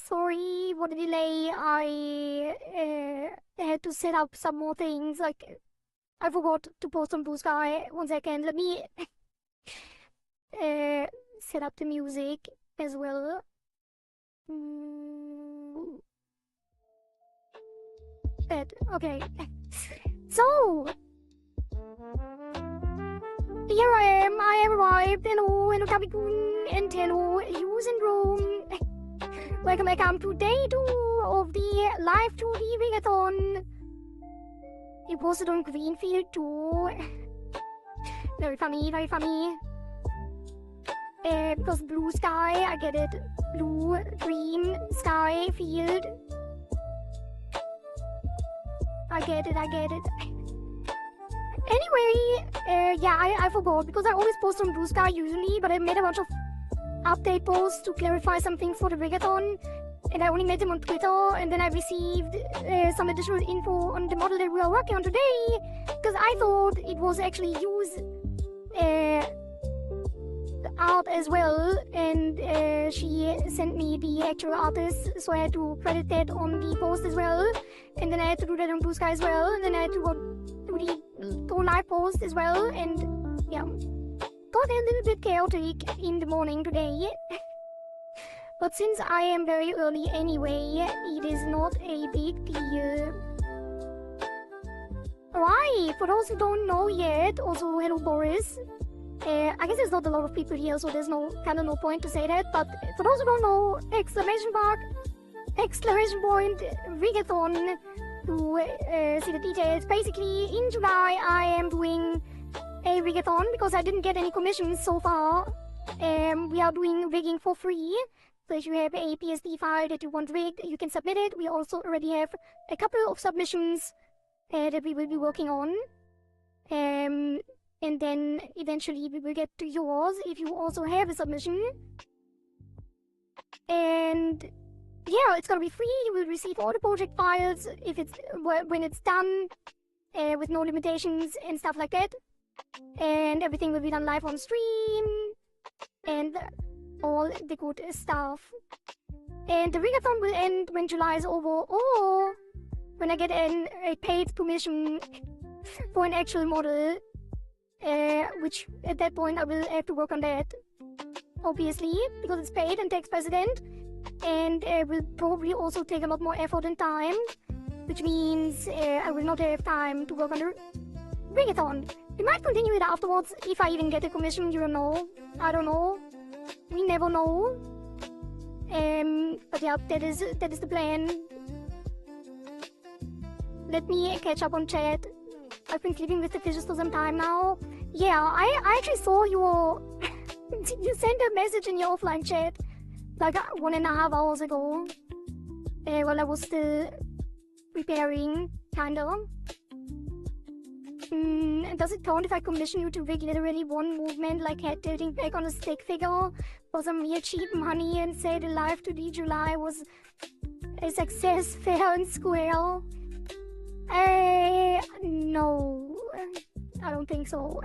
Sorry for the delay. I had to set up some more things. Like, I forgot to post on Blue Sky. 1 second. Let me set up the music as well. Okay. So, here I am. I have arrived. Hello, Capicun, and hello, you Syndrome. Welcome to day 2 of the Live2D Rigathon. You posted on Greenfield too. Very funny, very funny. Because blue sky, I get it. Blue, green, sky, field. I get it. Anyway, yeah, I forgot because I always post on Blue Sky usually, but I made a bunch of update posts to clarify something for the Rigathon, and I only made them on Twitter, and then I received some additional info on the model that we are working on today, because I thought it was actually use art as well, and she sent me the actual artist, so I had to credit that on the post as well, and then I had to do that on Blue Sky as well, and then I had to go live post as well, and yeah, got a little bit chaotic in the morning today. But since I am very early anyway, it is not a big deal. Alright, for those who don't know yet, also hello Boris. I guess there's not a lot of people here, so there's no point to say that, but for those who don't know, exclamation point, Rigathon, to see the details. Basically, in July I am doing a Rigathon because I didn't get any commissions so far. We are doing rigging for free, so if you have a PSD file that you want rigged, you can submit it. We also already have a couple of submissions that we will be working on. And then eventually we will get to yours if you also have a submission. And yeah, it's gonna be free. You will receive all the project files when it's done, with no limitations and stuff like that. And everything will be done live on stream and all the good stuff. And the Rigathon will end when July is over, or when I get a paid permission for an actual model. Which at that point I will have to work on that, obviously, because it's paid and tax resident, and will probably also take a lot more effort and time, which means I will not have time to work on the Rigathon. We might continue it afterwards if I even get a commission, you don't know. I don't know. We never know. But yeah, that is the plan. Let me catch up on chat. I've been sleeping with the fishes for some time now. Yeah, I actually saw your... you sent a message in your offline chat like 1.5 hours ago. While I was still preparing, kinda. Does it count if I commission you to rig literally one movement, like head tilting back on a stick figure for some real cheap money, and say the Live2D July was a success, fair and square? No, I don't think so.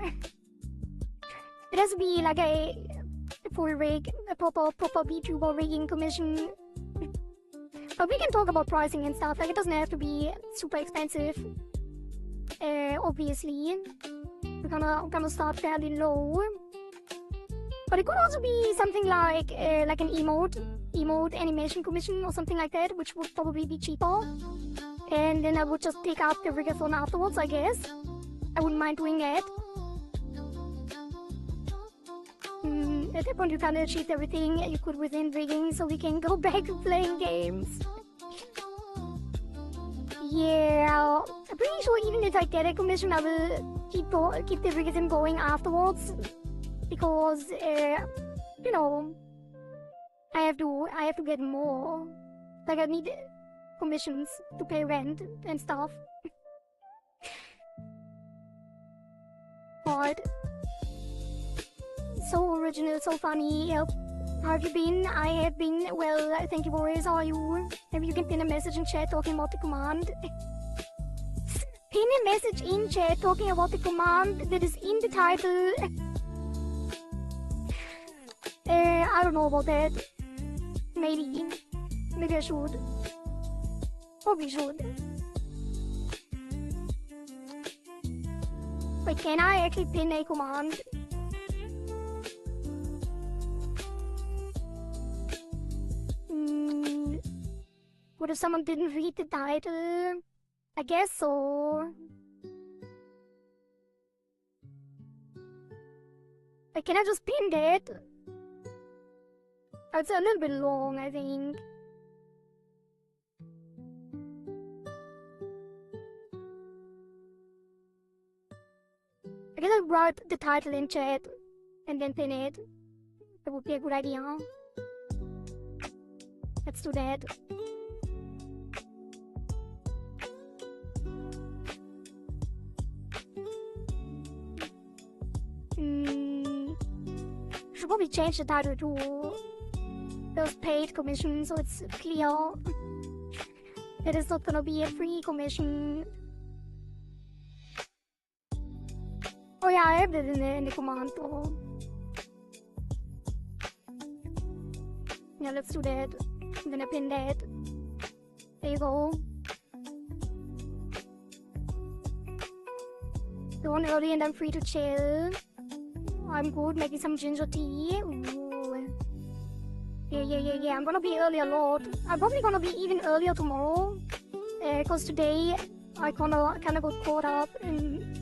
It has to be like a full rig, a proper VTuber rigging commission. But we can talk about pricing and stuff. Like, it doesn't have to be super expensive. Obviously, we're gonna start fairly low. But it could also be something like an emote animation commission or something like that, which would probably be cheaper. And then I would just pick up the Rigathon afterwards, I guess. I wouldn't mind doing that. At that point you kinda achieved everything you could within rigging, so we can go back to playing games. Yeah, I'm pretty sure even if I get a commission, I will keep the Rigathon going afterwards. Because, you know, I have to get more. Like, I need commissions to pay rent and stuff. But so original, so funny. Yep. How have you been? I have been well, thank you, Boris. How are you? Maybe you can pin a message in chat talking about the command. Pin a message in chat talking about the command that is in the title. I don't know about that. Maybe. Maybe I should. Probably should. Wait, can I actually pin a command? What if someone didn't read the title? I guess so. Like, can I just pin that? It's a little bit long, I think. I guess I'll write the title in chat and then pin it. That would be a good idea. Let's do that. Should probably change the title to those paid commissions so it's clear that it's not gonna be a free commission. Oh yeah, I have it in the command though. Yeah, let's do that. I'm gonna pin that. There you go. Gone early and I'm free to chill. I'm good, making some ginger tea. Ooh. Yeah. I'm gonna be early a lot. I'm probably gonna be even earlier tomorrow. Cause today I kinda got caught up in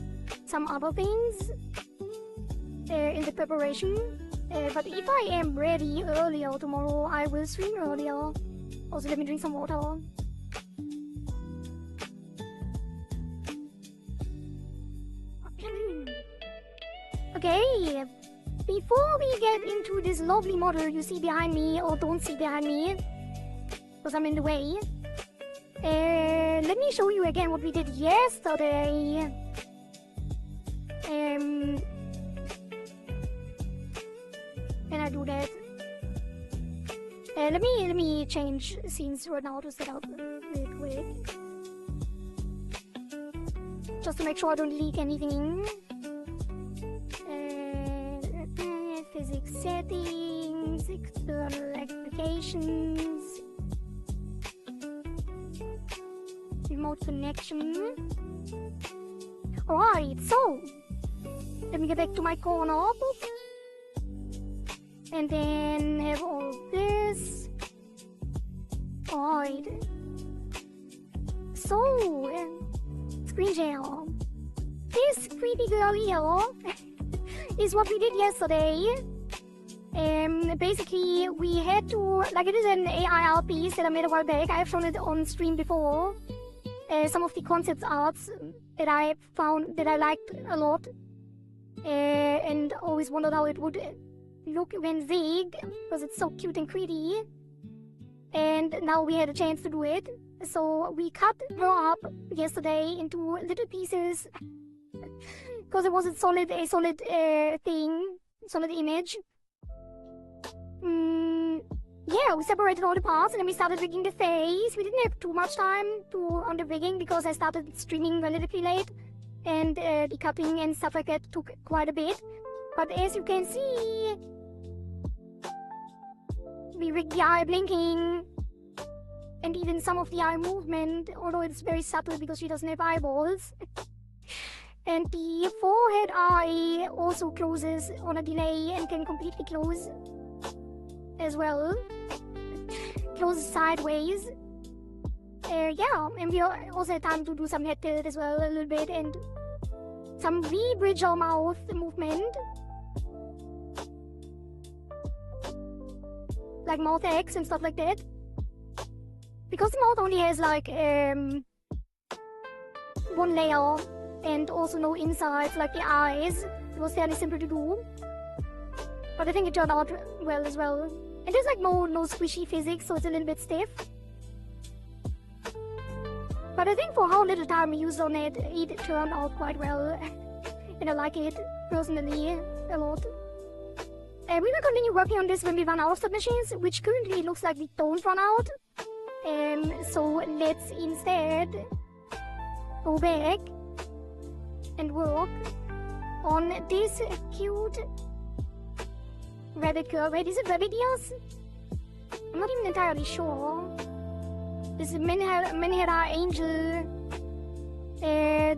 some other things. In the preparation. But if I am ready earlier tomorrow, I will stream earlier. Also, let me drink some water. Okay, before we get into this lovely model you see behind me, or don't see behind me, because I'm in the way, let me show you again what we did yesterday. Can I do that? Let me change scenes right now to set up real quick. Just to make sure I don't leak anything. Physics settings, external applications, remote connection. Alright, so let me get back to my corner. And then have all this. Alright. So, screen share. This creepy girl here is what we did yesterday. Basically, we had to, like, it is an AI art piece that I made a while back. I have shown it on stream before. Some of the concept arts that I found that I liked a lot. And always wondered how it would look when zig, because it's so cute and pretty. And now we had a chance to do it. So we cut her up yesterday into little pieces. Because it was a solid thing, solid image. Yeah, we separated all the parts and then we started rigging the face. We didn't have too much time on the rigging because I started streaming relatively late. And the cutting and stuff like that took quite a bit. But as you can see, we rigged the eye blinking. And even some of the eye movement, although it's very subtle because she doesn't have eyeballs. And the forehead eye also closes on a delay and can completely close as well. Closes sideways. Yeah, and we also had time to do some head tilt as well a little bit and some V-bridge or mouth movement. Like mouth X and stuff like that. Because the mouth only has like one layer and also no insides like the eyes. It was fairly simple to do. But I think it turned out well as well. And there's like no squishy physics, so it's a little bit stiff. But I think for how little time we used on it, it turned out quite well. And I like it personally a lot. We will continue working on this when we run out of submissions, which currently looks like we don't run out. So let's instead go back and work on this cute rabbit girl. Wait, is it rabbit ears? I'm not even entirely sure. This is Menhera Angel.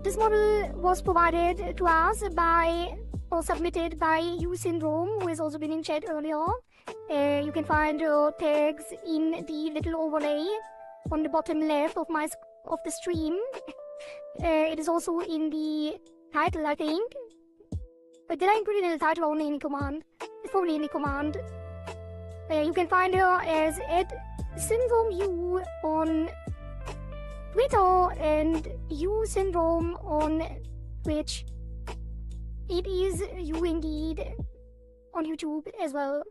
This model was provided to us by, or submitted by U Syndrome, who has also been in chat earlier. You can find tags in the little overlay on the bottom left of the stream. It is also in the title, I think. But did I include it in the title or only in the command? It's probably in the command. You can find her as @SyndromeU on Twitter and U Syndrome on Twitch. It is you indeed on YouTube as well.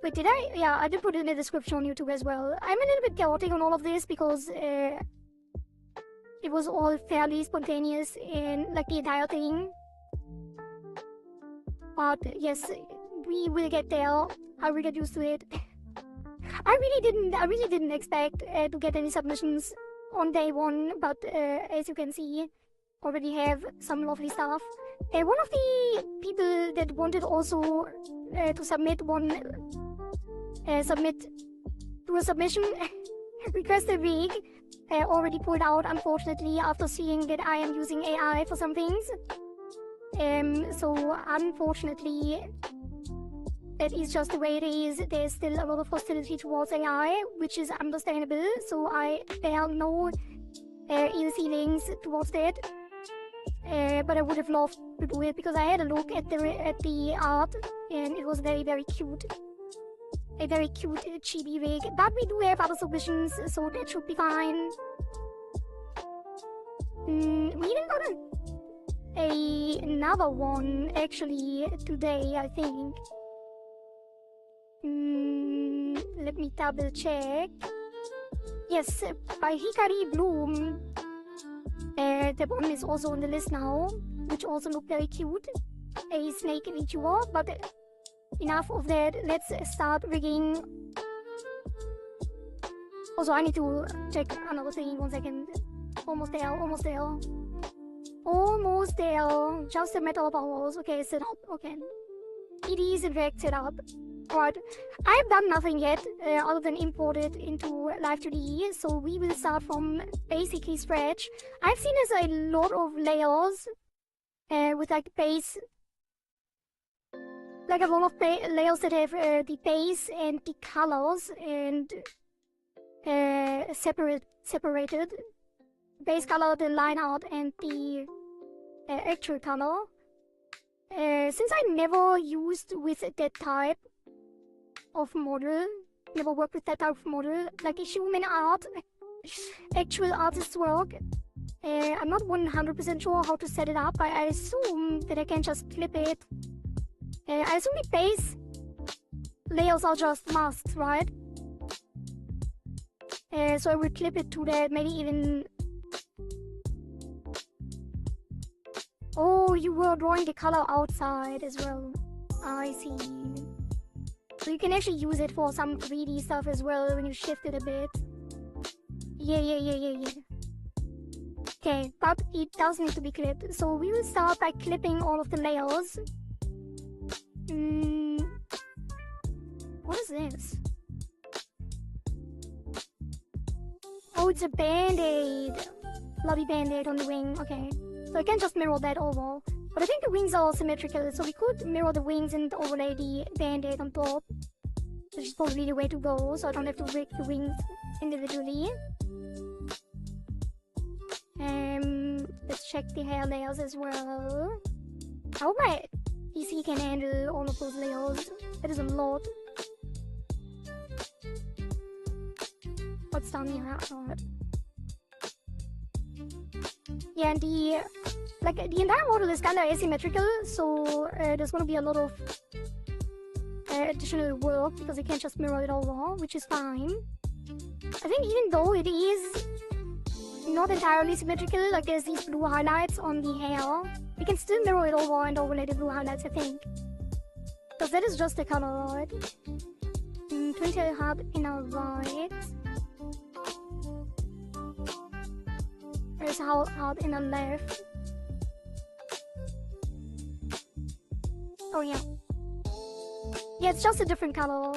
Wait, did I? Yeah, I did put it in the description on YouTube as well. I'm a little bit chaotic on all of this because it was all fairly spontaneous and like the entire thing. But yes, we will get there. I will get used to it. I really didn't expect to get any submissions on day one, but as you can see, already have some lovely stuff. One of the people that wanted also to submit to a submission requested wig already pulled out, unfortunately, after seeing that I am using AI for some things. So unfortunately, that is just the way it is. There's still a lot of hostility towards AI, which is understandable, so I bear no ill feelings towards that. But I would have loved to do it because I had a look at the art and it was very, very cute. A very cute chibi wig. But we do have other submissions, so that should be fine. We even got another one actually today, I think. Let me double check. Yes, by Hikari Bloom. That one is also on the list now, which also looked very cute. A snake VTuber, but enough of that. Let's start rigging. Also, I need to check another thing. 1 second. Almost there, almost there. Almost there. Just a matter of hours. Okay, set up. Okay. It is in fact set up. Right. I've done nothing yet other than import it into Live2D, so we will start from basically scratch. I've seen there's a lot of layers with like base, like a lot of layers that have the base and the colors and separated. Base color, the line art, and the actual color. Since I never used with that type of model, never worked with that type of model, like a human art, actual artist's work, I'm not 100% sure how to set it up. I assume that I can just clip it. I assume the base layers are just masks, right? So I will clip it to that, maybe even... Oh, you were drawing the color outside as well. I see. So you can actually use it for some 3D stuff as well when you shift it a bit. Yeah. Okay, but it does need to be clipped. So we will start by clipping all of the layers. What is this? Oh, it's a band-aid. Bloody band-aid on the wing. Okay. So I can just mirror that over. But I think the wings are symmetrical, so we could mirror the wings and overlay the band-aid on top. Which is probably the way to go, so I don't have to rig the wings individually. Let's check the hair layers as well. I hope my PC can handle all of those layers. That is a lot. What's down here? Yeah, and the entire model is kind of asymmetrical, so there's gonna be a lot of additional work because you can't just mirror it over, which is fine. I think even though it is not entirely symmetrical, like there's these blue highlights on the hair, we can still mirror it over and overlay the blue highlights, I think. Because that is just the color, right? Twitter hub in our right. There's hard in the left. Oh yeah. Yeah, it's just a different color.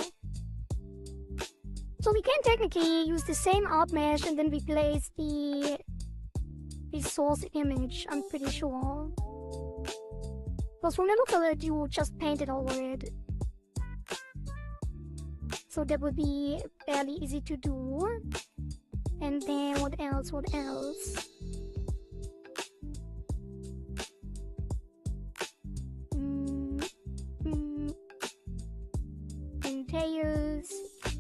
So we can technically use the same art mesh and then replace the source image, I'm pretty sure. Because from the look of it, you just painted over it. So that would be fairly easy to do. And then what else? And tails.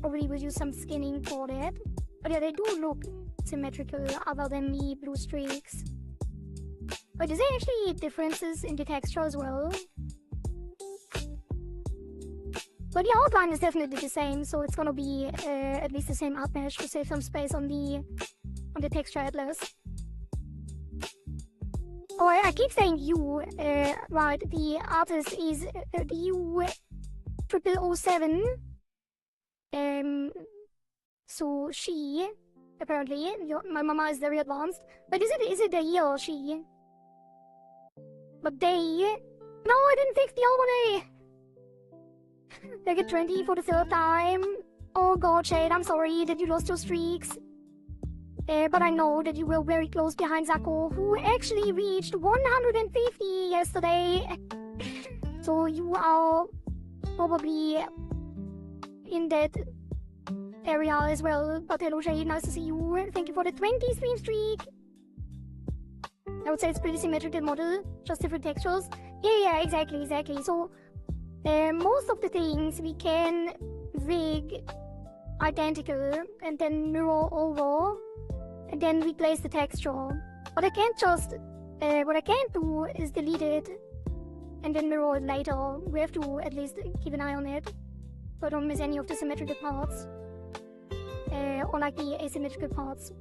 Probably will use some skinning for that. But yeah, they do look symmetrical other than the blue streaks. But is there actually differences in the texture as well? But the outline is definitely the same, so it's gonna be at least the same art mesh to save some space on the texture atlas. Oh, I keep saying you. Right, the artist is U0007. So she, apparently, my mama is very advanced. But is it a he or she? But they... No, I didn't fix the other one. They get 20 for the third time. Oh god, Shade, I'm sorry that you lost your streaks. But I know that you were very close behind Zako, who actually reached 150 yesterday. So you are probably in that area as well. But hello Shade, nice to see you. Thank you for the 20 stream streak. I would say it's pretty symmetrical model, just different textures. Yeah, exactly. So most of the things we can rig identical and then mirror over and then replace the texture. But I can't just, what I can't do is delete it and then mirror it later. We have to at least keep an eye on it so I don't miss any of the symmetrical parts. Or like the asymmetrical parts.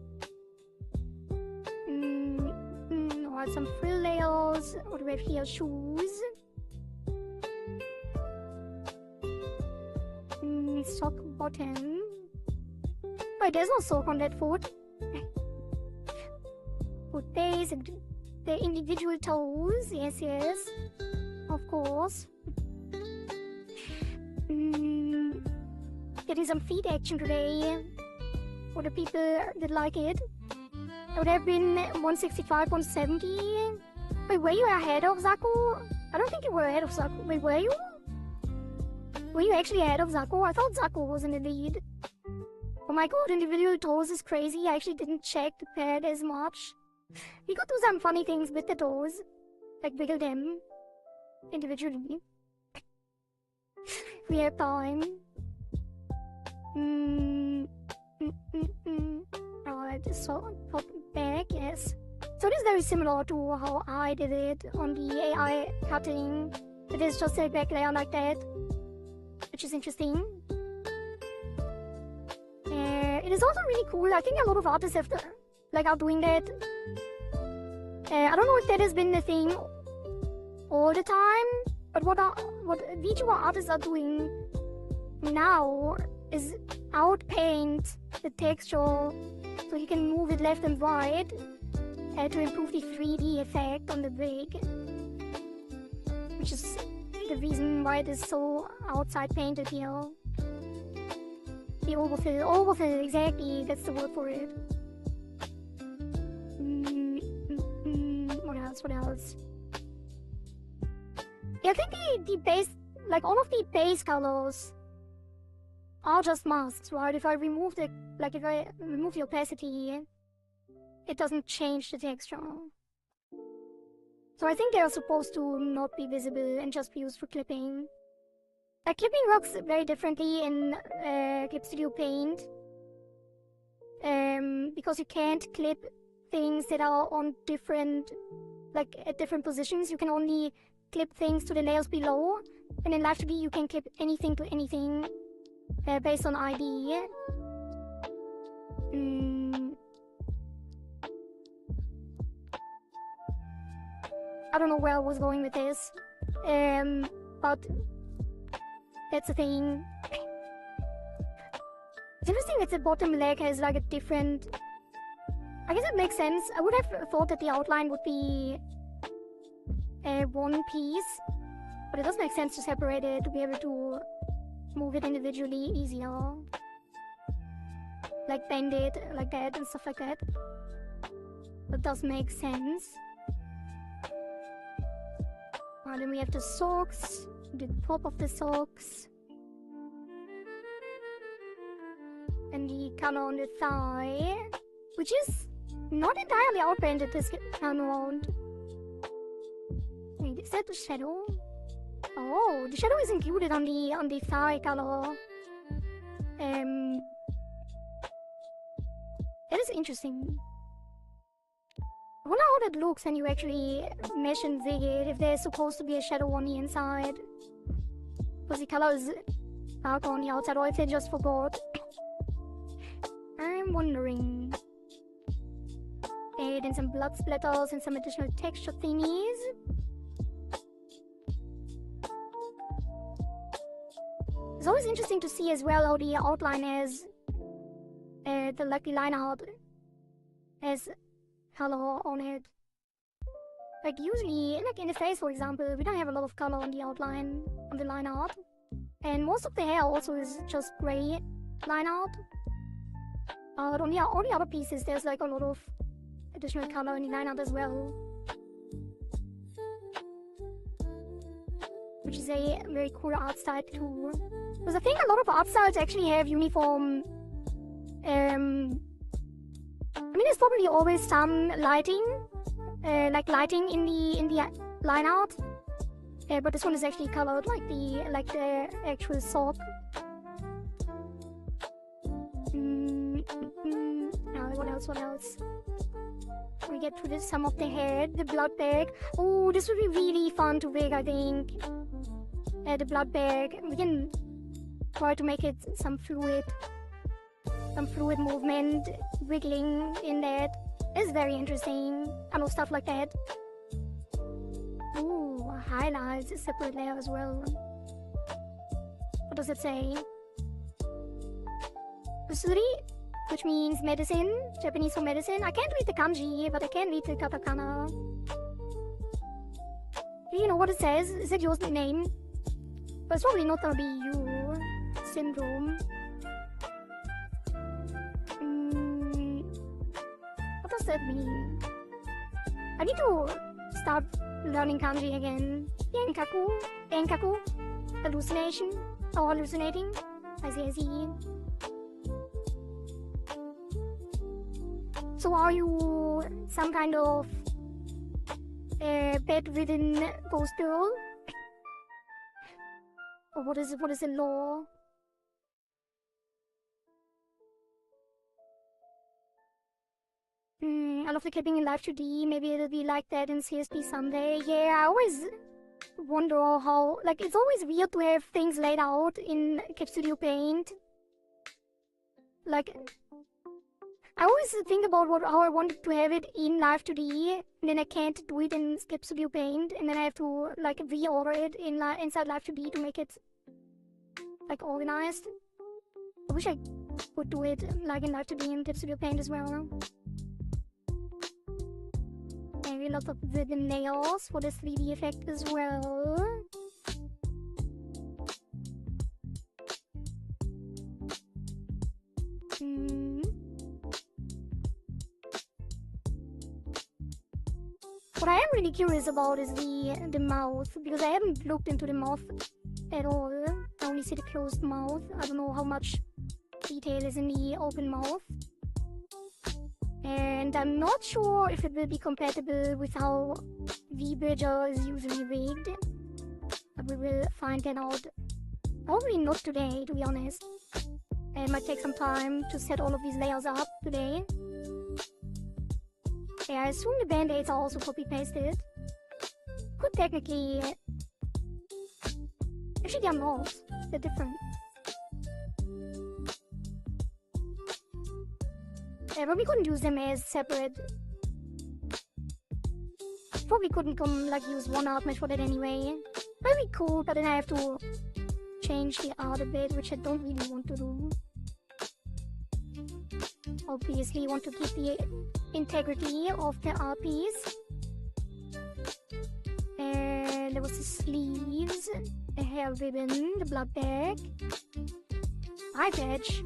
Alright, some frill layers. What do we have here? Shoes. Sock bottom. Wait, there's no sock on that foot. Foot base and the individual toes. Yes. Of course. Getting some feet action today. For the people that like it. I would have been 165, 170. Wait, were you ahead of Zako? I don't think you were ahead of Zako. Wait, were you? Were you actually ahead of Zako? I thought Zako was in the lead. Oh my god, individual toes is crazy. I actually didn't check the pad as much. We could do some funny things with the toes. Like wiggle them individually. If we have time. Alright, so pop back, yes. So it is very similar to how I did it on the AI cutting. It is just a back layer like that, which is interesting. It is also really cool. I think a lot of artists have are doing that. I don't know if that has been the thing all the time, but what VTuber artists are doing now is outpaint the texture so you can move it left and right to improve the 3D effect on the rig, which is the reason why it is so outside painted here. The overfill, exactly, that's the word for it. What else? Yeah, I think the base, like all of the base colors are just masks, right? If I remove the opacity, it doesn't change the texture. So I think they are supposed to not be visible and just be used for clipping. Clipping works very differently in Clip Studio Paint. Because you can't clip things that are on different, at different positions. You can only clip things to the layers below. And in Live2D you can clip anything to anything based on ID. I don't know where I was going with this, but that's the thing. It's interesting that the bottom leg has a different... I guess it makes sense. I would have thought that the outline would be one piece, But it does make sense to separate it, to be able to move it individually easier. Like bend it like that and stuff like that. That does make sense. Then we have the socks, the top of the socks. And the color on the thigh, which is not entirely outpainted this time around. Wait, is that the shadow? Oh, the shadow is included on the thigh color. That is interesting. I wonder how that looks when you actually mesh and zig it, if there's supposed to be a shadow on the inside. Because the color is darker on the outside, or if they just forgot. I'm wondering. Then some blood splatters and some additional texture thingies. It's always interesting to see as well how the outline is, the line art has color on it. Like usually, like in the face for example, we don't have a lot of color on the outline, on the line art. And most of the hair also is just grey line art. But on the other pieces there's like a lot of additional color in the line art as well. Which is a very cool art style too. Because I think a lot of art styles actually have uniform... I mean, there's probably always some lighting, like lighting in the line art. But this one is actually colored like the actual sock. What else? We get to this, some of the head, the blood bag. Oh, this would be really fun to wig, I think. The blood bag. We can try to make it some fluid movement, wiggling in that. It's very interesting. I know, stuff like that. Ooh, highlights, a separate layer as well. What does it say? Usuri, which means medicine, Japanese for medicine. I can't read the kanji, but I can read the katakana. Do you know what it says? Is it your name? But it's probably not gonna be you. Syndrome. What does that mean? I need to start learning kanji again. Enkaku. Hallucination. Or hallucinating. I see. So are you some kind of bedridden ghost girl? Or what is the law? I love the clipping in Live2D. Maybe it'll be like that in CSP someday. Yeah, I always wonder how... Like, it's always weird to have things laid out in Cap Studio Paint. Like... I always think about how I wanted to have it in Live2D, and then I can't do it in Skip Studio Paint, and then I have to like reorder it inside Live2D to make it like organized. I wish I could do it like in Live2D and Skip Studio Paint as well. Maybe lots of wooden nails for the 3D effect as well. What I am really curious about is the mouth, because I haven't looked into the mouth at all. I only see the closed mouth. I don't know how much detail is in the open mouth. And I'm not sure if it will be compatible with how VBridger is usually rigged. But we will find that out. Probably not today, to be honest. It might take some time to set all of these layers up today. Yeah, I assume the band-aids are also copy-pasted. Could technically... Actually, they're not. They're different. Yeah, but we couldn't use them as separate. Probably couldn't use one art mesh for that anyway. Very cool, but then I have to change the art a bit, which I don't really want to do. Obviously, want to keep the integrity of the art piece. And there was the sleeves. hair ribbon, the blood bag, eye patch.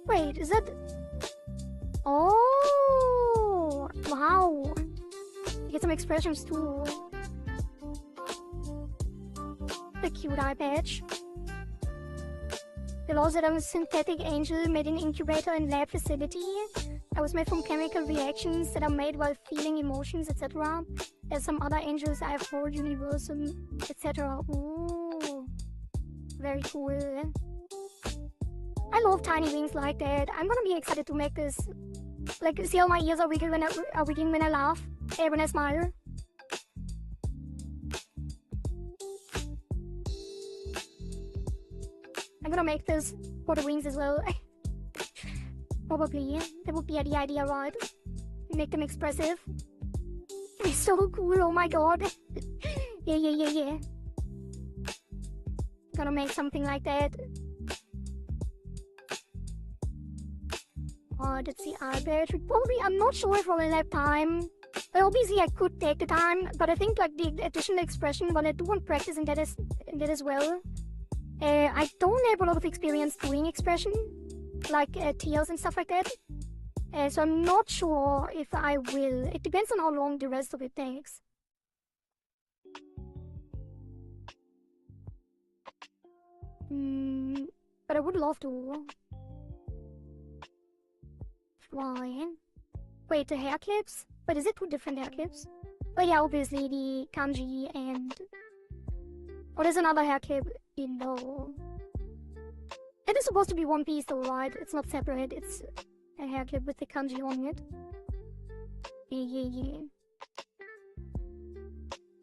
Wait, is that... Oh! Wow! You get some expressions too. The cute eye patch. The laws that I'm a synthetic angel made in incubator and lab facility. I was made from chemical reactions that are made while feeling emotions, etc. As some other angels, I have 4 universal, etc. Ooh, very cool. I love tiny wings like that. I'm gonna be excited to make this. Like, see how my ears are wiggling when I laugh, when I smile. I'm gonna make this for the wings as well. Probably. That would be the idea, right? Make them expressive. It's so cool, oh my god. Yeah. Gonna make something like that. Oh, that's the eye patch. Probably, I'm not sure if I'll have time. But obviously I could take the time, but I think like the additional expression, but I do want practice in that as well. I don't have a lot of experience doing expression, like tears and stuff like that. So I'm not sure if I will. It depends on how long the rest of it takes. But I would love to. Why? Wait, the hair clips? But is it 2 different hair clips? Oh yeah, obviously the kanji and... Oh, there's another hair clip below. It is supposed to be one piece though, right? It's not separate, it's a hair clip with the kanji on it. Yeah.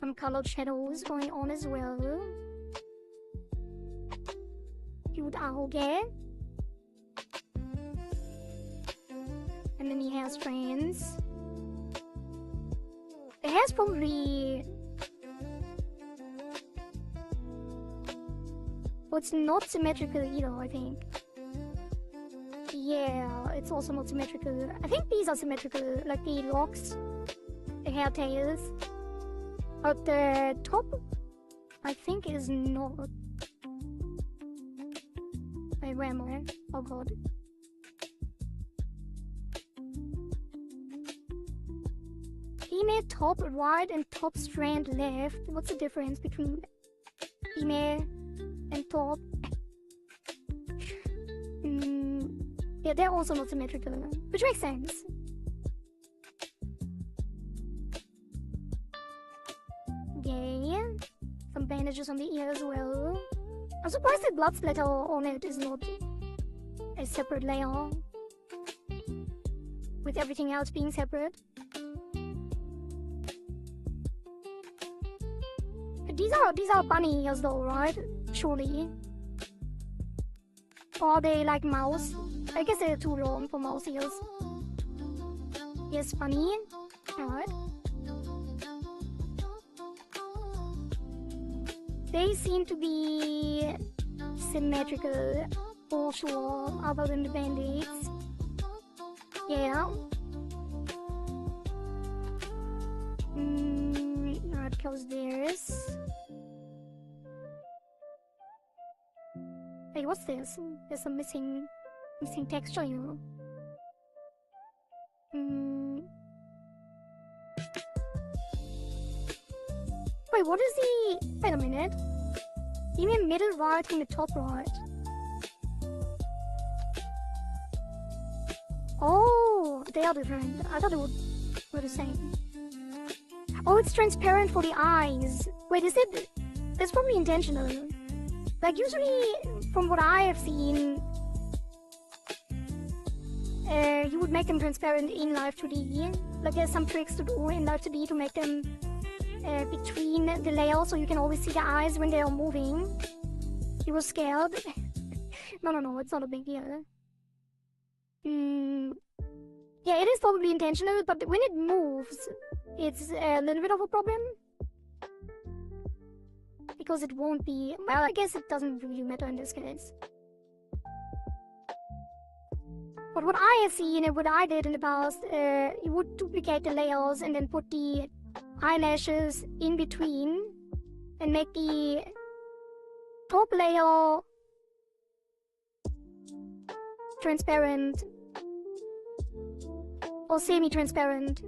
Some colored shadows going on as well. Cute ahoge. And then the hair strands. The hair's probably... Well, it's not symmetrical either, I think. Yeah, it's also not symmetrical. I think these are symmetrical, like the locks, the hair tails. But the top, I think, is not. Wait, where am I? Oh god. Female top right and top strand left. What's the difference between female and top? Yeah, they're also not symmetrical, which makes sense. Okay, some bandages on the ear as well. I'm surprised the blood splatter on it is not a separate layer, with everything else being separate. These are bunny ears though, right? Surely. Or are they like mouse? I guess they're too long for mouse ears. Yes, bunny. Alright. They seem to be symmetrical for sure, other than the band-aids. Yeah. Alright, close theirs. Hey, what's this? There's some missing texture here. Wait, what is the... Wait a minute. You mean middle right and the top right? Oh, they are different. I thought they were the same. Oh, it's transparent for the eyes. Wait, is it... That's probably intentional. Like, usually, from what I have seen, you would make them transparent in Live2D. Like, there's some tricks to do in Live2D to make them between the layers, so you can always see the eyes when they are moving. You were scared? No, it's not a big deal. Yeah, it is probably intentional, but when it moves, it's a little bit of a problem. Because it won't be... Well, I guess it doesn't really matter in this case. But what I have seen and what I did in the past, you would duplicate the layers and then put the eyelashes in between and make the top layer transparent or semi-transparent.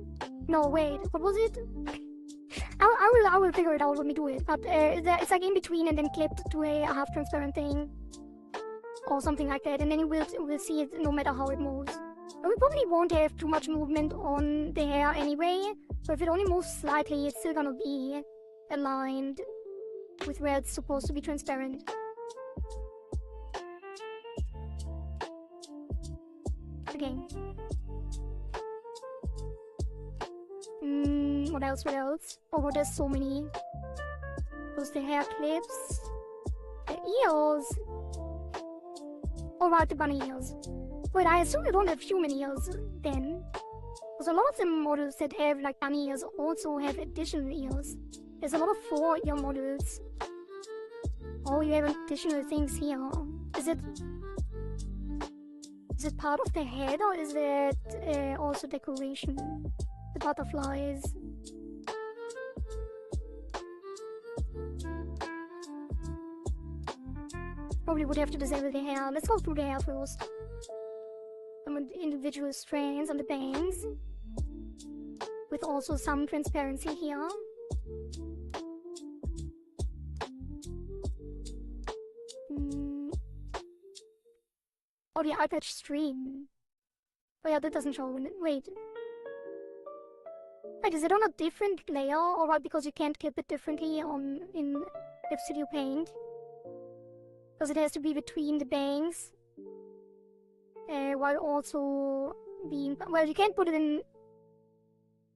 No, wait, what was it? I will figure it out when we do it. But it's like in between and then clipped to a half-transparent thing or something like that, and then you will see it no matter how it moves. And we probably won't have too much movement on the hair anyway, so if it only moves slightly, it's still gonna be aligned with where it's supposed to be transparent. Okay. What else? What else? Oh, there's so many. Those the hair clips, the ears. Oh, right, the bunny ears. Wait, I assume you don't have human ears then. Because a lot of the models that have like bunny ears also have additional ears. There's a lot of 4-ear models. Oh, you have additional things here. Is it part of the head, or is it also decoration? The butterflies. Probably would have to disable the hair. Let's go through the hair first. Some individual strands on the bangs, with also some transparency here. Oh, the eye patch stream. Oh yeah, that doesn't show. Wait. Wait, is it on a different layer? Or right, because you can't clip it differently in Live2D Paint? Because it has to be between the bangs. While also being... Well, you can't put it in...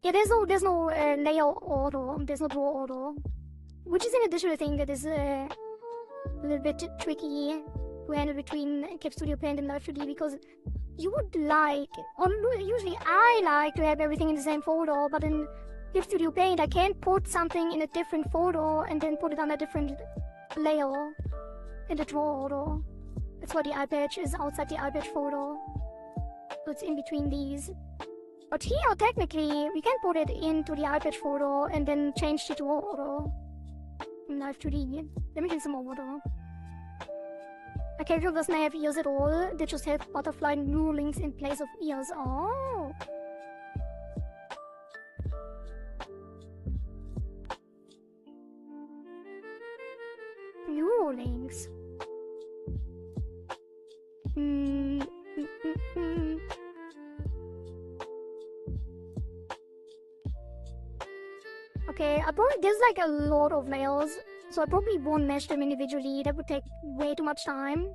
Yeah, there's no layer order. There's no draw order. Which is an additional thing that is a little bit tricky to handle between Live2D Paint and Live2D, because you would like, or usually I like to have everything in the same folder, but in Live2D Paint I can't put something in a different folder and then put it on a different layer in the draw order. That's why the eye patch is outside the eye patch folder, so it's in between these. But here, technically, we can put it into the eye patch folder and then change the draw order in Live2D. Let me drink some more water. My character doesn't have ears at all, they just have butterfly knurlings in place of ears. Oh! Knurlings. Okay, there's like a lot of layers, so I probably won't mesh them individually. That would take way too much time.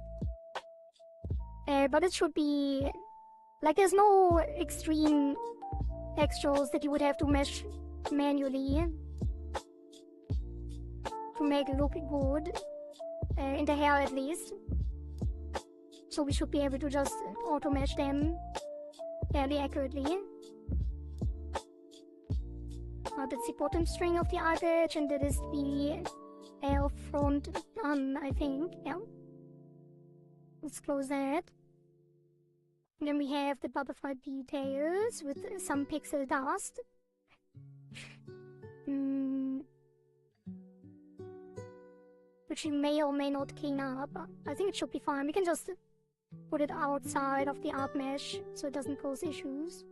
But it should be... Like, there's no extreme textures that you would have to mesh manually to make it look good, in the hair at least. So we should be able to just auto-mesh them fairly accurately. That's the bottom string of the eye patch, and that is the hair front done, I think. Yeah. Let's close that. And then we have the butterfly details with some pixel dust. Which we may or may not clean up. I think it should be fine. We can just put it outside of the art mesh so it doesn't cause issues.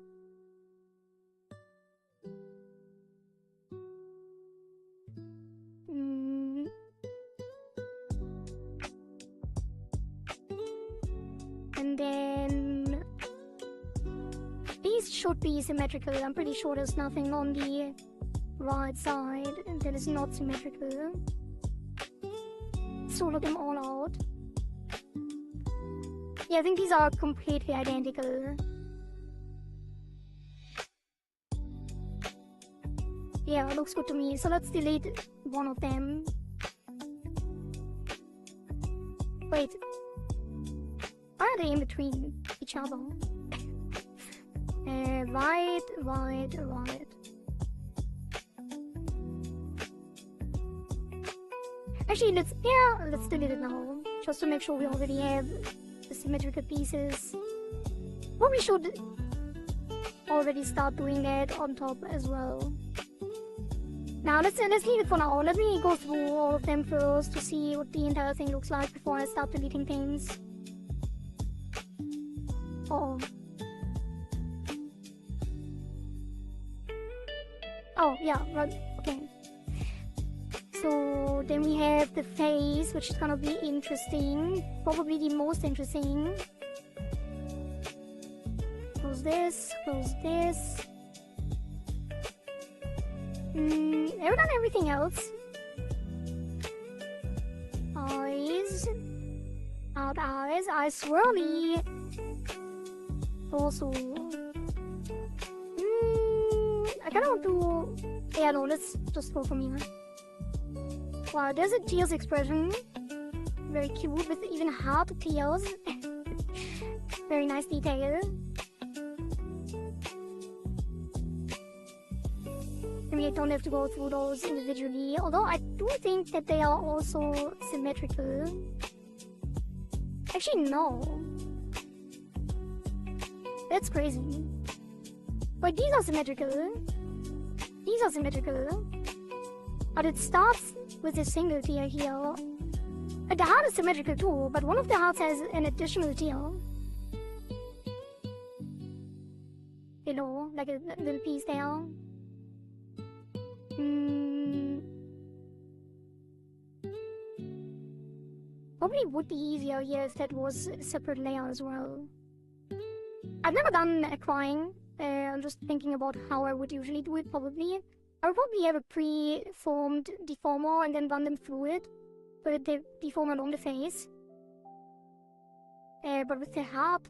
And then these should be symmetrical. I'm pretty sure there's nothing on the right side that is not symmetrical. Solo them all out. Yeah, I think these are completely identical. Yeah, it looks good to me. So let's delete one of them. Wait. Why are they in between each other? Right. Actually, let's delete it now, just to make sure we already have the symmetrical pieces. Probably should already start doing that on top as well. Now let's leave it for now. Let me go through all of them first to see what the entire thing looks like before I start deleting things. Oh. Oh, yeah, right, okay. So then we have the face, which is gonna be interesting. Probably the most interesting. Close this, close this. I've done everything else. Eyes. Out eyes. Eyes swirly. Also. I kinda want to... Yeah, no, let's just go from here. Wow, there's a tears expression. Very cute, with even heart tears. Very nice detail. I don't have to go through those individually, although I do think that they are also symmetrical. Actually, no. That's crazy. Wait, these are symmetrical. These are symmetrical. But it starts with a single tear here. And the heart is symmetrical too, but one of the hearts has an additional tear. You know, like a little piece there. Probably would be easier here if that was a separate layer as well. I've never done crying. I'm just thinking about how I would usually do it, probably. I would probably have a pre-formed deformer and then run them through it. Put the deformer on the face. But with the heart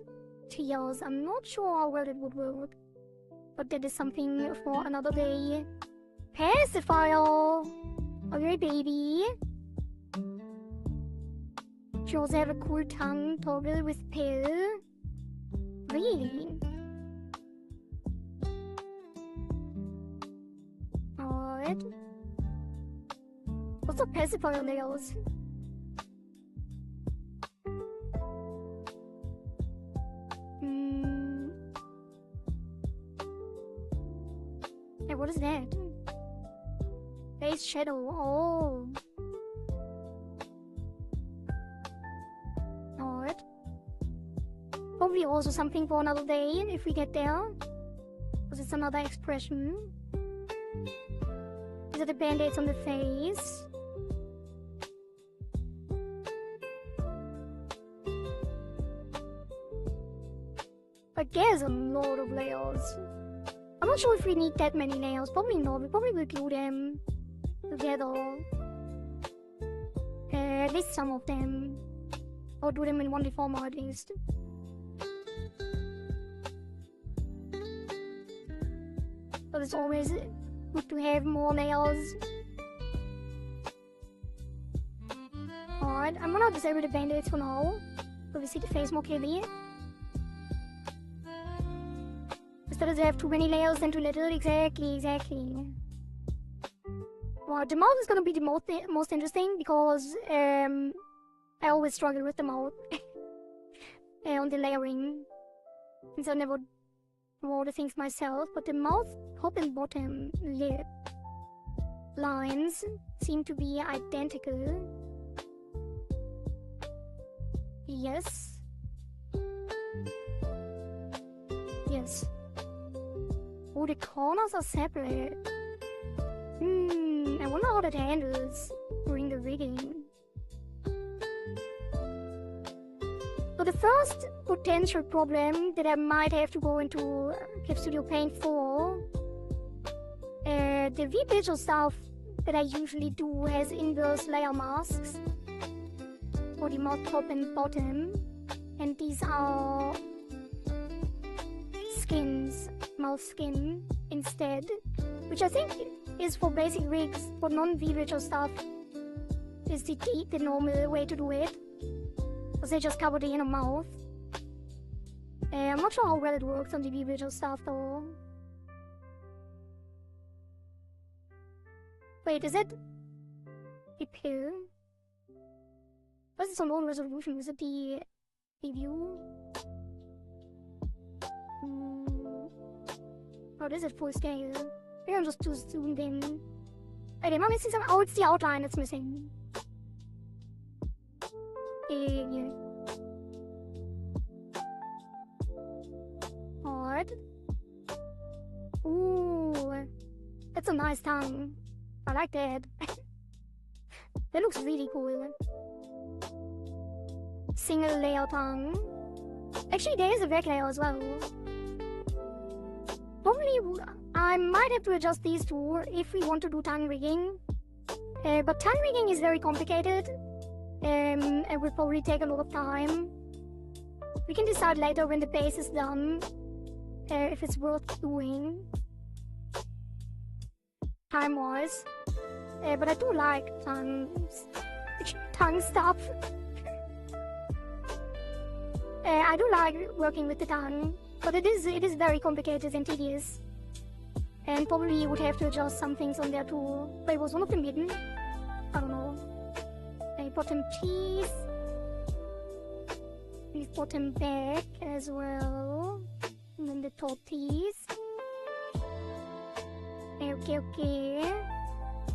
tears, I'm not sure how well it would work. But that is something for another day. Pacifier! Oh, you're a baby. She also have a cool tongue toggle with pill. Really? Alright. What's the pacifier nails? Hey, what is that? Face shadow. Oh. Alright. Probably also something for another day if we get there. Because it's another expression. These are the band-aids on the face. But there's a lot of layers. I'm not sure if we need that many nails. Probably not. We probably will glue them together. At least some of them. Or do them in one deformer at least. But it's always good to have more nails. Alright, I'm gonna disable the band-aids for now. So we see the face more clearly. Instead of have too many layers than too little. Exactly. Well, the mouth is gonna be the most interesting because I always struggle with the mouth on the layering, since I never do all the things myself. But the mouth, top and bottom lip lines seem to be identical. Yes. Oh, the corners are separate. I wonder how that handles during the rigging. So the first potential problem that I might have to go into Clip Studio Paint for, the VTuber stuff that I usually do has inverse layer masks for the mouth top and bottom, and these are skins, mouth skin instead, which I think is for basic rigs. For non-VTuber stuff is the normal way to do it, because they just cover the inner mouth. I'm not sure how well it works on the VTuber stuff though. Wait, is it a pill? What is this on low resolution? Is it the view? Oh, this is full scale. Maybe I'm just too zoomed in. Okay, am I missing something? Oh, it's the outline that's missing. Yeah. Alright. Ooh. That's a nice tongue. I like that. That looks really cool. Single layer tongue. Actually, there is a back layer as well. Probably, I might have to adjust these two if we want to do tongue rigging. But tongue rigging is very complicated. And will probably take a lot of time. We can decide later when the base is done if it's worth doing. Time-wise. But I do like tongue stuff. I do like working with the tongue, but it is very complicated and tedious. And probably you would have to adjust some things on there too. Wait, was one of them hidden? I don't know. A bottom piece. Leave bottom back as well. And then the top piece. Okay.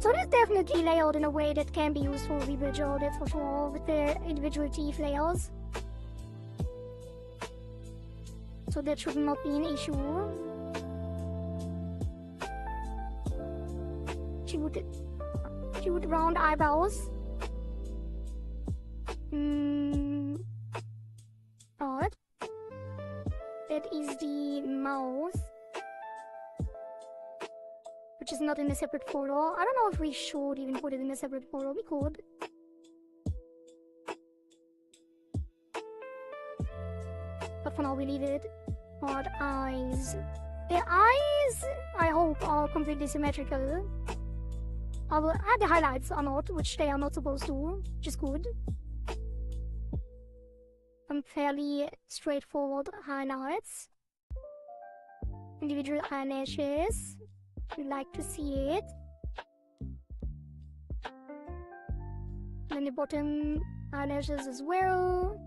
So it's definitely layered in a way that can be used for VTuber, that's for sure, with the individual teeth layers. So that should not be an issue. Cute round eyebrows. Alright. That is the mouth. Which is not in a separate folder. I don't know if we should even put it in a separate folder. We could. But for now we leave it. Alright, eyes. The eyes, I hope, are completely symmetrical. The highlights are not, which they are not supposed to, which is good. Some fairly straightforward highlights. Individual eyelashes. We like to see it. Then the bottom eyelashes as well.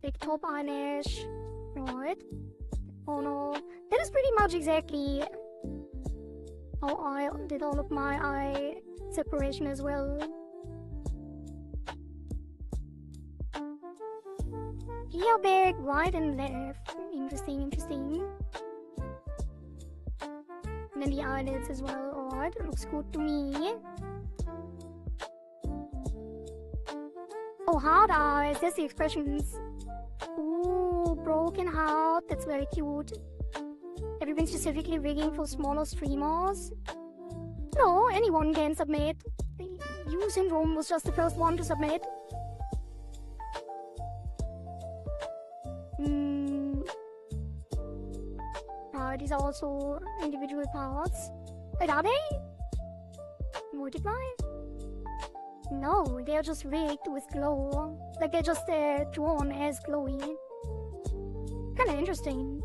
Big top eyelash. Right. Oh no. That is pretty much exactly how I did all of my eye separation as well. Ear bag, right and left. Interesting. And then the eyelids as well. Alright, looks good to me. Oh, hard eyes. That's the expressions. Ooh, broken heart. That's very cute. Have you been specifically rigging for smaller streamers? No, anyone can submit. You Syndrome was just the first one to submit. These are also individual parts. Wait, are they? Multiply? No, they're just rigged with glow. Like they're just drawn as glowy. Kinda interesting.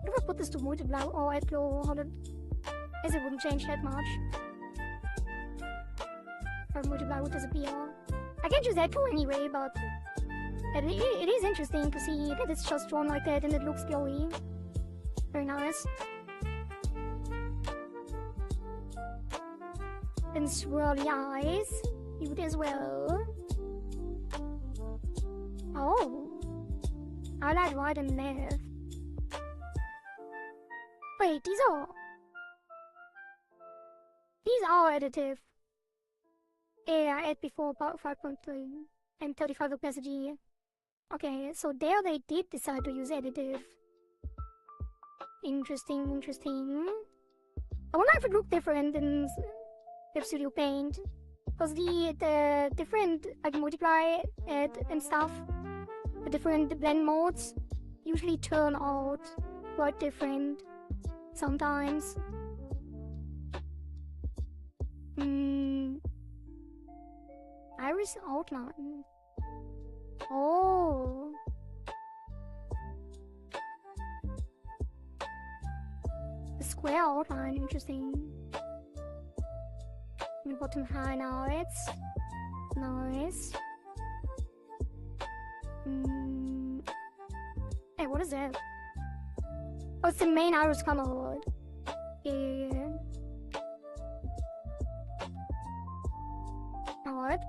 If I put this to multiply or add glow, as it wouldn't change that much. Or multiply would disappear. I can't use that too anyway, but it is interesting to see that it's just drawn like that and it looks glowy. Very nice. And swirly eyes. Cute as well. Oh. I like right and left. Wait, these are additive. Yeah, I had before about 5.3 and 35 opacity. Okay, so there they did decide to use additive. Interesting. I wonder if it looked different in Studio Paint. Because the different, like, multiply and stuff, the different blend modes usually turn out quite different sometimes. Iris outline. Oh. The square outline, interesting. The bottom highlights. Nice. Hey, what is that? Oh, it's the main iris color. Yeah. Alright.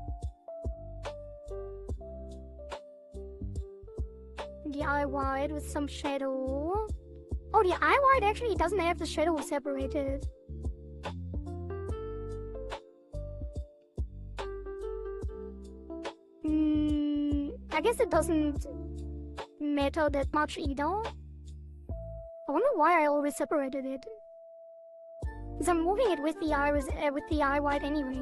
The eye wide with some shadow. Oh, the eye wide actually doesn't have the shadow separated. I guess it doesn't matter that much either. I wonder why I always separated it. Because I'm moving it with the iris, with the eye wide anyway.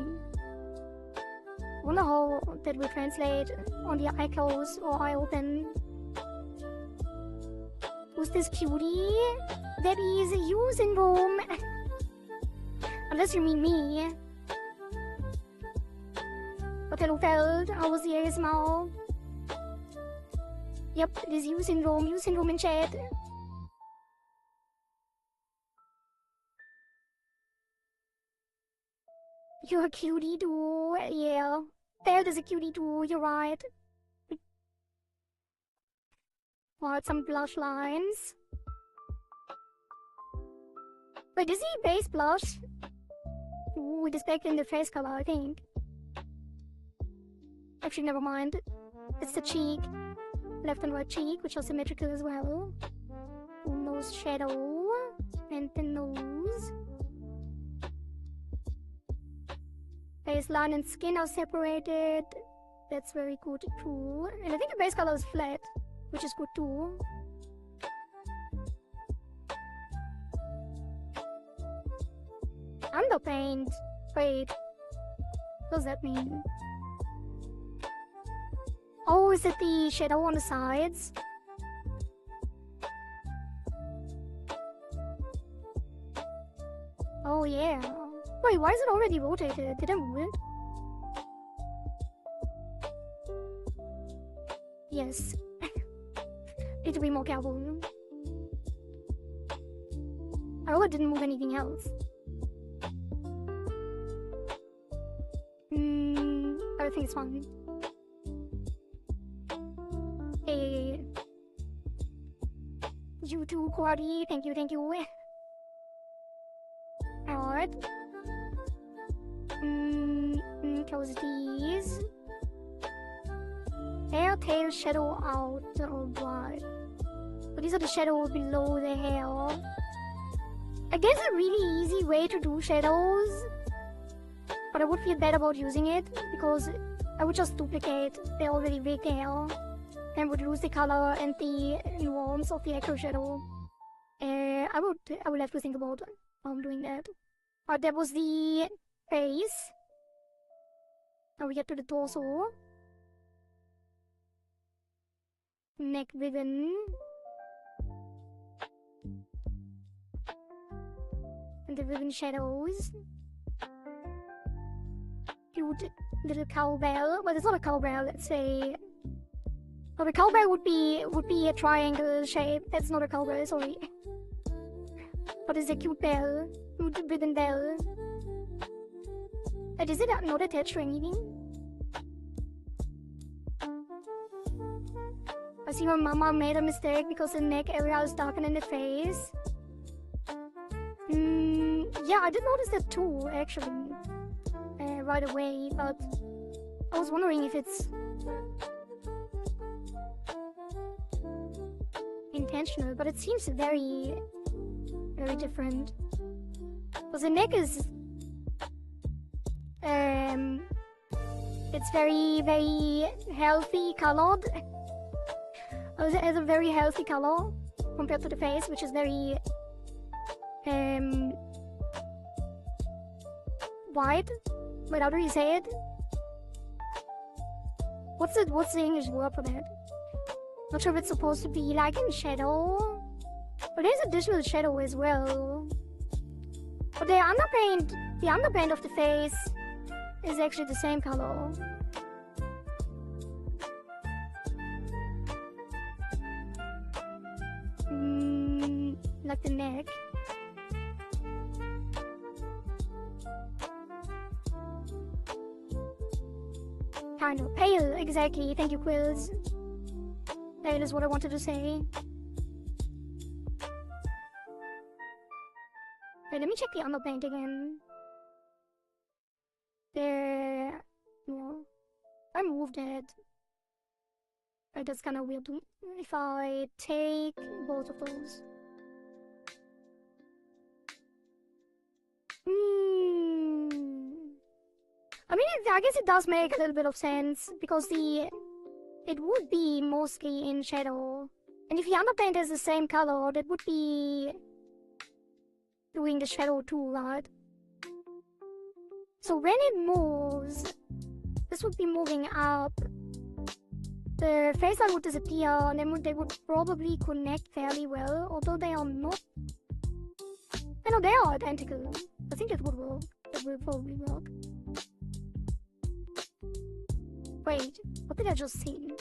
I wonder how that will translate on the eye close or eye open. Who's this cutie? That is you, Syndrome. Unless you mean me. But hello, Feld. How was the ASMR? Yep, it is you, Syndrome. You, Syndrome in chat. You're a cutie too. Yeah. Feld is a cutie too. You're right. What, some blush lines? Wait, is he base blush? Ooh, it is back in the face color, I think. Actually, never mind. It's the cheek. Left and right cheek, which are symmetrical as well. Nose shadow. And the nose. Baseline and skin are separated. That's very good too. And I think the base color is flat, which is good too. Underpaint. Wait. What does that mean? Oh, is it the shadow on the sides? Oh yeah. Wait, why is it already rotated? Did I move it? Yes. Need to be more careful. I hope I didn't move anything else. Everything's fine. Hey. You too, Kohari. Thank you, thank you. Alright. Close these. Hair, tail, shadow out. Alright. So these are the shadows below the hair. I guess a really easy way to do shadows, but I would feel bad about using it because I would just duplicate the already rigged hair and would lose the color and the nuance of the actual shadow. I would have to think about how I'm doing that. But that was the face. Now we get to the torso. Neck ribbon. And the ribbon shadows. Cute little cowbell. Well, it's not a cowbell, let's say. Well, a cowbell would be a triangle shape. That's not a cowbell, sorry. But it's a cute bell. Cute ribbon bell. Is it not attached or anything? I see her mama made a mistake because the neck area is darker than the face. Yeah, I did notice that too, actually. Right away, but I was wondering if it's intentional, but it seems very, very different. Because the neck is it's very, very healthy colored. It has a very healthy color compared to the face, which is very white. Wait, how do you say it? What's the English word for that? Not sure if it's supposed to be like in shadow. But there's additional shadow as well. But the underpaint of the face is actually the same color. Like the neck. Kind of pale, exactly. Thank you, Quills. Pale is what I wanted to say. Wait, let me check the underpaint again. There. Yeah. remove that. That's kind of weird if I take both of those. I mean, I guess it does make a little bit of sense because it would be mostly in shadow, and if the underpaint is the same color, that would be doing the shadow too, right? So when it moves, this would be moving up. The face line would disappear, and then they would probably connect fairly well, although they are not. I know they are identical. I think that would work. That will probably work. Wait, what did I just see?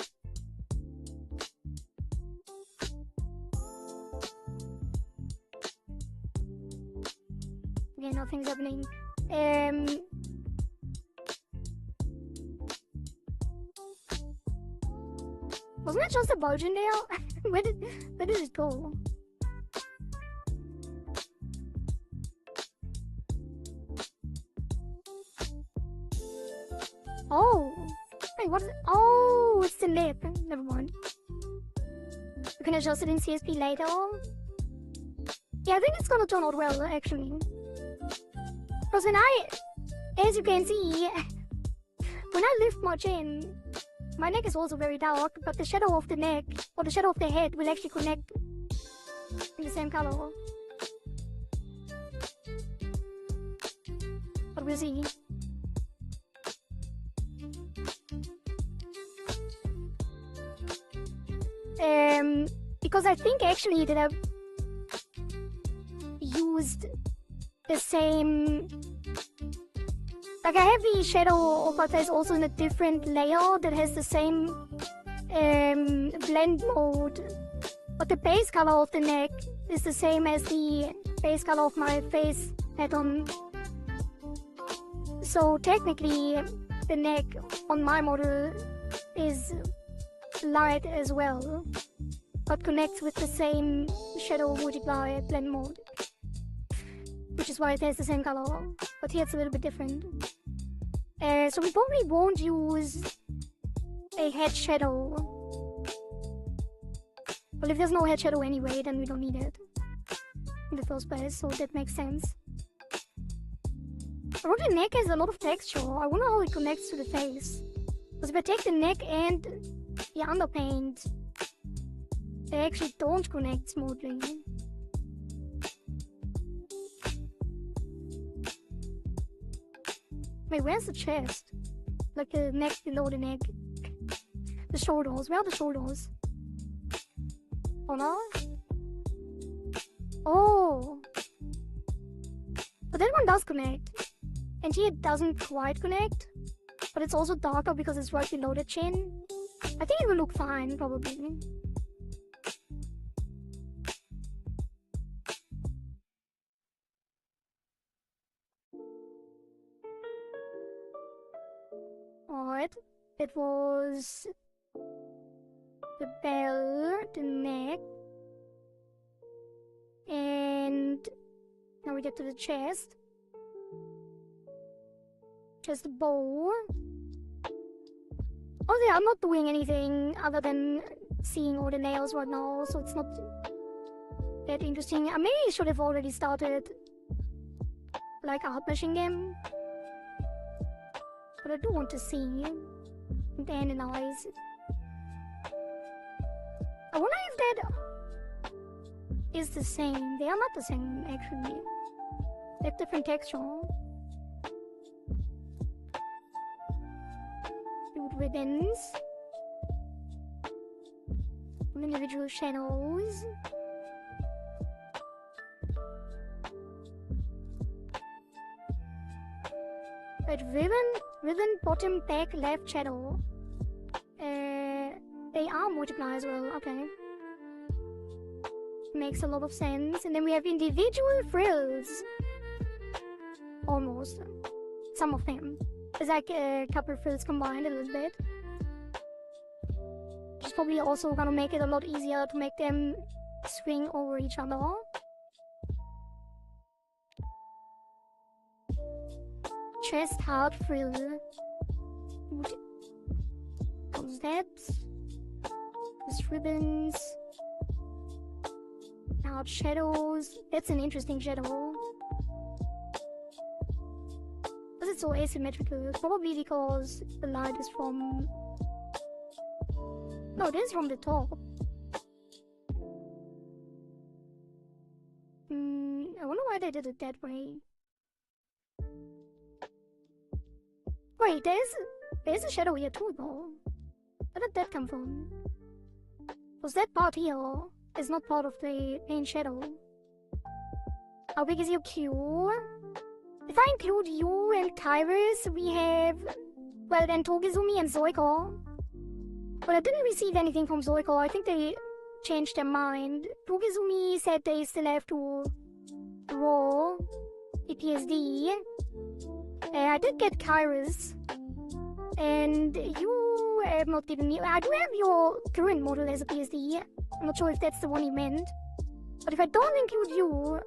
Okay, nothing's happening. Wasn't it just a bulge in there? where did it go? Oh! Wait, what is it? Oh, it's the lip. Never mind. You can adjust it in CSP later. Yeah, I think it's gonna turn out well, actually. Because as you can see, when I lift my chin, my neck is also very dark, but the shadow of the neck, or the shadow of the head, will actually connect in the same color. But we'll see. Because I think actually that I've used the same. Like, I have the shadow of my face also in a different layer that has the same blend mode, but the base color of the neck is the same as the base color of my face pattern. So technically, the neck on my model is light as well, but connects with the same shadow multiply blend mode, which is why it has the same color, but here it's a little bit different. So we probably won't use a head shadow. Well, if there's no head shadow anyway, then we don't need it in the first place, so that makes sense. But the neck has a lot of texture. I wonder how it connects to the face. Because if I take the neck and the underpaint, they actually don't connect smoothly. Wait, where's the chest? Like the neck below the neck. The shoulders. Where are the shoulders? Oh no? Oh! But that one does connect. And here it doesn't quite connect. But it's also darker because it's right below the chin. I think it will look fine, probably. Alright, it was the bell, the neck, and now we get to the chest. Just the bow. Oh yeah, I'm not doing anything other than seeing all the nails right now, so it's not that interesting. I maybe should have already started like art meshing them. But I do want to see and analyze. I wonder if that is the same. They are not the same, actually. They have different texture. With ribbons. With individual shadows. Right, ribbon, bottom, back, left, shadow. They are multiply as well, okay. Makes a lot of sense. And then we have individual frills. Almost. Some of them. It's like a couple of frills combined a little bit. Which is probably also gonna make it a lot easier to make them swing over each other. Chest heart frill. steps. There's ribbons. Out shadows. That's an interesting shadow. Because it's so asymmetrical. Probably because the light is from... No, it is from the top. I wonder why they did it that way. Wait, there's a shadow here too, though. Where did that come from? Was that part here is not part of the main shadow? How big is your queue? If I include you and Kairos, we have... Well, then Togizumi and Zoiko. But I didn't receive anything from Zoiko. I think they changed their mind. Togizumi said they still have to roll EPSD. I did get Kairos. And you have not given me... I do have your current model as a PSD. I'm not sure if that's the one you meant. But if I don't include you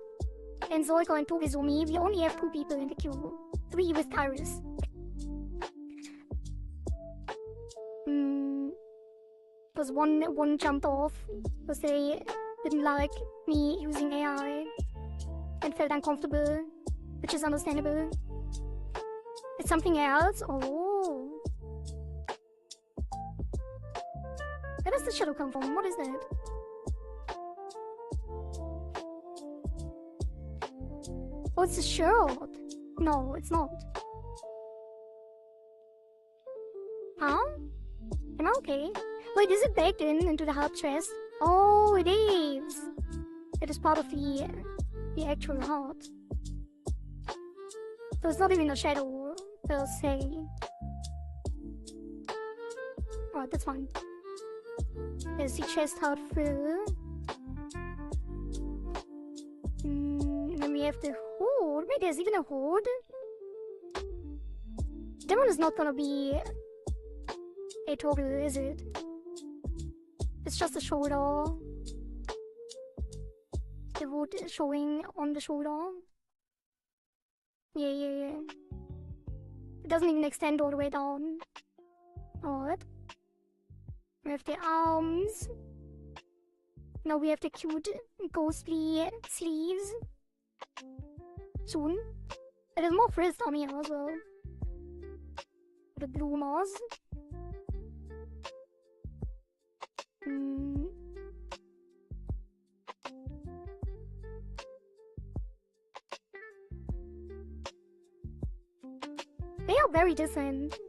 and Zoiko and Togizumi, we only have 2 people in the queue. 3 with Kairos. Because one jumped off because they didn't like me using AI and felt uncomfortable, which is understandable. It's something else? Oh. Where does the shadow come from? What is that? Oh, it's a shirt. No, it's not. Huh? Am I okay? Wait, is it baked into the heart chest? Oh, it is. It is part of the actual heart. So it's not even a shadow per se. Alright, that's fine. There's the chest heart fill. And then we have the hood. Wait, there's even a hood? That one is not gonna be a toggle, is it? It's just a shoulder. The wood showing on the shoulder. Yeah. It doesn't even extend all the way down. Alright. We have the arms. Now we have the cute ghostly sleeves. Soon. It is more frizz on here as well. The bloomers. They are very different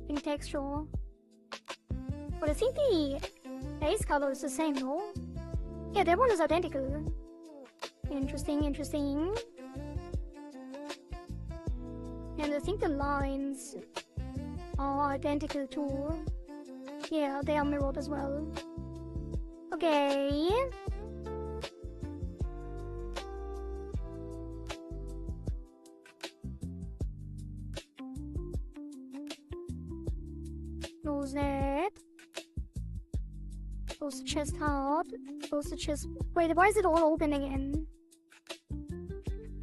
in texture. But I think the base color is the same, no? Yeah, that one is identical. Interesting. And I think the lines are identical too. Yeah, they are mirrored as well. Okay. Close that. Close the chest hard. Close the chest. Wait, why is it all open again?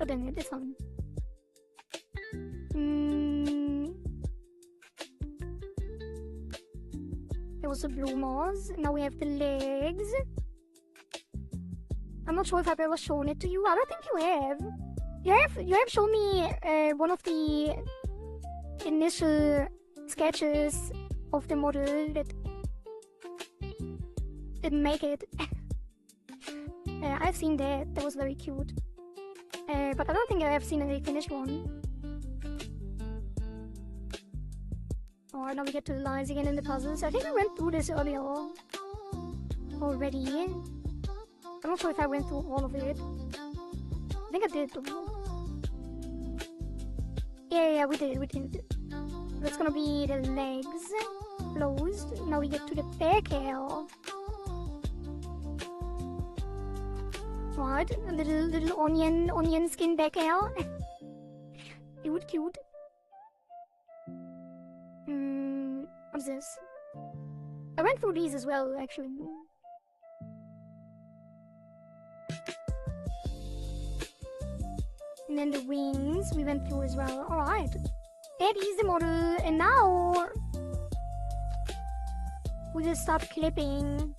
Oh, dang it, it's on. There was the bloomers. Now we have the legs. I'm not sure if I've ever shown it to you. I don't think you have. You have shown me one of the initial sketches of the model that didn't make it. I've seen that. That was very cute. But I don't think I have seen a finished one. Alright, now we get to the lines again in the puzzles. I think I went through this earlier already. I'm not sure if I went through all of it. I think I did. Yeah, we did. That's gonna be the legs closed. Now we get to the back hair. Right, a little onion skin back hair. Cute. What's this? I went through these as well, actually. And then the wings we went through as well. Alright. That is the model, and now we will start clipping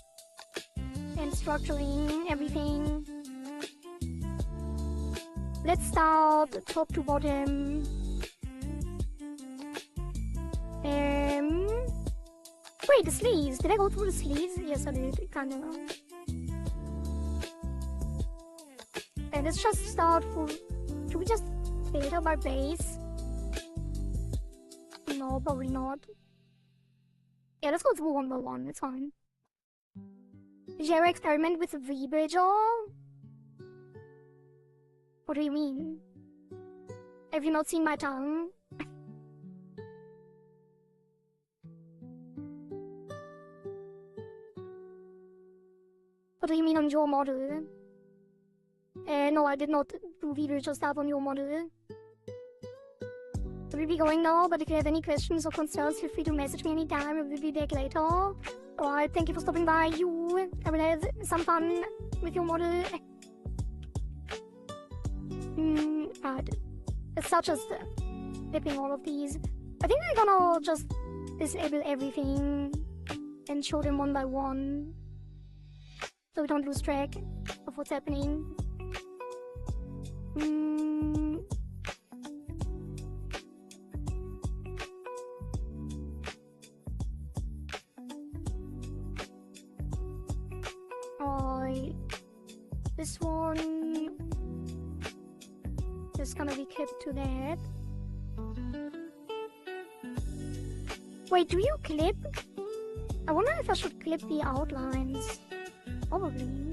and structuring everything. Let's start top to bottom. Wait, the sleeves. Did I go through the sleeves? Yes, I did. Kinda. And let's just start for. Should we just build up our base? No, probably not. Yeah, let's go through one by one. It's fine. Did you ever experiment with the V-bridger? What do you mean? Have you not seen my tongue? What do you mean on your model? No, I did not do V-bridger stuff on your model. We'll be going now, but if you have any questions or concerns, feel free to message me anytime. I will be back later. Alright, thank you for stopping by. I will have some fun with your model. Right. It's such as flipping all of these. I think we're gonna just disable everything and show them one by one, so we don't lose track of what's happening. This one is gonna be clipped to that. Wait, do you clip? I wonder if I should clip the outlines. Probably.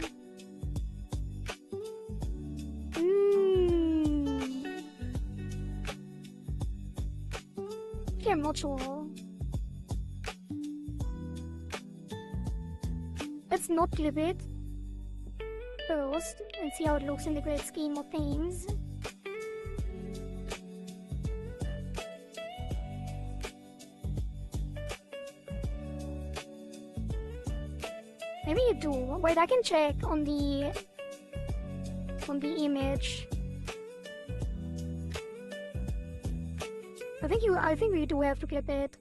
Okay, I'm not sure. Let's not clip it first and see how it looks in the great scheme of things. Maybe you do. Wait, I can check on the image. I think we do have to clip it,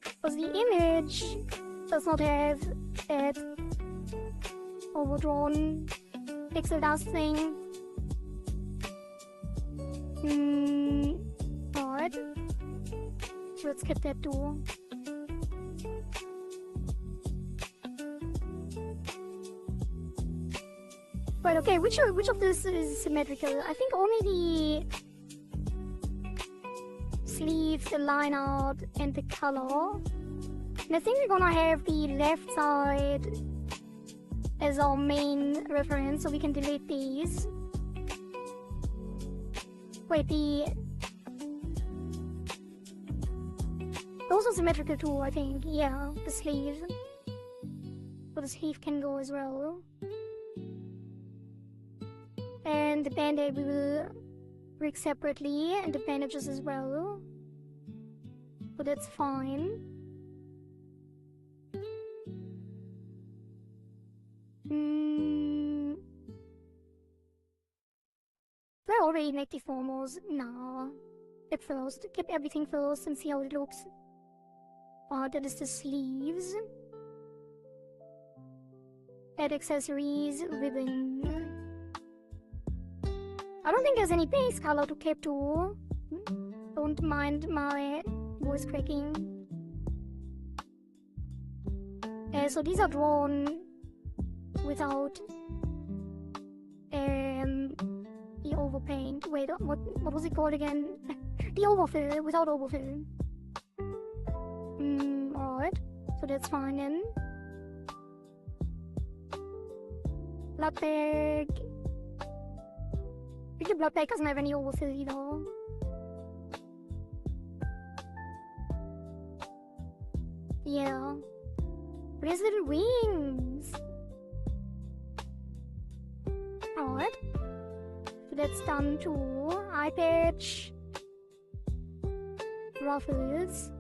because the image does not have that overdrawn pixel dust thing. Alright. So let's skip that too. Right, okay, which of this is symmetrical? I think only the sleeves, the line art, and the color. And I think we're gonna have the left side as our main reference, so we can delete these. Wait, those are symmetrical too, I think. Yeah, the sleeve. So the sleeve can go as well. And the band-aid we will rig separately, and the bandages as well. So that's fine. Do I already make the formals? Nah. At first. Keep everything first and see how it looks. That is the sleeves. Add accessories, ribbon. I don't think there's any base color to keep to. Don't mind my voice cracking. So these are drawn without the overpaint. Wait, what was it called again? The overfill, without overfill. Alright, so that's fine then. Blood bag. The blood bag doesn't have any overfill either. Yeah. But he has little wings. Alright. So that's done too. Eye patch. Ruffles.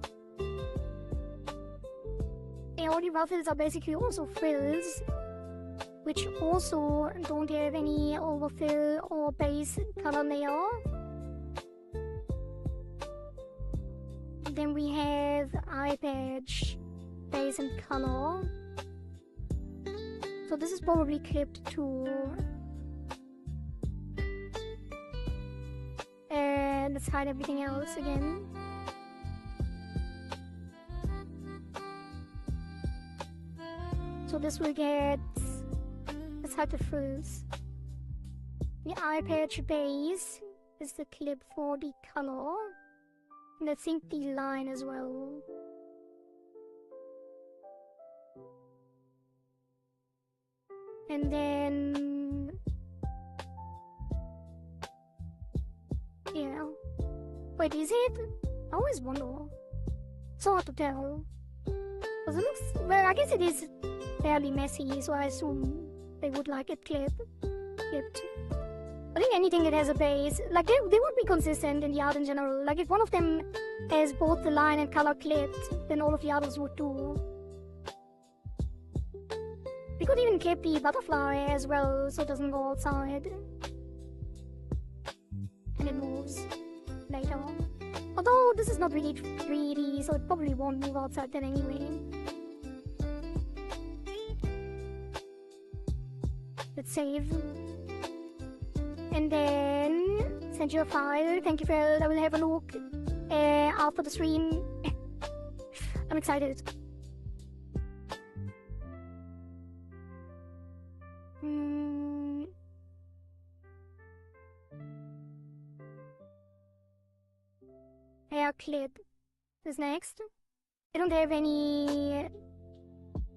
And all the ruffles are basically also frills, which also don't have any overfill or base color layer. Then we have eye patch, base and color. So this is probably clipped too. And let's hide everything else again. So this will get, let's hide the frills. The eye patch base is the clip for the color. And I think the line as well. And then, yeah. Wait, is it? I always wonder. So hard to tell. Because it looks, well, I guess it is fairly messy, so I assume they would like it clipped. I think anything that has a base, like they would be consistent in the art in general. Like if one of them has both the line and color clipped, then all of the others would too. We could even clip the butterfly as well, so it doesn't go outside. And it moves later. Although this is not really 3D, so it probably won't move outside then anyway. Let's save. And then send you a file. Thank you, Phil. I will have a look after the stream. I'm excited. Hair clip is next. I don't have any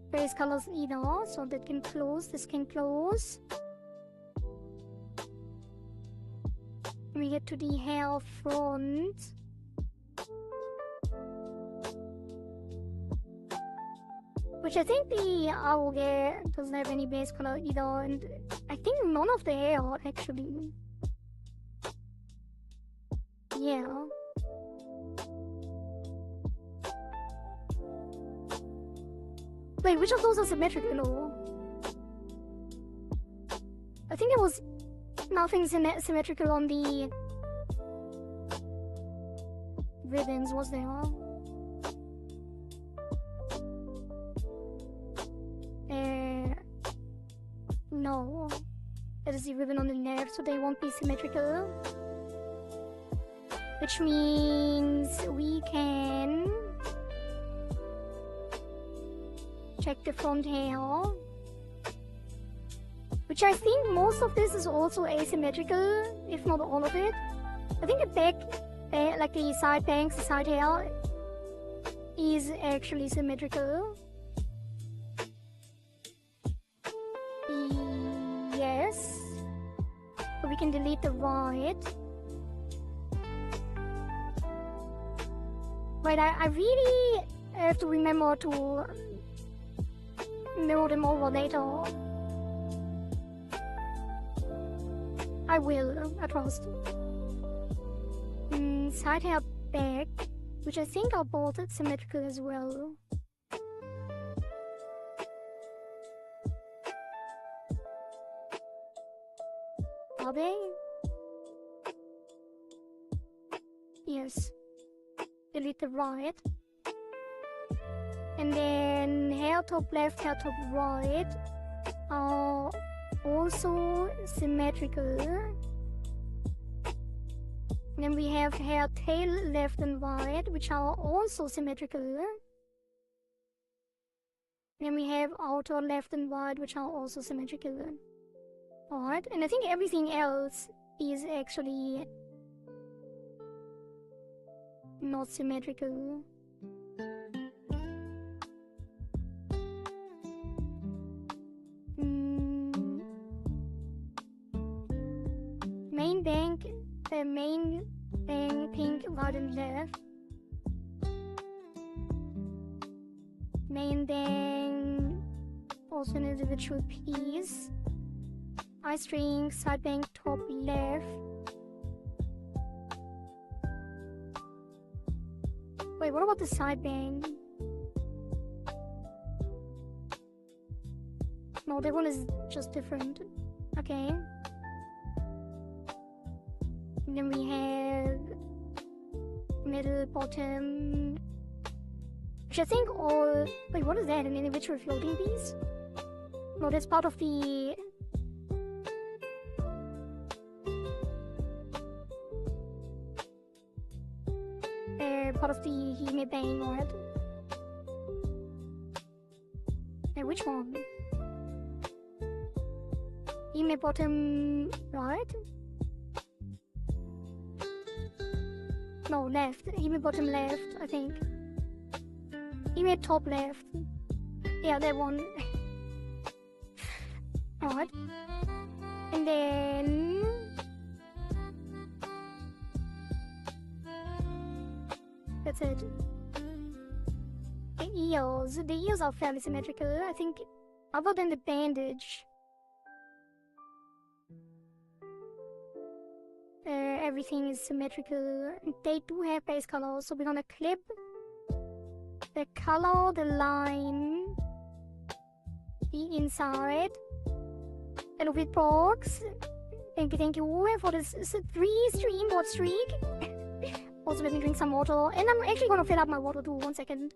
base colors either, so that can close. This can close. We get to the hair front. Which I think the owl doesn't have any base color either, and I think none of the hair actually. Yeah. Wait, which of those are symmetrical? I think it was nothing symmetrical on the ribbons, was there? No. That is the ribbon on the left, so they won't be symmetrical. Which means we can check the front hair. Which I think most of this is also asymmetrical, if not all of it. I think the back, like the side bangs, the side hair, is actually symmetrical. Yes. So we can delete the right. Right, I really have to remember to mirror them over later. I will, I trust. Side hair back, which I think are both symmetrical as well. Are they? Yes. Delete the right. And then hair top left, hair top right are also symmetrical. And then we have hair tail left and right, which are also symmetrical. And then we have outer left and right, which are also symmetrical. Alright, and I think everything else is actually not symmetrical. Main bang pink right and left. Main bang also an individual piece. Eye string, side bang top left. Wait, what about the side bang? No, that one is just different. Okay. And then we have middle bottom. Which I think all... Wait, what is that? An individual floating piece? No, that's part of the... part of the Hime Bang, right? Which one? Hime bottom right? No, left. Hime bottom left, I think. Hime top left. Yeah, that one. Right. And then... That's it. The ears are fairly symmetrical, I think, other than the bandage. Everything is symmetrical. They do have base colors, so we're gonna clip the color, the line, the inside, and with box. Thank you for this 3-stream bot streak. Also, let me drink some water, and I'm actually gonna fill up my water too. 1 second.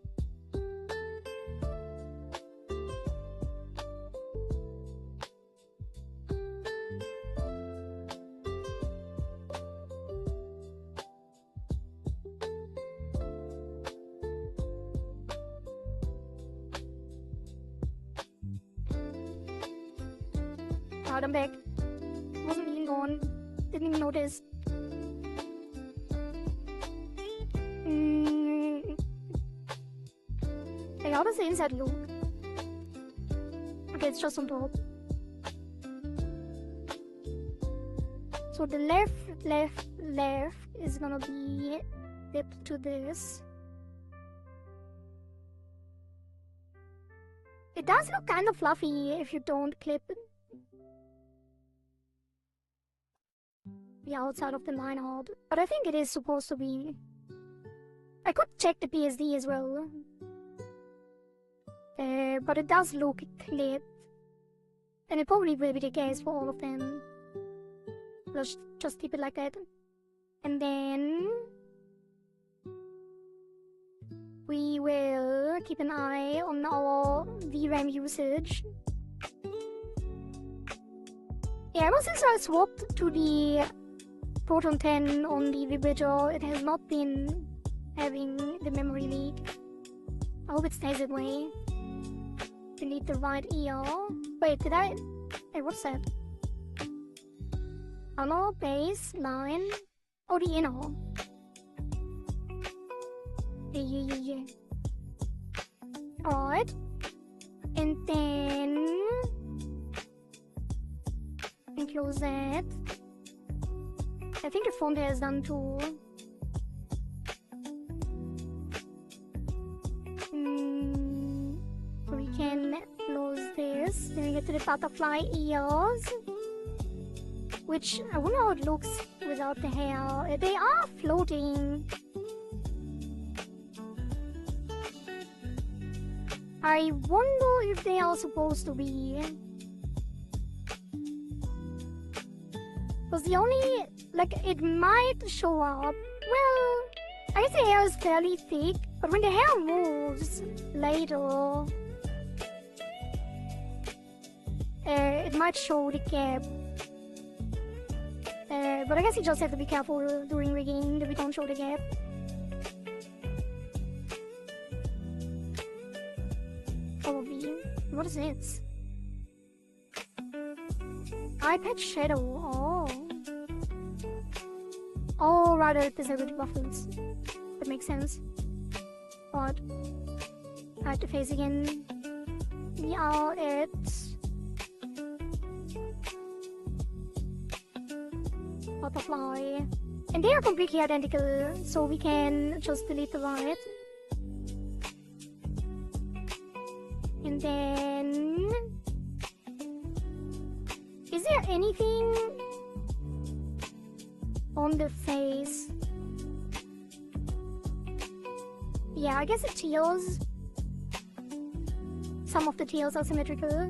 Alright, I'm back. Wasn't even gone. Didn't even notice. Like, how does the inside look? Okay, it's just on top. So the left is gonna be dipped to this. It does look kind of fluffy if you don't clip the outside of the line out. But I think it is supposed to be. I could check the PSD as well. But it does look clipped. And it probably will be the case for all of them. Let's just keep it like that. And then we will keep an eye on our VRAM usage. Yeah, ever since I swapped to the Proton 10 on the vibrator, it has not been having the memory leak. I hope it stays that way. Delete the right ear. Wait, did I... Hey, what's that? Inner, base, line. Oh, the inner. Yeah. Alright. And then... close that. I think the font here is done too. So we can close this. Then we get to the butterfly ears. Which, I wonder how it looks without the hair. They are floating. I wonder if they are supposed to be. Because the only, like, it might show up. Well, I guess the hair is fairly thick, but when the hair moves later, it might show the gap. But I guess you just have to be careful during rigging that we don't show the gap. Probably. What is this? Eye patch shadow. Oh. Oh, rather disabled buffers. That makes sense. But I have to face again. We are at butterfly. And they are completely identical, so we can just delete the right. And then... is there anything on the face? Yeah, I guess the tails. Some of the tails are symmetrical.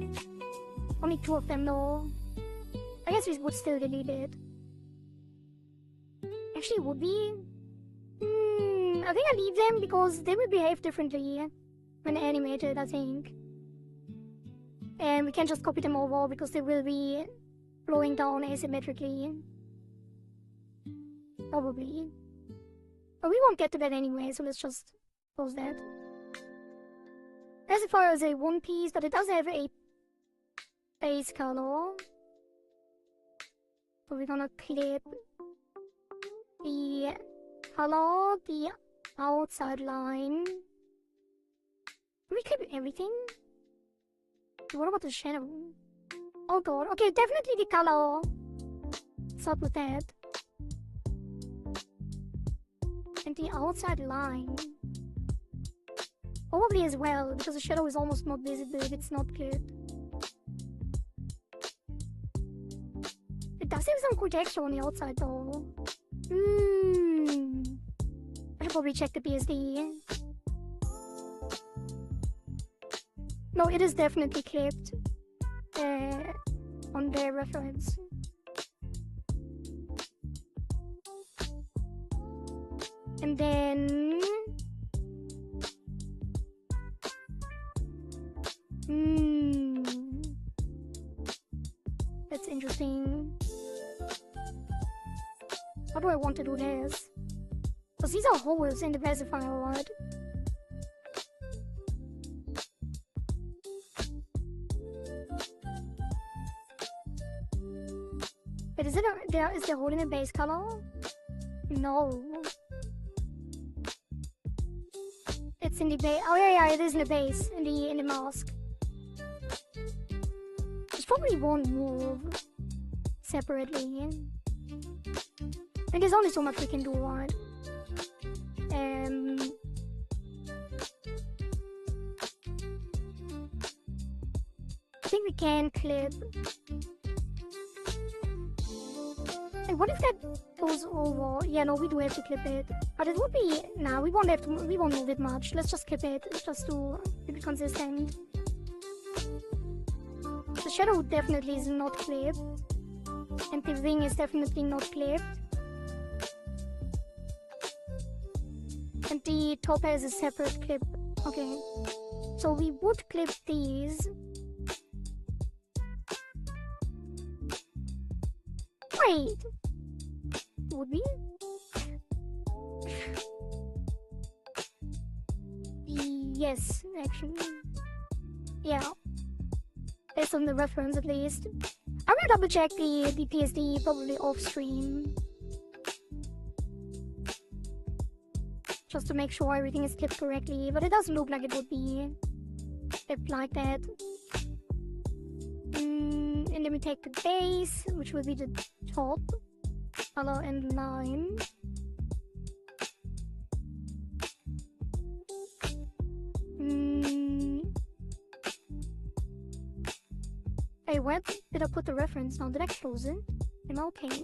Only 2 of them though. I guess we would still delete it. Actually, would we? I think I leave them because they will behave differently when animated, I think. And we can't just copy them over because they will be flowing down asymmetrically. Probably. But we won't get to that anyway, so let's just close that. As far as a one piece, but it does have a base color. So we're gonna clip the color, the outside line. Can we clip everything? What about the shadow? Oh god, okay, definitely the color. Start with that. And the outside line. Probably as well, because the shadow is almost not visible if it's not clipped. It does have some cool texture on the outside though. I should probably check the PSD. No, it is definitely clipped on their reference. And then... That's interesting. How do I want to do this? Because these are holes in the pacifier, right? But is there a hole in the base color? No. It's in the base. Oh yeah, it is in the base, in the mask. This probably won't move separately. And there's only so much we can do, right? I think we can clip. And what if that goes over? Yeah, no, we do have to clip it. But it would be... Nah, we won't have to... We won't move it much. Let's just clip it, just to keep it consistent. The shadow definitely is not clipped. And the wing is definitely not clipped. And the top has a separate clip. Okay. So we would clip these. Wait! Would we? Yes, actually. Yeah. Based on the reference at least. I'm gonna double check the PSD probably off stream. Just to make sure everything is clipped correctly, but it doesn't look like it would be clipped like that. And then we take the base, which will be the top color and line. Hey, where did I put the reference now? Did I close it? Am I okay?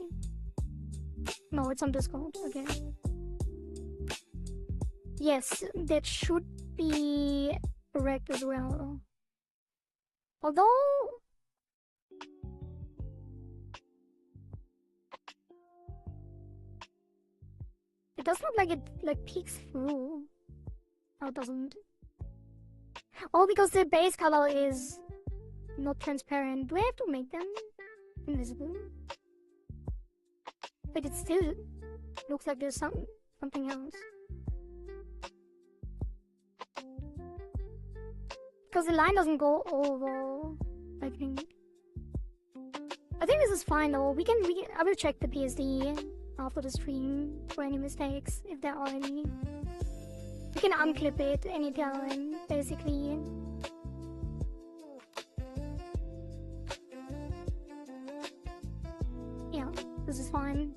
No, it's on Discord. Okay. Yes, that should be correct as well. Although... it does look like it peeks through. No, it doesn't. Oh, because the base color is not transparent. Do I have to make them invisible? But it still looks like there's something else. Because the line doesn't go over, I think. I think this is fine though. I will check the PSD after the stream for any mistakes, if there are any. We can unclip it anytime, basically. Yeah, this is fine.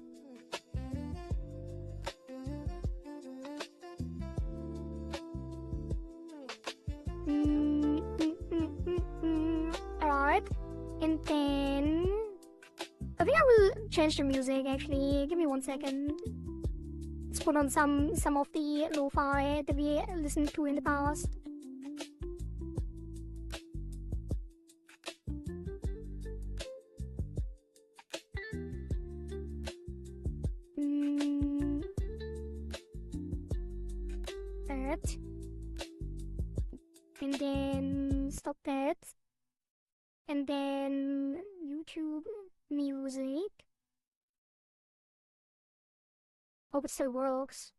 Alright, and then I think I will change the music actually. Give me 1 second. Let's put on some of the lo-fi that we listened to in the past. that. And then stop that. And then YouTube music. Hope it still works.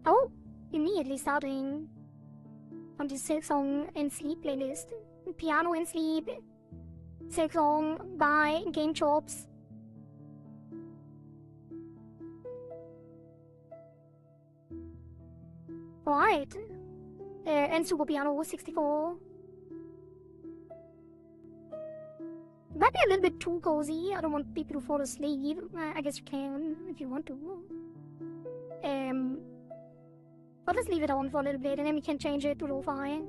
Oh, immediately starting on the Silk Song and Sleep playlist. Piano and Sleep, Silk Song by Game Chops. Right. And Super Piano 64. Might be a little bit too cozy. I don't want people to fall asleep. I guess you can if you want to. But let's leave it on for a little bit and then we can change it to lo-fi.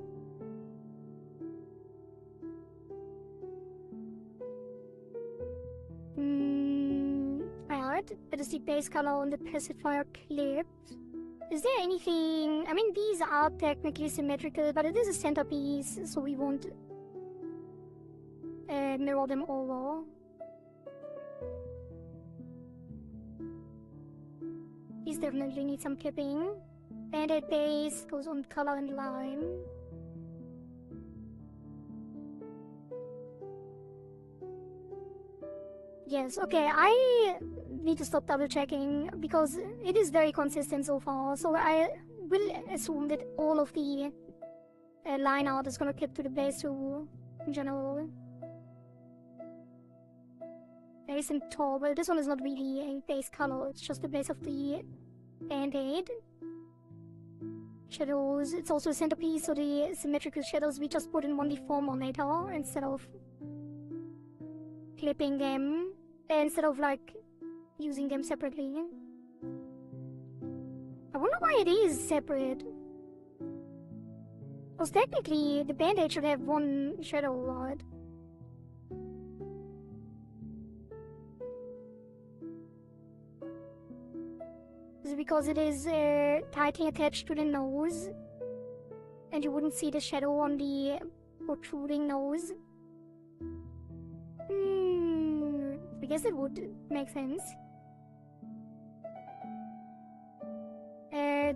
Alright, that is the base color on the pacifier clip. Is there anything... I mean, these are technically symmetrical, but it is a centerpiece, so we won't mirror them over. These definitely need some clipping. Band-aid base goes on color and line. Yes, okay, I need to stop double checking because it is very consistent so far, so I will assume that all of the line art is gonna clip to the base too, in general. Base and top, well, this one is not really a base color, it's just the base of the band-aid. Shadows, it's also a centerpiece, so the symmetrical shadows we just put in one deformator instead of clipping them, instead of like using them separately. I wonder why it is separate. Because technically the band-aid should have one shadow, right? Is it because it is tightly attached to the nose and you wouldn't see the shadow on the protruding nose? I guess it would make sense.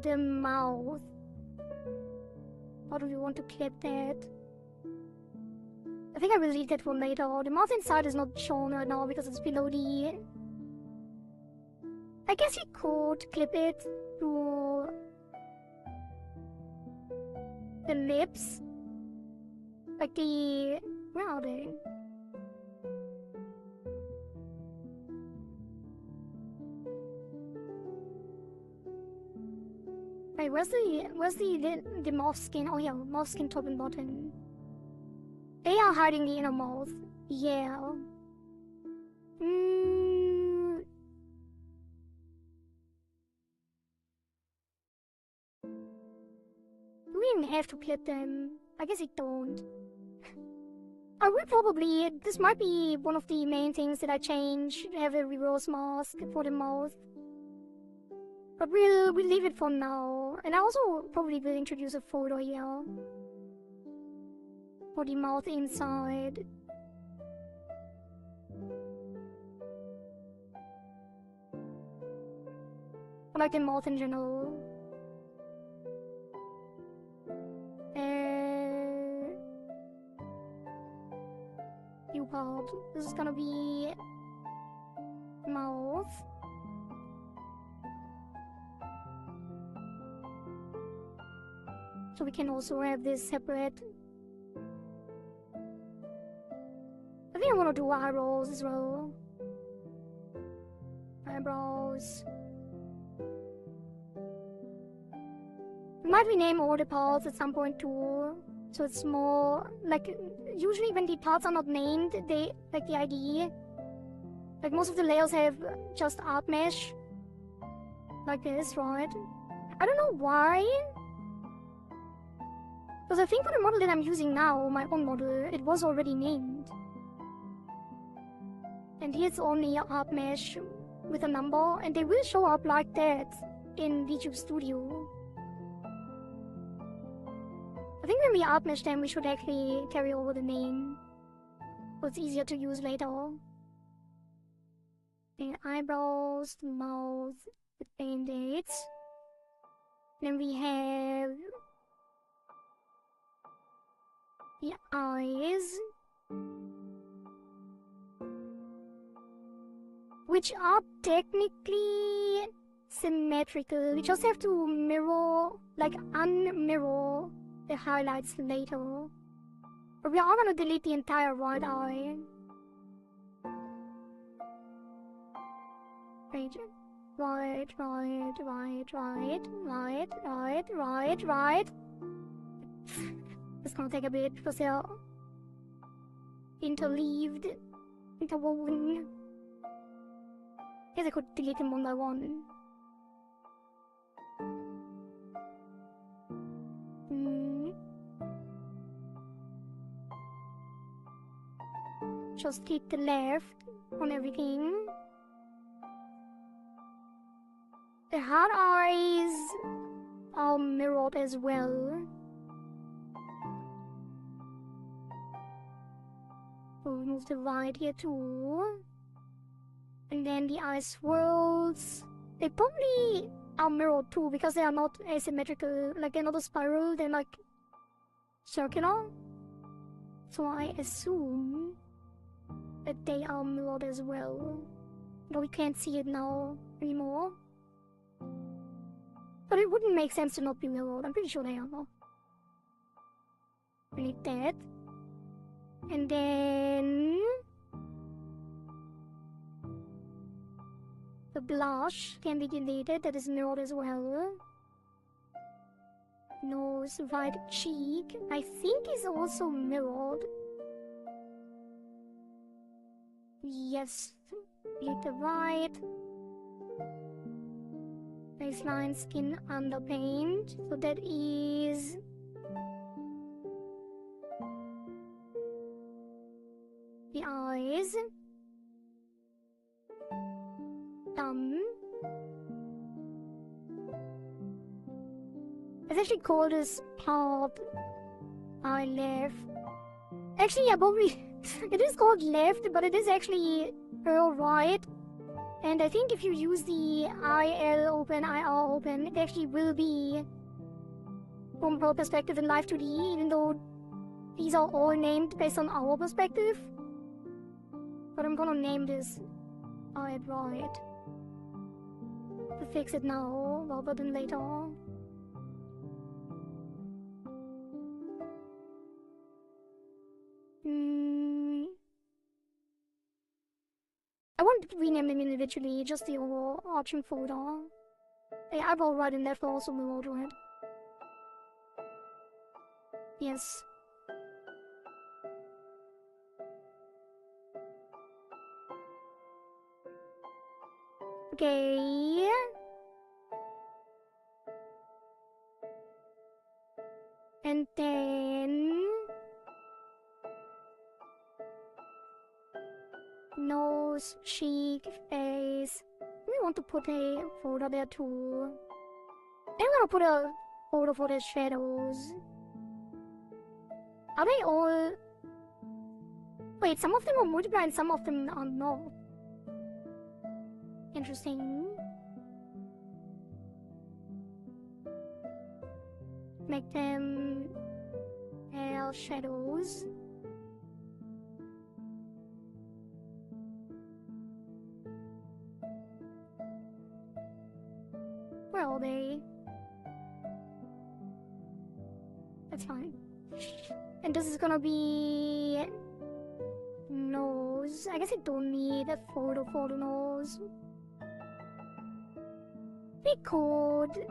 The mouth. How do we want to clip that? I think I will leave that for later. The mouth inside is not shown right now because it's below the... I guess you could clip it to the lips. Like the... Where are they? Wait, where's the mouth skin? Oh yeah, mouth skin top and bottom. They are hiding the inner mouth. Yeah. Do we even have to clip them? I guess we don't. I will probably... This might be one of the main things that I change. Have a reverse mask for the mouth. But we'll leave it for now. And I also probably will introduce a photo here. For the mouth inside. I like the mouth in general. New part. This is gonna be mouth. So we can also have this separate. I think I want to do eyebrows as well. Eyebrows. We might rename all the parts at some point too. So it's more like, usually when the parts are not named, they, like the ID, like most of the layers have just art mesh. Like this, right? I don't know why. Because I think for the model that I'm using now, my own model, it was already named. And here's only art mesh with a number, and they will show up like that in VTuber Studio. I think when we art mesh them, we should actually carry over the name, so it's easier to use later. And eyebrows, the mouth, the band-aids. Then we have the eyes, which are technically symmetrical. We just have to mirror, like unmirror the highlights later. But we are gonna delete the entire right eye. Right. It's gonna take a bit because they're interleaved, interwoven. Guess I could delete them one by one. Just keep the left on everything. The hard eyes are mirrored as well. We'll move the right here too. And then the eye swirls. They probably are mirrored too because they are not asymmetrical. Like they're not a spiral, they're like circular. So I assume that they are mirrored as well. But we can't see it now anymore. But it wouldn't make sense to not be mirrored. I'm pretty sure they are though. We need that. And then the blush can be deleted. That is mirrored as well. Nose, right cheek, I think is also mirrored. Yes, delete the right. Baseline skin underpaint. So that is the eyes. Done. It's actually called this part eye left. Actually, yeah, probably it is called left, but it is actually right. And I think if you use the IL open, IR open, it actually will be from her perspective in Live2D, even though these are all named based on our perspective. But I'm gonna name this eye right. To fix it now, rather than later. I won't rename them individually, just the overarching folder. The eyebrow right and left are also mirrored right. Yes. Okay. And then nose, cheek, face. We want to put a folder there too. I'm gonna put a folder for the shadows. Are they all... Wait, some of them are multiply and some of them are not. Interesting. Make them pale shadows. Where are they? That's fine. And this is gonna be nose. I guess I don't need a photo for the nose. We could.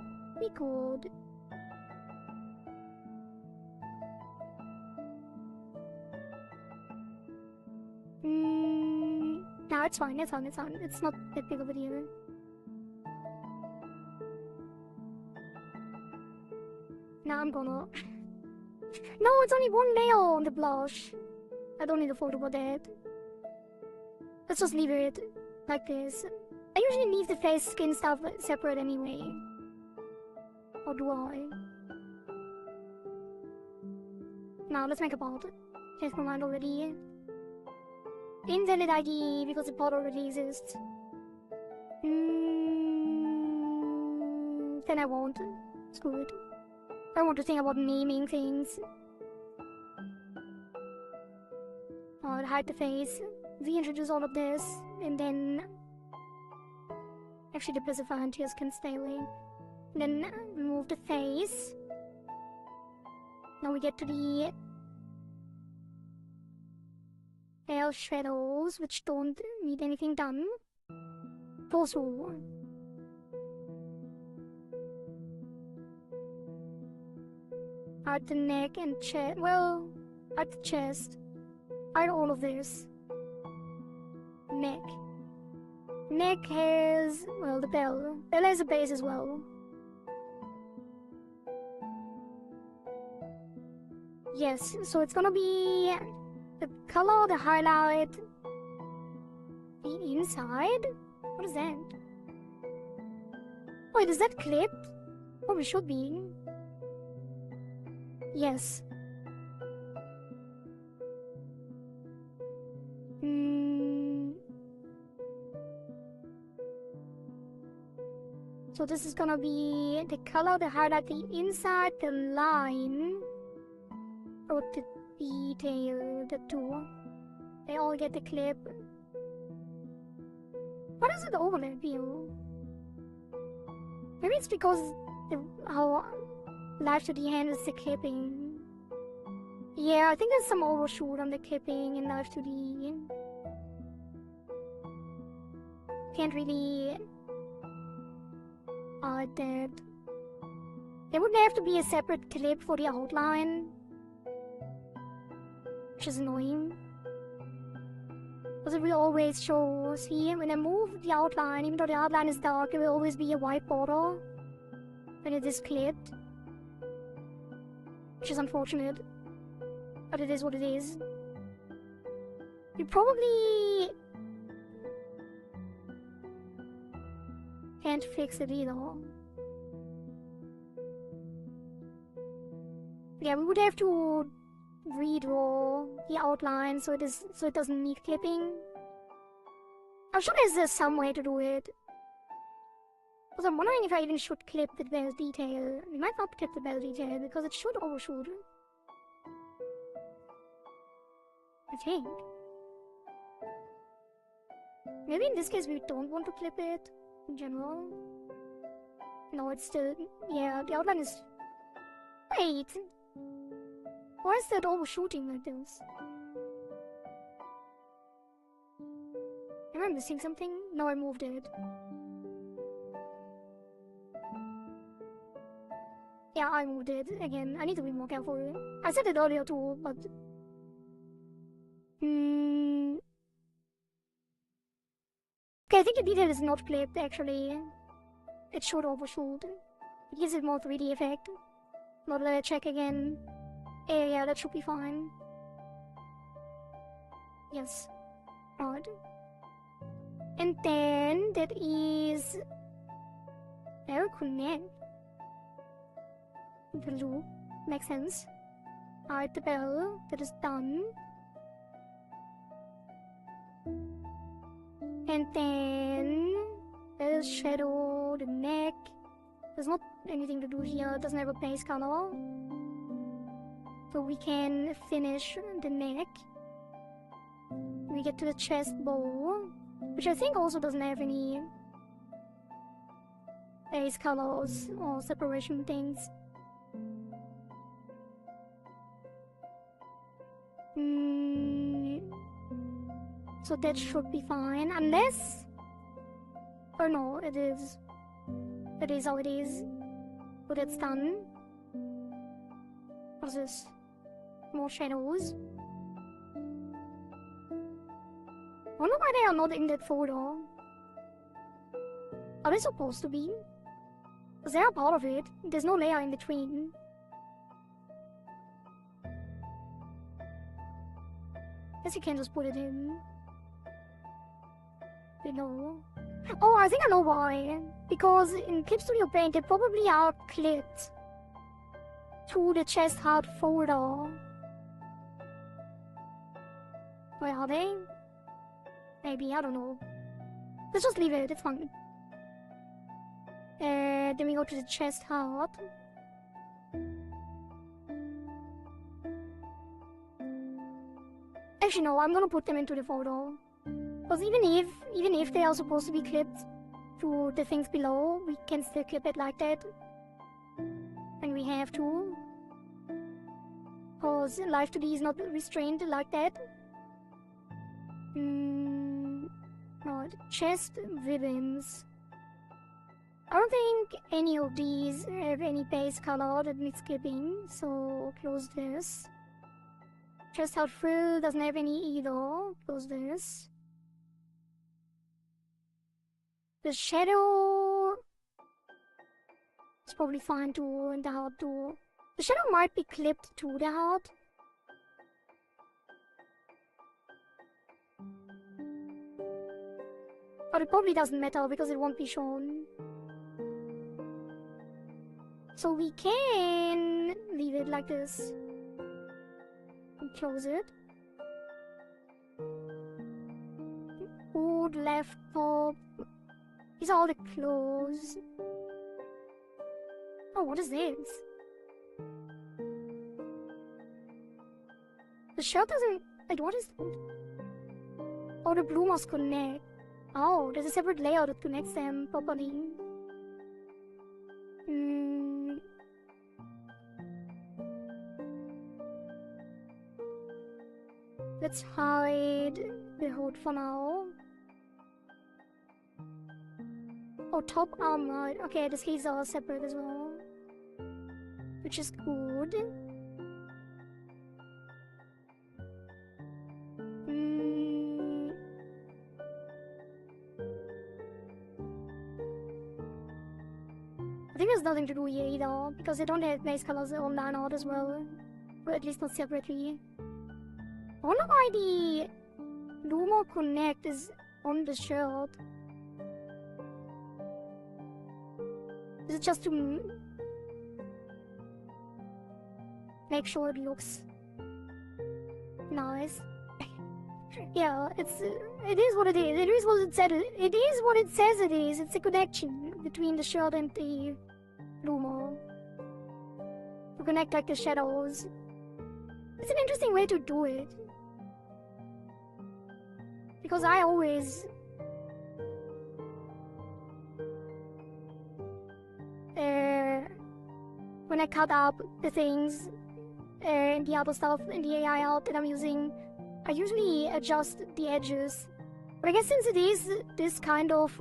No, it's fine. It's not that big of a deal. Now I'm gonna... No, it's only one layer on the blush. I don't need a photo for that. Let's just leave it like this. I usually leave the face skin stuff separate anyway. Or do I? Now let's make a part. Change my mind already. Invalid ID because the part already exists. Then I won't. Screw it. I want to think about naming things. I'll hide the face, reintroduce all of this, and then... Actually, the Persephontius can stay away. Then remove the face. Now we get to the pale shadows, which don't need anything done. Torso. Add the neck and chest. Well, add the chest. Add all of this. Neck. Neck has, well, the bell. Bell has a base as well. Yes, so it's gonna be the color, the highlight, the inside. What is that? Wait, is that clipped? Probably should be. Yes. So this is gonna be the color, the highlight, the inside, the line, or the detail, the two. They all get the clip. What does it overlap here? Maybe it's because how Live2D handles the clipping. Yeah, I think there's some overshoot on the clipping in Live2D. Can't really add that. There would have to be a separate clip for the outline, which is annoying. Because it will always show, see, when I move the outline, even though the outline is dark, it will always be a white border when it is clipped. Which is unfortunate, but it is what it is. You probably can't fix it either. Yeah, we would have to redraw the outline so it doesn't need clipping. I'm sure there's some way to do it. Because I'm wondering if I even should clip the bell detail. We might not clip the bell detail because it should overshoot. I think. Maybe in this case we don't want to clip it in general. No, it's still... yeah, the outline is... Wait! Why is that overshooting like this? Am I missing something? No, I moved it. Yeah, I moved it again. I need to be more careful. I said it earlier too, but... Okay, I think the detail is not clipped actually. It should overshoot. It gives it more 3D effect. Not let it check again. Yeah, that should be fine. Yes. Right. And then that is... Very connect. The loop. Makes sense. Alright, the bell. That is done. And then... There's shadow, the neck. There's not anything to do here. It doesn't have a base color. So we can finish the neck. We get to the chest bow, which I think also doesn't have any base colors or separation things. So that should be fine, unless... or no, it is. It is how it is. So that's done. What is this? More shadows. I wonder why they are not in that photo. Are they supposed to be? Because they are part of it. There's no layer in between. Guess you can just put it in. Below. Oh, I think I know why. Because in Clip Studio Paint, they probably are clipped to the chest hard folder. Where are they? Maybe, I don't know. Let's just leave it, it's fine. Then we go to the chest heart. Actually, no, I'm gonna put them into the photo. Because even if they are supposed to be clipped to the things below, we can still clip it like that. And we have to. Because Live2D is not restrained like that. Right, chest ribbons. I don't think any of these have any base color that needs clipping, so close this. Chest out frill doesn't have any either, close this. The shadow is probably fine too, and the heart too. The shadow might be clipped to the heart. But it probably doesn't matter because it won't be shown. So we can leave it like this. And close it. Food, left, top. These are all the clothes. Oh, what is this? The shirt doesn't... Wait, what is that? Oh, the blue must connect. Oh, there's a separate layer that connects them properly. Let's hide the hood for now. Oh, top arm, right. Okay, the sleeves are separate as well. Which is good. I think there's nothing to do here either, because they don't have base colors on line art as well. Or at least not separately. I wonder why the Lumo Connect is on the shirt. Is it just to make sure it looks nice? Yeah, it is what it is. It is what it said. It is what it says it is. It's a connection between the shirt and the Lumo. To connect like the shadows. It's an interesting way to do it. Because I always when I cut up the things and the other stuff in the AI art that I'm using, I usually adjust the edges. But I guess since it is this kind of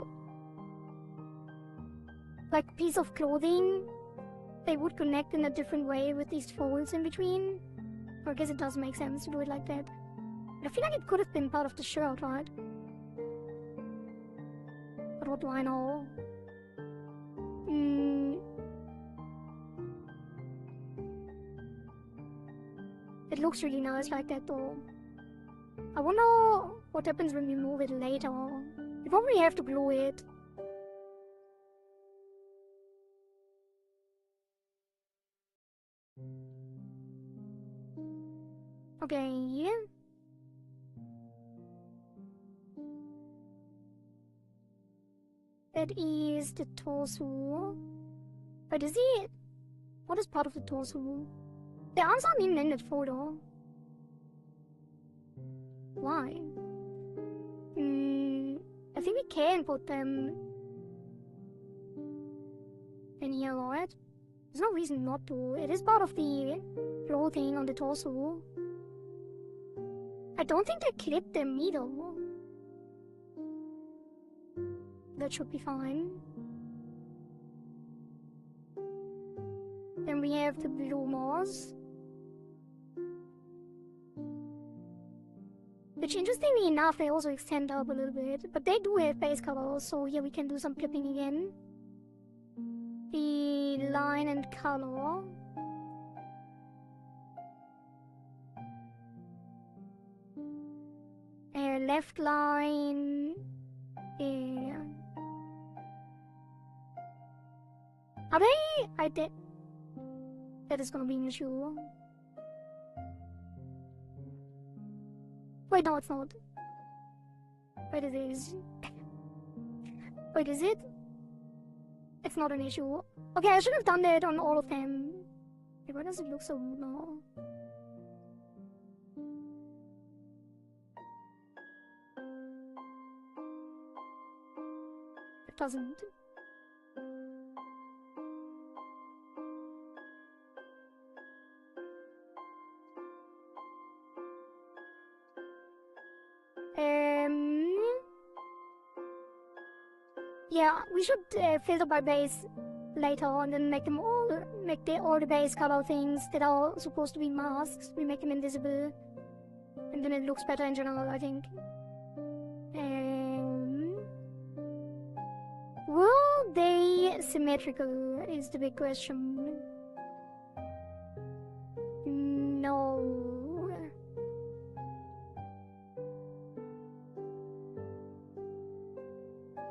like piece of clothing, they would connect in a different way with these folds in between. I guess it does make sense to do it like that. But I feel like it could have been part of the shirt, right? But what do I know? It looks really nice like that though. I wonder what happens when we move it later. We probably have to glue it. Okay. That is the torso. But is it? What is part of the torso? The arms aren't even in that photo. Why? I think we can put them in here, right? There's no reason not to. It is part of the clothing on the torso. I don't think they clipped them either. That should be fine. Then we have the blue moss. Which, interestingly enough, they also extend up a little bit. But they do have base colors, so here we can do some clipping again. The line and color. Left line. Are they? I did. That is gonna be an issue. Wait, no, it's not. Wait, it is. Wait, is it? it's not an issue. Okay, I should have done that on all of them. Wait, why does it look so rude now? It doesn't. Yeah, we should filter by base later and then make all the base color things that are supposed to be masks. We make them invisible, and then it looks better in general, I think. Will they symmetrical is the big question. No.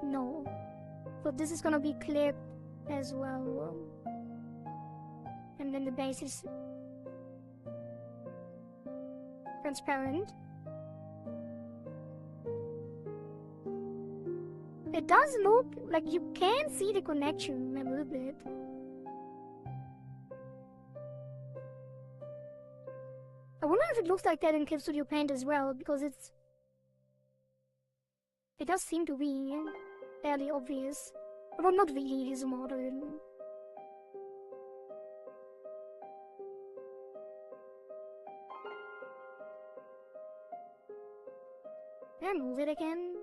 No. So this is gonna be clipped as well. And then the base is transparent. It does look like you can see the connection a little bit. I wonder if it looks like that in Clip Studio Paint as well, because it does seem to be fairly obvious. Well, not really, it is modern. Can I move it again?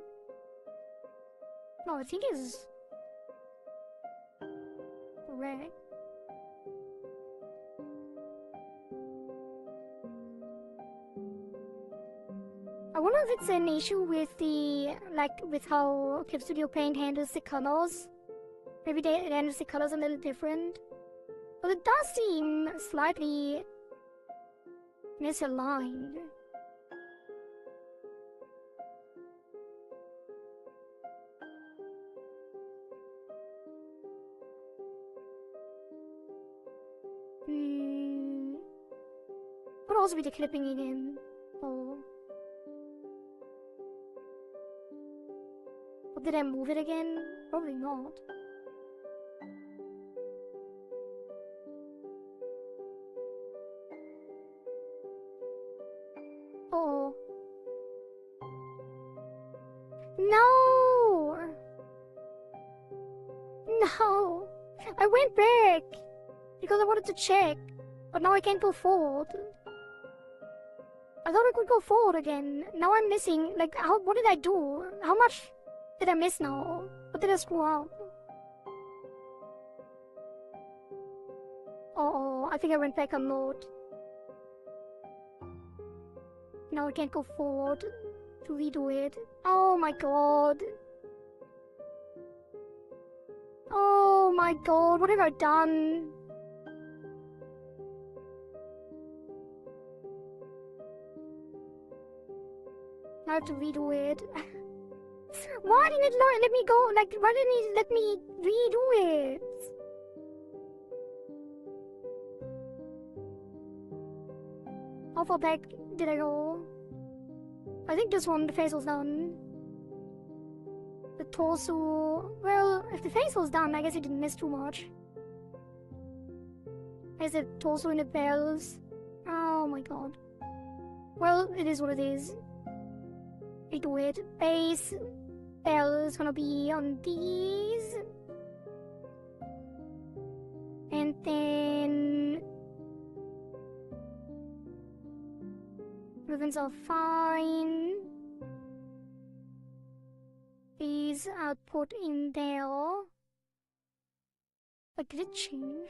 No, I think it's correct. I wonder if it's an issue with with how Clip Studio Paint handles the colors. Maybe it handles the colors a little different. But it does seem slightly misaligned. Could also be the clipping again. Or did I move it again? Probably not. Oh. No! No! I went back! Because I wanted to check. But now I can't go forward. I thought I could go forward again. Now I'm missing. Like, what did I do? How much did I miss now? What did I screw up? Oh, I think I went back a lot. Now I can't go forward to redo it. Oh my god. Oh my god, what have I done? I have to redo it. Why didn't it let me go? Like, why didn't it let me redo it? How far back did I go? I think this one, the face was done. The torso... Well, if the face was done, I guess it didn't miss too much. There's the torso and the bells. Oh my god. Well, it is what it is. Redo it. Base bell is gonna be on these. And then ribbons are fine. These I'll put in there. But did it change?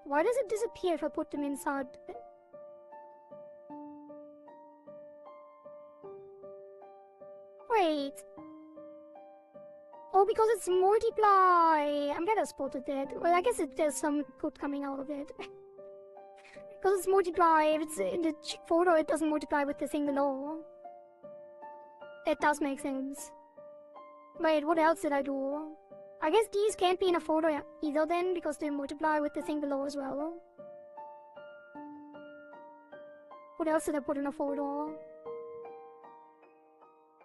Why does it disappear if I put them inside? Wait. Oh, because it's multiply. I'm glad I spotted that. Well, I guess there's some good coming out of it. Because it's multiply. If it's in the photo, it doesn't multiply with the thing below. That does make sense. Wait, what else did I do? I guess these can't be in a photo either then, because they multiply with the thing below as well. What else did I put in a photo?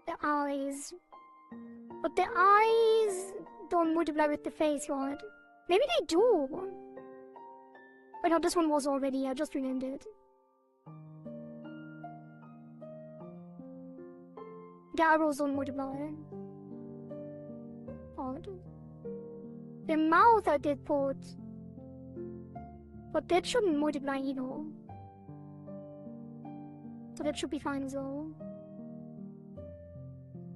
The eyes. But the eyes don't multiply with the face, right? Maybe they do. But no, this one was already, I just renamed it. The eyebrows don't multiply. Odd. The mouth I did put. But that shouldn't multiply either. So that should be fine as well.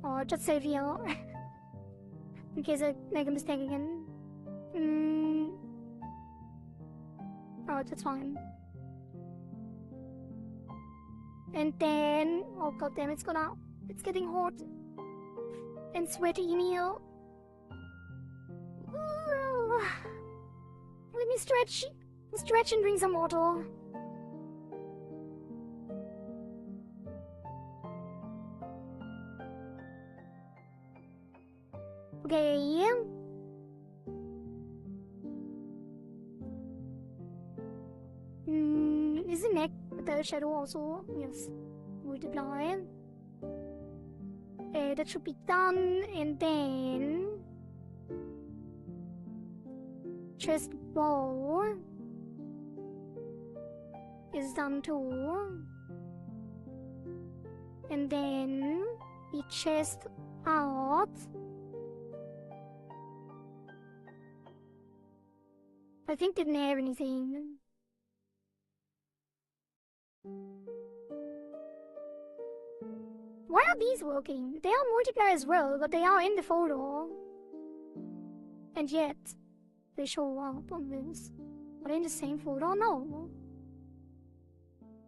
Or just save here. In case I make a mistake again. Oh, that's fine. And then, oh god damn, it's getting hot and sweaty in here. Let me stretch and drink some water. Okay. Is the neck with the shadow also? Yes. Multiply. That should be done, and then chest bow is done too, and then the chest out. I think didn't have anything. Why are these working? They are multiply as well, but they are in the photo. And yet, they show up on this. Are they in the same photo? No.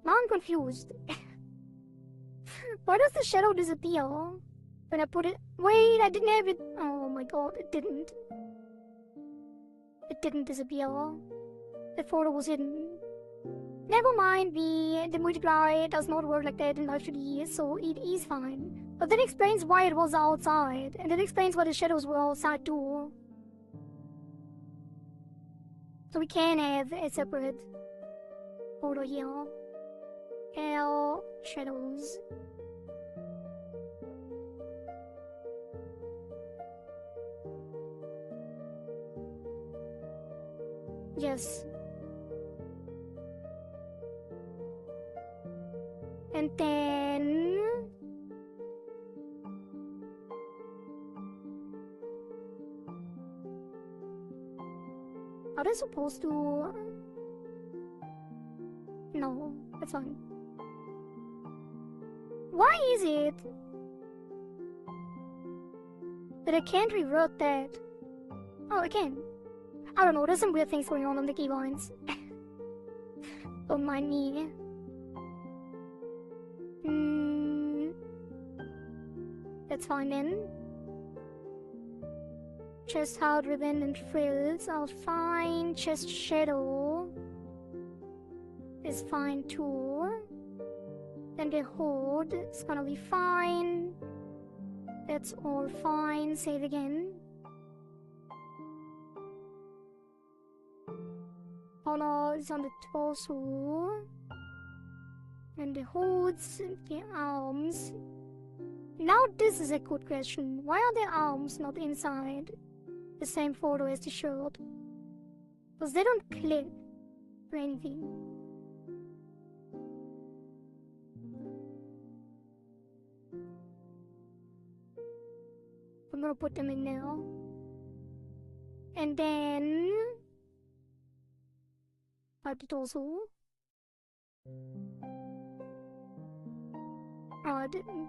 Now I'm confused. Why does the shadow disappear when I put it? Wait, I didn't have it. Oh my god, it didn't. It didn't disappear. The photo was hidden. Never mind, the multiply does not work like that in Live2D, so it is fine. But that explains why it was outside, and that explains why the shadows were outside too. So we can have a separate photo here. L shadows. Yes. And then are they supposed to? No, that's fine. Why is it that I can't revert that? Oh, I can. I don't know, there's some weird things going on the keybinds. Don't mind me. That's fine then. Chest hard ribbon and frills are fine. Chest shadow is fine too. Then the hood is gonna be fine. That's all fine. Save again. Honor is on the torso. And the hoods, the arms. Now this is a good question. Why are the arms not inside the same photo as the shirt? Because they don't clip or anything. I'm gonna put them in now. And then wipe the torso.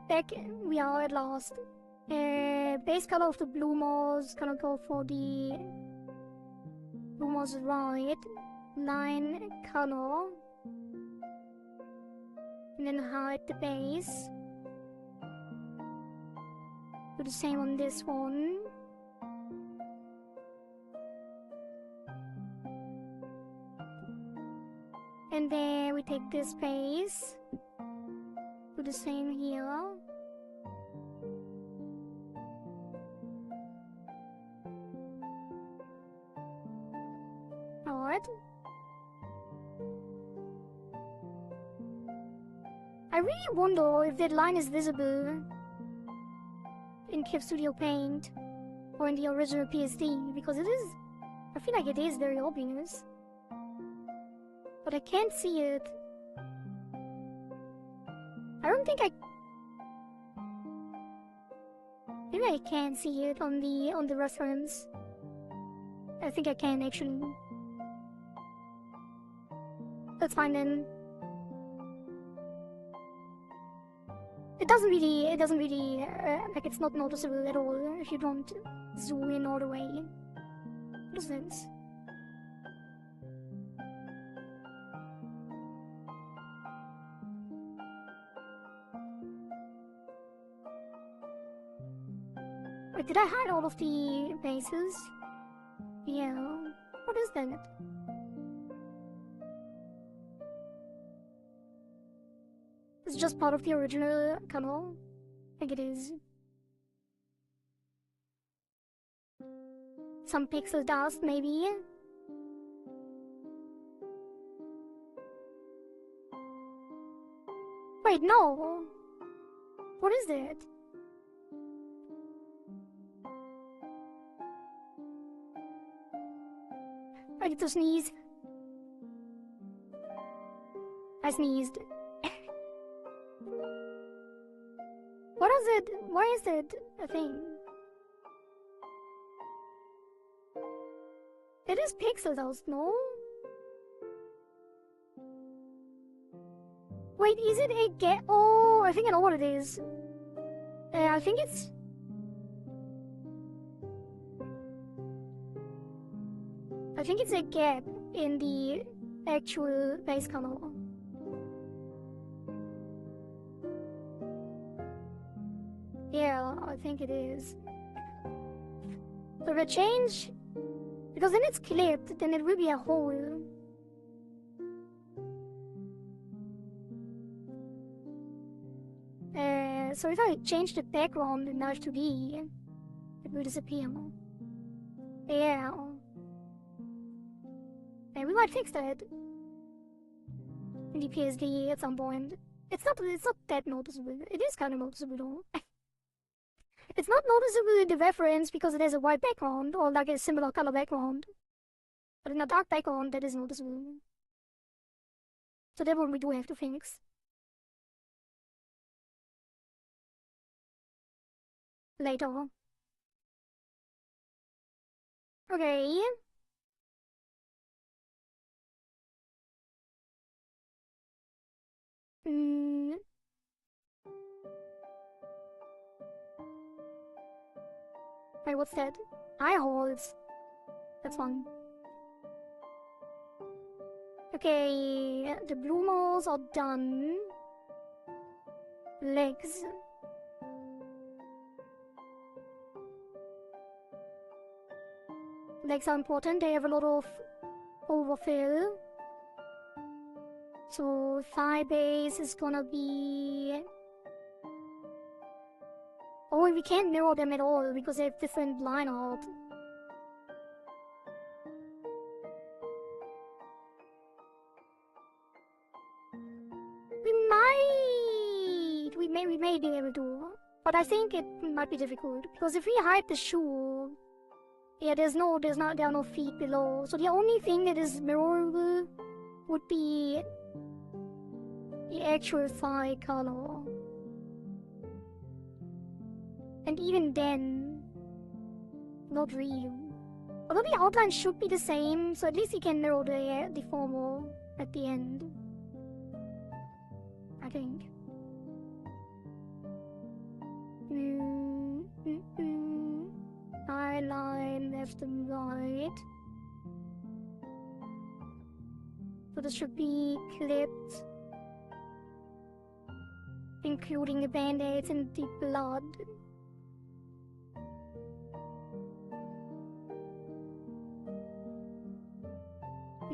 Back we are at last. Base color of the bloomers, gonna go for the bloomers right line color, and then hide the base. Do the same on this one. And then we take this base. Do the same here. Alright. I really wonder if that line is visible. in Clip Studio Paint or in the original PSD, because it is, I feel like it is very obvious. But I can't see it. I don't think maybe I can see it on the reference. I think I can actually. That's fine then. It doesn't really, like, it's not noticeable at all if you don't zoom in all the way. What is this? Wait, did I hide all of the bases? Yeah. What is that? It's just part of the original canal. I think it is. Some pixel dust, maybe? Wait, no! What is that? I need to sneeze. I sneezed. What is it? Why is it a thing? It is pixel dust, no? Wait, is it a gap? Oh, I think I know what it is. I think it's... I think it's a gap in the actual base canal. Yeah, I think it is. So if I change... Because then it's clipped, then it will be a hole. So if I change the background in Live2D, it will disappear. Yeah. And we might fix that in the PSD at some point. It's not that noticeable. It is kind of noticeable though. It's not noticeable in the reference because it has a white background or like a similar color background. But in a dark background, that is noticeable. So that one we do have to fix. Later. Okay. Wait, what's that? Eye holes. That's fun. Okay, the blue moles are done. Legs. Legs are important, they have a lot of overfill. So thigh base is gonna be... Oh, we can't mirror them at all because they have different line art. We may be able to, but I think it might be difficult because if we hide the shoe, yeah, there are no feet below. So the only thing that is mirrorable would be the actual thigh color. And even then, not really. Although the outline should be the same, so at least you can mirror the formal at the end. I think. Eyeline left and right. So this should be clipped, including the band-aids and the blood.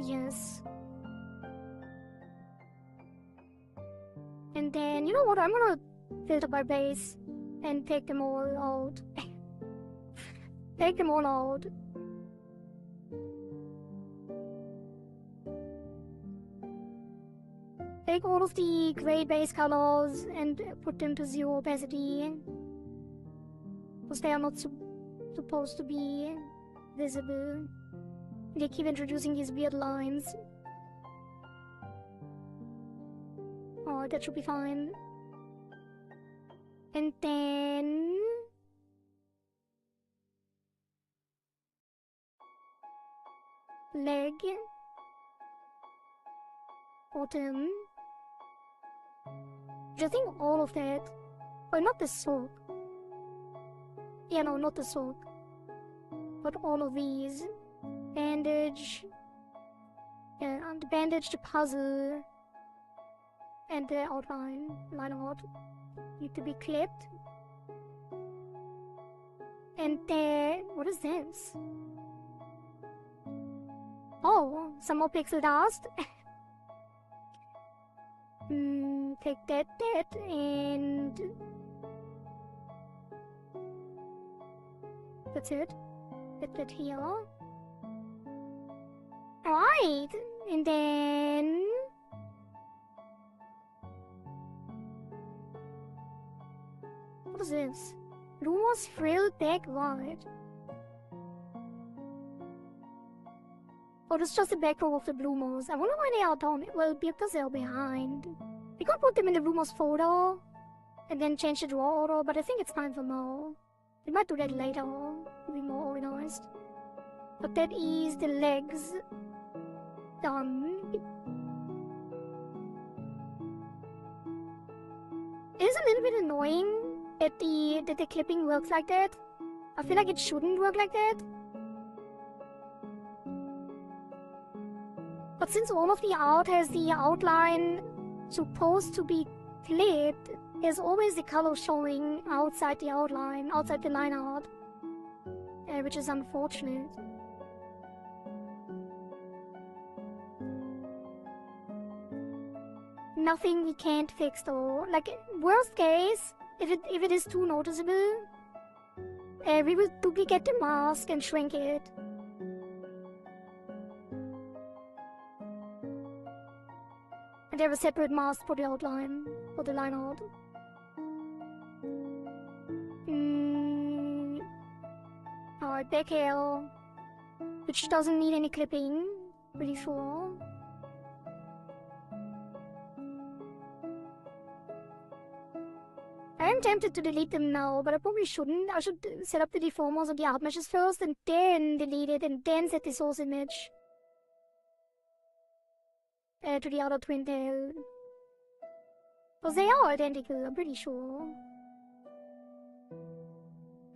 Yes. And then, you know what, I'm gonna filter by base and take them all out. Take them all out. Take all of the gray base colors and put them to 0 opacity. Because they are not supposed to be visible. They keep introducing these weird lines. Oh, that should be fine. And then... leg. Bottom. I think all of that. Oh, not the sock. Yeah, no, not the sock. But all of these. Bandage. Yeah, and the bandage, the puzzle. And the outline. Line out. Need to be clipped. And then... what is this? Oh, some more pixel dust. Take that, and... that's it. Put that here. Alright, and then... what is this? Lumos frilled back white. Oh, that's just the background of the Blumos. I wonder why they are down. Well, because they're behind. We could put them in the Blumos photo and then change the draw order, but I think it's fine for now. We might do that later to be more organized. But that is the legs done. It is a little bit annoying that the clipping works like that. I feel like it shouldn't work like that. But since all of the art has the outline supposed to be clipped, there's always the color showing outside the outline, outside the line art, which is unfortunate. Nothing we can't fix though. Like, worst case, if it is too noticeable, we will duplicate the mask and shrink it. And they have a separate mask for the outline, for the line art. Alright, back hair, which doesn't need any clipping, pretty sure. I am tempted to delete them now, but I probably shouldn't. I should set up the deformers on the art meshes first, and then delete it, and then set the source image to the other twin tail. Because they are identical, I'm pretty sure.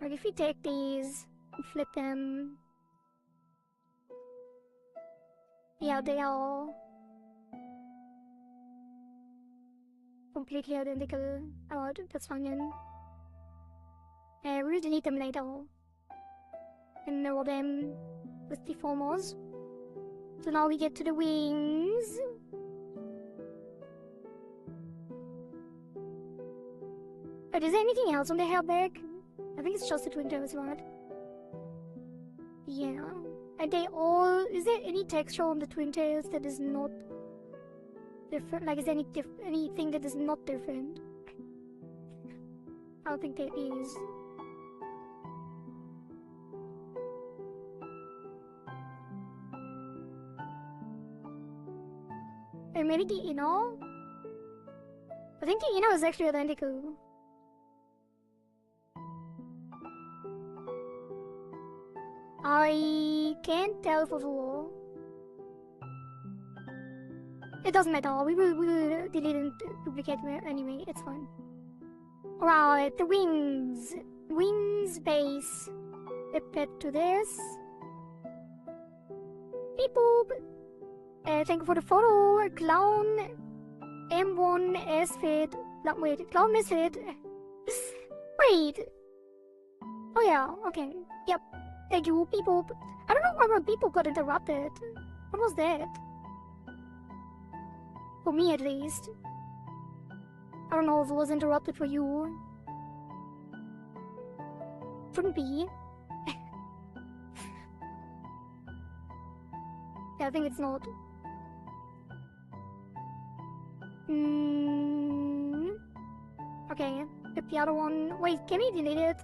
Like, if we take these and flip them... yeah, they are completely identical. Alright, that's fine then. We'll delete them later. And mirror them with deformers. So now we get to the wings. But is there anything else on the hair back? I think it's just the twin tails, right? Yeah. And they all... is there any texture on the twin tails that is not different? Like, is there anything that is not different? I don't think there is. And maybe the inner? I think the inner is actually identical. I can't tell for sure. It doesn't matter, we will delete and duplicate anyway, it's fine. Alright, the wings. Wings base. Flip that to this. Beep boop. Thank you for the photo. Clown M1 S-Fit. Wait, Clown Misfit. Wait. Oh yeah, okay. Yep. Thank you, beep boop. I don't know why my beep boop got interrupted. What was that? For me, at least. I don't know if it was interrupted for you. Shouldn't be. Yeah, I think it's not. Okay, flip the other one. Wait, can we delete it?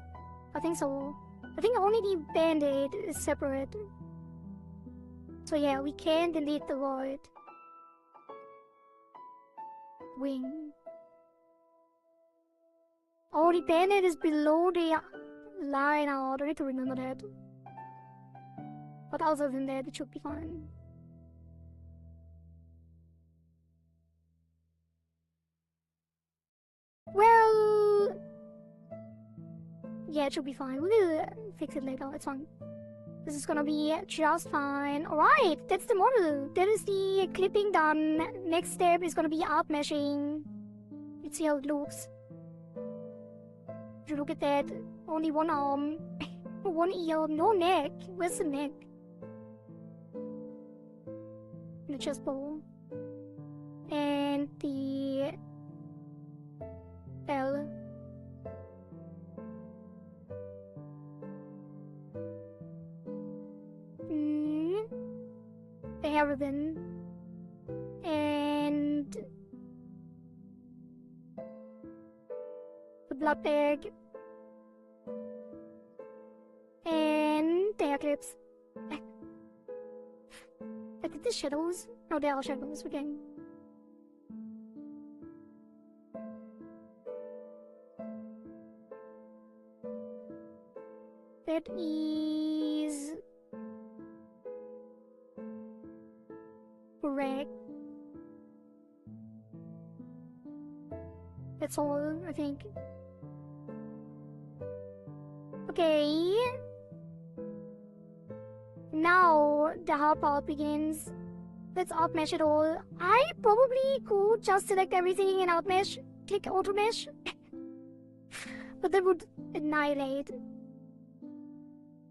I think so. I think only the band-aid is separate. So yeah, we can delete the void. Wing. Oh, the band-aid is below the line out. I need to remember that. But other than that, it should be fine. Well... yeah, it should be fine. We'll fix it later. It's fine. This is gonna be just fine. Alright, that's the model. That is the clipping done. Next step is gonna be art meshing. Let's see how it looks. If you look at that, only one arm, one ear, no neck. Where's the neck? The chest bow. And the L. The hair ribbon. And the blood bag. And the hair clips. I did the shadows. No, they are shadows. Okay. That is correct. That's all, I think. Okay. Now the hard part begins. Let's outmesh it all. I probably could just select everything and outmesh, click auto mesh. But that would annihilate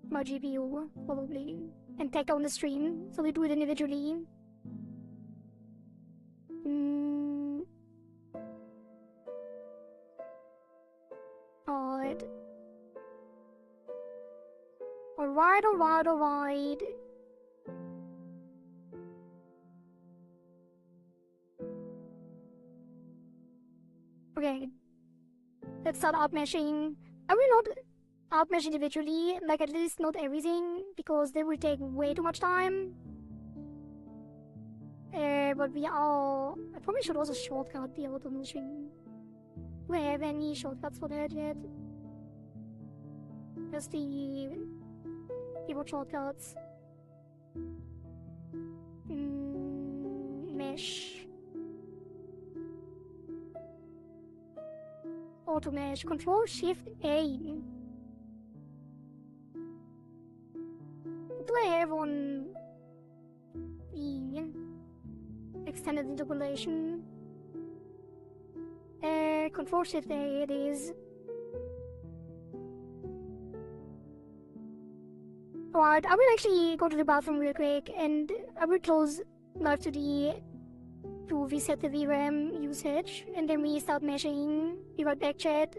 my GPU, probably, and take down the stream, so we do it individually. Alright. Alright. Okay. Let's start outmeshing. I will not outmesh individually, like at least not everything, because that will take way too much time. But we are... I probably should also shortcut the automation. Do I have any shortcuts for that yet? Just the keyboard shortcuts. Mesh. Auto mesh. Control Shift A. What do I have on the extended interpolation? Control Shift A it is. Alright, I will actually go to the bathroom real quick and I will close Live2D to reset the VRAM usage and then we start meshing. Be right back, chat.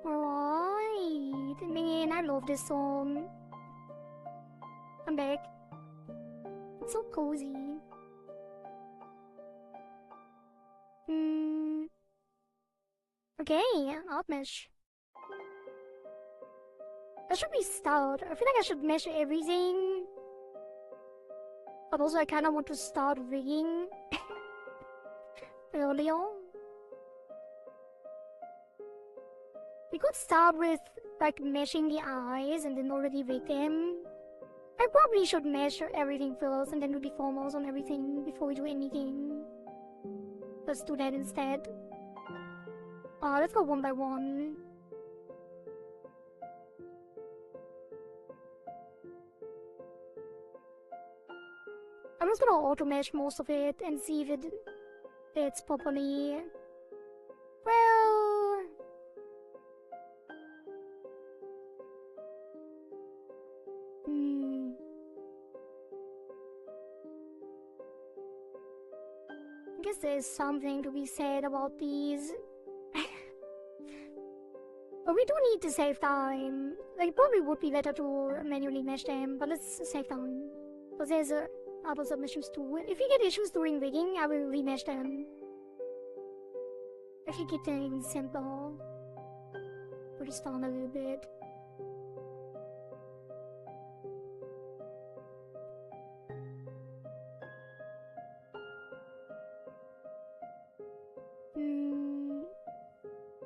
Alright, man, I love this song. I'm back. It's so cozy. Okay, art mesh. That should be start. I feel like I should mesh everything. But also I kinda want to start rigging earlier. We could start with like meshing the eyes and then already rig them. I probably should mesh everything first and then do the formals on everything before we do anything. Let's do that instead. Let's go one by one. I'm just gonna auto mesh most of it and see if it fits properly. Well, I guess there's something to be said about these. But we do need to save time. Like, it probably would be better to manually mesh them, but let's save time. Because there's other submissions too. If we get issues during rigging, I will remesh them. If you keep them even simpler. Put it down a little bit.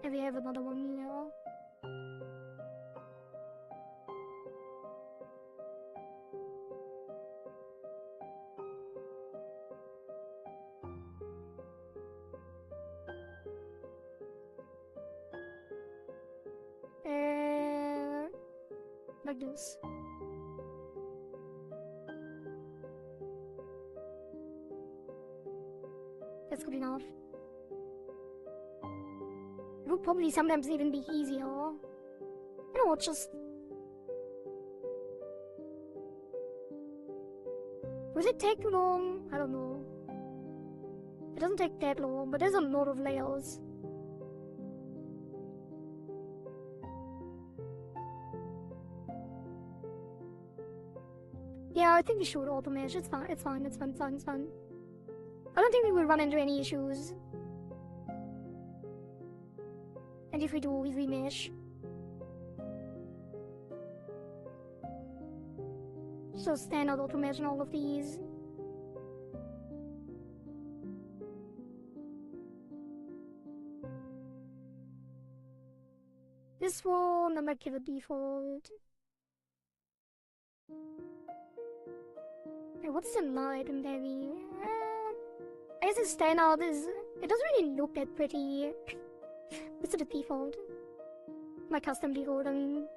And we have another one here. Like this. That's good enough. It would probably sometimes even be easier. You know what, just... Will it take too long? I don't know. It doesn't take that long, but there's a lot of layers. Yeah, I think we should auto mesh. It's fine, it's fine, it's fine, it's fine, it's fine. I don't think we will run into any issues. And if we do, we remesh. So standard auto mesh on all of these. This one, I might give a default. Hey, what's the light and heavy? I guess the standard is... It doesn't really look that pretty. This is the default. My custom default, I mean.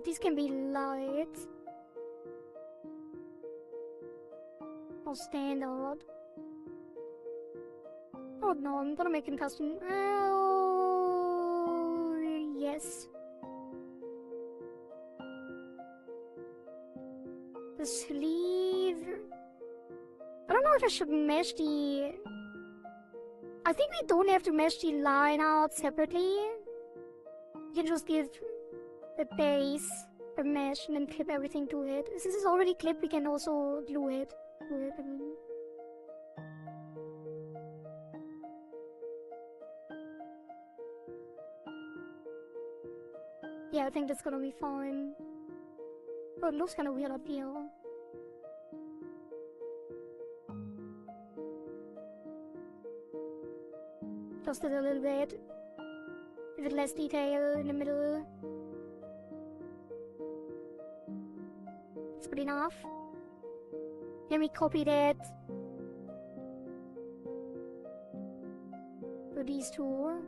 These can be light. Or standard. Oh no, I'm gonna make him custom. Oh, yes. The sleeve... I don't know if I should mesh the... I think we don't have to mesh the line out separately. You can just give the base a mesh and then clip everything to it. Since it's already clipped, we can also glue it. I mean. Yeah, I think that's gonna be fine. Oh, it looks kinda weird up here. Just it a little bit. A bit less detail in the middle. It's good enough. Then we copy that to these two.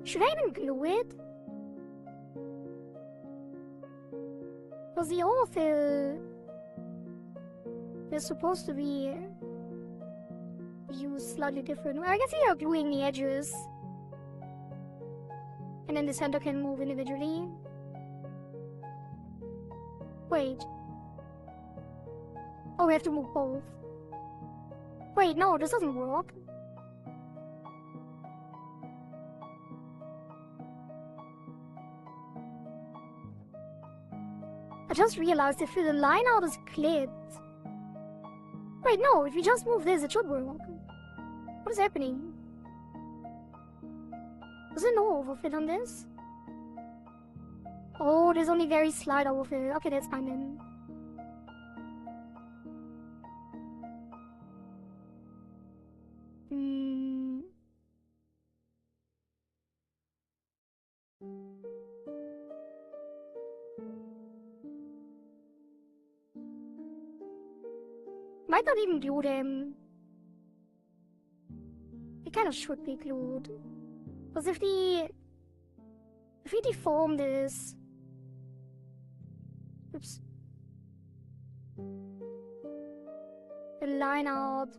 Should I even glue it? Because the ortho is supposed to be used slightly different. I can see how gluing the edges. And then the center can move individually. Wait. Oh, we have to move both. Wait, no, this doesn't work. I just realized if the line out is clipped. Wait, no, if we just move this, it should work. What is happening? Is there no overfit on this? Oh, there's only very slight overfit. Okay, that's fine then. Might not even glue them. It kind of should be glued. Because if we deform this... Oops. The line out.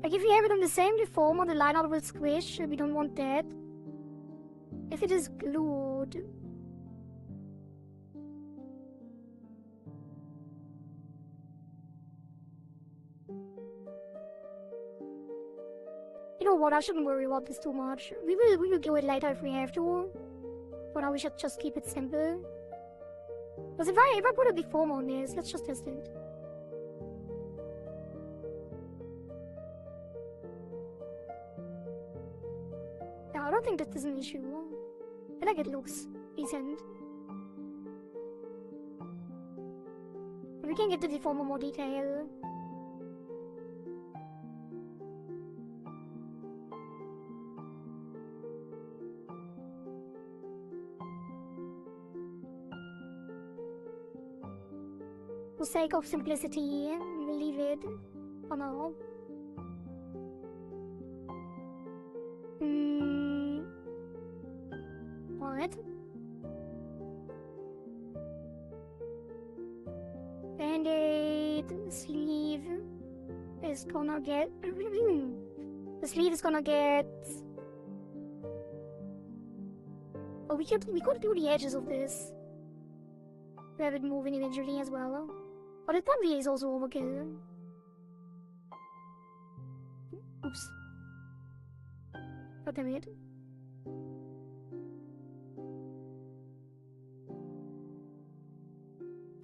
Like if we have it on the same deformer, the line out will squish, we don't want that. If it is glued... You know what, I shouldn't worry about this too much. We will do it later if we have to. For now we should just keep it simple. Because if I put a deformer on this, let's just test it. Yeah, I don't think that is an issue. I like it looks decent. We can get to the form of more detail. For sake of simplicity, we'll leave it for now. What? Band-aid sleeve is gonna get... the sleeve is gonna get... Oh, we could do the edges of this. To have it move individually as well. But it probably is also overkill. Oops. God damn it.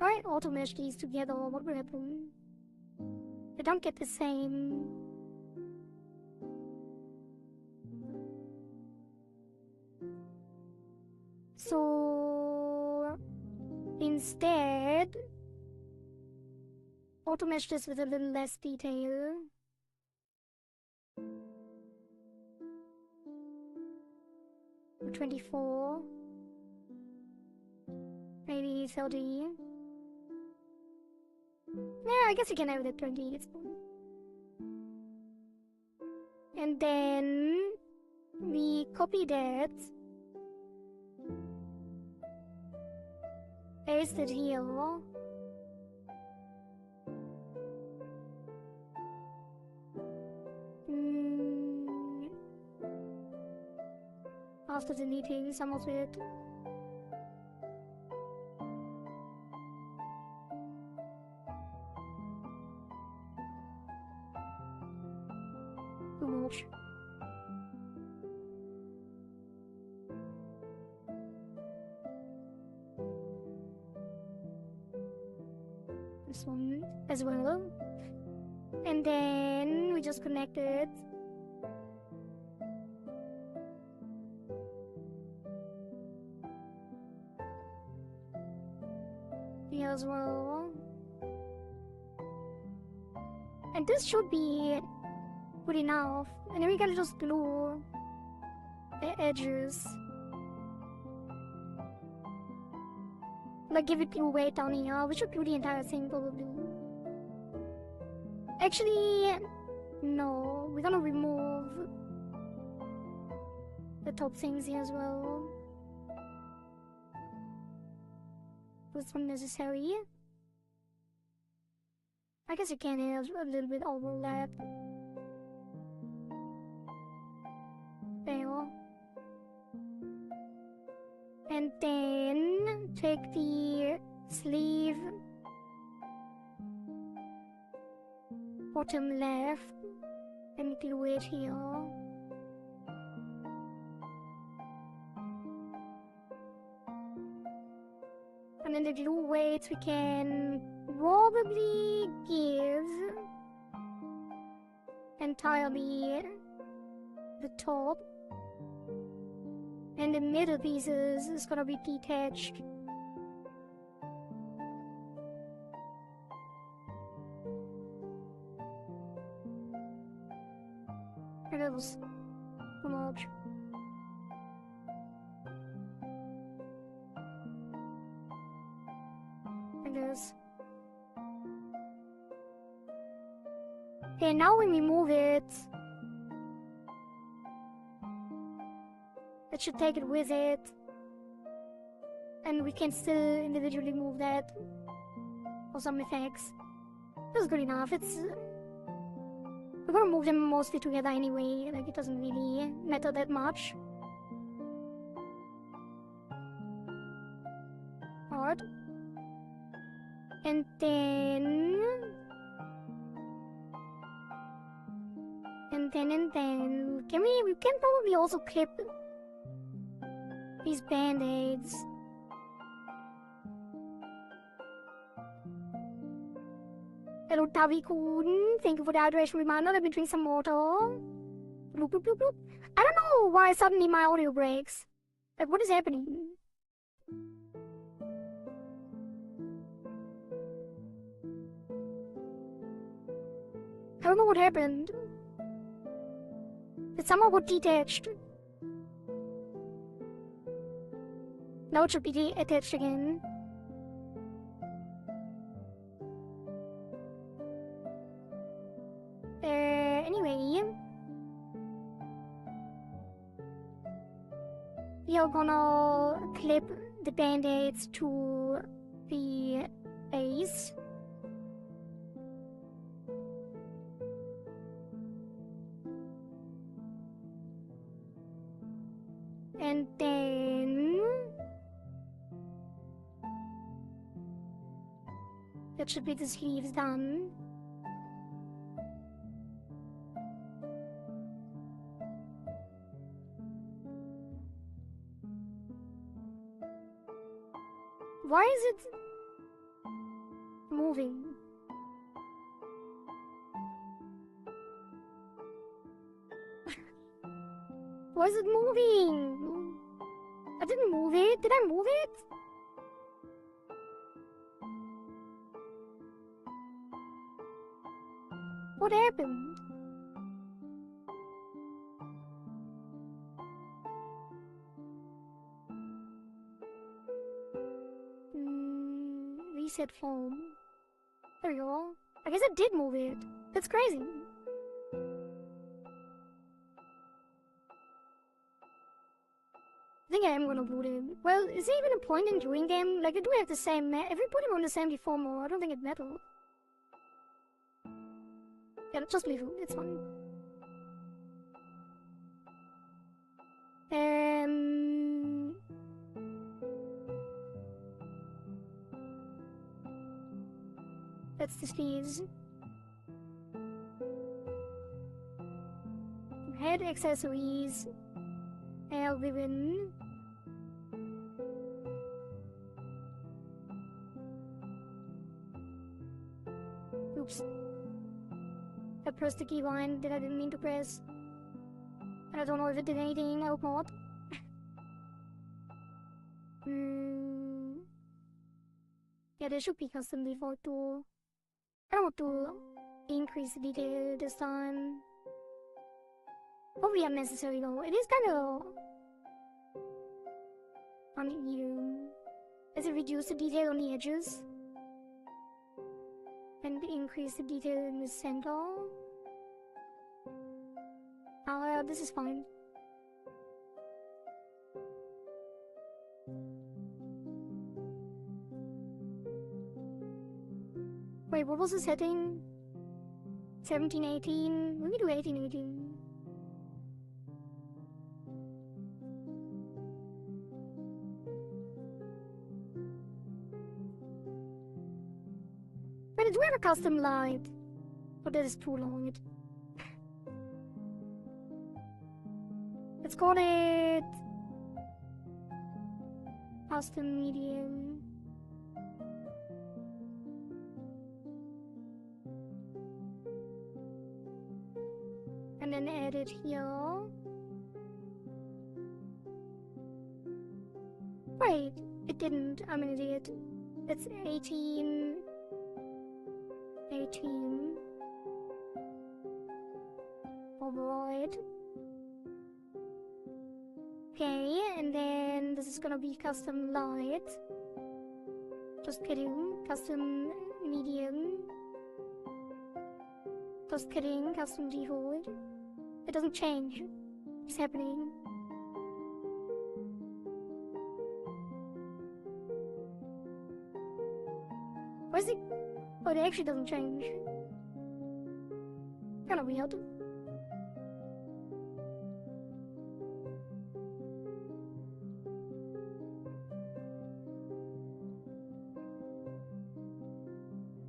Alright, auto mesh these together, what will happen? They don't get the same. So instead, auto mesh this with a little less detail. For 24. Maybe 30. Yeah, I guess you can have it at 20, it's fine. And then we copy that, paste it here. After deleting some of it. Too much. This one as well. And then we just connect it. Here as well. And this should be good enough. And then we can just glue the edges. Like give it glue weight down here. We should glue the entire thing probably. Actually, no. We're gonna remove the top things here as well. It's unnecessary. I guess you can have a little bit overlap. There. And then take the sleeve bottom left and glue it here. And then the glue weights we can probably give entirely the top, and the middle pieces is gonna be detached. And that was too much. Okay, now when we move it, it should take it with it, and we can still individually move that for some effects. That's good enough. We're gonna move them mostly together anyway, like it doesn't really matter that much. Hard. And then we can probably also clip these band-aids. Hello Tavi-kun, thank you for the hydration reminder. Let me drink some water. Bloop bloop bloop bloop. I don't know why suddenly my audio breaks. Like, what is happening? I don't know what happened. It somehow got detached. Now it should be attached again. Anyway. We are gonna clip the band-aids to the base. And then that should be the sleeves done. Why is it moving? Why is it moving? I didn't move it. Did I move it? What happened? Reset form. There we go. I guess I did move it. That's crazy. I think I am gonna boot him. Well, is there even a point in doing them? Like, I do have the same map. If we put him on the 74 more, I don't think it matters. Yeah, just leave him. It's fine. That's the sleeves. Head accessories. Hair ribbon. Oops. I pressed the keybind that I didn't mean to press. And I don't know if it did anything. I hope not. Yeah, there should be custom default too. I don't want to increase the detail this time. Probably unnecessary though. It is kind of uneven. Does it reduce the detail on the edges? And increase the detail in the center? Oh yeah, this is fine. Wait, what was the setting? 1718? We can do 1818. But I do have a custom light. But that is too long. Let's call it custom medium. And then add it here. Wait, it didn't. I'm an idiot. It's 18. Override. Okay, and then this is gonna be custom light. Just kidding. Custom medium. Just kidding. Custom default. It doesn't change. It's happening. Where's it? Oh, it actually doesn't change. Kinda weird.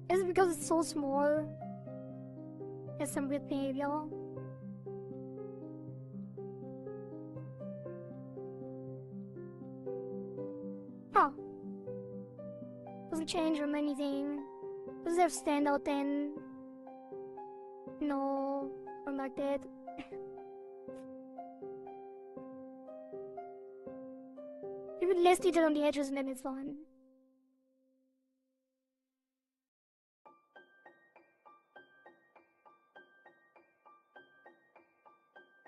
Is it because it's so small? There's some weird behavior. Huh. Doesn't change on anything. Does it have standout then? No, not like that. bit less detail on the edges and then it's fine.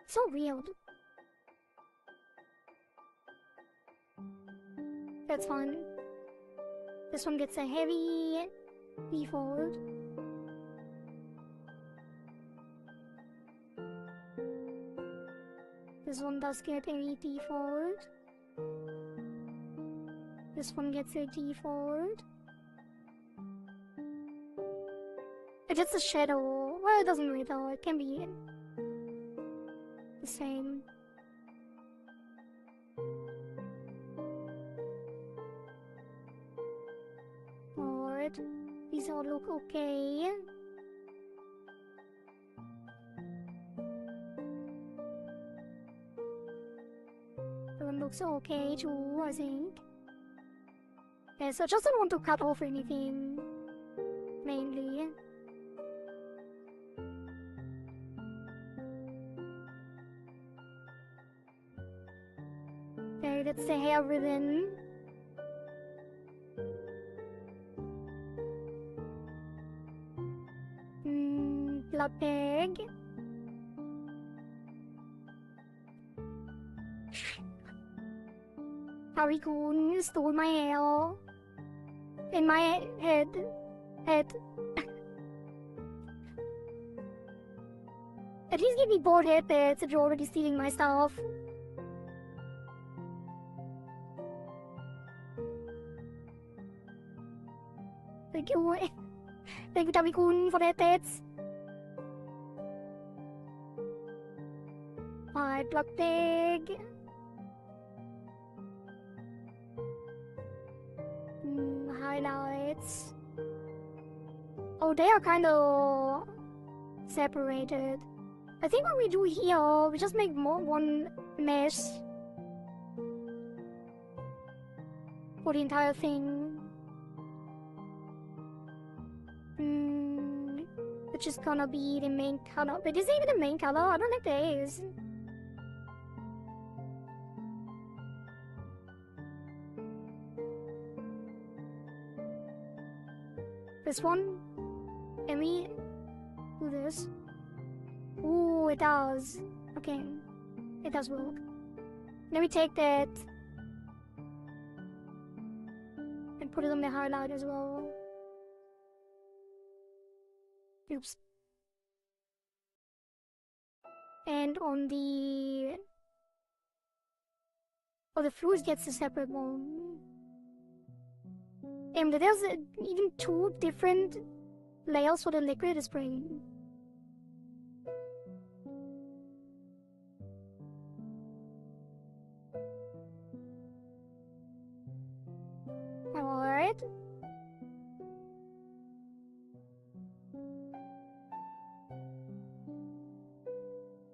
So weird. That's fine. This one gets a heavy default. This one does get a default. This one gets a default. It's just a shadow. Well, it doesn't really though. It can be the same. Alright. These all look okay. That one looks okay too, I think. Yeah, so I just don't want to cut off anything. Mainly. Okay, that's the hair ribbon. Blood bag. Harry-kun stole my hair. In my head. At least give me bald headbeds if you're already stealing my stuff. Thank you. Thank you, Harry-kun, for that headbeds. My blood bag. Highlights. Oh, they are kind of separated. I think what we do here, we just make one mesh for the entire thing. Which is gonna be the main color. But is it even the main color? I don't think there is. This one? Can we do this? Ooh, it does. Okay. It does work. Let me take that and put it on the highlight as well. Oops. And on the... Oh, the fluid gets a separate one. And there's even two different layers for the liquid spray. Alright.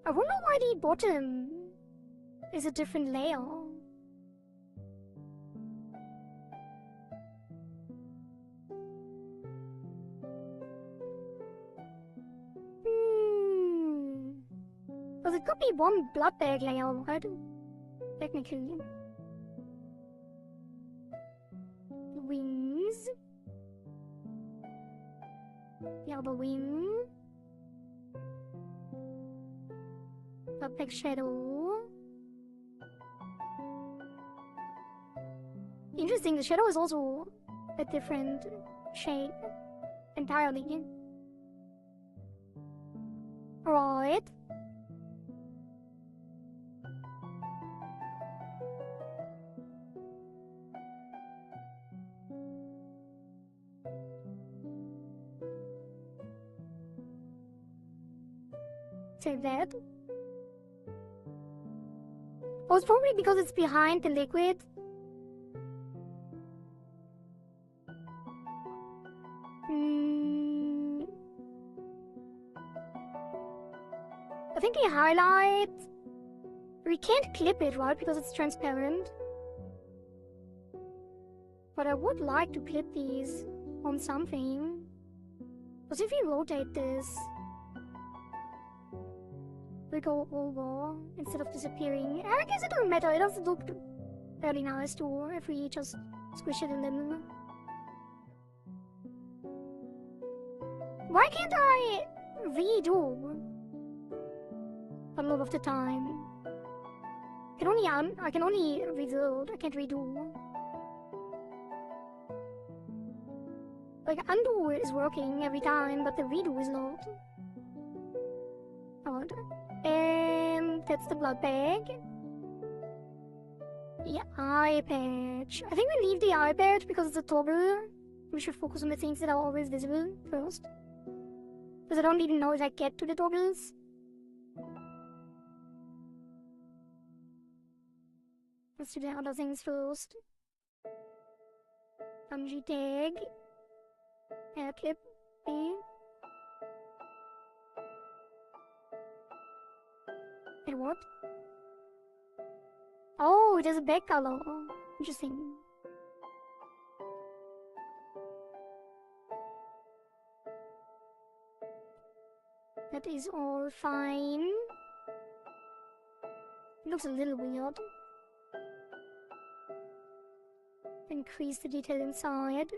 I wonder why the bottom is a different layer. Because it could be one blood bag layer, right? Technically. Wings. The other wing. Blood bag shadow. Interesting, the shadow is also a different shade entirely. Right. Save that. Oh, it's probably because it's behind the liquid. I think the highlight... We can't clip it, right? Because it's transparent. But I would like to clip these on something. Because if you rotate this, we go over instead of disappearing. I guess it doesn't matter. It doesn't look fairly nice too, if we just squish it a little. Why can't I redo a lot of the time? I can only rebuild, I can't redo. Like, undo is working every time, but the redo is not. Odd. And that's the blood bag. The eye patch. I think we leave the eye patch because it's a toggle. We should focus on the things that are always visible first. Because I don't even know if I get to the toggles. Let's do the other things first. Bungee tag. Hair clip. B. And what? Oh, there's a back color. Interesting. That is all fine. It looks a little weird. Increase the detail inside.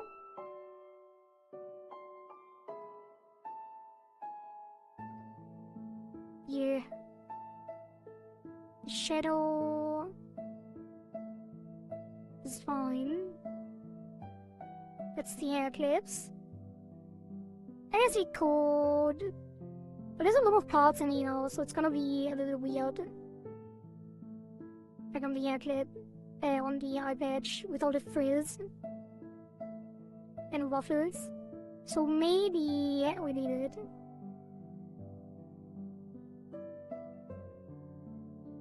Yeah. Shadow is fine. That's the hair clips. I guess we could. But there's a lot of parts in here, so it's gonna be a little weird. Like on the hair clip, on the eye patch with all the frills and ruffles. So maybe we leave it.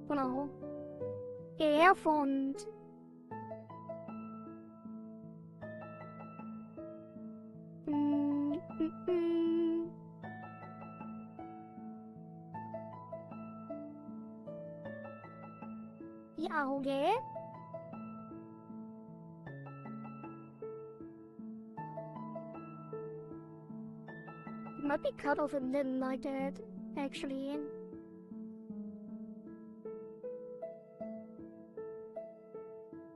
For now. Hair font. Yeah, okay. It might be cut off a little like that, actually.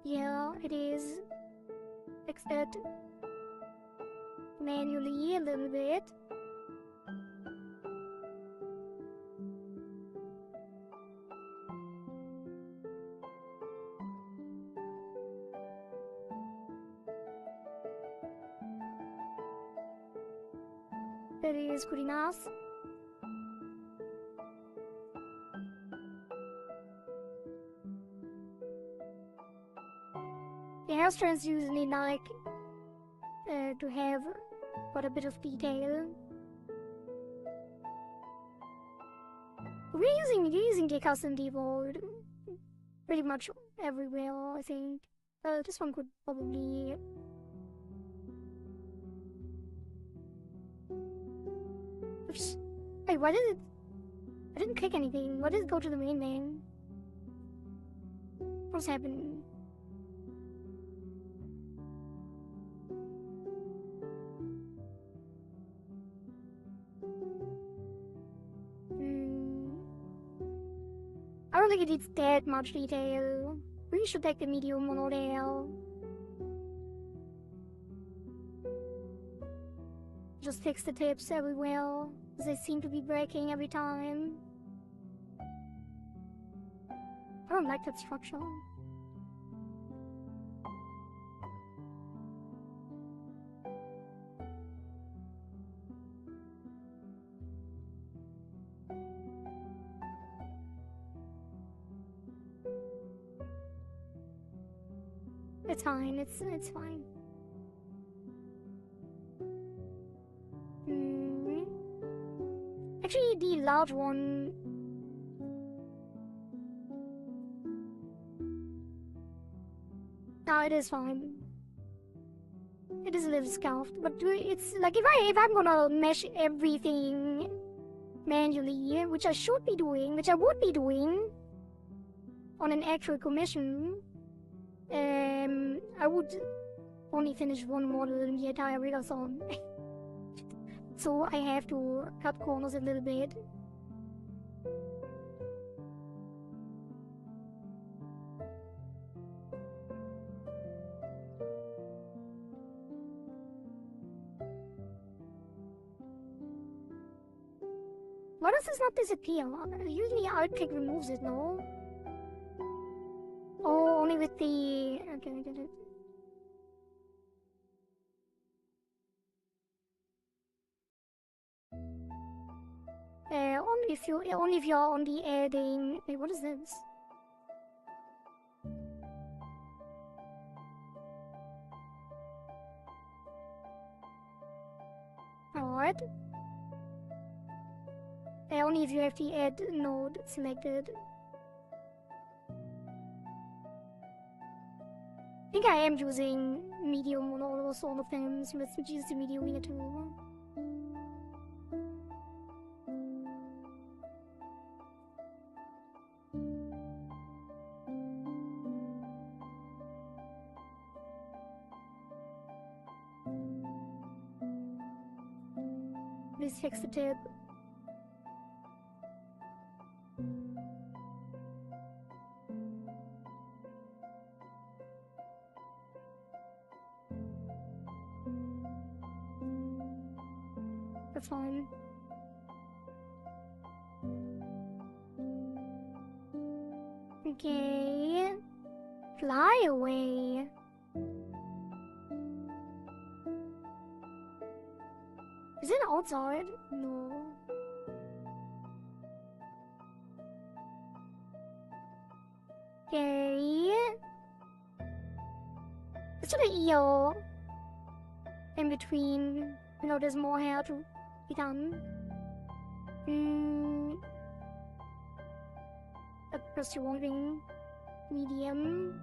Yeah, it is. Fix that manually a little bit. That is good enough. The hair strands usually like to have quite a bit of detail. We're using the custom default pretty much everywhere, I think. This one could probably. Oops. Wait, why did it? I didn't click anything. Why did it go to the main name? What's happening? I don't think it needs that much detail. We should take the medium one there. Just fix the tips everywhere, because they seem to be breaking every time. I don't like that structure. It's fine, it's fine. Actually, the large one. No, it is fine. It is a little scuffed, but it's like if I'm gonna mesh everything manually, which I should be doing, which I would be doing on an actual commission, I would only finish one model in the entire Rigathon. So I have to cut corners a little bit. does this not disappear? Usually Alt-click removes it, no? Oh, only with the... Okay, I get it. Only if you're on the adding... Wait, what is this? Alright. Only if you have the add node selected. I think I am using medium on almost all of them, so let's use the medium here too. Please fix the tip. That's fine. Okay. Fly away. Is it outside? No. Okay. Let's do the EO in between. You know, there's more hair to be done. Press your wondering. Medium.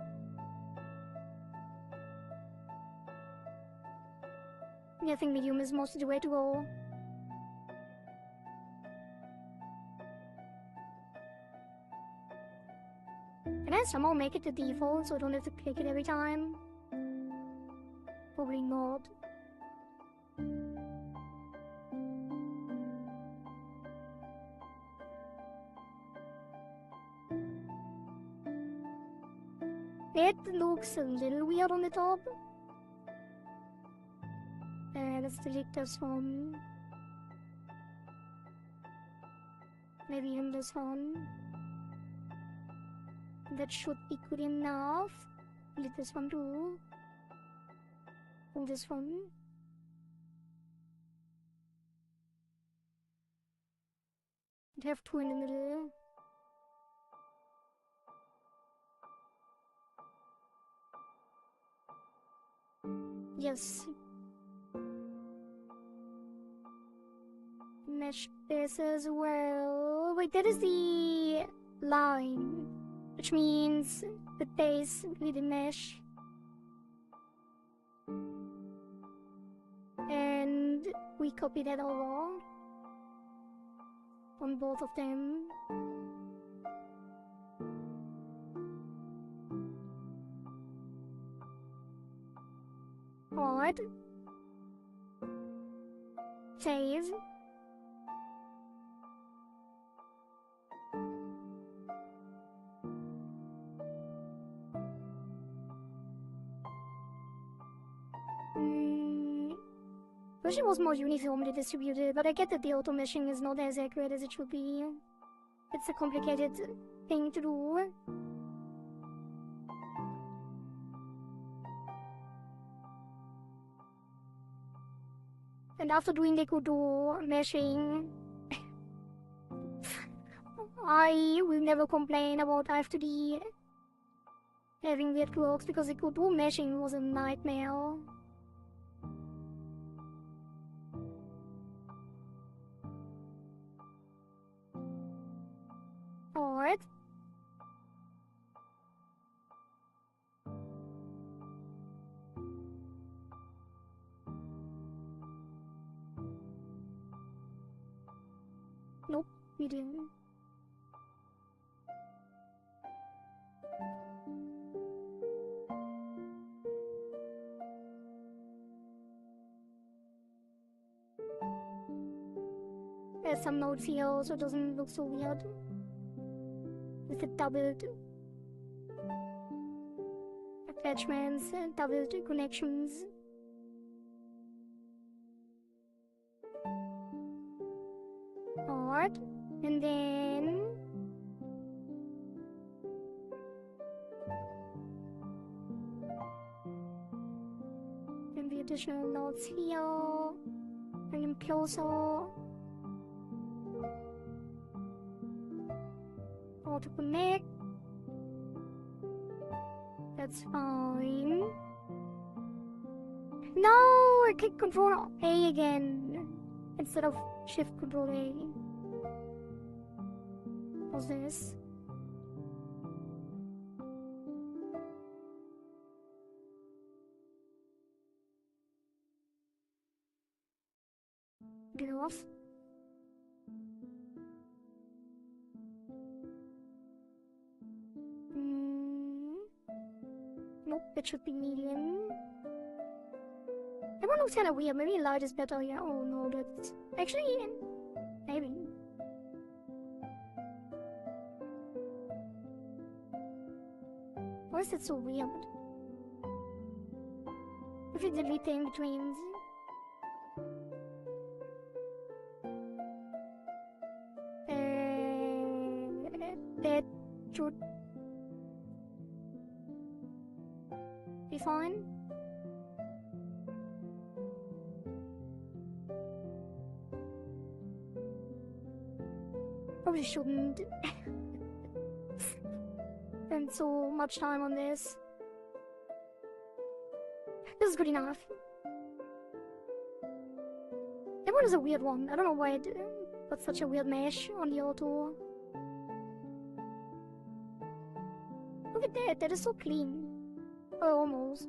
Yeah, I think medium is mostly the way to go. Can I somehow make it the default so I don't have to click it every time? Probably not. It looks a little weird on the top. Let's delete this one. Maybe even this one. That should be good enough. Delete this one too. And this one. I'd have two in the middle. Yes. Mesh this as well. Wait, that is the line, which means the base with the mesh. And we copy that over on both of them. Alright. Save. Wish it was more uniformly distributed, but I get that the auto meshing is not as accurate as it should be. It's a complicated thing to do. And after doing the Godot meshing, I will never complain about Live2D having weird quirks because the Godot meshing was a nightmare. Alright. Nope, we didn't. There's some nodes here so it doesn't look so weird. With the doubled attachments and doubled connections. Alright. And then the additional nodes here. Bring them closer. Auto connect. That's fine. No, I click Control A again instead of Shift Control A. What's this? Get off. Nope, it should be medium. That one looks kinda weird. Maybe large is better. Yeah, oh no, that's actually maybe. Why is it so weird? If you delete the in-betweens. That should be fine. Probably shouldn't spend so much time on this. This is good enough. That one is a weird one. I don't know why it put such a weird mesh on the auto. Look at that, that is so clean. Oh, almost.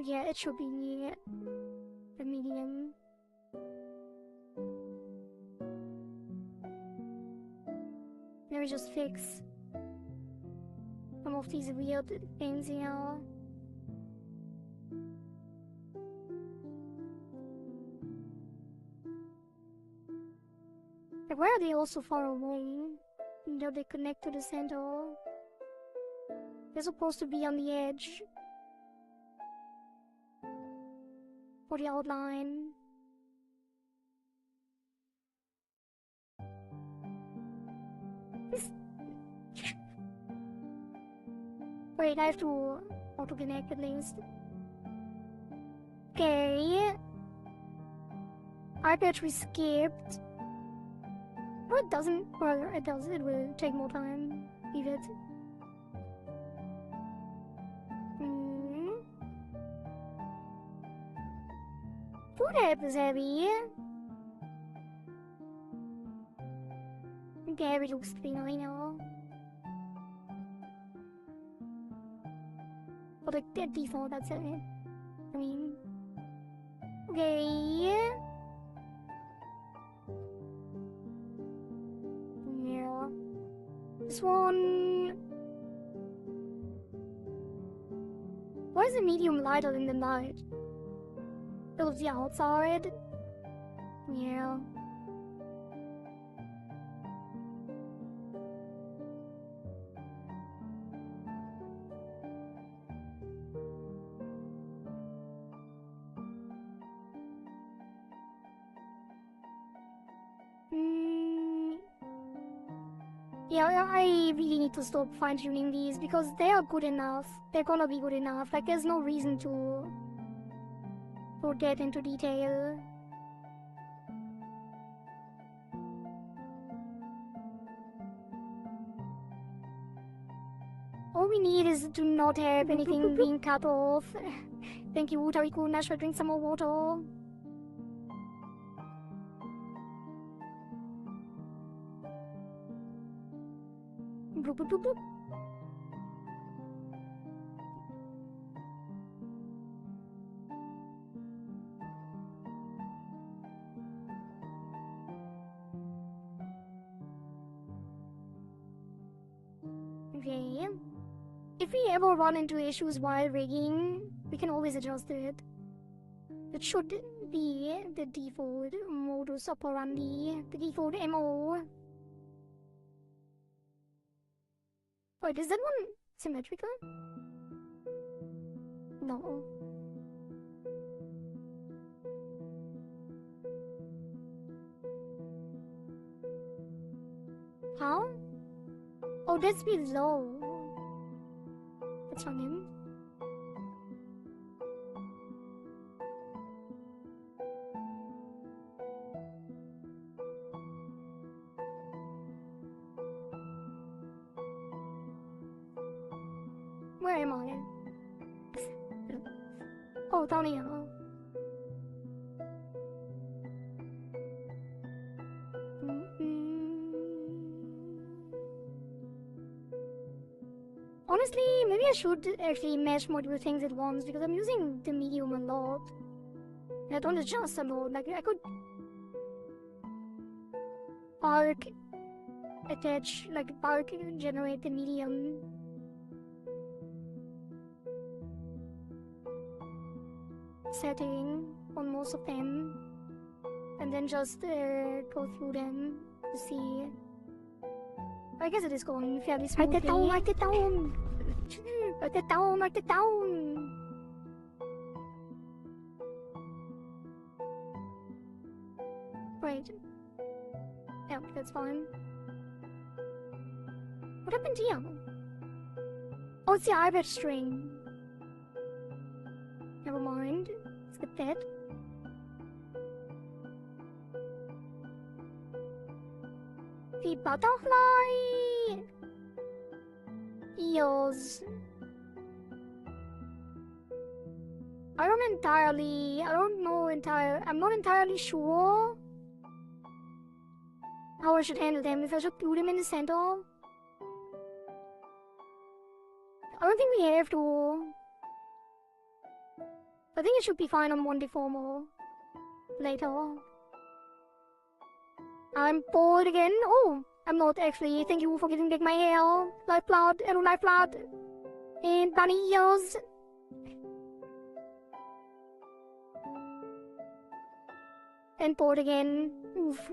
Yeah, it should be the medium. Let me just fix some of these weird things here. Like, why are they all so far away? Though they connect to the center. They're supposed to be on the edge. For the outline. Wait, I have to auto-connect at least. Okay. Art patch we skipped. Oh, it doesn't. Well, it does. It will take more time. Leave it. Food app is heavy. Okay, it looks clean, I know. But like, the default, that's it. I mean. Okay. Yeah. This one. Why is the medium lighter than the night? Because of the outside? Yeah. Yeah, I really need to stop fine-tuning these because they are good enough. They're gonna be good enough. Like, there's no reason to get into detail. All we need is to not have anything being cut off. Thank you, Tariku. Nash, drink some more water. Bloop, bloop, bloop, bloop. Okay. If we ever run into issues while rigging, we can always adjust it. It should be the default modus operandi, the default MO. Wait, is that one symmetrical? No. How? Oh, that's below. That's on him. Where am I? Oh, down here. Honestly, maybe I should actually mesh multiple things at once because I'm using the medium a lot. I don't adjust a lot. Like, I could bulk attach, like bulk generate the medium. Setting on most of them, and then just go through them to see. I guess it is going fairly smoothly. Write it down, write it down! Write it down, write it down! Right. Yeah, that's fine. What happened here? Oh, it's the iPad string. Never mind. Skip that. The butterfly! Eels. I'm not entirely sure how I should handle them. If I should glue them in the center. I don't think we have to. I think it should be fine on one deformer later. I'm bored again. Oh, I'm not actually. Thank you for giving back my hair. Lifeblood, hello lifeblood. And bunny ears. And bored again. Oof.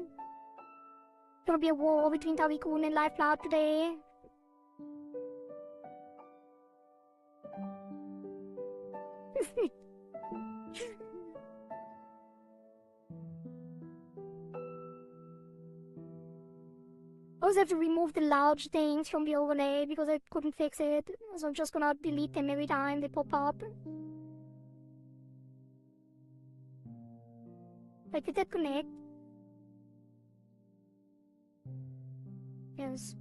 Gonna be a war between Tawikun and Lifeblood today. I also have to remove the large things from the overlay because I couldn't fix it, so I'm just gonna delete them every time they pop up. Like, did that connect? Yes.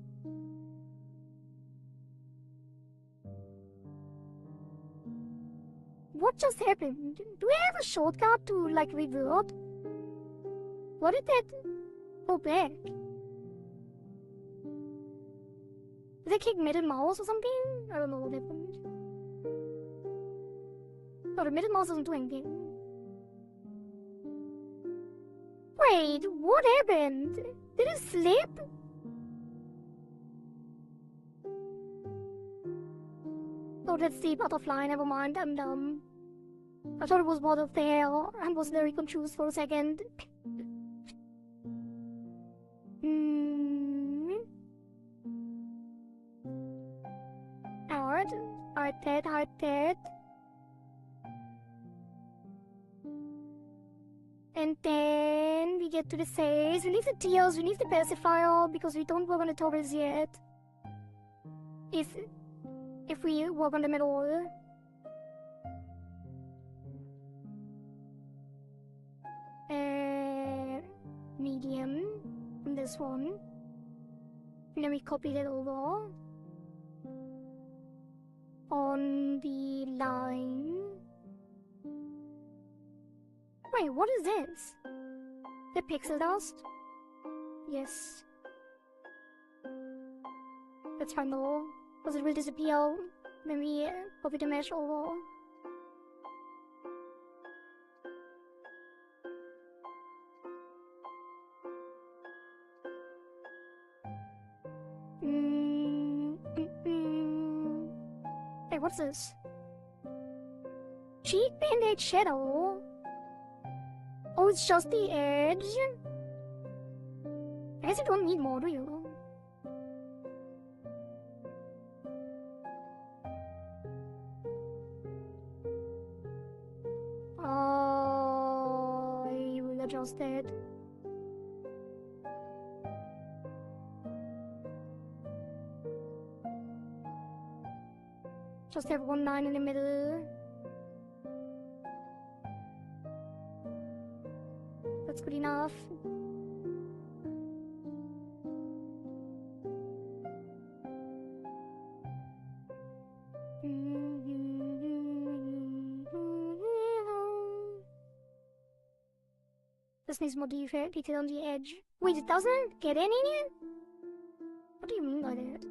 What just happened? Do we have a shortcut to, like, revert? What did that go back? Did they kick middle mouse or something? I don't know what happened. No, the middle mouse doesn't do anything. Wait, what happened? Did it slip? Oh, that's the butterfly, never mind, I'm dumb. I thought it was part of the hair. I was very confused for a second. Hide that. And then we get to the saves. We leave the tears, we leave the pacifier because we don't work on the toggles yet. If we work on them at all. Medium on this one. And then we copy that over on the line. Wait, what is this? The pixel dust? Yes. That's fine though, because it will disappear when we copy the mesh over. Hey, what's this? Cheek bandage shadow? Oh, it's just the edge? I guess you don't need more, do you? adjust it. Just have one line in the middle. That's good enough. This needs more detail on the edge. Wait, it doesn't get any? What do you mean by that?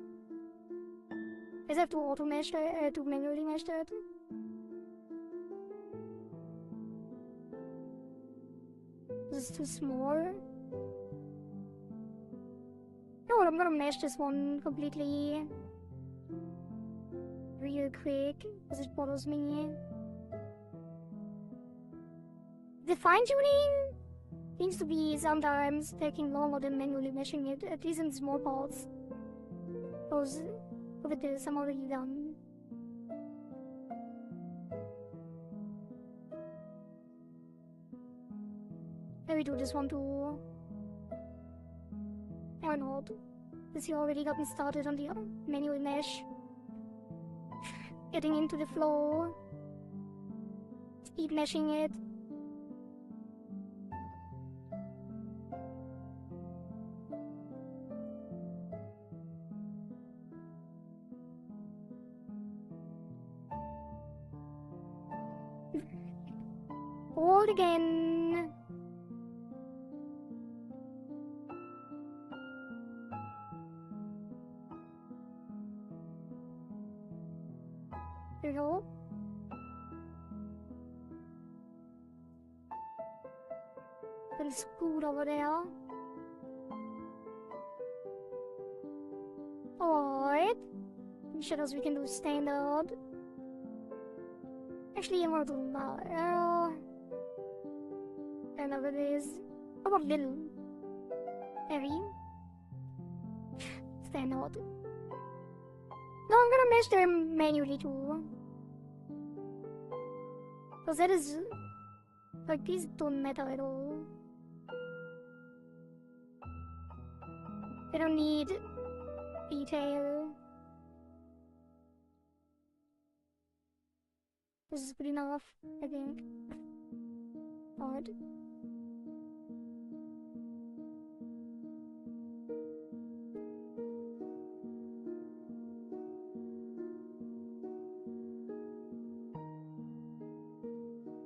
Does it have to auto mesh to manually mesh that? This is too small. No, I'm gonna mesh this one completely real quick because it bothers me. The fine tuning seems to be sometimes taking longer than manually meshing it, at least in small parts. Because with this, I'm already done. Let me do this one too. Why not? Since you already gotten started on the manual mesh. Getting into the flow. Speed meshing it. Hold again. There we go. Little scoot over there. Alright. Shadows we can do standard. Actually, I'm gonna do now. Whatever it is. How about little? Heavy? Standard. No, I'm gonna mesh them manually too. Because that is... like, these don't matter at all. They don't need detail. This is good enough, I think. Odd.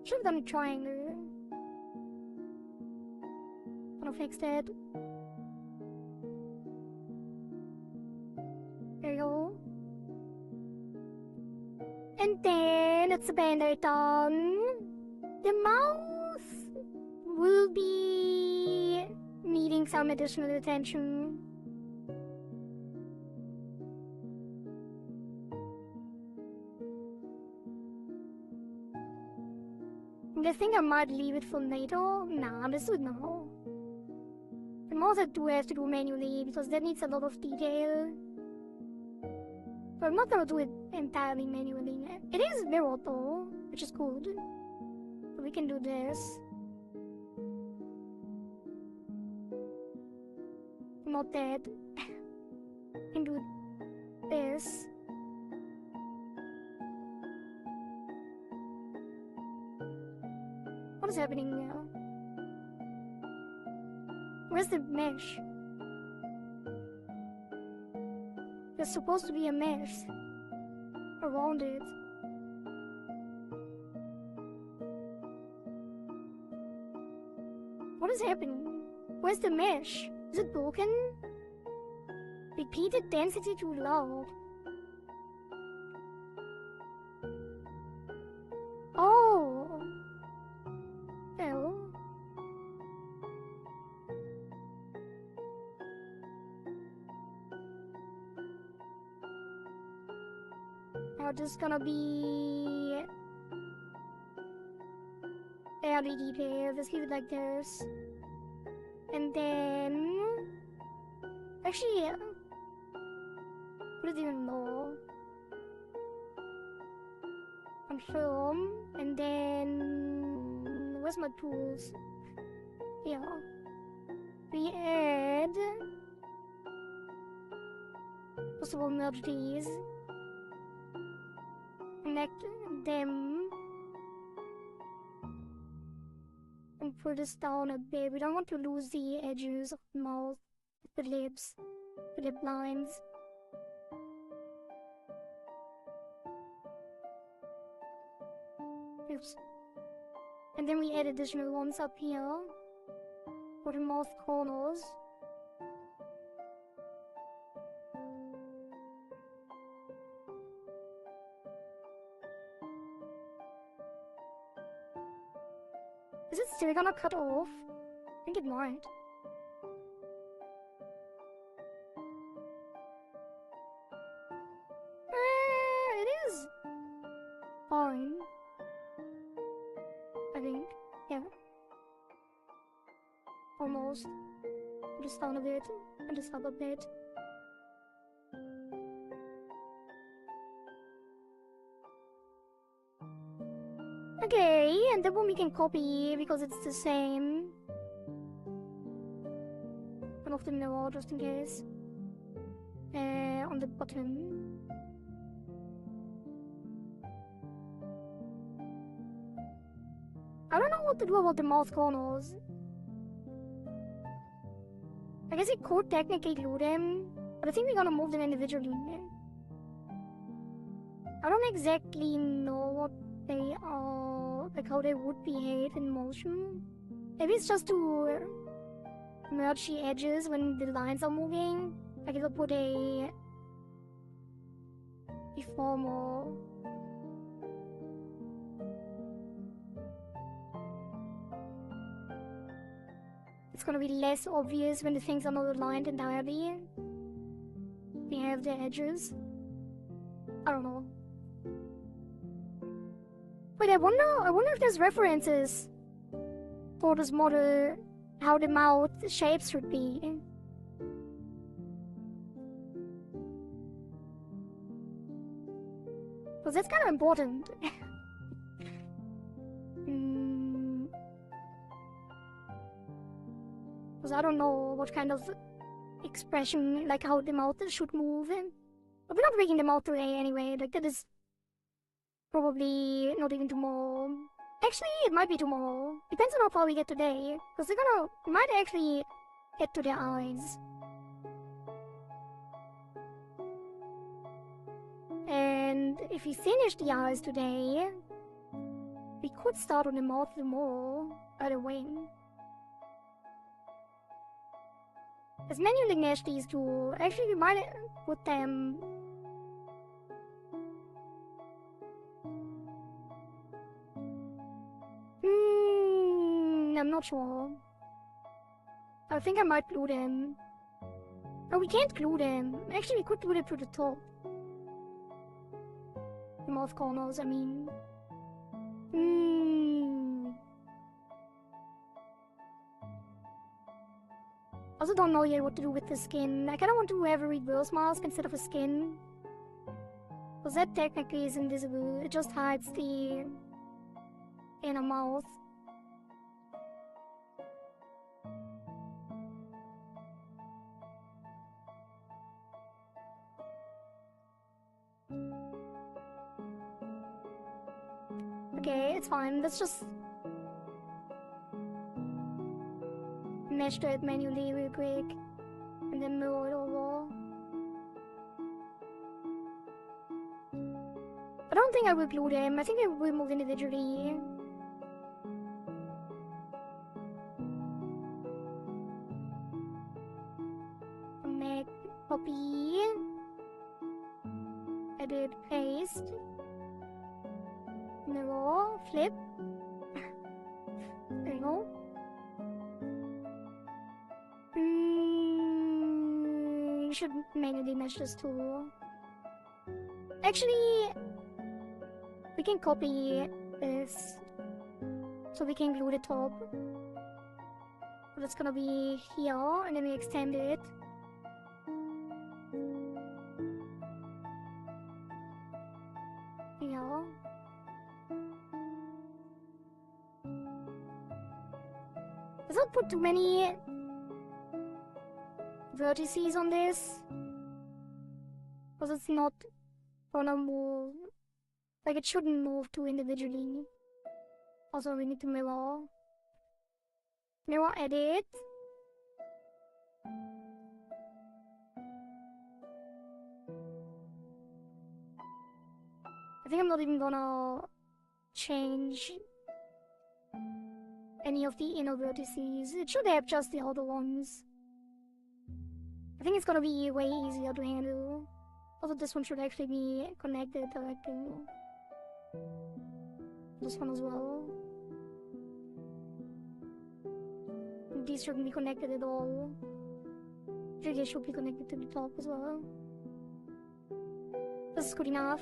Should have done a triangle. Gonna fix that. There you go. And then it's a band-aid done. The mouth will be needing some additional attention. I think I might leave it for later. Nah, this would now. The mouth I do have to do manually because that needs a lot of detail. But I'm not gonna do it entirely manually. It is mirrored though, which is good. So we can do this. Not that. We can do this. What is happening now? Where's the mesh? There's supposed to be a mesh around it. What is happening? Where's the mesh? Is it broken? Repeated density too loud. Oh. Well. Now just gonna be fairly detailed. Let's keep it like this. And then actually put it even more. Confirm, and then where's my tools? Yeah. We add... First of all, merge these. Connect them. And pull this down a bit. We don't want to lose the edges of the mouth, the lips, the lip lines. Oops. And then we add additional ones up here for the mouth corners. Is it still gonna cut off? I think it might. It is fine. I think. Yeah. Almost. Just down a bit. And just up a bit. Okay, and the one we can copy because it's the same. Turn off the mirror just in case. On the bottom. I don't know what to do about the mouth corners. I guess it could technically glue them, but I think we're gonna move them individually. I don't exactly know what they are, like how they would behave in motion. Maybe it's just to merge the edges when the lines are moving. Like it'll put a deformer. It's gonna be less obvious when the things are not aligned entirely. We have the edges. I don't know. Wait, I wonder if there's references for this model, how the mouth shapes should be. Because that's kind of important. Because I don't know what kind of expression, like how the mouth should move. But we're not making the mouth today anyway, like that is probably not even tomorrow. Actually, it might be tomorrow. Depends on how far we get today. Because we might actually get to their eyes. And if we finish the eyes today, we could start on the mouth tomorrow, by the way. Let's manually mesh these two. Actually, we might put them... I'm not sure. I think I might glue them. No, we can't glue them. Actually, we could glue them to the top. The mouth corners, I mean. I also don't know yet what to do with the skin. I kinda want to have a reverse mask instead of a skin. Because that technically is invisible. It just hides the inner mouth. Okay, it's fine. Let's just mesh it manually real quick and then mirror it over. I don't think I will glue them. I think I will move individually. Make copy, edit, paste. Mirror, flip. There you go. You should manually mesh this too. Actually, we can copy this so we can glue the top. So it's gonna be here, and then we extend it. Here. Let's not put too many vertices on this, because it's not gonna move. Like, it shouldn't move too individually. Also, we need to mirror. Mirror edit. I think I'm not even gonna change any of the inner vertices. It should have just the outer ones. I think it's gonna be way easier to handle. Also, this one should actually be connected directly. This one as well. These shouldn't be connected at all. They should be connected to the top as well. This is good enough.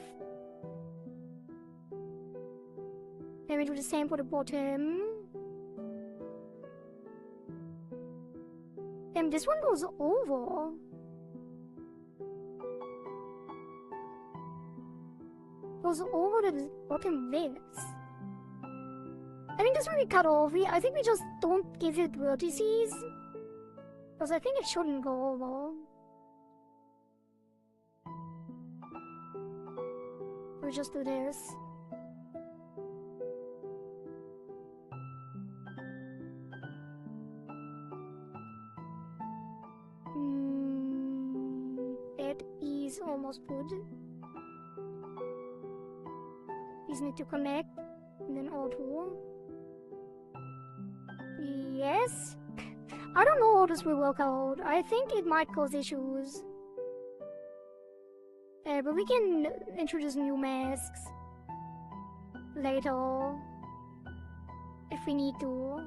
Then we do the same for the bottom. And this one goes over. Goes over the bottom this. I think this one we cut off. I think we just don't give it vertices. Because I think it shouldn't go over. We just do this. That is almost good. These need to connect. And then auto. Yes. I don't know how this will work out. I think it might cause issues. But we can introduce new masks later if we need to.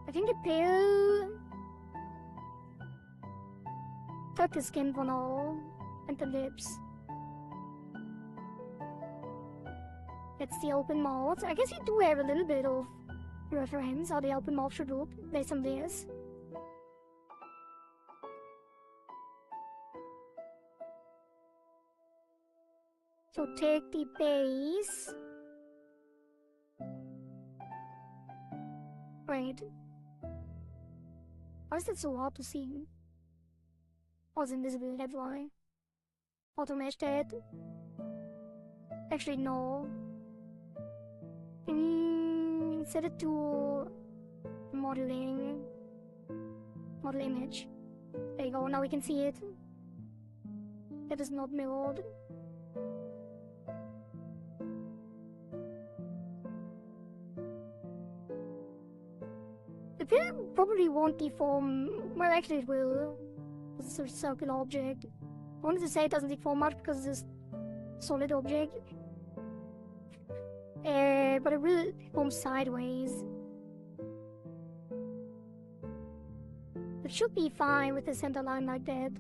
I think the pale cut the skin for now and the lips. That's the open mouth. I guess you do have a little bit of reference how the open mouth should look based on this. So take the base. Wait. Why is it so hard to see? Oh, it's invisible, that's why. Auto mesh that. Actually, no. Set it to modeling. Model image. There you go, now we can see it. That is not mirrored. The film probably won't deform. Well, actually, it will. It's a circular object. I wanted to say it doesn't deform much because it's a solid object. But it will deform sideways. It should be fine with the center line like that.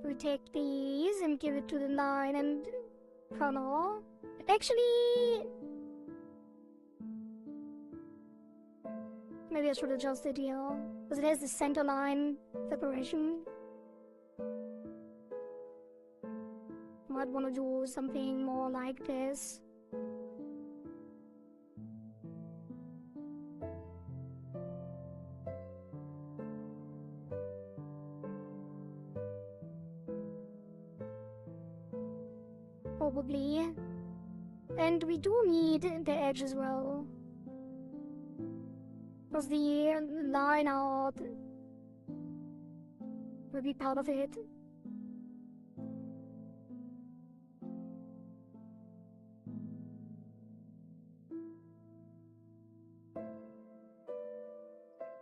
We take these and give it to the line and color. Actually, maybe I should adjust it here, because it has the center line separation. Might want to do something more like this. Probably. And we do need the edge as well. Because the line art will be part of it.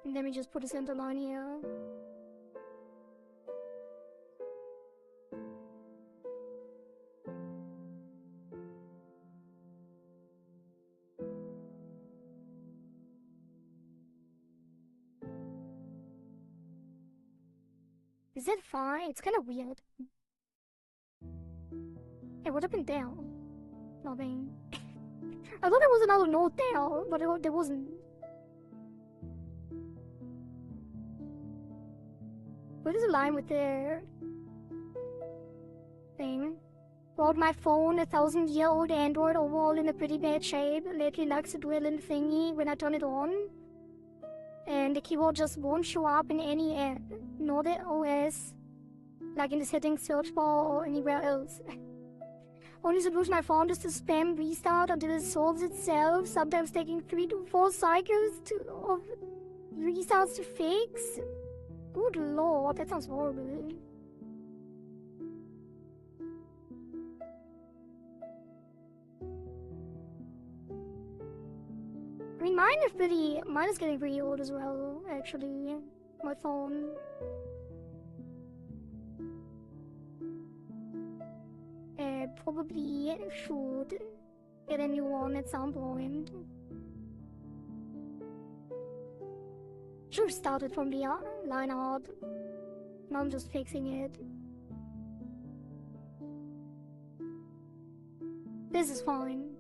And then we just put a center line here. Is that fine? It's kind of weird. Hey, what happened there? Nothing. I thought there was another note there, but there wasn't. What is the line with the thing? Bought my phone, a 1,000-year-old Android overall in a pretty bad shape. Lately likes to dwell in thingy when I turn it on. And the keyboard just won't show up in any app, nor the OS, like in the settings search bar or anywhere else. Only solution I found is to spam restart until it solves itself, sometimes taking 3 to 4 cycles of restarts to fix. Good lord, that sounds horrible. I mean, mine is getting pretty old as well, actually. My phone. Probably should get a new one at some point. Should have started from the line art. Now I'm just fixing it. This is fine.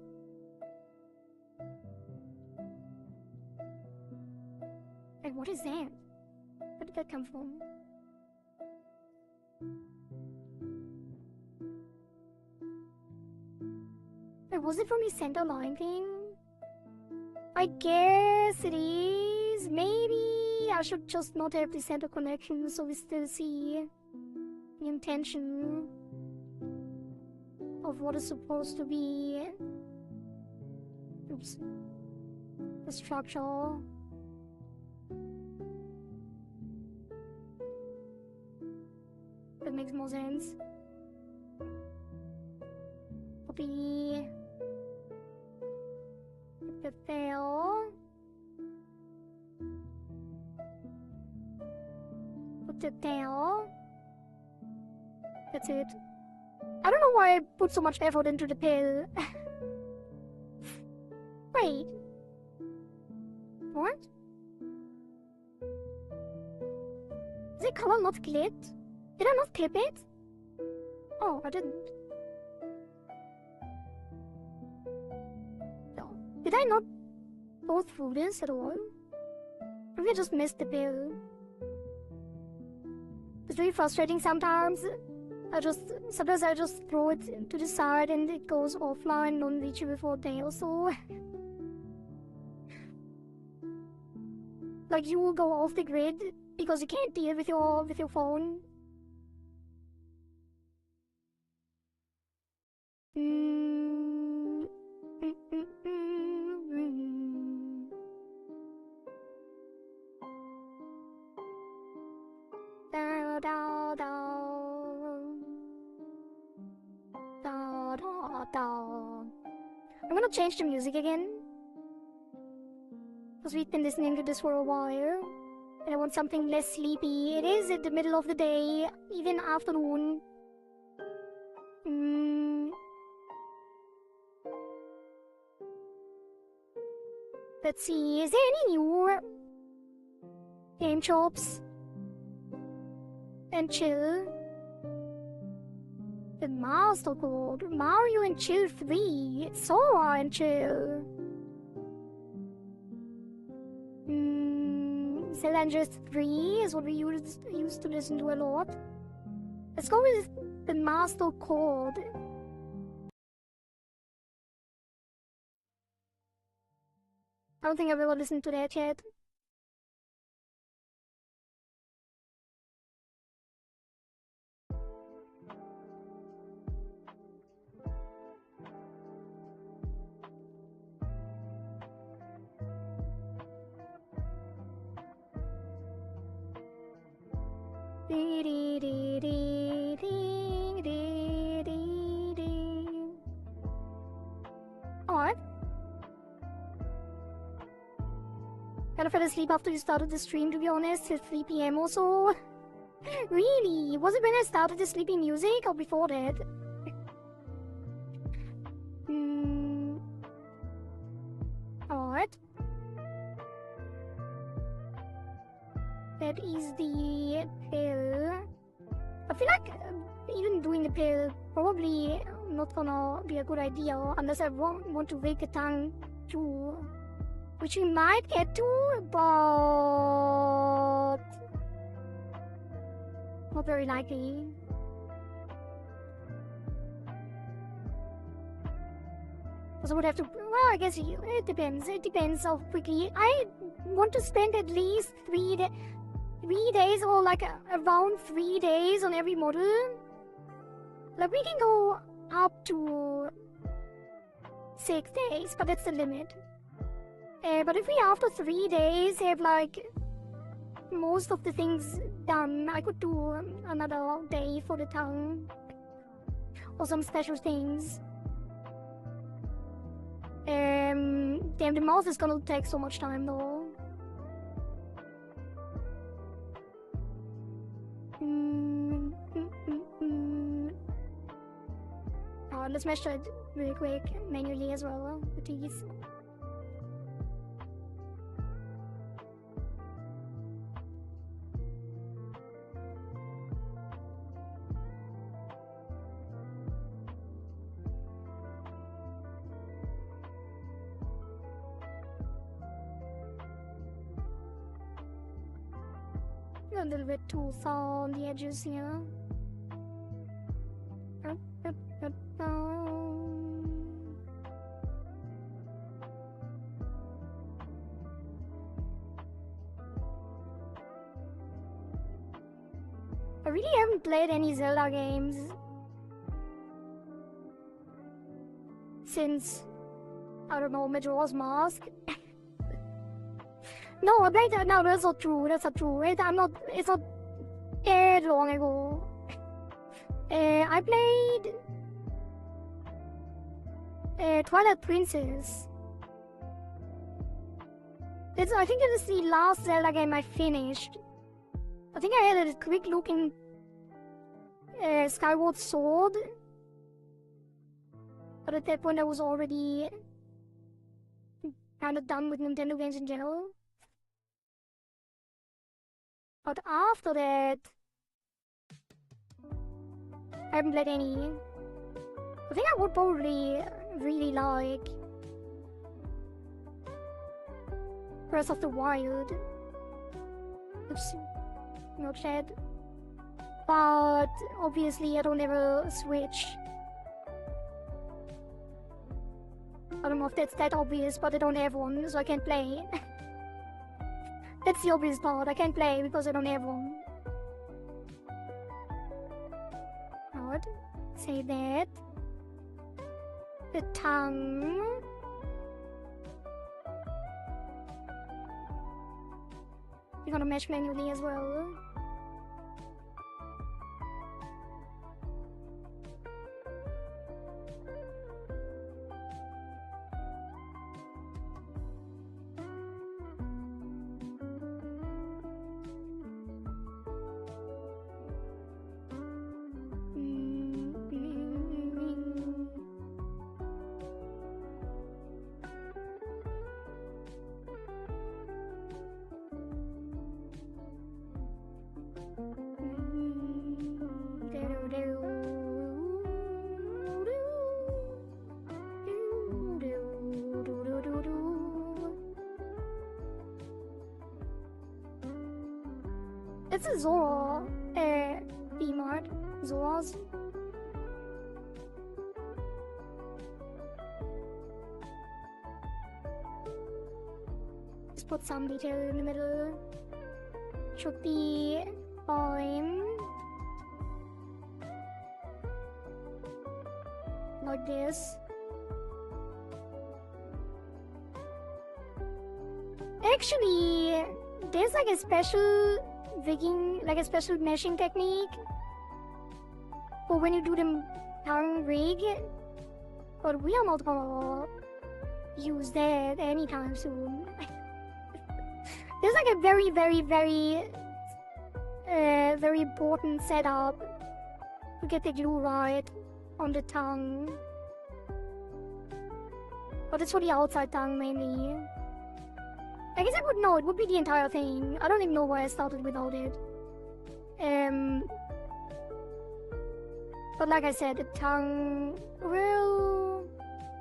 And what is that? Where did that come from? Wait, was it from the center line thing? I guess it is. Maybe I should just not have the center connection so we still see the intention of what is supposed to be. Oops. The structure. That makes more sense. Copy. Put it there. Put it there. That's it. I don't know why I put so much effort into the pill. Wait. What? Is the color not clipped? Did I not clip it? Oh, I didn't. No. Did I not go through this at all? Maybe I just missed the bill. It's really frustrating sometimes. Sometimes I just throw it to the side and it goes offline, non-reachable for a day or so. Like you will go off the grid because you can't deal with your phone. I'm gonna change the music again. Because we've been listening to this for a while. And I want something less sleepy. It is at the middle of the day, even afternoon. Let's see, is there any new game chops? And chill. The Master Code, Mario and Chill 3, Sora and Chill. Zelda and Just 3 is what we used to listen to a lot. Let's go with the Master Code. I don't think I've ever listened to that yet. Alright. Kind of fell asleep after you started the stream, to be honest, till 3 PM or so. Really? Was it when I started the sleepy music or before that? Alright. That is the pill. I feel like even doing the pill probably not gonna be a good idea unless I want to rig a tongue too. Which we might get to, but not very likely. So I would have to, well, I guess it depends. It depends how quickly. I want to spend at least 3 days or like around 3 days on every model. Like we can go up to 6 days, but that's the limit. But if we after 3 days have like most of the things done, I could do another day for the tongue or some special things. Damn, the mouth is gonna take so much time though. Let's measure it really quick manually as well, the teeth. A little bit too far on the edges here. I really haven't played any Zelda games since, I don't know, Majora's Mask. No, I played that. No, that's not true. That's not true. It's not that long ago. I played Twilight Princess. I think it is the last Zelda game I finished. I think I had a quick look in Skyward Sword, but at that point I was already kind of done with Nintendo games in general. But after that, I haven't played any. I think I would probably really like Breath of the Wild. Oops, not Chad. But obviously I don't have a Switch. I don't know if that's that obvious, but I don't have one, so I can't play. That's the obvious part. I can't play because I don't have one. What? Say that. The tongue. You're gonna mesh manually as well. It's a Zora theme art. Zora's. Just put some detail in the middle. Should be fine. Like this. Actually, there's like a special rigging, like a special meshing technique for when you do the tongue rig, but we are not gonna use that anytime soon. There's like a very important setup to get the glue right on the tongue, but it's for the outside tongue mainly. I guess I would know, it would be the entire thing. I don't even know why I started without it. But like I said, the tongue will...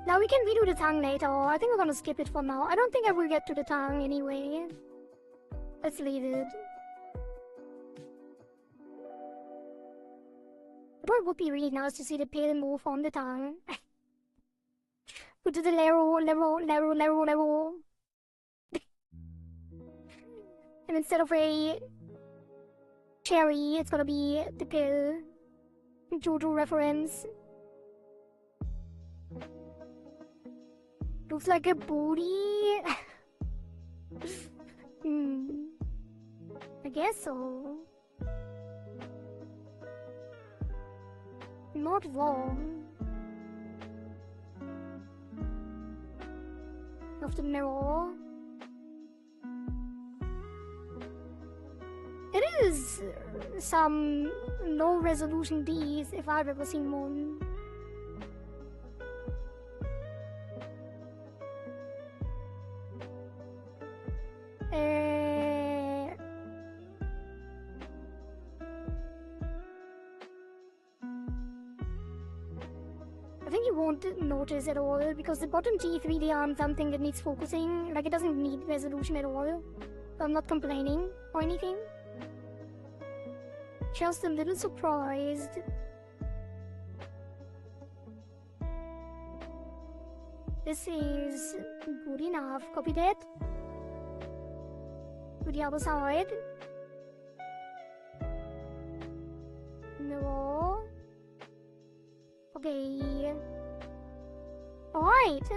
Now we can redo the tongue later. I think we're gonna skip it for now. I don't think I will get to the tongue anyway. Let's leave it. But it would be really nice to see the pale move on the tongue. Put to the level. And instead of a cherry, it's gonna be the pill. JoJo reference. Looks like a booty. I guess so. Not wrong. Of the mirror. It is some low resolution Ds if I've ever seen one. I think you won't notice at all because the bottom teeth really aren't something that needs focusing. Like, it doesn't need resolution at all. So I'm not complaining or anything. Just a little surprised. This is good enough. Copy that. To the other side. No. Okay. Alright.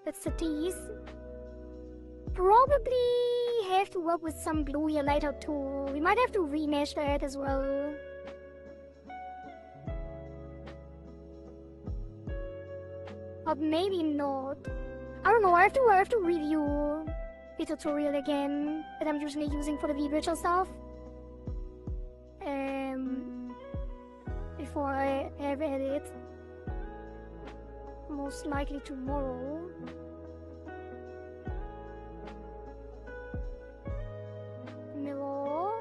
That's the tease. Probably have to work with some glue here later too. We might have to remesh that as well. But maybe not. I don't know, I have to review the tutorial again that I'm usually using for the V-Bridger stuff. Before I have edit. Most likely tomorrow. Mirror.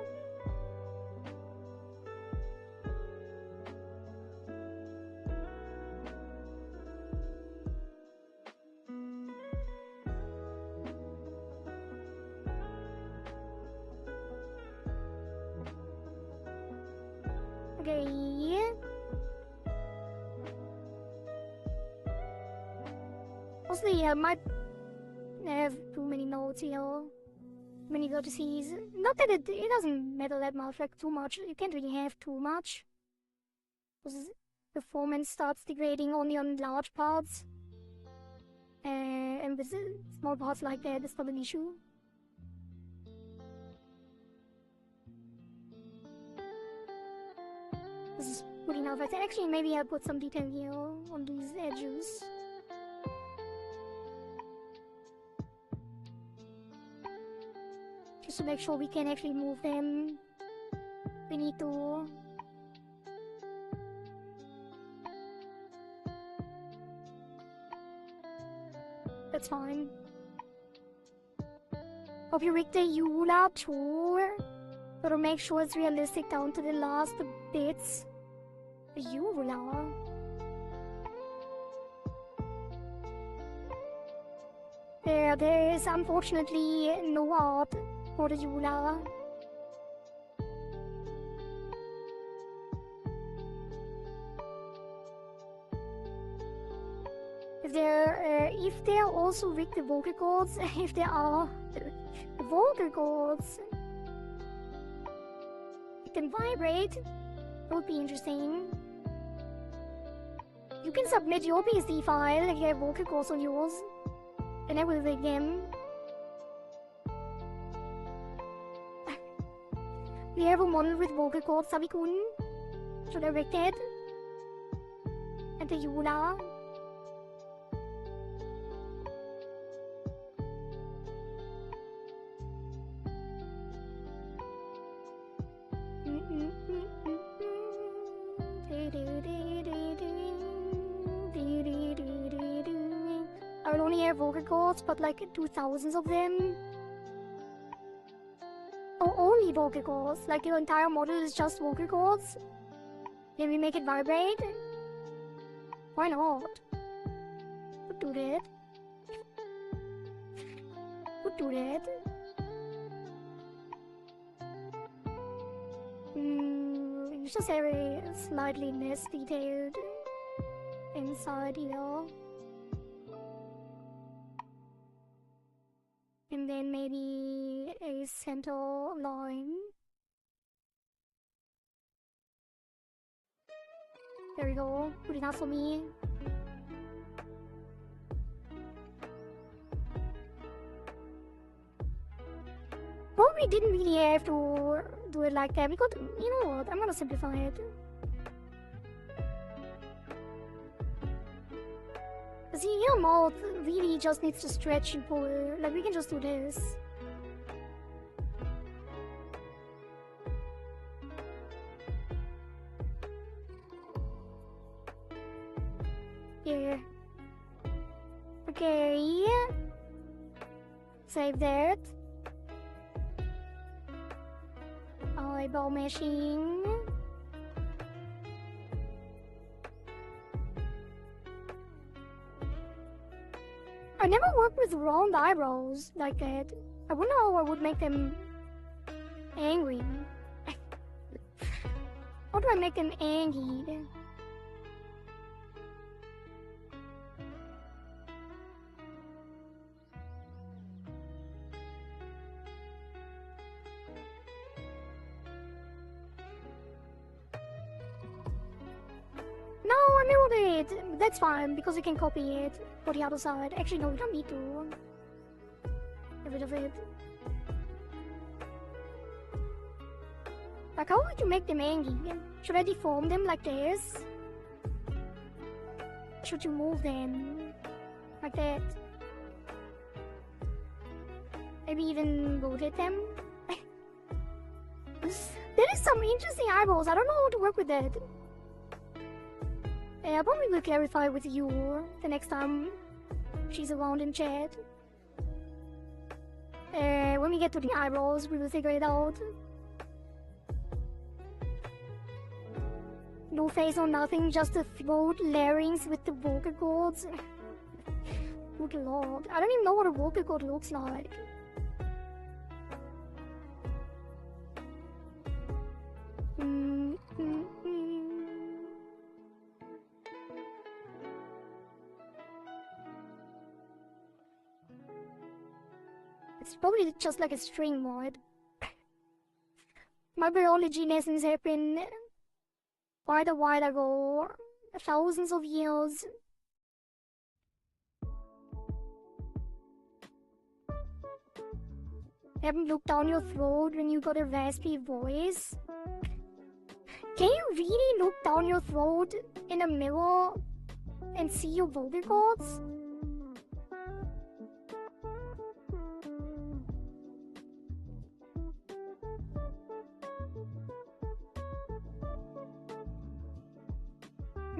Okay. Mostly, I might have too many notes here. Many vertices. Not that it doesn't matter that much, like too much. You can't really have too much. Because performance starts degrading only on large parts. And with small parts like that, it's not an issue. This is good enough. I think actually maybe I'll put some detail here on these edges. Just to make sure we can actually move them. We need to. That's fine. Hope you rigged the Eula too. Gotta make sure it's realistic down to the last bits. The Eula. There is unfortunately no art for the Eula. If there are also rigged the vocal cords, if there are the vocal cords, it can vibrate. That would be interesting. You can submit your PSD file if you have vocal cords on yours, and I will rig them. We have a model with vocal cords, Sabi-kun. Should I rig that? And the Eula. I will only have vocal cords, but like 2,000 of them. Or only vocal cords, like your entire model is just vocal cords. Can we make it vibrate? Why not? Could do that. Could do that. It's just very slightly less detailed inside here. And then maybe a center line. There we go. Good enough for me. Probably didn't really have to do it like that because, you know what, I'm gonna simplify it. See, your mouth really just needs to stretch and pull. Like, we can just do this. Yeah. Okay. Save that. Eyeball meshing. I never worked with round eyebrows like that. I wonder how I would make them angry. How do I make them angry? No, I mirrored it. That's fine because we can copy it for the other side. Actually, no, we don't need to. Get rid of it. Like, how would you make them angry? Should I deform them like this? Should you move them like that? Maybe even rotate them? There is some interesting eyeballs. I don't know how to work with that. I probably will clarify with you the next time she's around in chat. When we get to the eyebrows, we will figure it out. No face or nothing, just the throat, larynx with the vocal cords. Good lord, I don't even know what a vocal cord looks like. It's probably just like a string, right? My biology lessons have been quite a while ago, thousands of years. Haven't looked down your throat when you got a raspy voice. Can you really look down your throat in a mirror and see your vocal cords?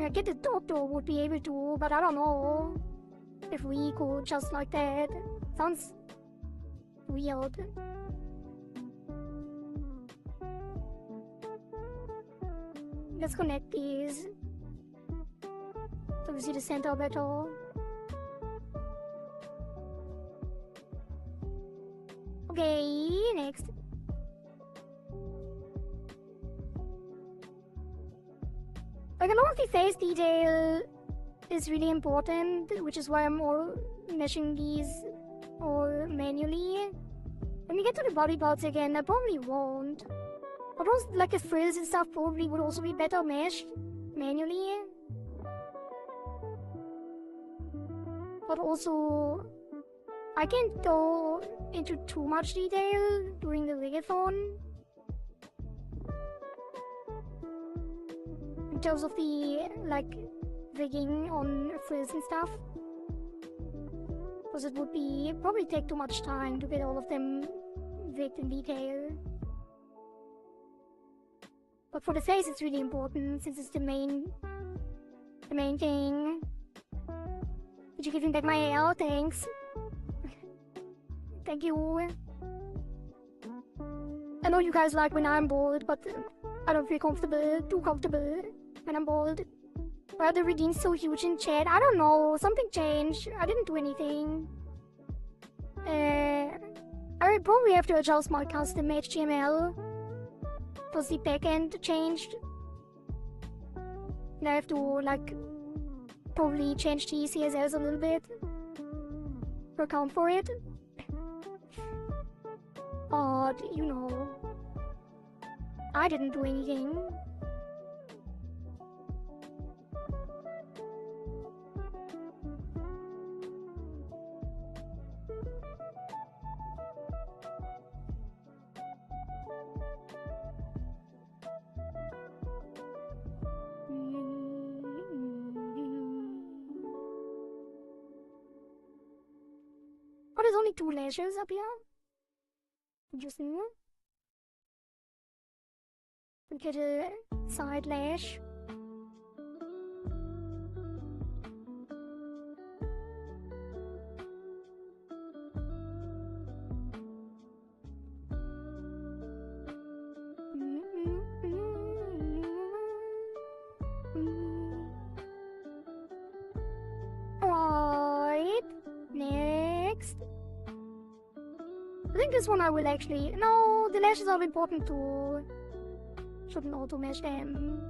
I get the doctor would be able to, but I don't know if we could just like that. Sounds weird. Let's connect these so we see the center better. Okay, next. Like, a lot of the face detail is really important, which is why I'm all meshing these all manually. When we get to the body parts again, I probably won't. But also, like, the frills and stuff probably would also be better meshed manually. But also, I can't go into too much detail during the Rigathon. In terms of the, like, rigging on frills and stuff. Because it would be probably take too much time to get all of them rigged in detail. But for the face it's really important since it's the main thing. Did you give him back my hair? Thanks. Thank you. I know you guys like when I'm bored, but I don't feel comfortable, too comfortable. when I'm bald. Why are the redeems so huge in chat? I don't know. Something changed. I didn't do anything. I would probably have to adjust my custom HTML because the backend changed. And I have to, like, probably change the CSS a little bit to account for it. But, you know, I didn't do anything. Oh, there's only 2 lashes up here. Interesting. We get a side lash. Right. Next. I think this one I will actually... No, the lashes are important too. Shouldn't auto-mesh them.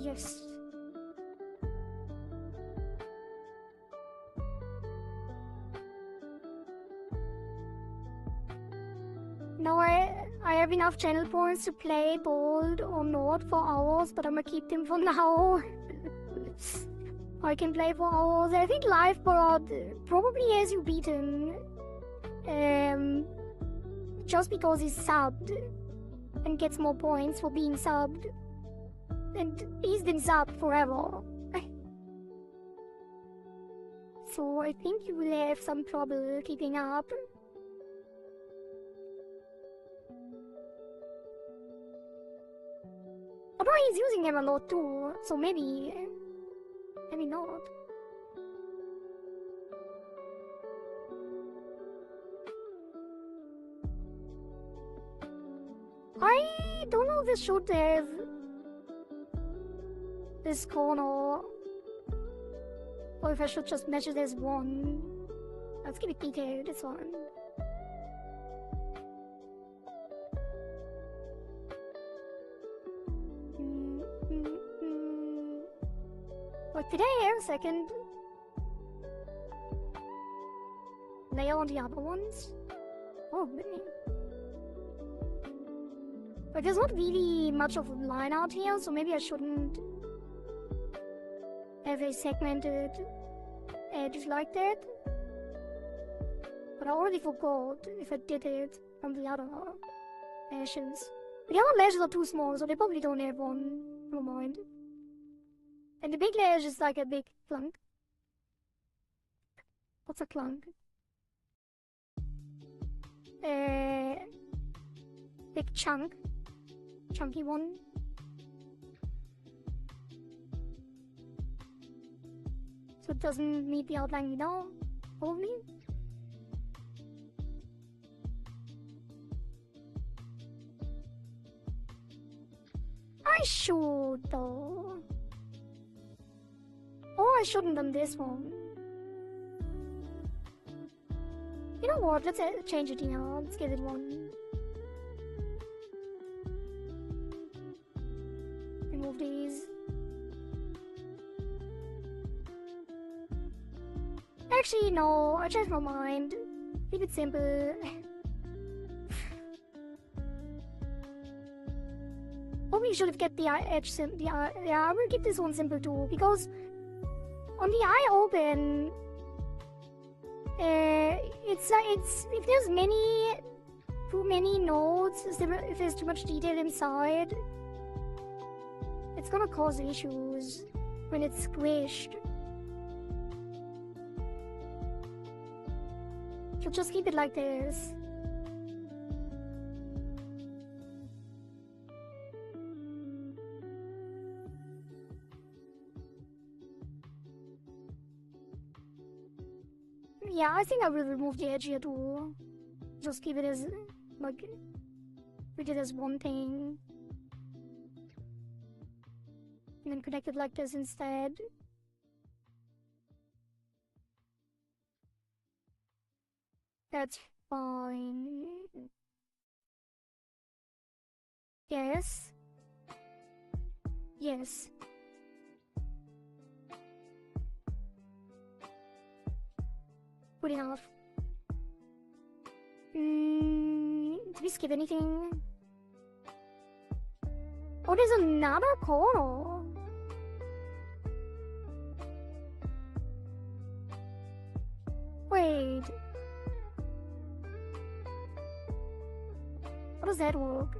Yes. Now I have enough channel points to play bold or not for hours, but I'm gonna keep them for now. I can play for hours. I think Livebird probably has you beaten. Just because he's subbed and gets more points for being subbed. And he's been subbed forever. So I think you will have some trouble keeping up. Although he's using them a lot too, so maybe not. I don't know if this should have this corner, or if I should just measure this one. Let's keep it detailed, it's fine. But did I have a second layer on the other ones? Oh, really? But there's not really much of a line out here, so maybe I shouldn't have a segmented edge like that. But I already forgot if I did it from the other lashes. The other lashes are too small, so they probably don't have one. Never mind. And the big lash is like a big clunk. What's a clunk? Big chunk. Chunky one. So it doesn't meet the outline now, probably. I should though. Or I shouldn't done this one. You know what, let's change it here, let's give it one. Remove these. Actually, no, I changed my mind. Keep it simple. Probably should have kept the edge simple. Yeah, I will keep this one simple too, because on the eye open, it's if there's too many nodes, if there's too much detail inside, it's gonna cause issues when it's squished. We'll just keep it like this. Yeah, I think I will remove the edge here too. Just keep it as, like, treat it as one thing. And then connect it like this instead. That's fine. Yes. Yes. Good enough. Did we skip anything? Oh, there's another corner. Wait. How does that work?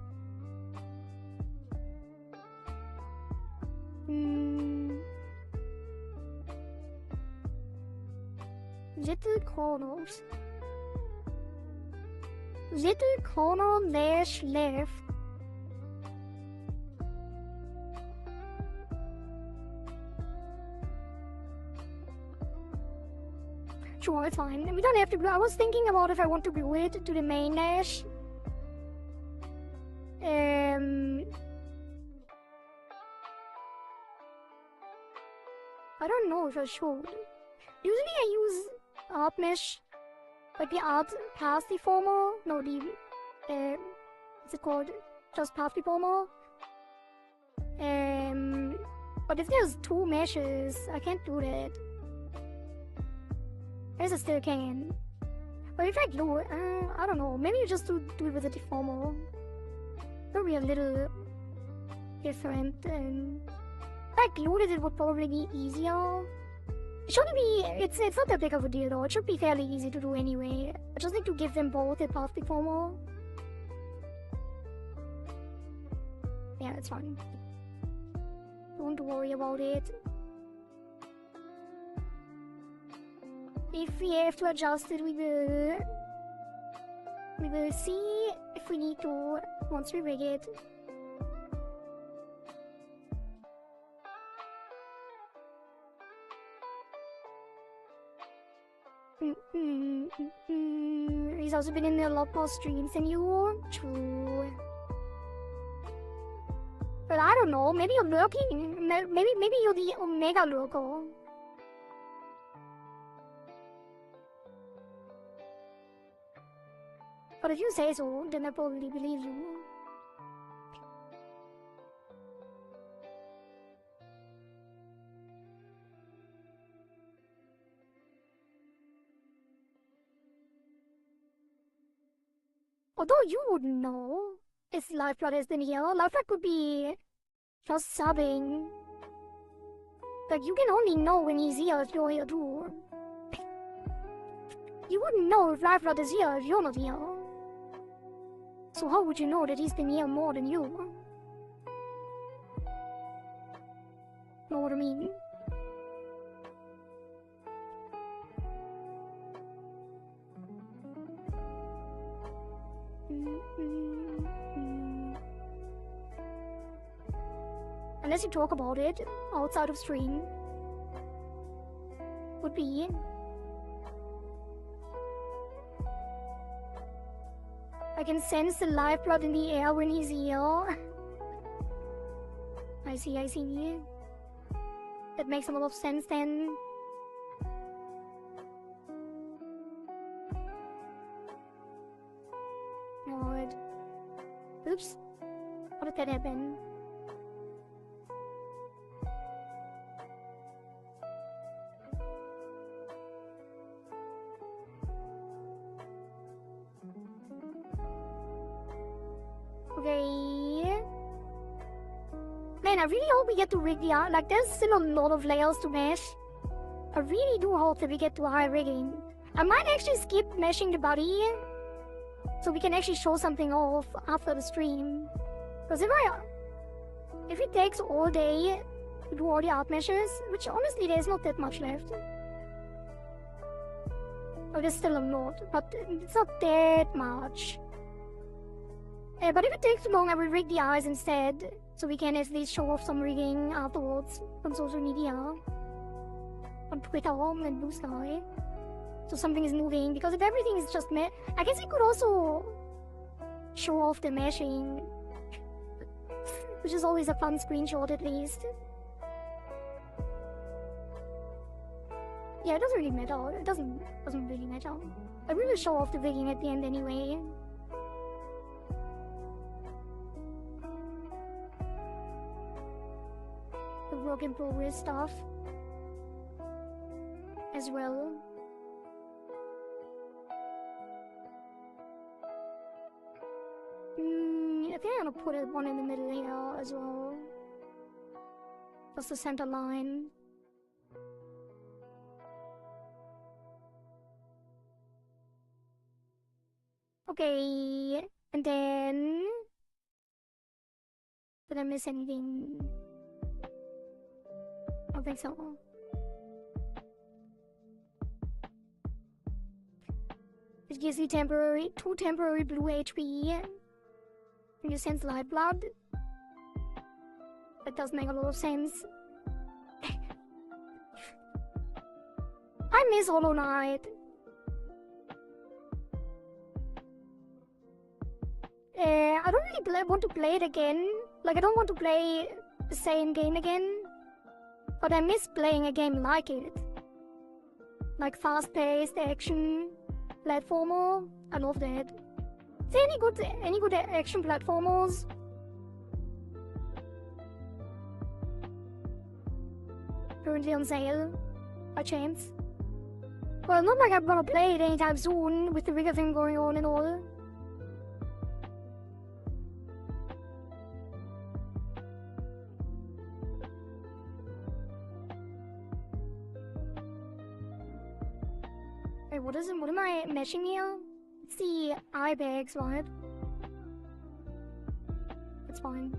Little corners. Little corner dash left. Sure, it's fine. We don't have to glue. I was thinking about if I want to glue it to the main dash. I don't know if I should. Usually I use art mesh, like the art path deformer. No, the what's it called? Just path deformer. But if there's two meshes, I can't do that. I guess I still can. But if I glue it, I don't know. Maybe you just do it with a deformer. It'll be a little different. And if I glued it, it would probably be easier. It shouldn't be. It's not that big of a deal though. It should be fairly easy to do anyway. I just need to give them both a path deformer. Yeah, it's fine. Don't worry about it. If we have to adjust it, we will see if we need to once we rig it. He's also been in a lot more streams than you. True. But I don't know. Maybe you're lurking. Maybe you're the Omega lurker. But if you say so, then I probably believe you. Although you wouldn't know if Live2D has been here. Live2D could be just subbing. Like, you can only know when he's here if you're here too. You wouldn't know if Live2D is here if you're not here. So how would you know that he's been here more than you? Know what I mean? Unless you talk about it outside of stream. Would be. I can sense the Live2D in the air when he's here. I see. That makes a lot of sense then. Alright. Oops. How did that happen? Okay. Man, I really hope we get to rig the art. Like, there's still a lot of layers to mesh. I really do hope that we get to high rigging. I might actually skip meshing the body, so we can actually show something off after the stream. Because if it takes all day to do all the art meshes, which honestly there's not that much left. Oh, there's still a lot, but it's not that much. But if it takes too long, I will rig the eyes instead, so we can at least show off some rigging afterwards on social media, on Twitter and Blue Sky. So something is moving, because if everything is just I guess I could also show off the meshing, which is always a fun screenshot at least. Yeah, it doesn't really matter. It doesn't really matter. I will show off the rigging at the end anyway. The work in progress stuff as well. I think I'm gonna put one in the middle here as well. That's the center line. Okay, and then... Did I miss anything? I don't think so. It gives you two temporary blue HP. And you sense light blood. That does make a lot of sense. I miss Hollow Knight. I don't really want to play it again. Like, I don't want to play the same game again. But I miss playing a game like it. Like fast-paced action platformer. I love that. Is there any good action platformers? Currently on sale, by chance. Well, not like I'm gonna play it anytime soon with the Rigathon going on and all. Wait, what am I meshing here? It's the eye bags, right? It's fine.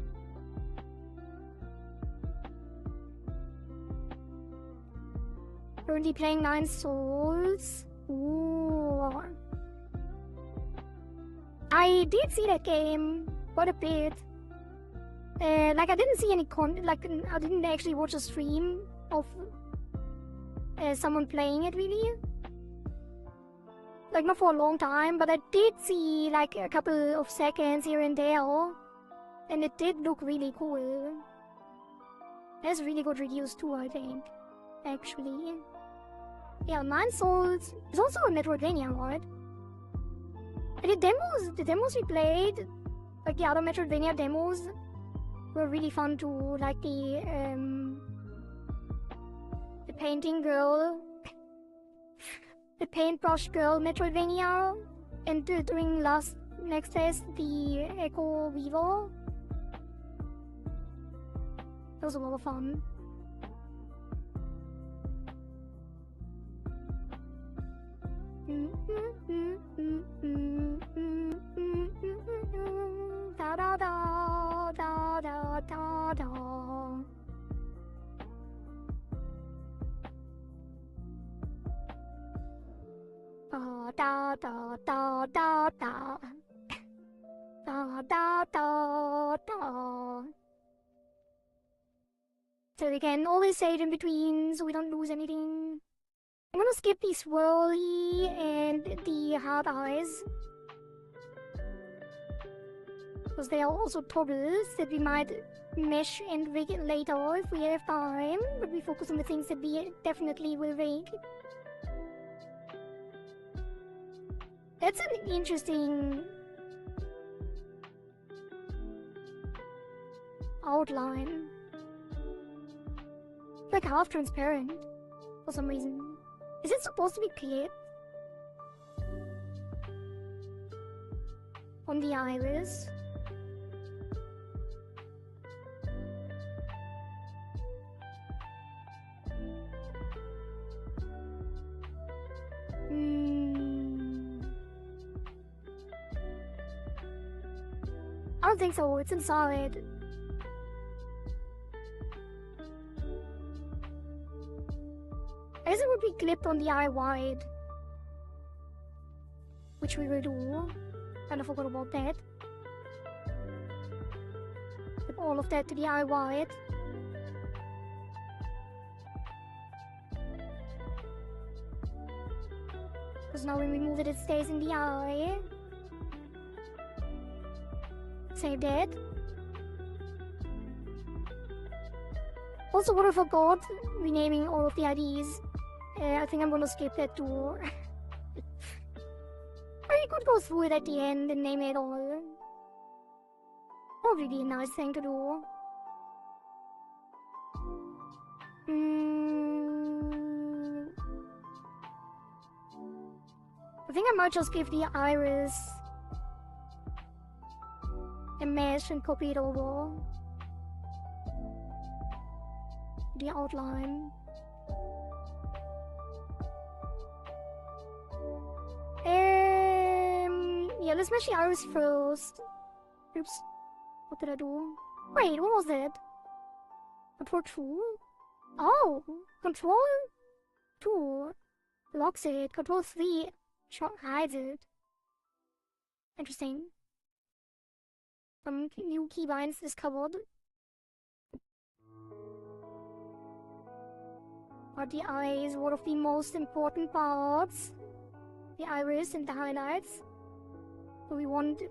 Currently playing 9 Souls. Ooh. I did see that game quite a bit. Like I didn't see any I didn't actually watch a stream of someone playing it really. Like not for a long time, but I did see like a couple of seconds here and there, and it did look really cool. That's really good reviews too, I think. Actually, yeah, 9 Souls is also a Metroidvania, right? And the demos we played, like the other Metroidvania demos, were really fun too. Like the painting girl. The paintbrush girl Metroidvania, and doing next test the Echo Weaver. That was a lot of fun. Da da da da da da da. Da da da da da da da da da. So we can always say it in between so we don't lose anything. I'm gonna skip the swirly and the hard eyes, because they are also toggles that we might mesh and rig later if we have time, but we focus on the things that we definitely will rig. That's an interesting outline. Like half transparent for some reason. Is it supposed to be clear? On the iris? I don't think so, it's inside. I guess it would be clipped on the eye wide. which we will do. Kinda forgot about that. Put all of that to DIY it. Because now when we move it, it stays in the eye. Save that. Also, what I forgot, renaming all of the IDs. I think I'm gonna skip that too. Or you could go through it at the end and name it all. Probably be a nice thing to do. I think I might just give the iris a mesh and copy it over the outline. Yeah, let's mesh the iris first. Oops. What did I do? Wait, what was that? Control 2? Oh! Control 2 locks it. Control 3 hides it. Interesting. Some new keybinds discovered. But the eye is one of the most important parts. The iris and the highlights. So we want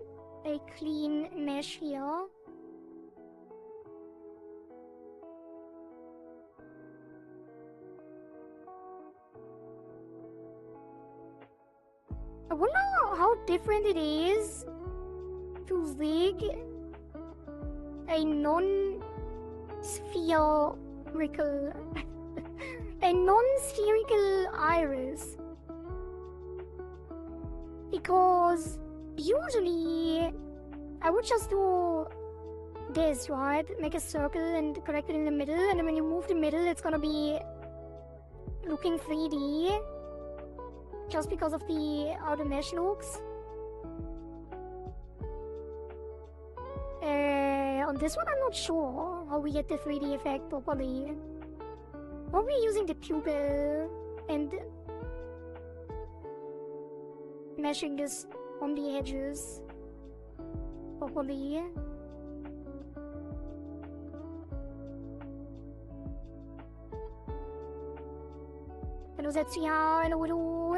a clean mesh here. I wonder how different it is to rig a non-spherical a non-spherical iris, because usually I would just do this, right? Make a circle and connect it in the middle, and then when you move the middle it's gonna be looking 3D just because of how the mesh looks. On this one I'm not sure how we get the 3D effect properly. Probably using the pupil and meshing this on the edges properly. Kan du sätta ja eller vadå?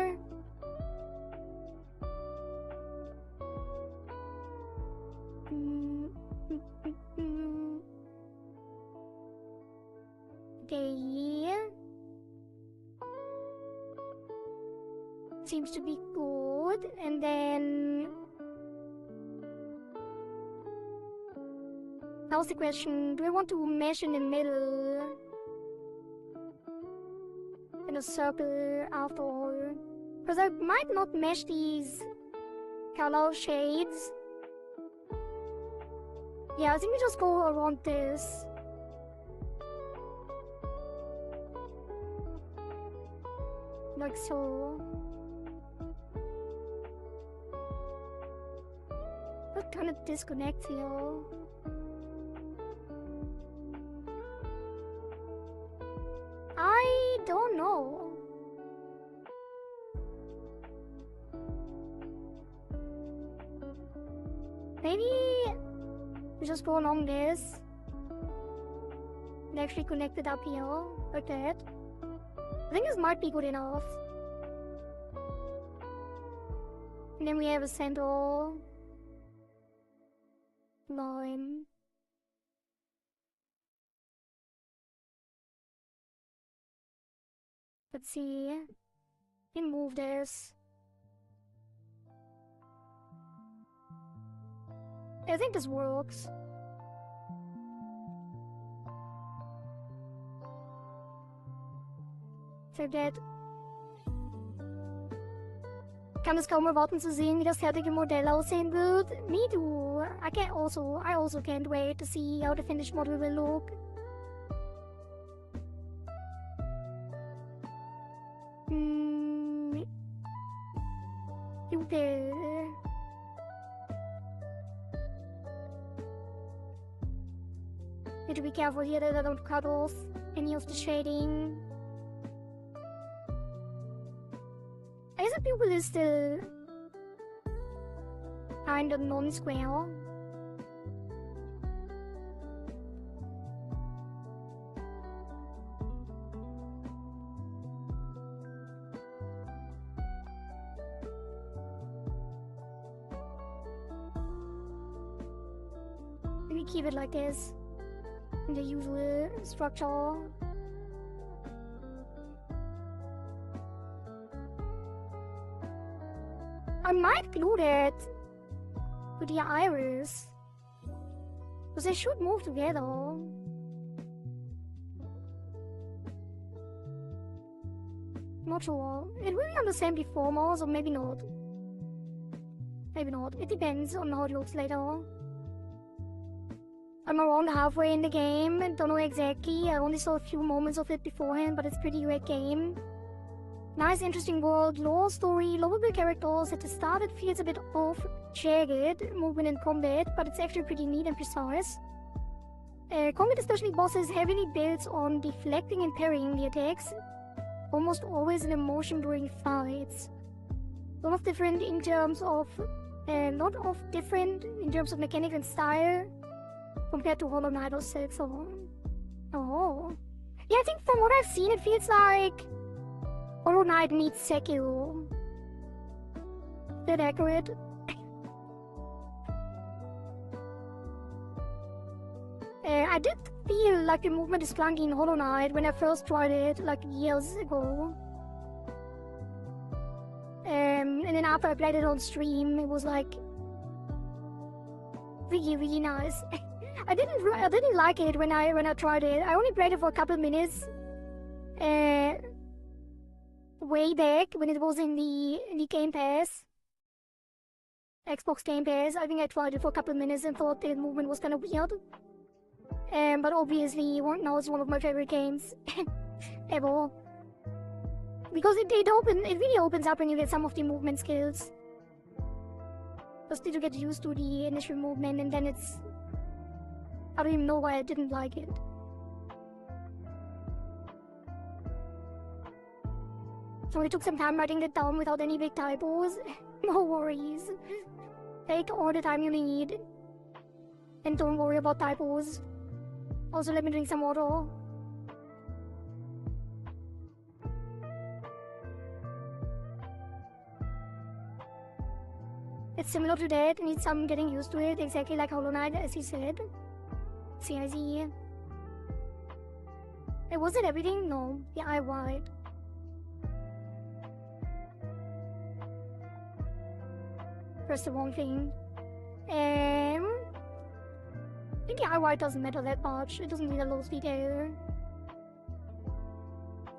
Okay. Seems to be good. And then now's the question, do I want to mesh in the middle in a circle after all? Because I might not mesh these color shades. Yeah, I think we just go around this. Like so. That kind of disconnects here. I don't know. Maybe we just go along this and actually connect it up here, like that. I think this might be good enough. And then we have a center line. Let's see. We can move this. I think this works. Save that. Ich kann es kaum erwarten zu sehen, wie das fertige Modell aussehen wird. Me too. I also can't wait to see how the finished model will look. Okay. Need to be careful here that I don't cut off any of the shading. I guess the pupil is still kind of non-square. Maybe keep it like this, in the usual structure. I might glue that to the iris, because they should move together. Not sure. It will be on the same deformers, or maybe not. Maybe not. It depends on how it looks later. I'm around halfway in the game, and don't know exactly. I only saw a few moments of it beforehand, but it's a pretty great game. Nice, interesting world, lore, story, lovable characters. At the start it feels a bit off, jagged, movement and combat, but it's actually pretty neat and precise. Combat, especially bosses, heavily builds on deflecting and parrying the attacks. Almost always an emotion during fights. Lot of different in terms of... different in terms of mechanic and style compared to Hollow Knight or Silk Song. Oh. Yeah, I think from what I've seen it feels like Hollow Knight meets Sekiro. Is that accurate? I did feel like the movement is clunky in Hollow Knight when I first tried it, like years ago. And then after I played it on stream, it was like really, really nice. I didn't like it when I tried it. I only played it for a couple minutes. Way back when it was in the Game Pass, Xbox Game Pass. I think I tried it for a couple of minutes and thought the movement was kind of weird. But obviously now it's one of my favorite games ever, because it really opens up when you get some of the movement skills. Just need to get used to the initial movement, and then it's... I don't even know why I didn't like it. So it took some time writing it down without any big typos. No worries. Take all the time you need. And don't worry about typos. Also, let me drink some water. It's similar to that. Needs some getting used to it. Exactly like Hollow Knight, as he said. See, I see. Was it everything? No. The eye wide. Press the wrong thing. I think the eye wide doesn't matter that much. It doesn't need a lot of detail.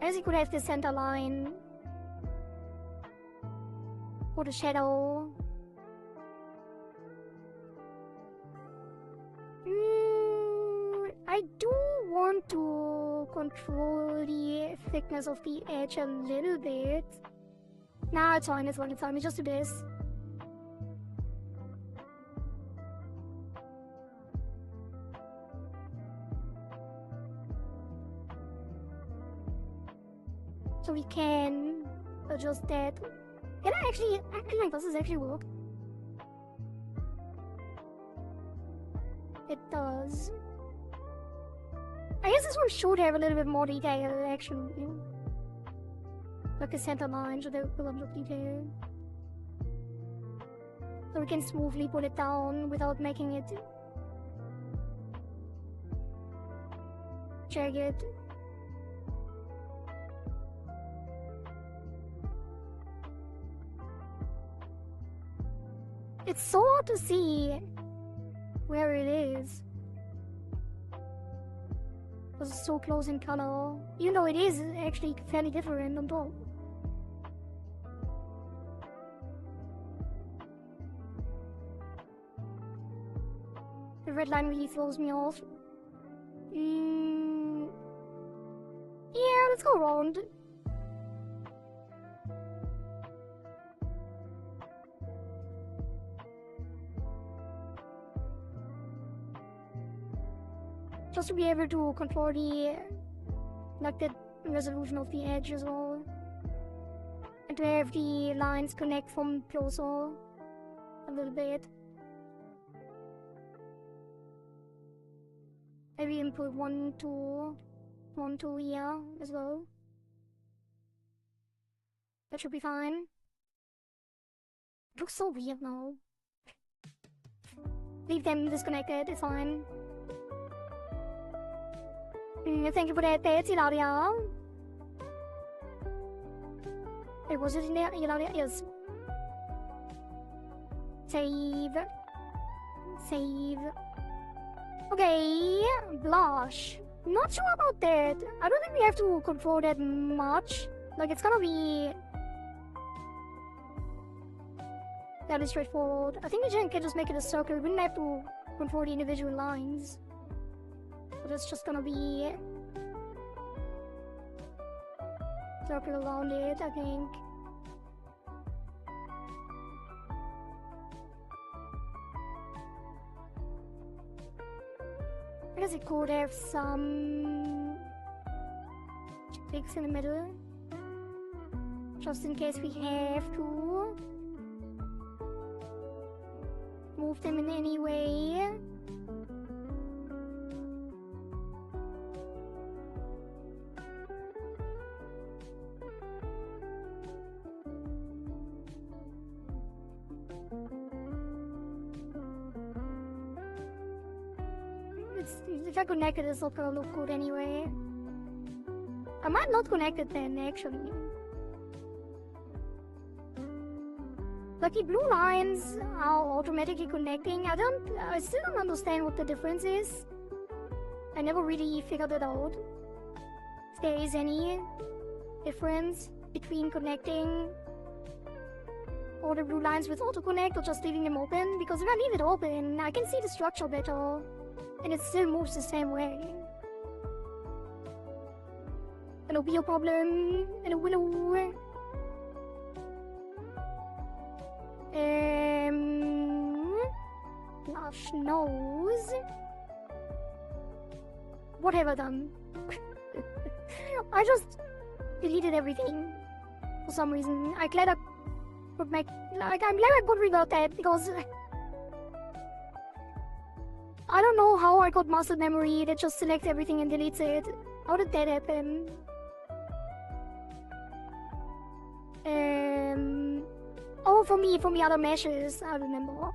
I guess you could have the center line for the shadow. I do want to control the thickness of the edge a little bit. Nah, it's fine, it's fine, it's fine. We just do this. So we can adjust that. Can I actually... does this actually work? It does. I guess this one should have a little bit more detail, actually. Like a center line should have a lot of detail. So we can smoothly pull it down without making it jagged. It's so hard to see where it is. Because it's so close in color. Even though it is actually fairly different on top. The red line really throws me off. Yeah, let's go around. Just to be able to control the resolution of the edge as well. And to have the lines connect from closer a little bit. Maybe input 1, 2, 1, 2 here as well. That should be fine. It looks so weird now. Leave them disconnected, it's fine. Thank you for that, Ilaria. Wait, was it in there? Ilaria? Yes. Save. Save. Okay, blush. Not sure about that. I don't think we have to control that much. Like, it's gonna be that is straightforward. I think we can just make it a circle. We wouldn't have to control the individual lines. But it's just gonna be circle around it, I think. I guess it could have some clicks in the middle, just in case we have to move them in any way. If I connect it, it's not gonna look good anyway. I might not connect it then, actually. Like, the blue lines are automatically connecting. I still don't understand what the difference is. I never really figured it out. If there is any difference between connecting all the blue lines with auto-connect or just leaving them open. Because if I leave it open, I can see the structure better. And it still moves the same way. And a wheel problem, and a willow. Blush nose. What have I done? I just deleted everything for some reason. I'm glad I could revert that because I don't know how I got muscle memory that just selects everything and deletes it. How did that happen? Oh, from the other meshes, I remember.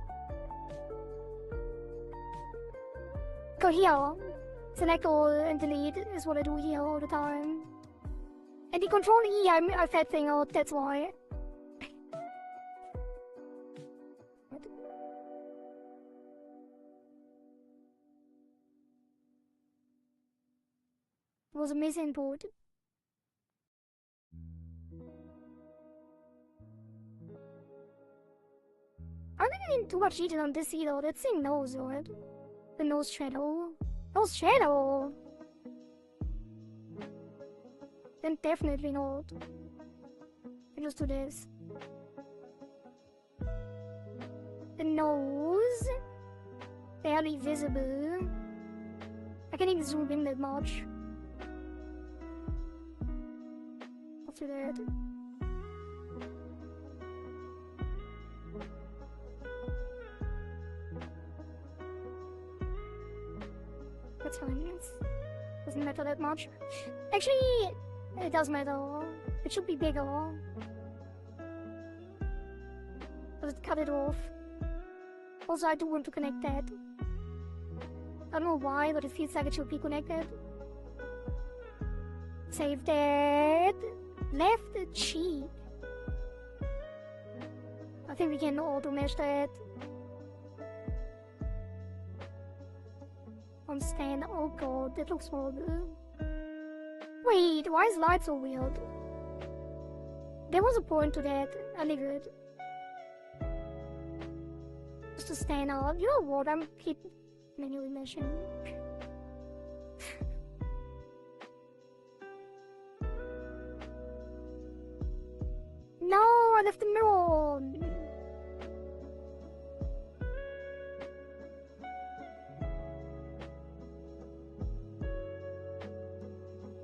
Go here. Select all and delete is what I do here all the time. And the control E, I fat thing out, that's why. It was a misinput. I don't think I need too much detail on this either. That thing knows, right? The nose shadow. Nose shadow! Then definitely not. I just do this. The nose. Barely visible. I can't even zoom in that much. After that. That's fine, doesn't matter that much. Actually, it does matter. It should be bigger. Just cut it off. Also, I do want to connect that. I don't know why, but it feels like it should be connected. Save that. Left cheek. I think we can auto mesh that. On stand. Oh god, that looks horrible. Wait, why is light so weird? There was a point to that. I leave it. Just to stand out. You know what? I'm keep manually meshing. No, I left the mirror on.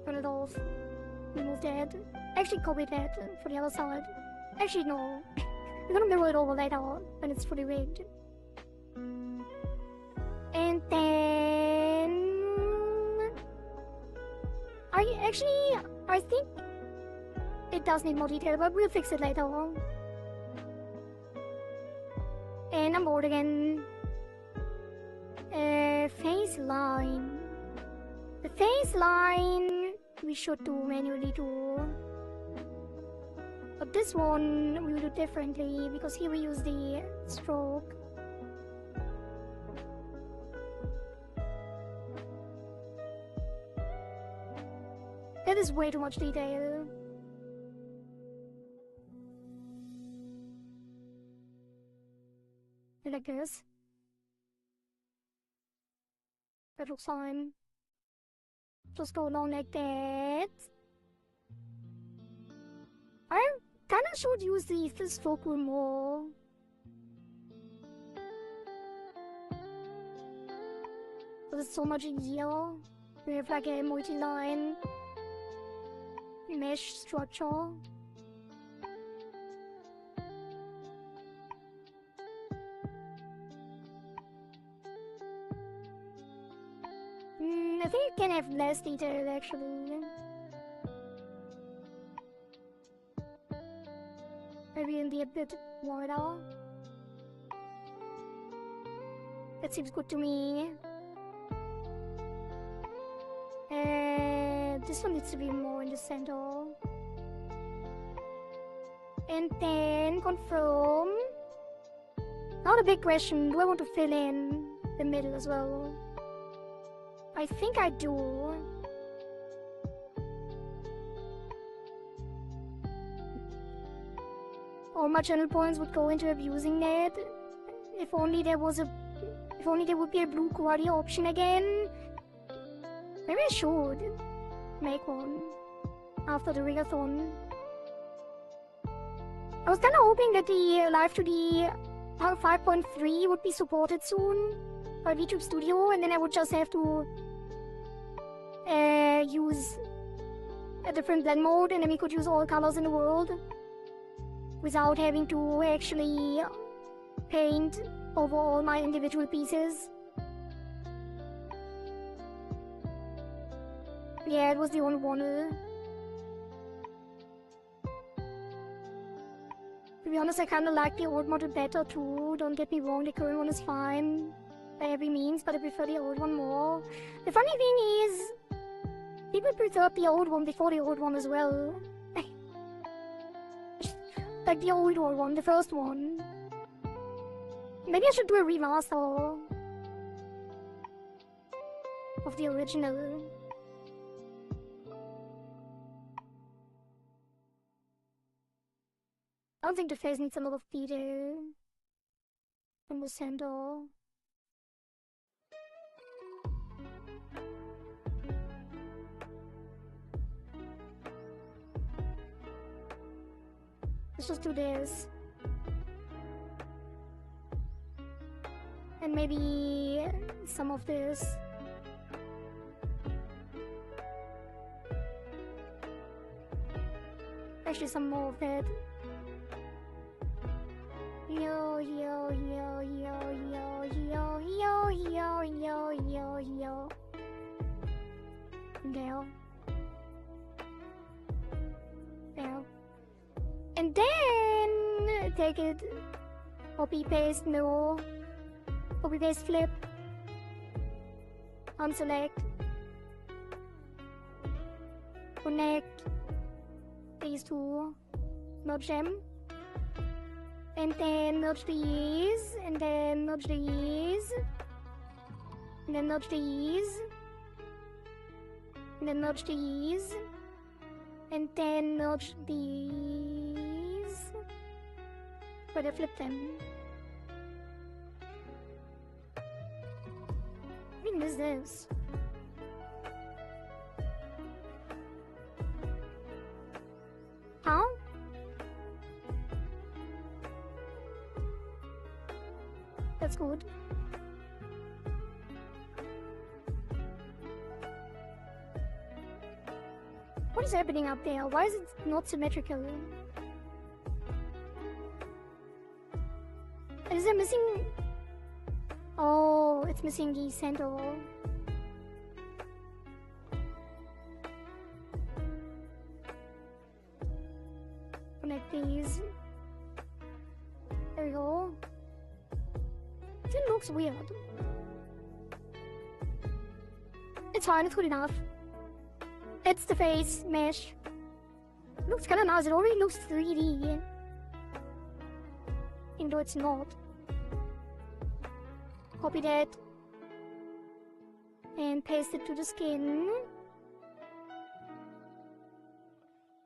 Turn it off. Remove that. Actually copy that for the other side. Actually no. We're gonna mirror it over later when it's fully rigged. And then I think it does need more detail, but we'll fix it later on. And I'm bored again. Face line. The face line we should do manually too. But this one we will do differently because here we use the stroke. That is way too much detail. Like this. That looks fine. Just go along like that. I kinda should use the stroke rule more. Because it's so much easier. We have like a multi-line mesh structure. I think it can have less detail actually. Maybe it'll be a bit wider. That seems good to me. This one needs to be more in the center. And then confirm. Now the big question, do I want to fill in the middle as well? I think I do. All my channel points would go into abusing that. If only there would be a blue Kohari option again. Maybe I should make one after the Rigathon. I was kinda hoping that the Live2D 5.3 would be supported soon by VTube Studio, and then I would just have to use a different blend mode, and then we could use all colors in the world without having to actually paint over all my individual pieces. Yeah, it was the only one. To be honest, I kinda like the old model better too, don't get me wrong, the current one is fine by every means, but I prefer the old one more. The funny thing is, people preferred the old one before the old one as well. Like the old one, the first one. Maybe I should do a remaster of the original. I don't think the face needs a lot of detail in the center. Let's just do this. And maybe some of this. Actually, some more of that. Yo, yo, yo, yo, yo, yo, yo, yo, yo, yo, yo. There. There. And then take it. Copy paste, no. Copy paste, flip. Unselect. Connect these two. Merge them. And then merge these, and then merge these, and then merge these, and then merge these, and then merge these, but I flip them. What is this? How? That's good. What is happening up there? Why is it not symmetrical? Is it missing? Oh, it's missing the center. these. There we go. It looks weird. It's fine, it's good enough. It's the face mesh. Looks kinda nice, it already looks 3D. Even though it's not. Copy that. And paste it to the skin.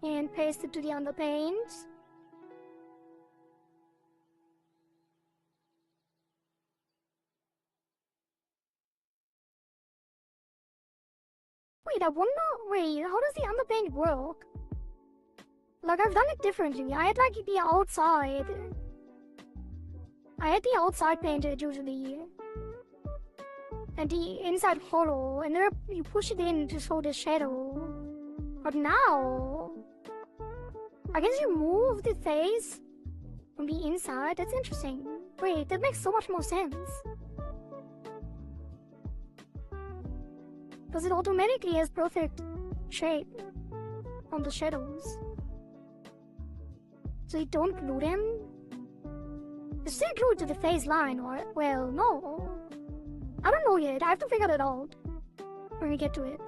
And paste it to the underpaint. Wait, I wonder, how does the underpaint work? Like, I've done it differently. I had like the outside. I had the outside painted usually. And the inside hollow, and then you push it in to show the shadow. But now, I guess you move the face from the inside. That's interesting. Wait, that makes so much more sense. Because it automatically has perfect shape on the shadows. So you don't glue them? You still glue it to the face line, or, well, no. I don't know yet, I have to figure that out when we get to it.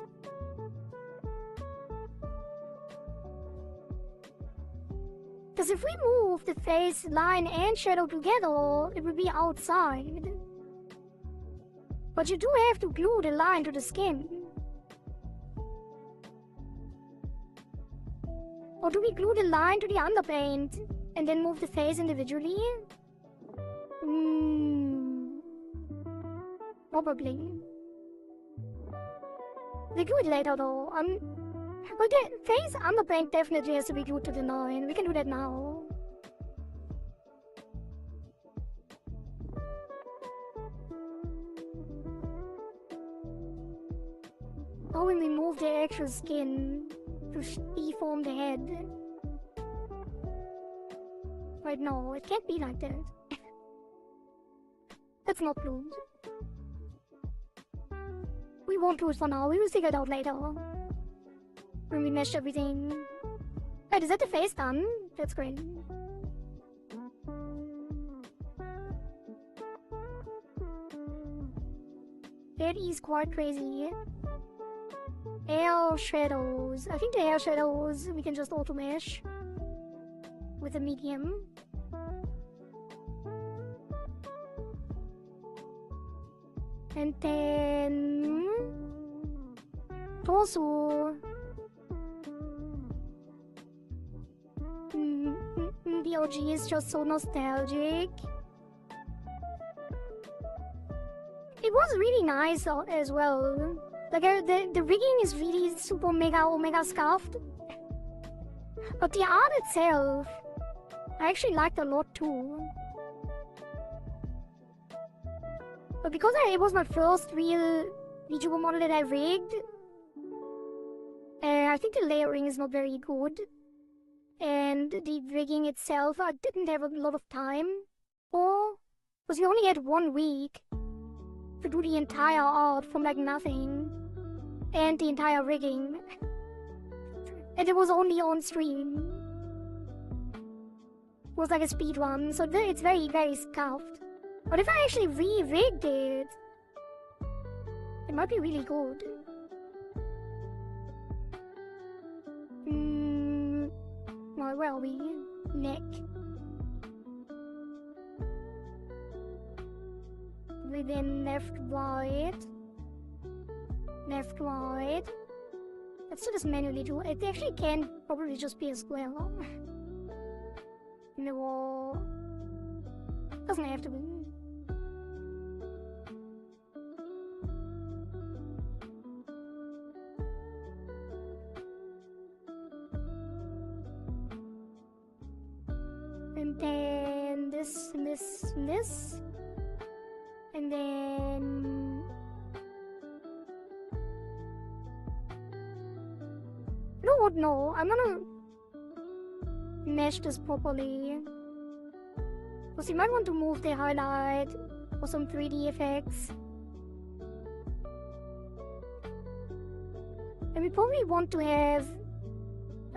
Because if we move the face line and shadow together, it will be outside. But you do have to glue the line to the skin. Or do we glue the line to the underpaint and then move the face individually? Probably. We glue it later though. But the face underpaint definitely has to be glued to the line. We can do that now. Or when we move the actual skin to deform the head. Wait, no, it can't be like that. That's not glued. We won't do it for now, we will figure it out later. When we mesh everything. Wait, is that the face done? That's great. That is quite crazy. Air shadows. I think the air shadows we can just auto mesh with a medium. And then torso. The OG is just so nostalgic. It was really nice as well. Like, the rigging is really super mega omega scuffed. But the art itself, I actually liked a lot too. But because it was my first real VTuber model that I rigged, I think the layering is not very good. And the rigging itself, I didn't have a lot of time for. Because we only had 1 week to do the entire art from like nothing. And the entire rigging. And it was only on stream. It was like a speed run, so it's very, very scuffed. But if I actually re-rigged it, it might be really good. Well, where are we? Neck. Within left, right. Left, right. Let's do this manually too. It actually can probably just be a square. No. Doesn't have to be. And then this, and this, and this. And then... You know what? No, I'm gonna mesh this properly. Because you might want to move the highlight for some 3D effects. And we probably want to have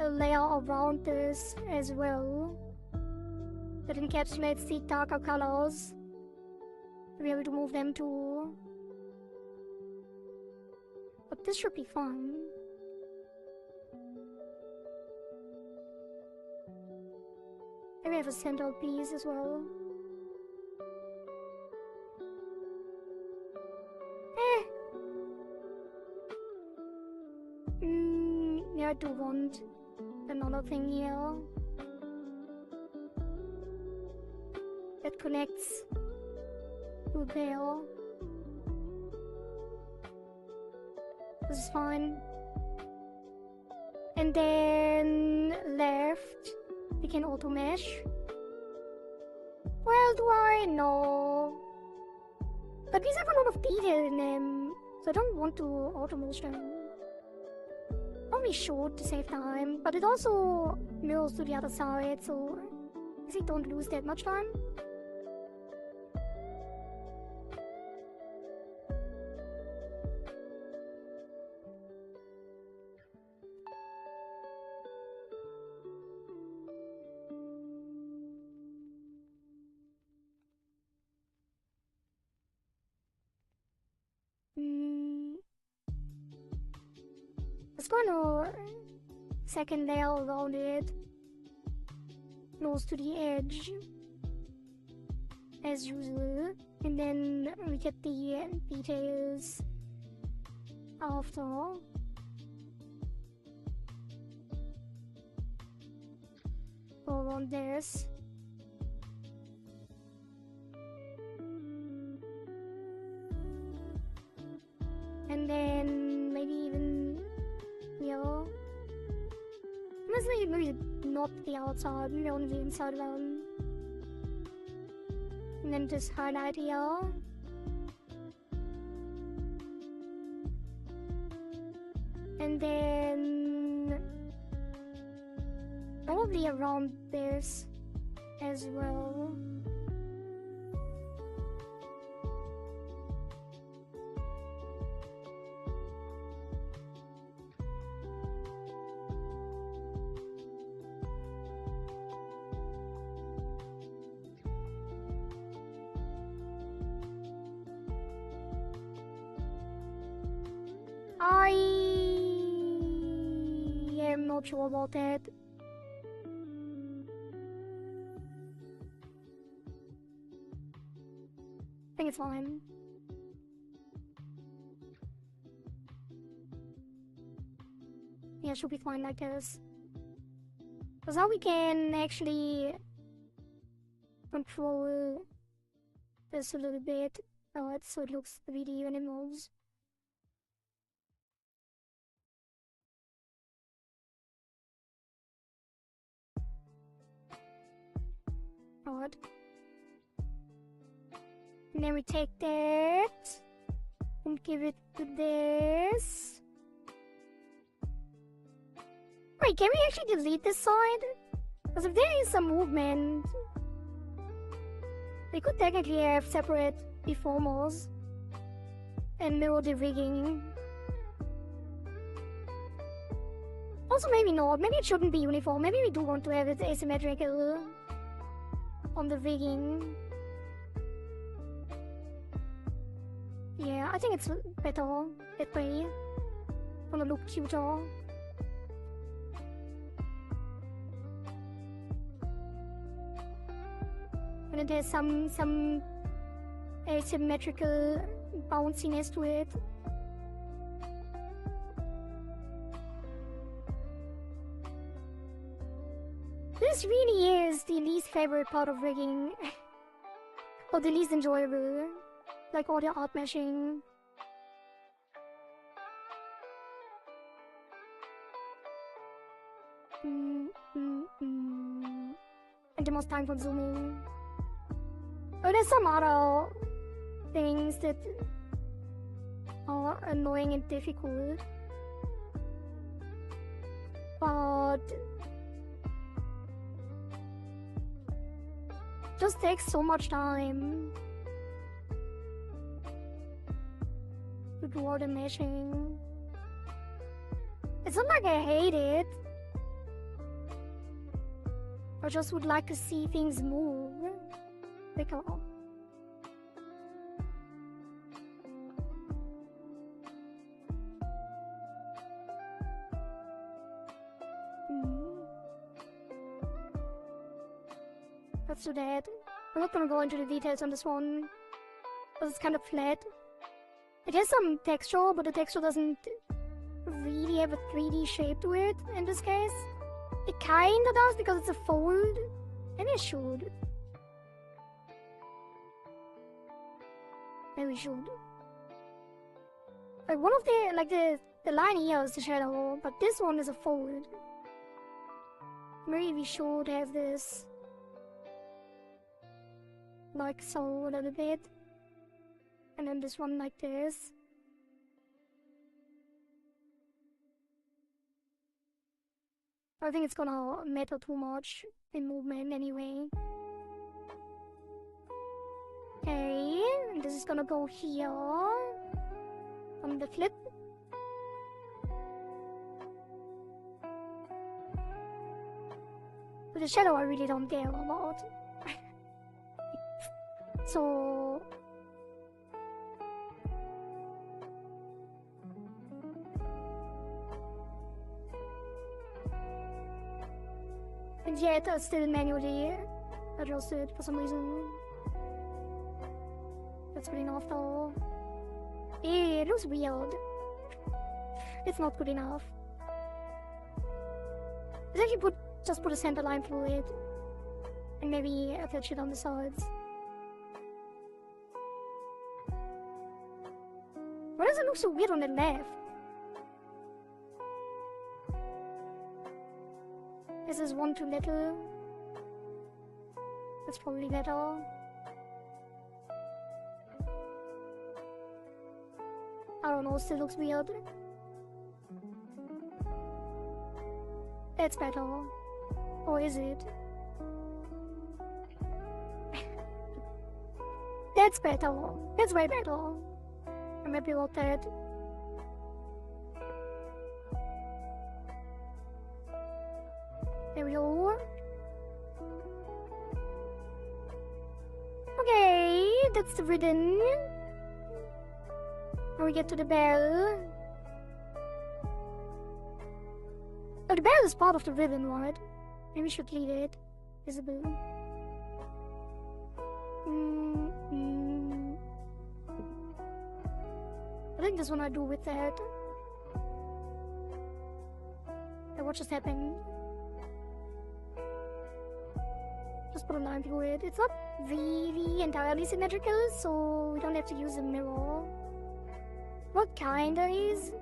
a layer around this as well that encapsulates the darker colors to be able to move them too. But this should be fun. Maybe I have a central piece as well. Yeah, I do want another thing here that connects to there. This is fine. And then left, we can auto mesh. Well, do I? No. But these have a lot of detail in them, so I don't want to auto mesh them. Only short to save time, but it also mirrors to the other side, so I guess I don't lose that much time. Let's go on a second layer around it, close to the edge, as usual, and then we get the details after. Go around this. And then maybe even here. Maybe not the outside, maybe only the inside one. And then just highlight here. And then probably around this as well. I am not sure about that. I think it's fine. Yeah, it should be fine like this. Because now we can actually control this a little bit. So it looks 3D when it moves. Odd. And then we take that and give it to this. Wait, can we actually delete this side? Because if there is some movement, we could technically have separate deformers and mirror the rigging. Also, maybe not. Maybe it shouldn't be uniform. Maybe we do want to have it asymmetrical on the rigging. Yeah, I think it's better that way. Gonna look cuter. And then there's some asymmetrical bounciness to it. This really is the least favorite part of rigging. Or the least enjoyable. Like all the art meshing. And the most time consuming. Oh, there's some other things that are annoying and difficult. But just takes so much time to do all the meshing. It's not like I hate it, I just would like to see things move quicker. Let's do that. I'm not gonna go into the details on this one, because it's kind of flat. It has some texture, but the texture doesn't really have a 3D shape to it in this case. It kinda does because it's a fold. Maybe I should. Maybe we should. Like one of the line here is the shadow, but this one is a fold. Maybe we should have this like so a little bit. And then this one like this. I think it's gonna matter too much in movement anyway. Okay, and this is gonna go here on the flip. But the shadow I really don't care about. So and yet I still manually adjust it for some reason. That's good enough though. It looks weird. It's not good enough. I think you just put a center line through it. And maybe attach it on the sides. Why does it look so weird on the left? This is one too little. That's probably better. I don't know, still looks weird. That's better. Or is it? That's better. That's way better. I'm happy about that. There we go. Okay, that's the ribbon. Now we get to the bell. Oh, the bell is part of the ribbon, right? Maybe we should leave it visible. I think this one I do with that. Hey, what just happened? Just put a line through it. It's not really entirely symmetrical, so we don't have to use a mirror. What kinda is?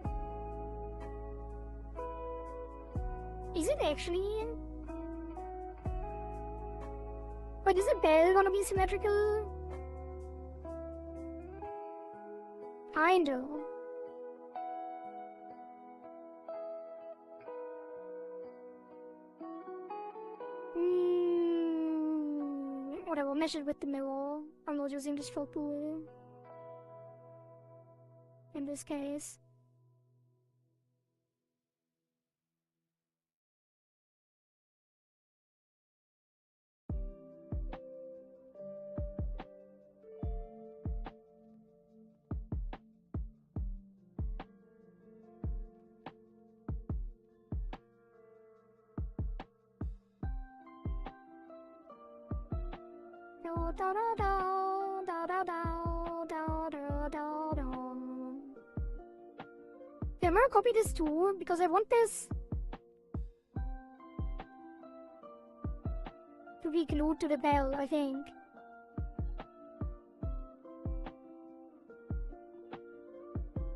Is it actually? But is the bell gonna be symmetrical? Kinda. Whatever, measure with the mirror. I'm not using the stroke tool. In this case. Yeah, I'm gonna copy this too because I want this to be glued to the bell, I think.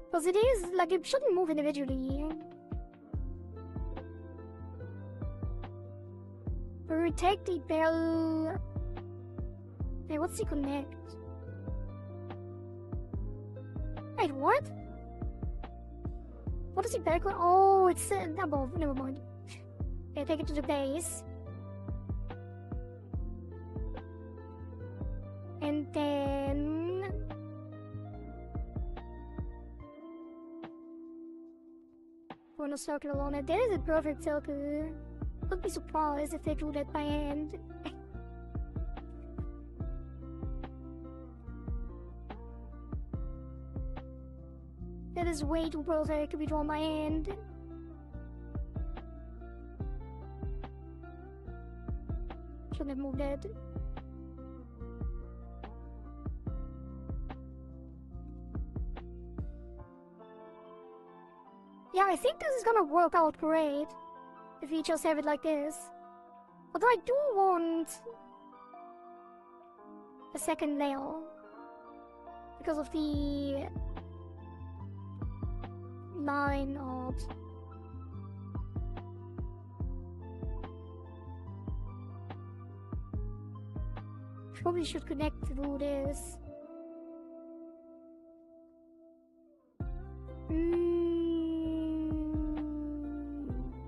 Because it is, like, it shouldn't move individually. But we take the bell. Hey, what's the connect? Wait, what? What is the bell? Oh, it's above. Never mind. Okay, take it to the base. And then run a circle on it. That is a perfect circle. Would be surprised if they do that by hand. That is way too perfect to be drawn by hand. Shouldn't have moved that. Yeah, I think this is gonna work out great if we just have it like this. Although I do want a second layer because of the line art. Probably should connect through this.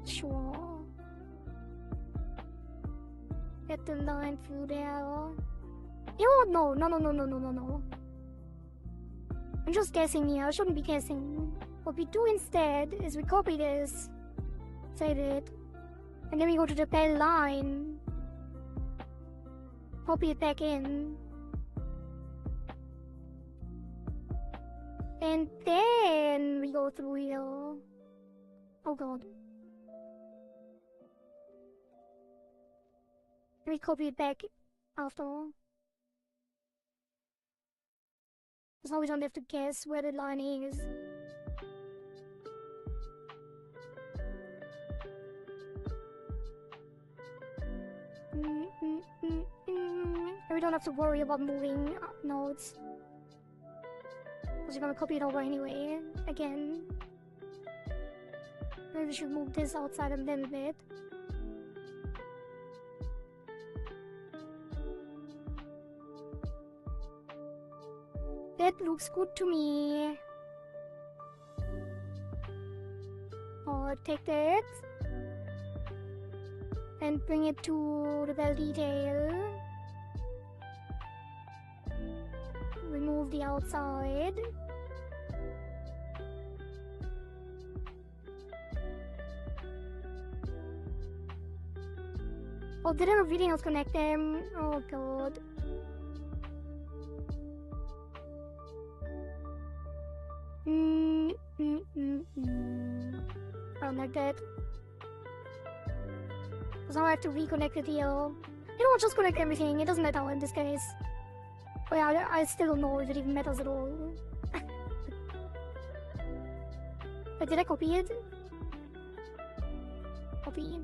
Sure. Get the line through there. Oh no. I'm just guessing here. I shouldn't be guessing. What we do instead is we copy this, save it, and then we go to the bell line, copy it back in, and then we go through here. Oh god. We copy it back after. So now we don't have to guess where the line is. We don't have to worry about moving nodes. Because we're gonna copy it over anyway. Again. Maybe we should move this outside a little bit. That looks good to me. Or take that and bring it to the bell detail. Remove the outside. Oh, did everything else connect them? Oh god. I don't like that. So now I have to reconnect it here. You know what, just connect everything, it doesn't matter in this case. Oh yeah, I still don't know if it even matters at all. But did I copy it? Copy.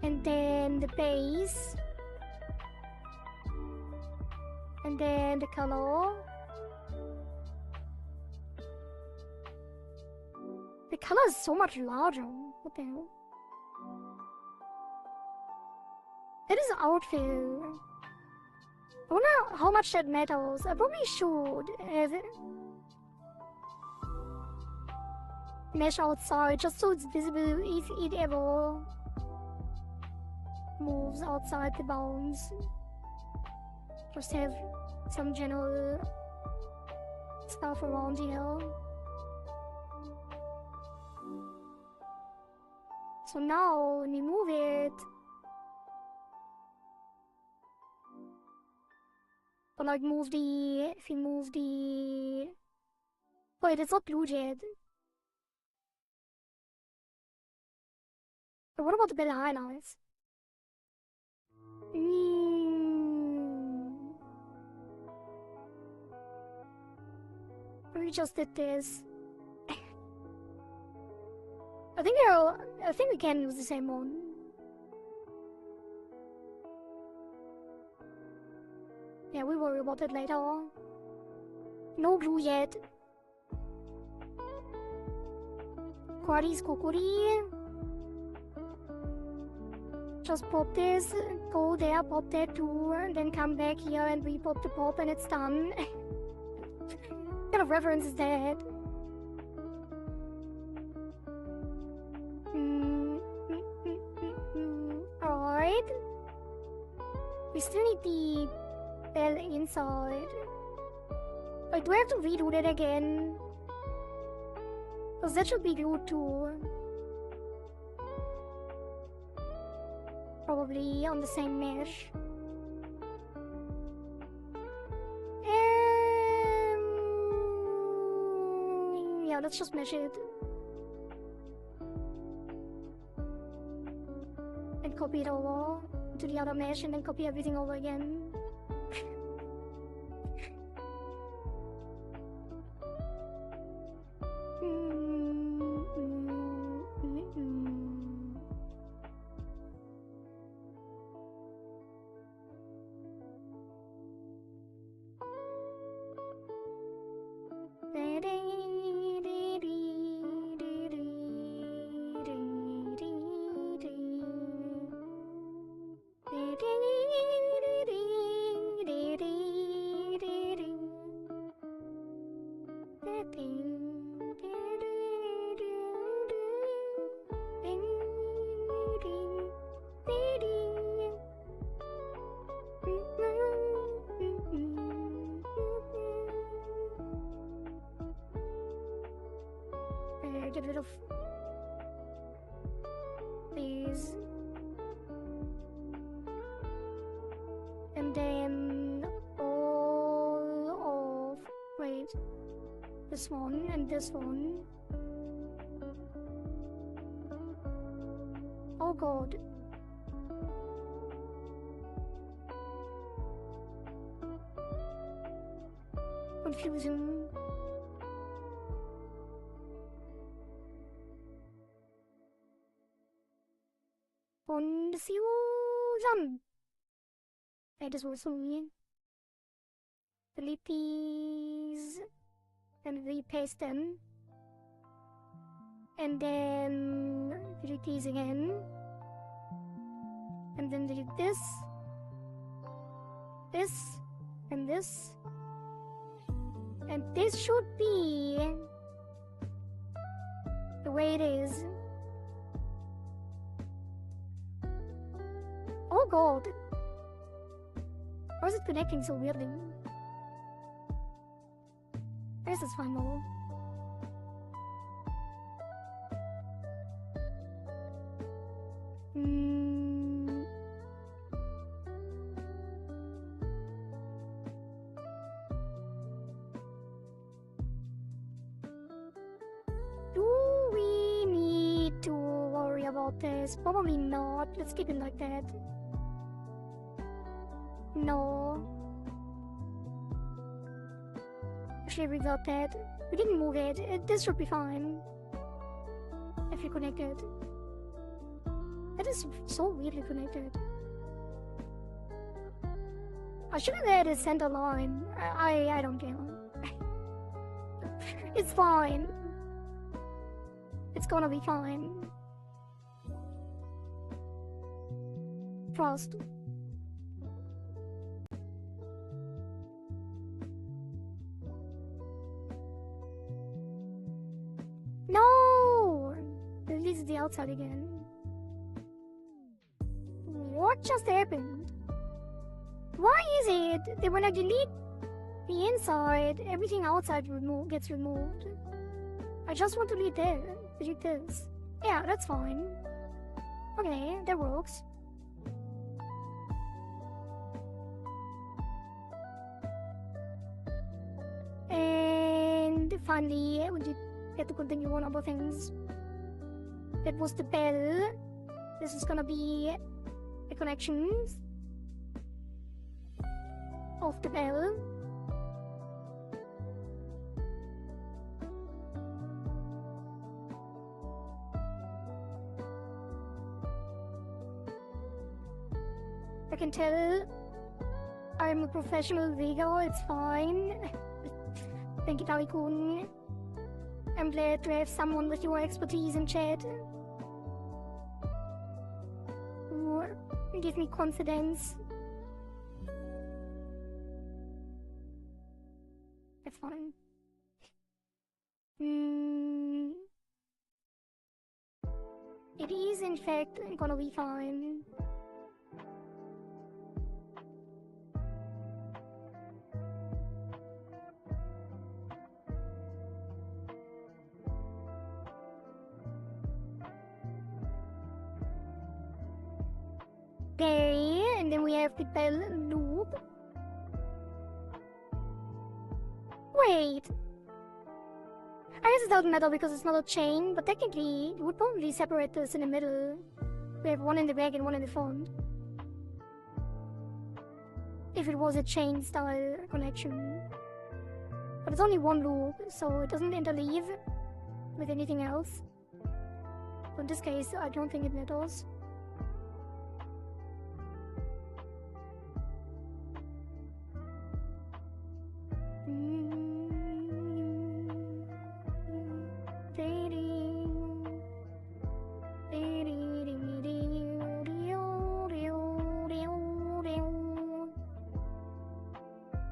And then the base. And then the color. The color is so much larger. What the hell? That is outfit. I wonder how much that matters. I probably should have it mesh outside just so it's visible if it ever moves outside the bounds. Just have some general stuff around here. So now when we move it, or like move the, if we move the, wait, it's not glued yet. But what about the bell highlights? We just did this. I think we can use the same one. Yeah, we worry about it later. No glue yet. Kohari's Kohari. Just pop this, go there, pop that too, and then come back here and repop the pop and it's done. What kind of reference is that? Alright. We still need the bell inside. Wait, do I have to redo that again? Because that should be glued too. Probably on the same mesh. Yeah, let's just mesh it. And copy it over to the other mesh and then copy everything over again. Get rid of these. And then all of, wait, this one and this one. Oh god. Confusion. Confusion. That is also mean. Delete these and repaste them. And then delete these again. And then delete this, this, and this. And this should be the way it is. Oh god! Why is it connecting so weirdly? I guess it's fine though. Do we need to worry about this? Probably not. Let's keep it like that. No. Actually, without that, we didn't move it. This should be fine. If you connect it. That is so weirdly connected. I should have had a center line. I don't care. It's fine. It's gonna be fine. Trust. No! This is the outside again. What just happened? Why is it that when I delete the inside, everything outside gets removed? I just want to delete this. Yeah, that's fine. Okay, that works. And finally, we get to continue on other things. That was the bell. This is gonna be the connections of the bell. I can tell I'm a professional Vega, it's fine. Thank you, Tali-kun. I'm glad to have someone with your expertise in chat. Who give me confidence. That's fine. It is in fact gonna be fine. Okay, and then we have the bell loop. Wait! I guess it doesn't matter because it's not a chain, but technically it would probably separate this in the middle. We have one in the back and one in the front. If it was a chain style connection. But it's only one loop, so it doesn't interleave with anything else. So in this case, I don't think it matters.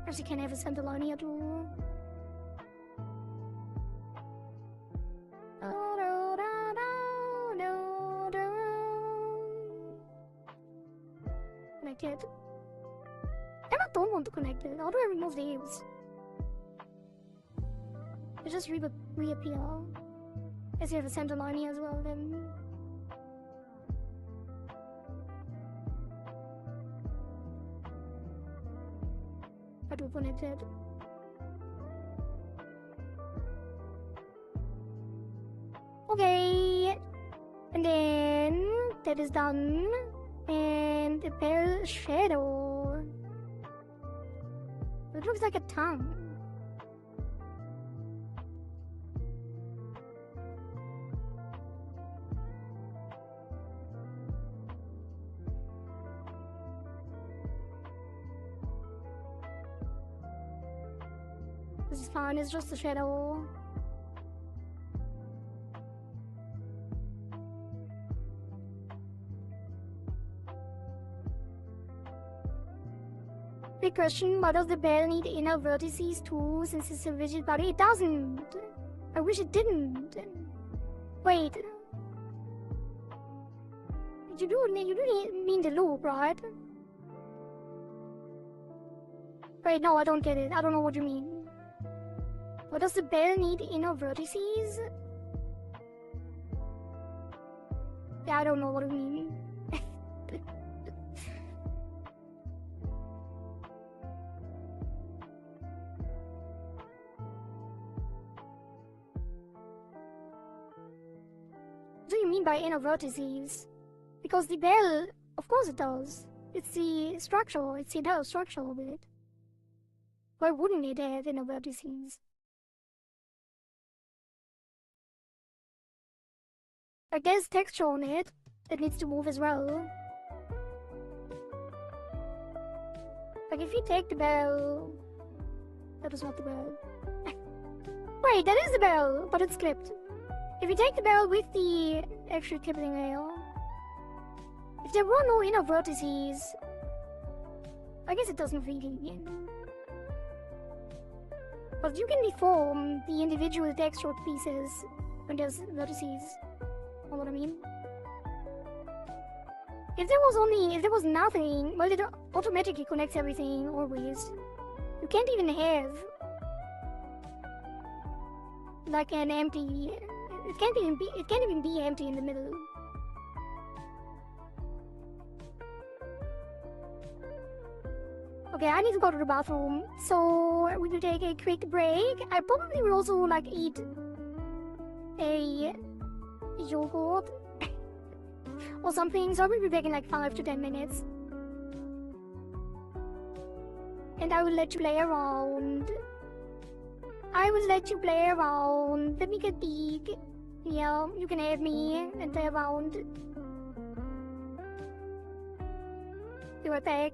Perhaps you can have a center line here too. Connected. I don't want to connect it. How do I remove these? They just reappear. As you have a center line here as well, then. How do we connect it? Okay. And then that is done. And the bell shadow. It looks like a tongue. This is fine, it's just a shadow. Big question, why does the bell need inner vertices too, since it's a rigid body? It doesn't! I wish it didn't. Wait. You do mean the loop, right? Wait, no, I don't get it. I don't know what you mean. Why does the bell need inner vertices? Yeah, I don't know what you mean. What do you mean by inner vertices? Because the bell, of course it does. It's the structure, it's the entire structure of it. Why wouldn't it have inner vertices? I guess texture on it, that needs to move as well. Like if you take the bell... That was not the bell. Wait, that is the bell, but it's clipped. If you take the bell with the extra clipping rail, if there were no inner vertices, I guess it doesn't really. But you can deform the individual textured pieces when there's vertices. Know what I mean? If there was nothing, well, it automatically connects everything always. You can't even have like an empty. It can't even be empty in the middle. Okay, I need to go to the bathroom, so we will take a quick break. I probably will also like eat a yogurt or something, so I will be back in like 5 to 10 minutes. And I will let you play around. Let me get big. Yeah, you can add me and play around. Be right back.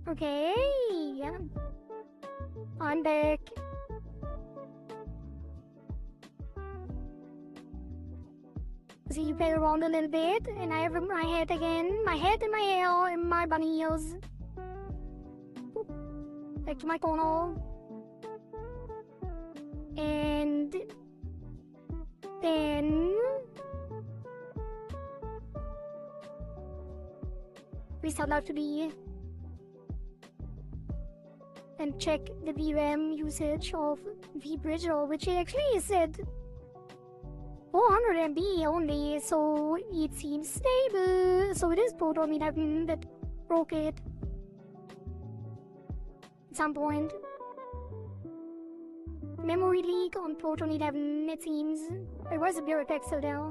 Okay, yeah. I'm back. So you play around a little bit, and I have my head again. My head and my hair and my bunny ears. Back to my corner. And then we start Live2D and check the VRAM usage of VBridger, which actually said 400 MB only, so it seems stable. So it is Proton 11 that broke it at some point. Memory leak on Proton 11, it seems. There was a bureau still there.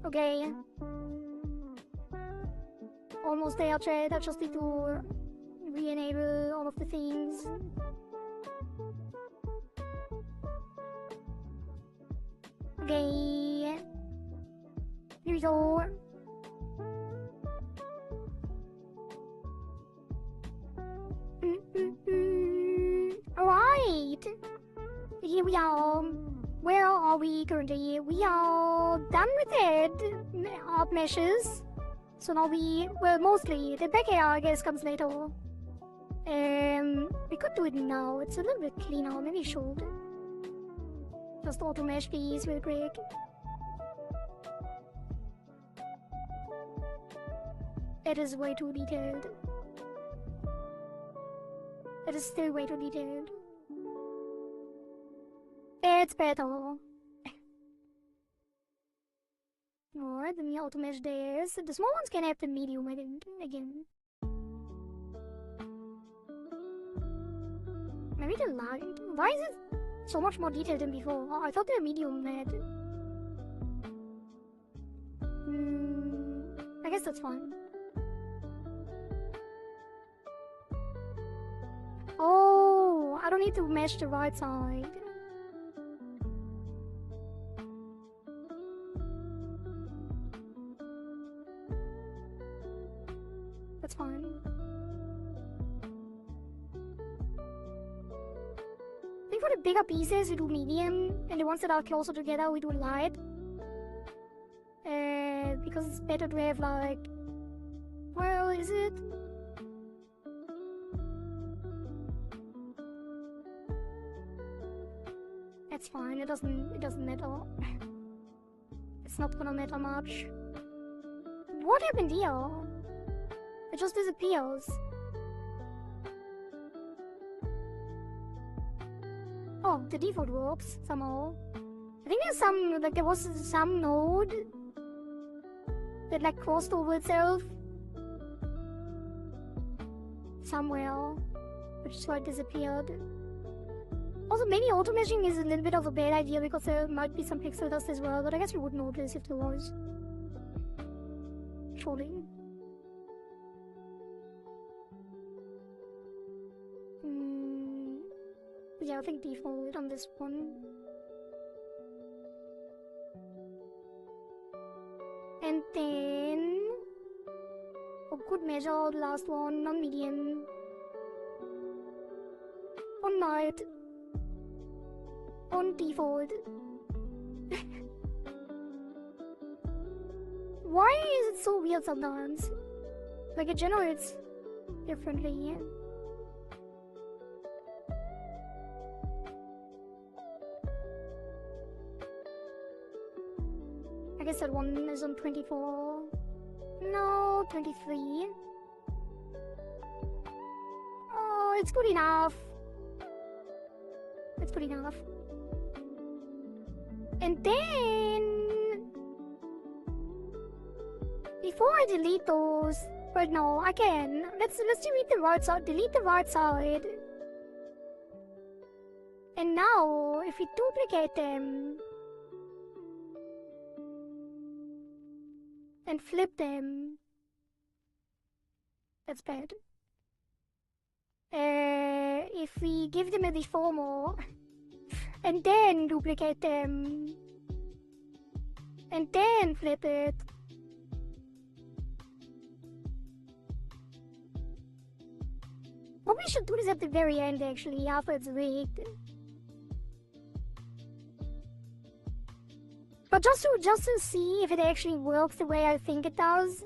Okay. Almost there, chat. I just need to re-enable all of the things. Okay. Here we go. Alright. Here we are. Where are we currently? We are done with it. Art meshes. So now well, mostly. The back hair, I guess, comes later. We could do it now. It's a little bit cleaner. Maybe we should. Just auto mesh these real quick. It is way too detailed. It is still way too detailed. It's better. Alright, then we auto mesh theirs. The small ones can have the medium, I think, again. Maybe the light. Why is it so much more detailed than before? Oh, I thought the medium had. I guess that's fine. Oh, I don't need to mesh the right side. That's fine. I think for the bigger pieces we do medium, and the ones that are closer together we do light. Because it's better to have like... Well, is it? It's fine, it doesn't matter. It's not gonna matter much. What happened here? It just disappears. Oh, the default works somehow. I think there's some, like there was some node that like crossed over itself somewhere, which is why it disappeared. Also, maybe auto meshing is a little bit of a bad idea because there might be some pixel dust as well, but I guess we would notice if there was. Surely. Yeah, I think default on this one. And then... for good measure, the last one, non-medium. On light. On default. Why is it so weird sometimes? Like it generates differently. I guess that one is on 24. No, 23. Oh, it's good enough. It's good enough. And then... before I delete those, but no, I can. Let's delete the right side. Delete the right side. And now, if we duplicate them and flip them, that's bad. If we give them a deformer and then duplicate them and then flip it, probably should do this at the very end actually, after it's rigged. But just to see if it actually works the way I think it does,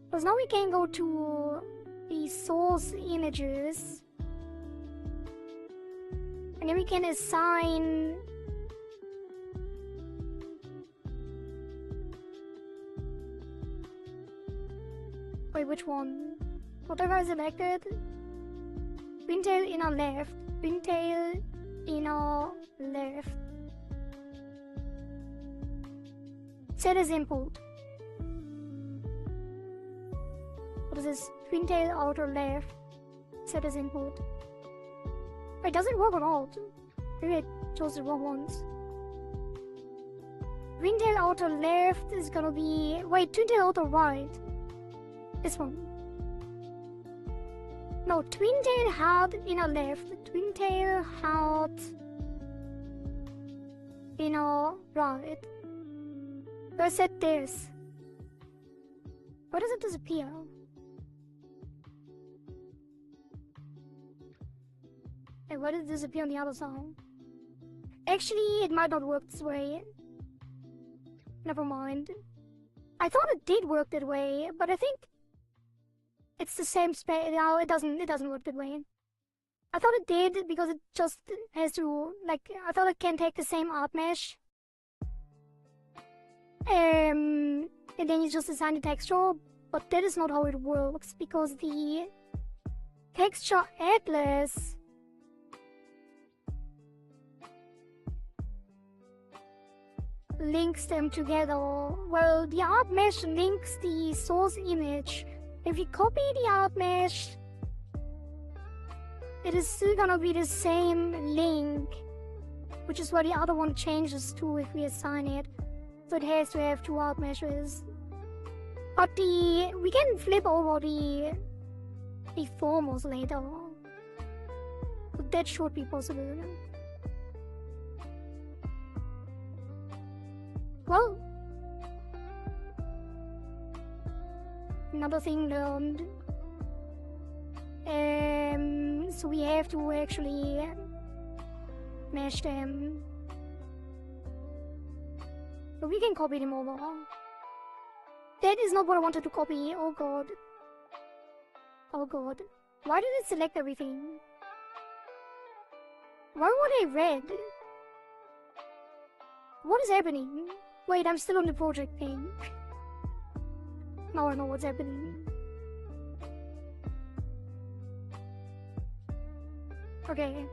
because now we can go to the source images, and then we can assign wait, which one? Whatever I selected. Pintail inner left. Pintail inner left. Set as input. What is this? Pintail outer left. Set as input. Wait, does it work on alt? Maybe I chose the wrong ones. Pintail outer left is gonna be... Wait, twintail outer right. This one. No, twintail hard inner left. Twintail hard inner right. I set this. Why does it disappear? And why did it disappear on the other side? Actually, it might not work this way. Never mind. I thought it did work that way, but I think it's the same space. No, it doesn't work that way. I thought it did because it just has to, like, I thought it can take the same art mesh. And then you just assign the texture, but that is not how it works, because the texture atlas links them together. Well, the art mesh links the source image. If we copy the art mesh, it is still gonna be the same link, which is what the other one changes to if we assign it. So it has to have two art meshes. But we can flip over the formals later. So that should be possible. Well, another thing learned. So we have to actually mesh them. But we can copy them over. That is not what I wanted to copy. Oh god. Oh god. Why did it select everything? Why were they red? What is happening? Wait, I'm still on the project thing. Now I know what's happening. Okay.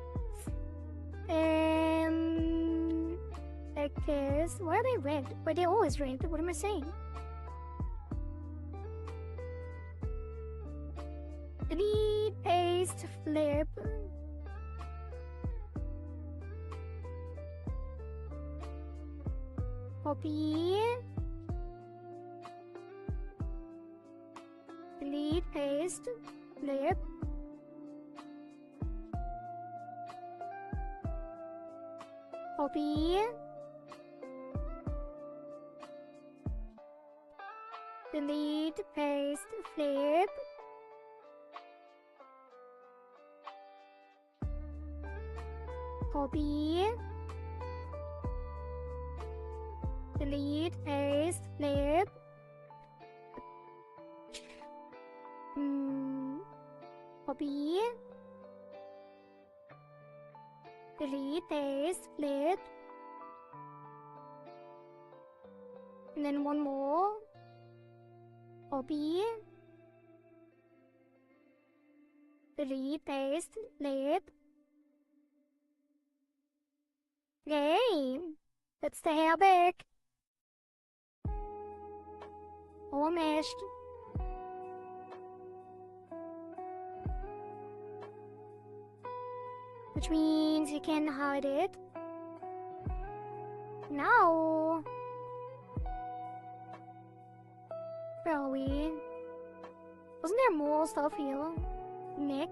Like this. Why are they red? Wait, they're always red. What am I saying? Delete, paste, flip. Copy. Delete, paste, flip. Copy. Delete, paste, flip. Copy. Delete, paste, flip. Copy. Delete, paste, flip. And then one more. Copy. Delete, paste, flip. Yay! That's the hair back. all meshed. Which means you can hide it. Now, where are we? Wasn't there more stuff here? Neck?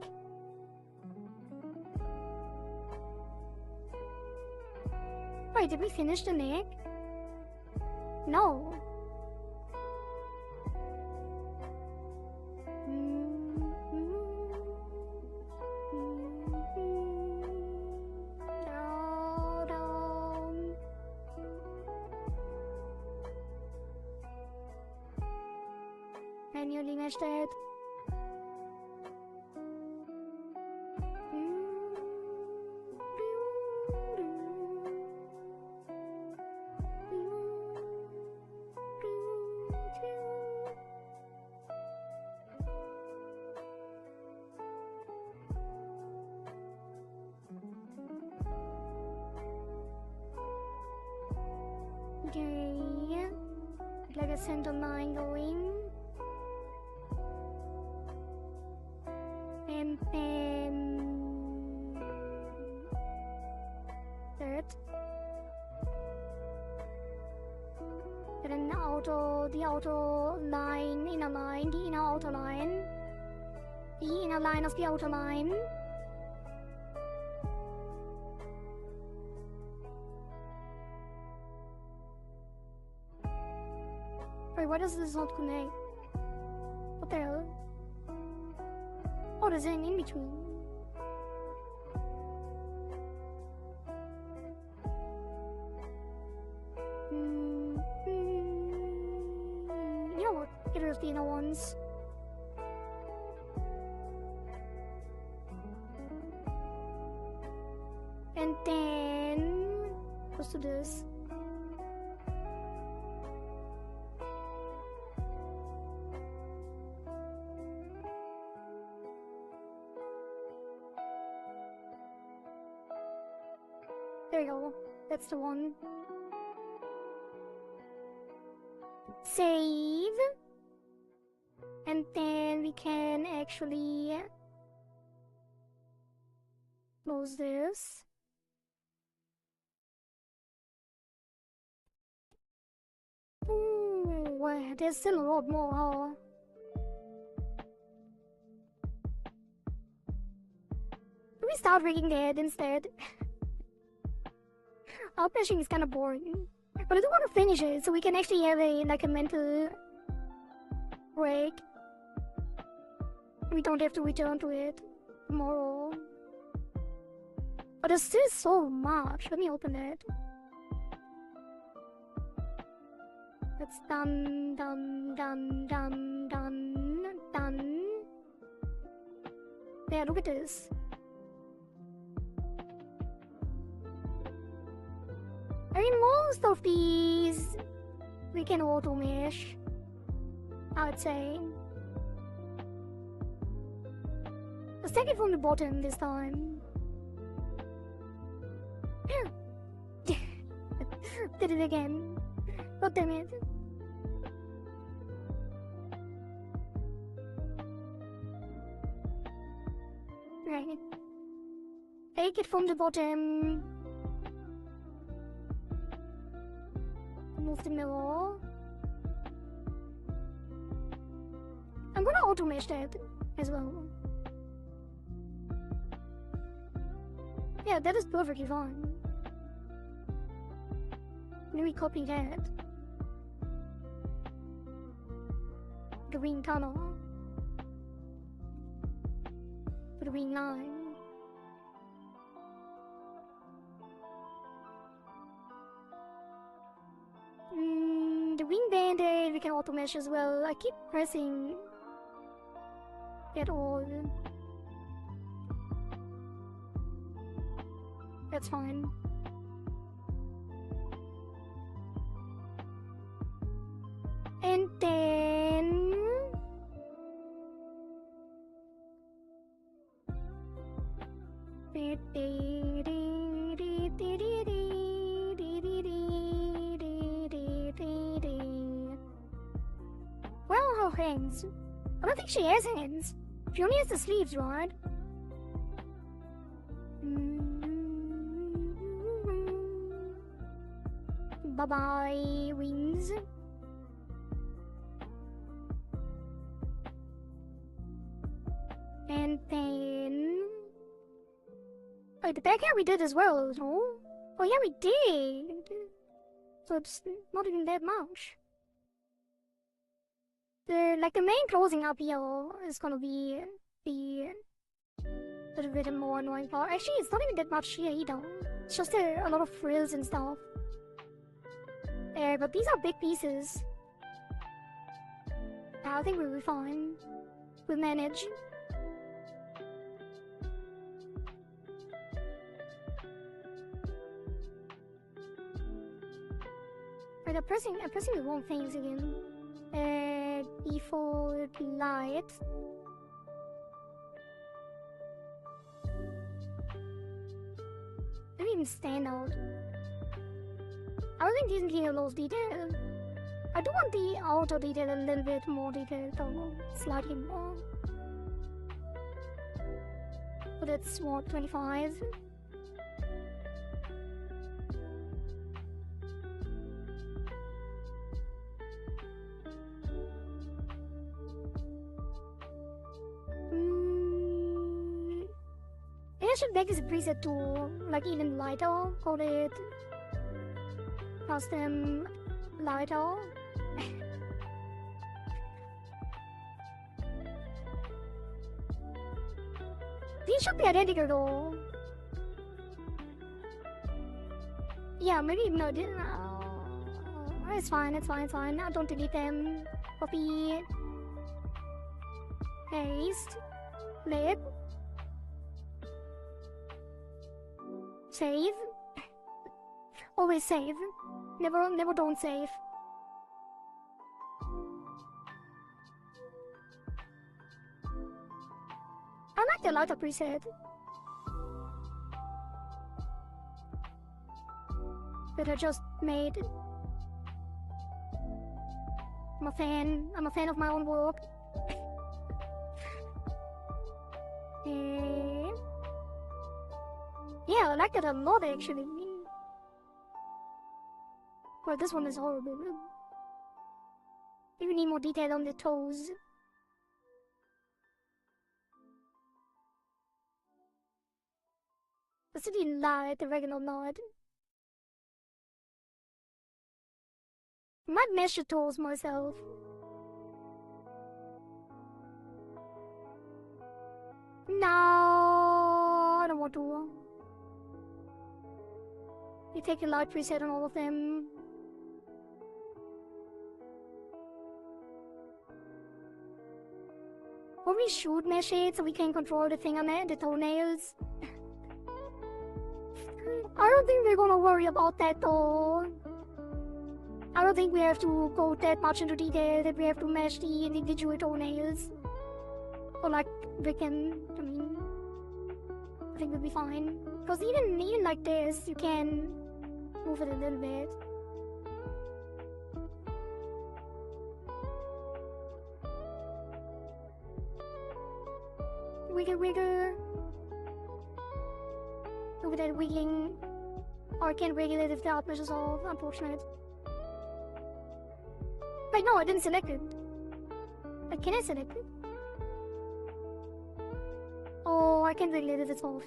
Wait, did we finish the neck? No. Manually meshed it. Okay, like a center line going. And then that, and then the outer line, inner line, the inner outer line, the inner line of the outer line. Wait, why does this not connect? What the hell? Oh, there's an in between. You know what? Get rid of the inner ones. And then let's do this. There we go. That's the one. Save. And then we can actually close this. Ooh, well, there's still a lot more, huh? Can we start rigging the head instead? Outmeshing is kind of boring, but I do want to finish it so we can actually have a mental break. We don't have to return to it tomorrow. But there's still so much. Let me open that. That's done. There, look at this. I mean, most of these we can auto mesh, I would say. Let's take it from the bottom this time. Did it again. God damn it. Right. Take it from the bottom. Move the mirror. I'm gonna auto mesh that as well. Yeah, that is perfectly fine. Let me copy that. Green tunnel. For the green line. The wing band-aid we can auto mesh as well. I keep pressing it all. That's fine. And then her hands? I don't think she has hands. She only has the sleeves, right? Bye-bye, wings. And then... Wait, the back hair we did as well, no? Oh yeah, we did! So it's not even that much. The main closing up here is gonna be the little bit more annoying part. Actually, it's not even that much here either. It's just a lot of frills and stuff. But these are big pieces. I think we'll be fine. We'll manage. Wait, I'm pressing the wrong things again. Default light. Doesn't even stand out. I don't think these need a lot of detail. I do want the outer detail a little bit more detailed, though. Slightly more. But it's what, 25? I should make this a preset to like even lighter. Call it custom lighter. These should be identical though. Yeah, maybe no. It's fine. It's fine. It's fine. I don't delete them. Copy. Paste. Flip. Save. Always save. Never don't save. I like the lighter preset. That I just made. I'm a fan of my own work. Yeah, I like that a lot actually. Well, this one is horrible. You need more detail on the toes. Let's see light, the regular light. I might mesh the toes myself. No, I don't want to. You take a light preset on all of them. Or we should mesh it so we can control the thing on it, the toenails. I don't think we're gonna worry about that though. I don't think we have to go that much into detail that we have to mesh the individual toenails. Or like we can, I think we'll be fine. Because even like this, you can move it a little bit. Wiggle, wiggle. Look at that wiggling. Or I can't wiggle it if the outmesh is off. Unfortunate. Wait, no, I didn't select it. But can I select it? Oh, I can't wiggle it if it's off.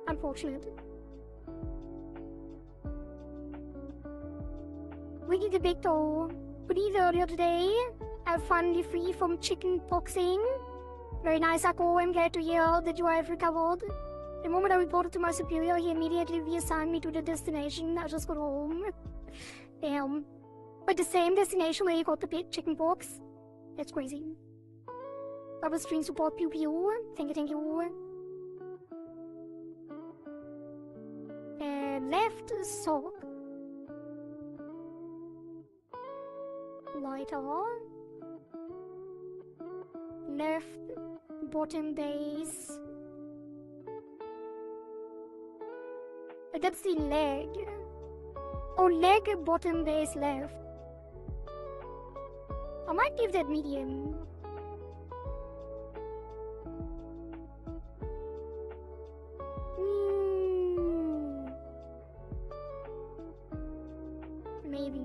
Unfortunate. Wiggle the big toe. Good eat earlier today. I'm finally free from chicken poxing. Very nice, Akko. I'm glad to hear that you have recovered. The moment I reported to my superior, he immediately reassigned me to the destination. I just got home. Damn. But the same destination where you got the chicken pox? That's crazy. Double string support, pew pew. Thank you. And left sock. Lighter. Left bottom base. That's the leg. Oh, leg bottom base left. I might give that medium. Maybe.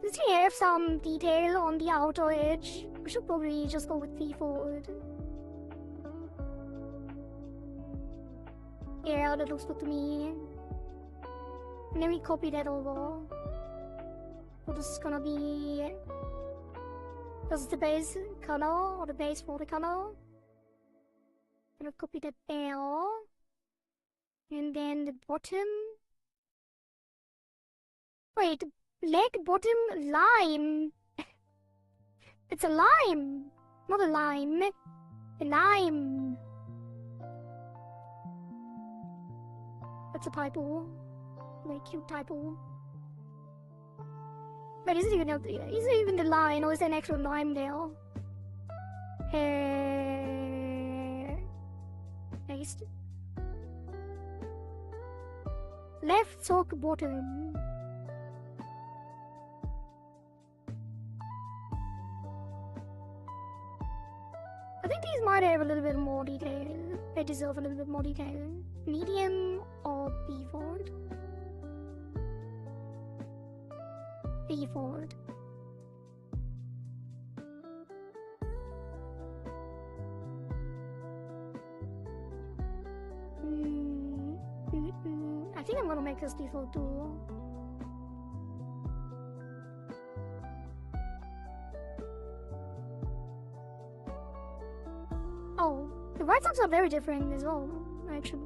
Does he have some detail on the outer edge? We should probably just go with V-forward. Yeah, that looks good to me. And then we copy that over. So this is gonna be... This is the base color, or the base for the color. Gonna copy that there. And then the bottom... Wait, black bottom lime. It's a lime, not a lime. A lime. That's a typo. Very cute typo. But is it even the line, or is there an actual lime there? Paste. Left sock bottom. I think these might have a little bit more detail. They deserve a little bit more detail. Medium or B-forward? B-forward. I think I'm gonna make this default too. Oh, the white socks are very different as well, actually.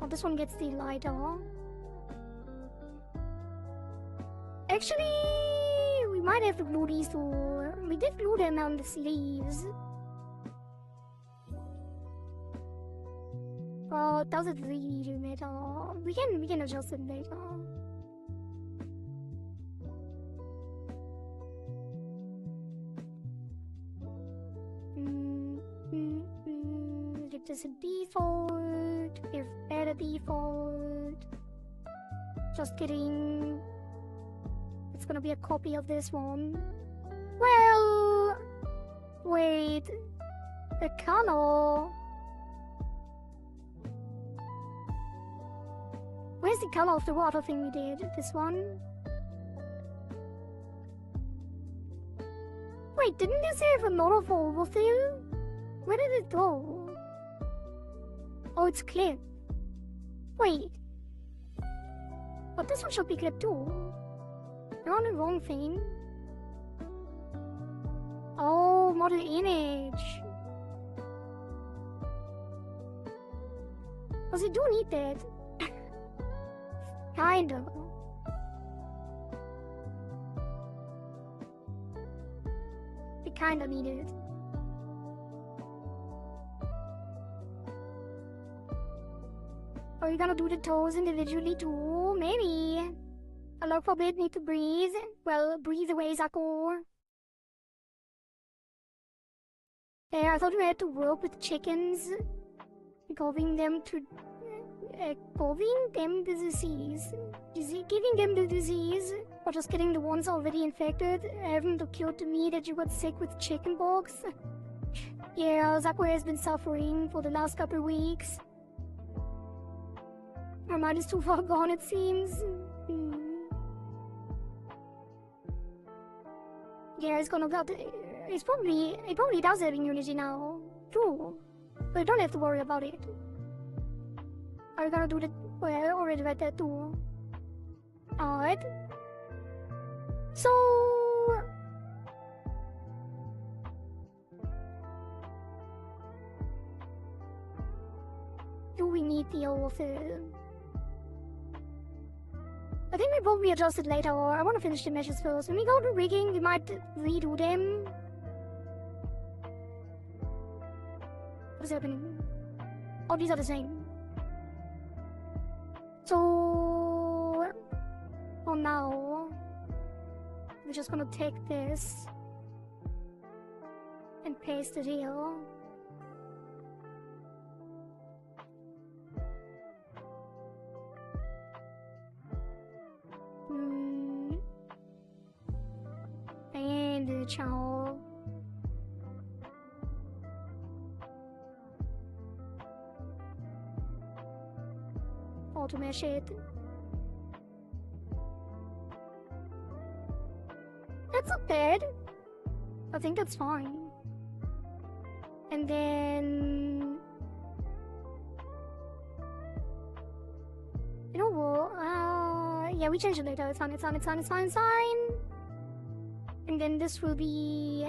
Oh, this one gets the lighter. Actually, we might have to glue these two. We did glue them on the sleeves. Oh, does it really matter? We can adjust it later. Give this a default. Give that a default. Just kidding. It's gonna be a copy of this one. Well, wait. The color. Where's the color of the water thing we did? This one? Wait, didn't this have another folder fill? Where did it go? Oh, it's clipped. Wait. But this one should be clipped too. You're on the wrong thing. Oh, model image. Because you do need that. Kinda. We kinda need it. Are you gonna do the toes individually too? Maybe. Allah forbid need to breathe. Well, breathe away, Zako. Yeah, I thought we had to work with chickens. Giving them the disease. Giving them the disease. Or just getting the ones already infected. Haven't occurred to me that you got sick with chickenpox. Yeah, Zako has been suffering for the last couple weeks. Our mind is too far gone, it seems. Yeah, it's gonna got. It probably does have immunity now. True. But you don't have to worry about it. Are you gonna do that? Well, I already read that too. Alright. So... do we need the overfill? I think we probably adjust it later, or I want to finish the meshes first. When we go to rigging, we might redo them. What is happening? Oh, these are the same. So... for now... we're just gonna take this... and paste it here. switch how. Auto mesh it. That's not bad. I think that's fine. And then... You know what? Yeah, we change it later. It's fine, it's fine, it's fine, it's fine, it's fine. And then this will be...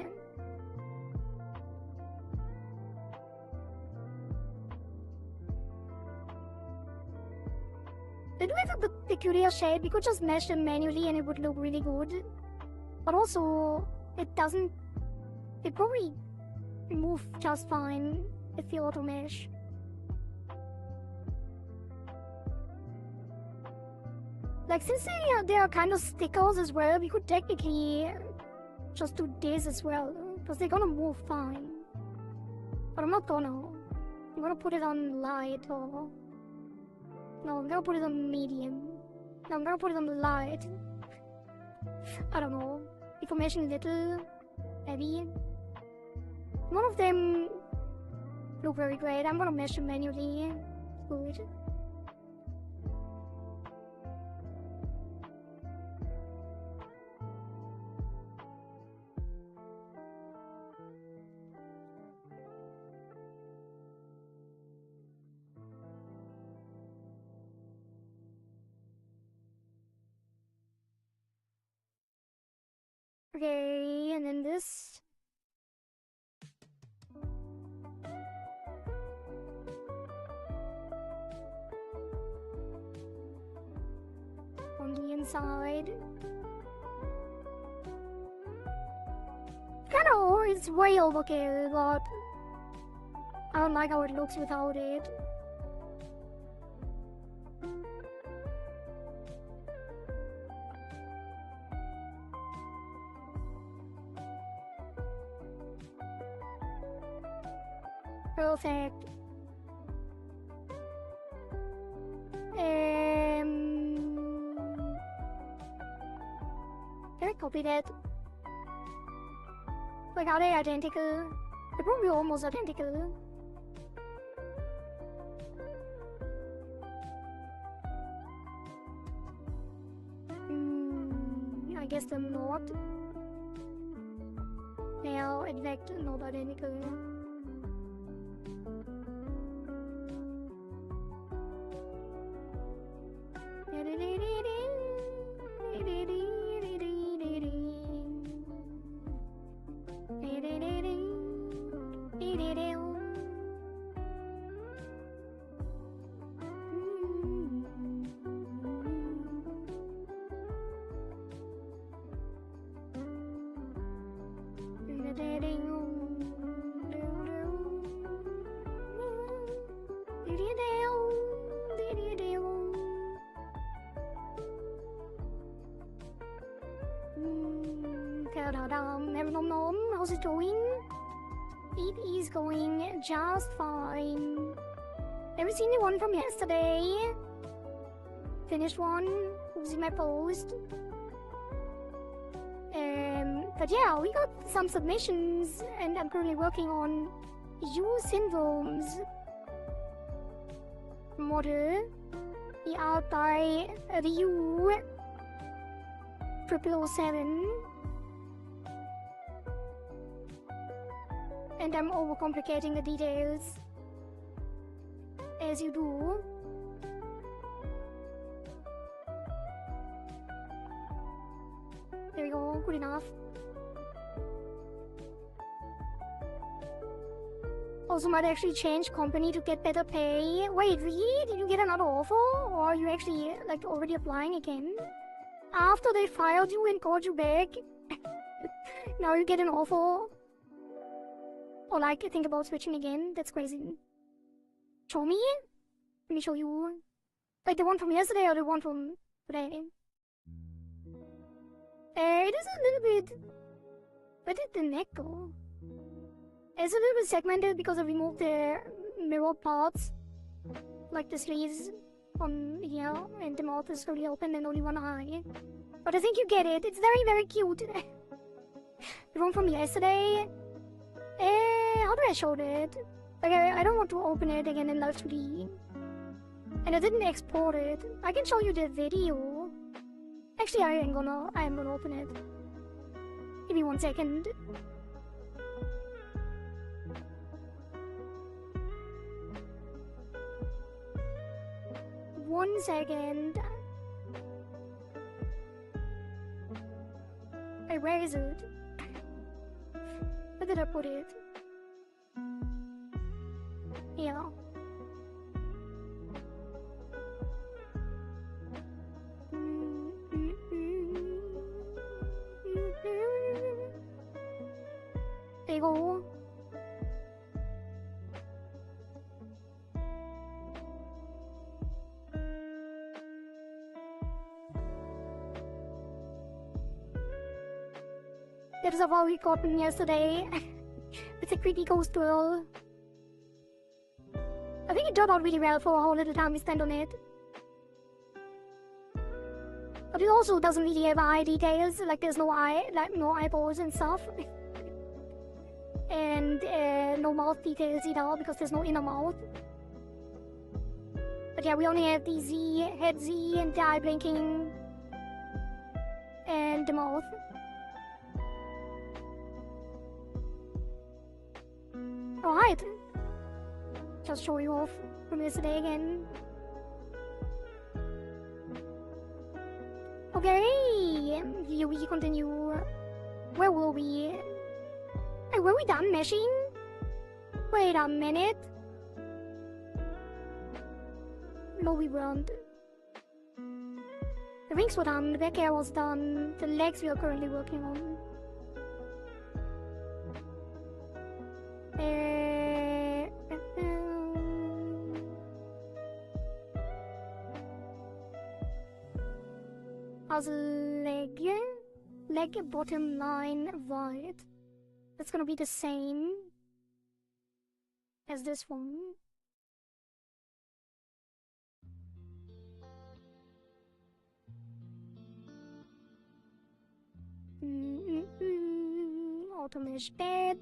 They do have a peculiar shape. We could just mesh them manually and it would look really good. But also, it doesn't... It probably move just fine with the auto mesh. Like, since they are kind of stickers as well, we could technically just do this as well, because they're gonna move fine. But I'm not gonna. I'm gonna put it on light, or... No, I'm gonna put it on medium. No, I'm gonna put it on light. I don't know. Information little, maybe. None of them look very great. I'm gonna mesh them manually. Good. Okay, and then this. On the inside. Kinda, it's way overkill, but I don't like how it looks without it. Perfect. Can I copy that? Like, are they identical? They're probably almost identical. I guess they're not. They are, in fact, not identical. How's it going? It is going just fine. Have you seen the one from yesterday? Finished one. Was in my post. But yeah, we got some submissions, and I'm currently working on U Syndromes model. The art by Ryu 007. And I'm overcomplicating the details, as you do. There we go, good enough. Also might actually change company to get better pay. Wait, really? Did you get another offer? Or are you actually, like, already applying again? After they fired you and called you back? Now you get an offer? Or like, think about switching again? That's crazy. Show me? Let me show you. Like the one from yesterday or the one from today? It is a little bit... Where did the neck go? It's a little bit segmented because I removed the mirror parts. Like the sleeves on here, and the mouth is slowly open and only one eye. But I think you get it. It's very, very cute. The room from yesterday. How do I show it? Like, I don't want to open it again in Live2D. And I didn't export it. I can show you the video. Actually, I am gonna open it. Give me 1 second. One second. Hey, where is it? Where did I put it? Yeah. There you go. That is how we got in yesterday. With a creepy ghost girl. I think it turned out really well for how little time we spent on it. But it also doesn't really have eye details, like there's no eye, like no eyeballs and stuff. And no mouth details either, because there's no inner mouth. But yeah, we only have the Z, head Z, and the eye blinking. And the mouth. Alright. Just show you off from yesterday again. Okay, here we continue. Where were we? Hey, were we done meshing? Wait a minute. No, we weren't. The wings were done, the back hair was done, the legs we are currently working on. How's leg? Leg bottom line white. That's gonna be the same as this one. Auto mesh bed.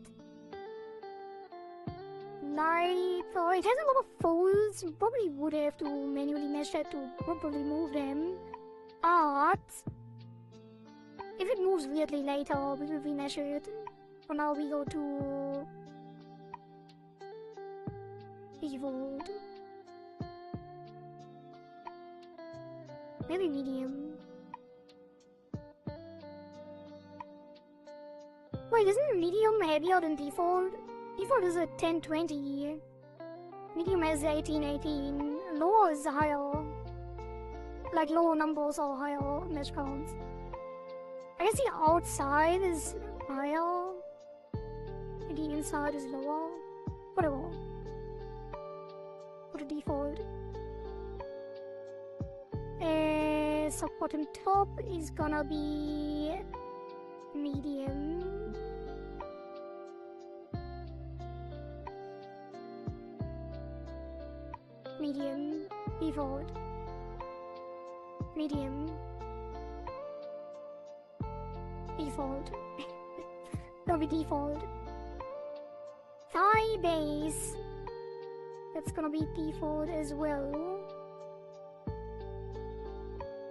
Light. Oh, it has a lot of folds. Probably would have to manually mesh that to properly move them. But if it moves weirdly later, we will remesh it. For now, we go to default. Maybe medium. Wait, isn't medium heavier than default? Default is a 1020. Medium is 1818. Lower is higher. Like lower numbers or higher mesh counts. I guess the outside is higher. And the inside is lower. Whatever. For the default. So bottom top is gonna be medium. Medium. Default. Medium. Default. That'll be default. Thigh base. That's gonna be default as well.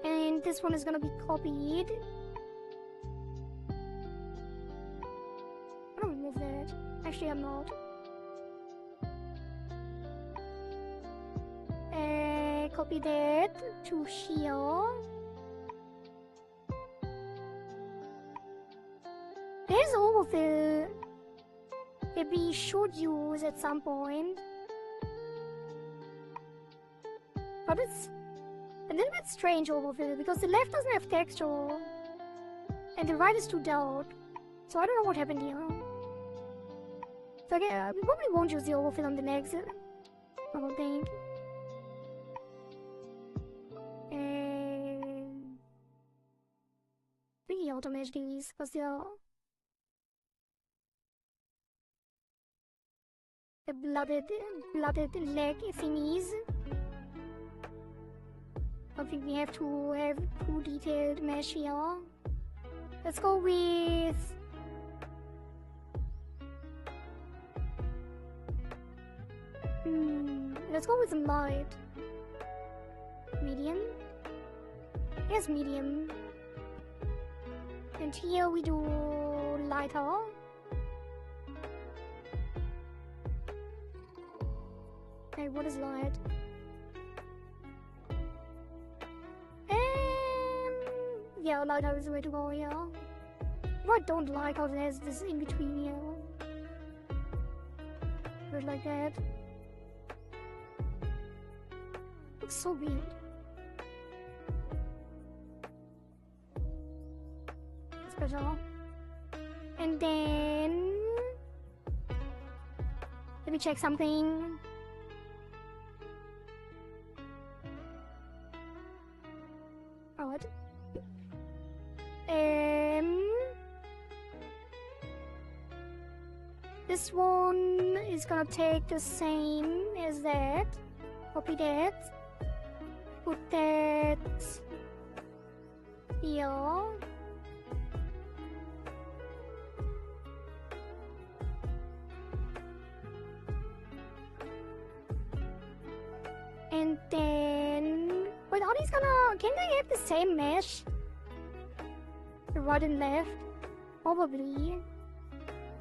And this one is gonna be copied. I'm gonna remove that. Actually, I'm not. Copy that to here. There's overfill that we should use at some point. But it's a little bit strange overfill because the left doesn't have texture and the right is too dark. So I don't know what happened here. So again, we probably won't use the overfill on the next, I don't think. We automate these because they are the blooded leg thingies. I think we have to have too detailed mesh here. Let's go with Let's go with some light. Medium? Yes, medium. And here we do lighter. Okay, what is light? Yeah, lighter is the way to go, yeah. I don't like how there's this in between here. Put it like that. Looks so weird. It's better. And then let me check something. Alright. This one is gonna take the same as that. Copy that. Put that here. And then, wait, are these gonna, can they have the same mesh? The right and left? Probably.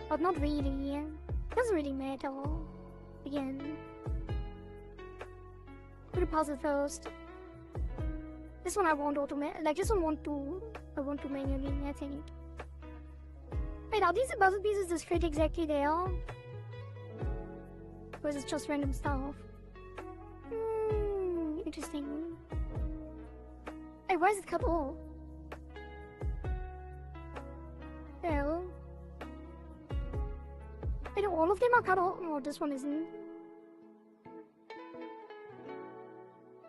But not really. Doesn't really matter. Again. Do the puzzle first. This one I want like this one I want to manually, I think. Wait, are these the puzzle pieces that fit exactly there? Or is it just random stuff? Interesting. Hey, why is it cut off? Well, wait, all of them are cut off. Oh, this one isn't.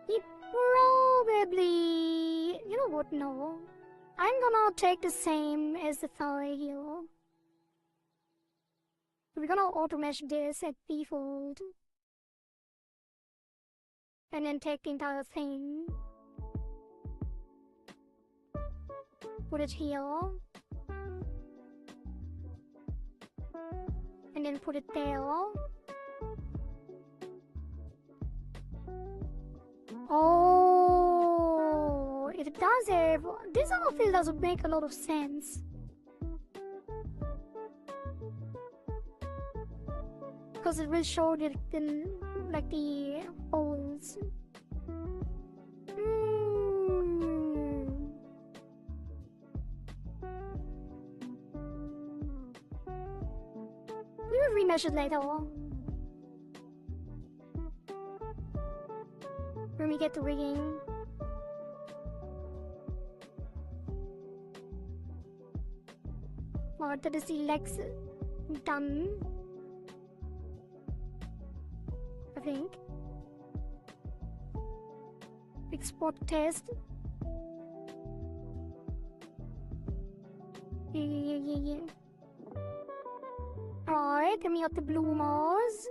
He probably... You know what? No. I'm gonna take the same as the thigh here. We're gonna auto mesh this at default. And then take the entire thing. Put it here. And then put it there. Oh, it does have... This outfit doesn't make a lot of sense. Because it will show the like the holes. We will remesh it later. When we get the rigging. Well, that is the legs done. I think. Export test. Yeah. Alright, then we got the bloomers.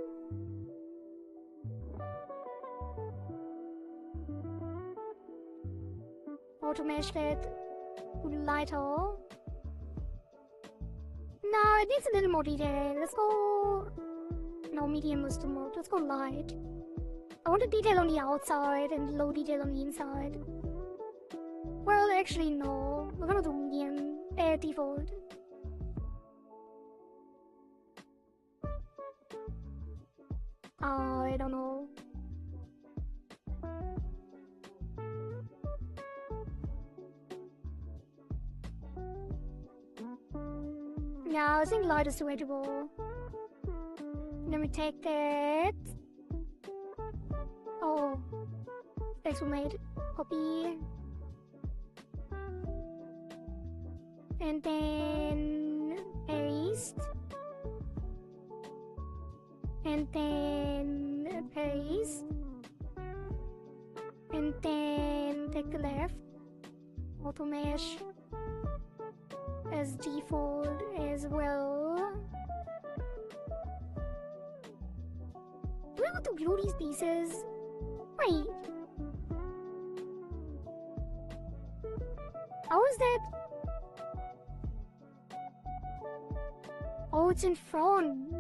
Auto mesh that lighter. No, it needs a little more detail. Let's go. No, medium was too much. Let's go light. I want the detail on the outside and low detail on the inside. Well, actually, no. We're gonna do medium. Default. I don't know. Yeah, I think light is the way to go. Let me take that. Oh, text we made. Copy. And then paste. And then paste. And then take the left. Auto mesh as default as well. Do I want to glue these pieces? Wait. How is that? Oh, it's in front.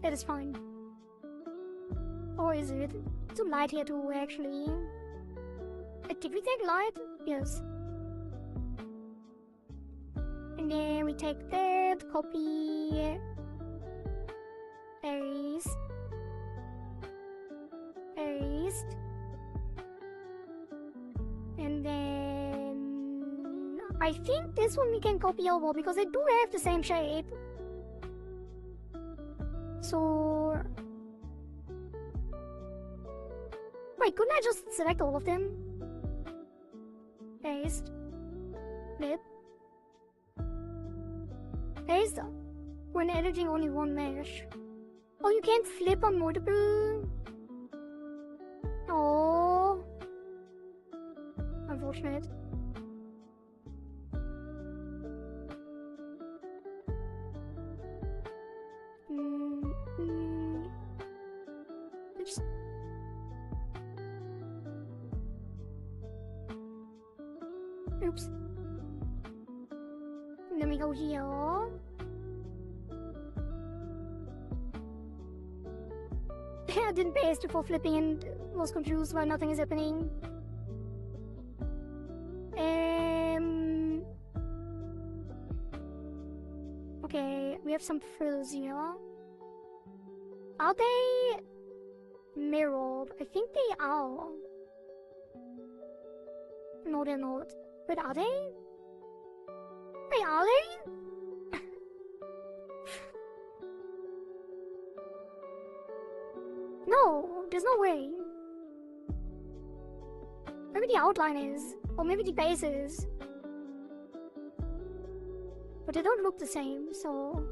That is fine. Or is it? Too light here too, actually. Did we take light? Yes. And then we take that, copy, paste, paste, and then I think this one we can copy over because they do have the same shape. So wait, couldn't I just select all of them? Paste, flip, paste. When editing only one mesh. Oh, you can't flip on multiple? Oh, unfortunate. Oops. Oops. And then we go here. I didn't paste before flipping and was confused why nothing is happening. Okay, we have some frills here. Are they mirrored? I think they are. No, they're not. But are they? Wait, are they? No, there's no way. Maybe the outline is, or maybe the base is. But they don't look the same, so...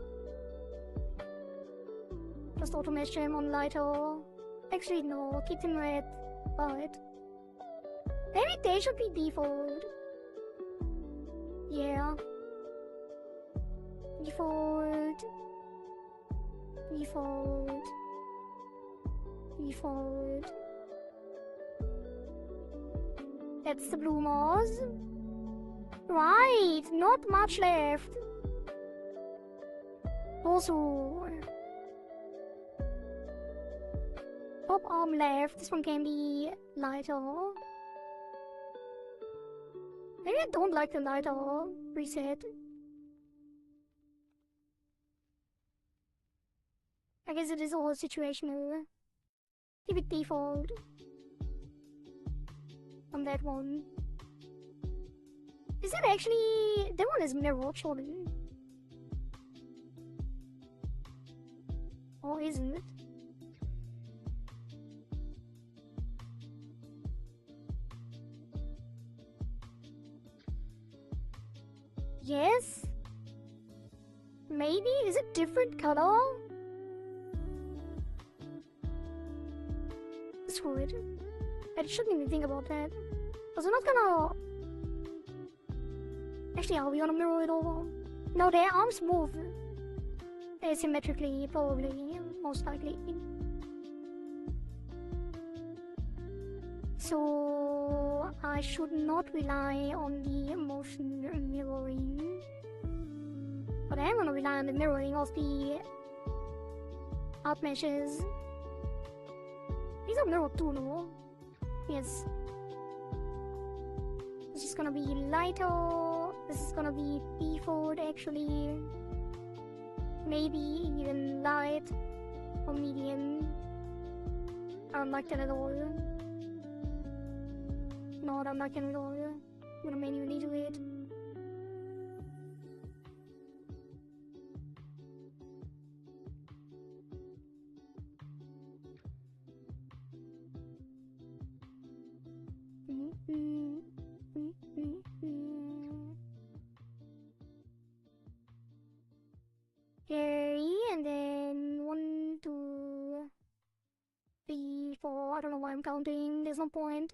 Just auto mesh them on lighter. Actually, no, keep them red, but... Maybe they should be default. Yeah. Default. Default. Default. That's the blue moss. Right, not much left. Also, top arm left. This one can be lighter. Maybe I don't like the lighter preset. I guess it is all situational. Keep it default on that one. Is that actually... that one is mirrored, surely. Or isn't it? Yes? Maybe? Is it different color? Screw it. I shouldn't even think about that. Because we're not gonna... Actually, are we gonna mirror it over? No, their arms move asymmetrically, probably, most likely. So I should not rely on the motion mirroring. But I am gonna rely on the mirroring of the out meshes. These are mirrored too, no? Yes. This is gonna be lighter. This is gonna be default actually. Maybe even light or medium. I don't like that at all. No, I don't like that at all. I'm gonna manually do it. Okay, and then 1, 2, 3, 4. I don't know why I'm counting. There's no point.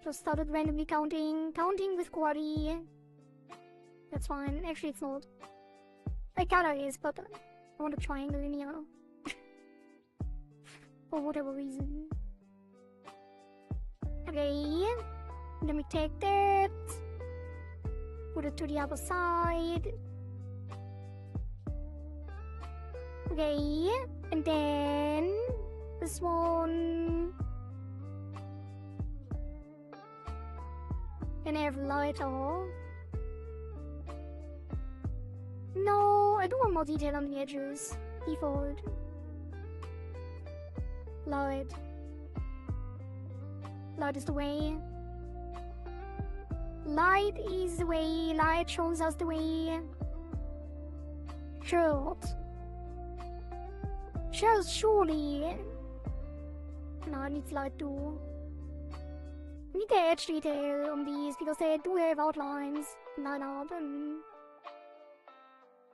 Just started randomly counting. Counting with Kohari. That's fine. Actually, it's not. Like, kinda is, but I want a triangle in here. For whatever reason. Okay. Let me take that. Put it to the other side. Okay, and then this one. And I have lighter. No, I don't want more detail on the edges. Default. Light. Light is the way. Light is the way. Light shows us the way. Shirt. Shirt, surely. No, it needs light too. I need the edge detail on these because they do have outlines. Line up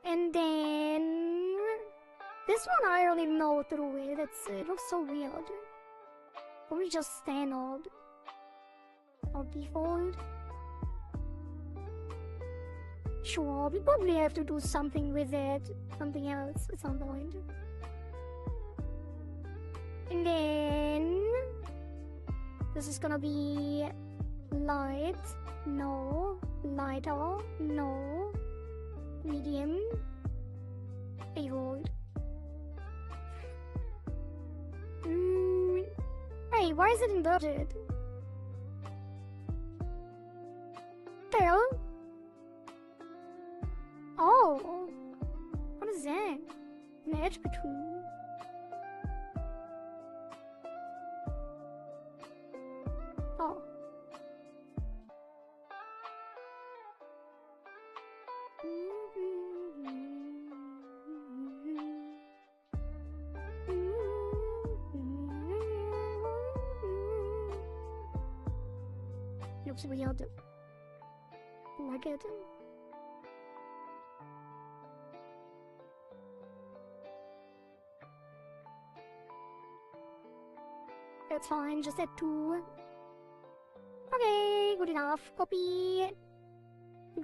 and then this one I don't even know what to do with. It looks so weird. Probably just standard or default. Sure, we probably have to do something with it, something else at some point. And then this is gonna be light, no, lighter, no, medium, 8 volt. Hey, why is it inverted? Hell? Oh, what is that? An edge between. Oh. Looks weird. Like it. That's fine, just add 2. Okay, good enough. Copy.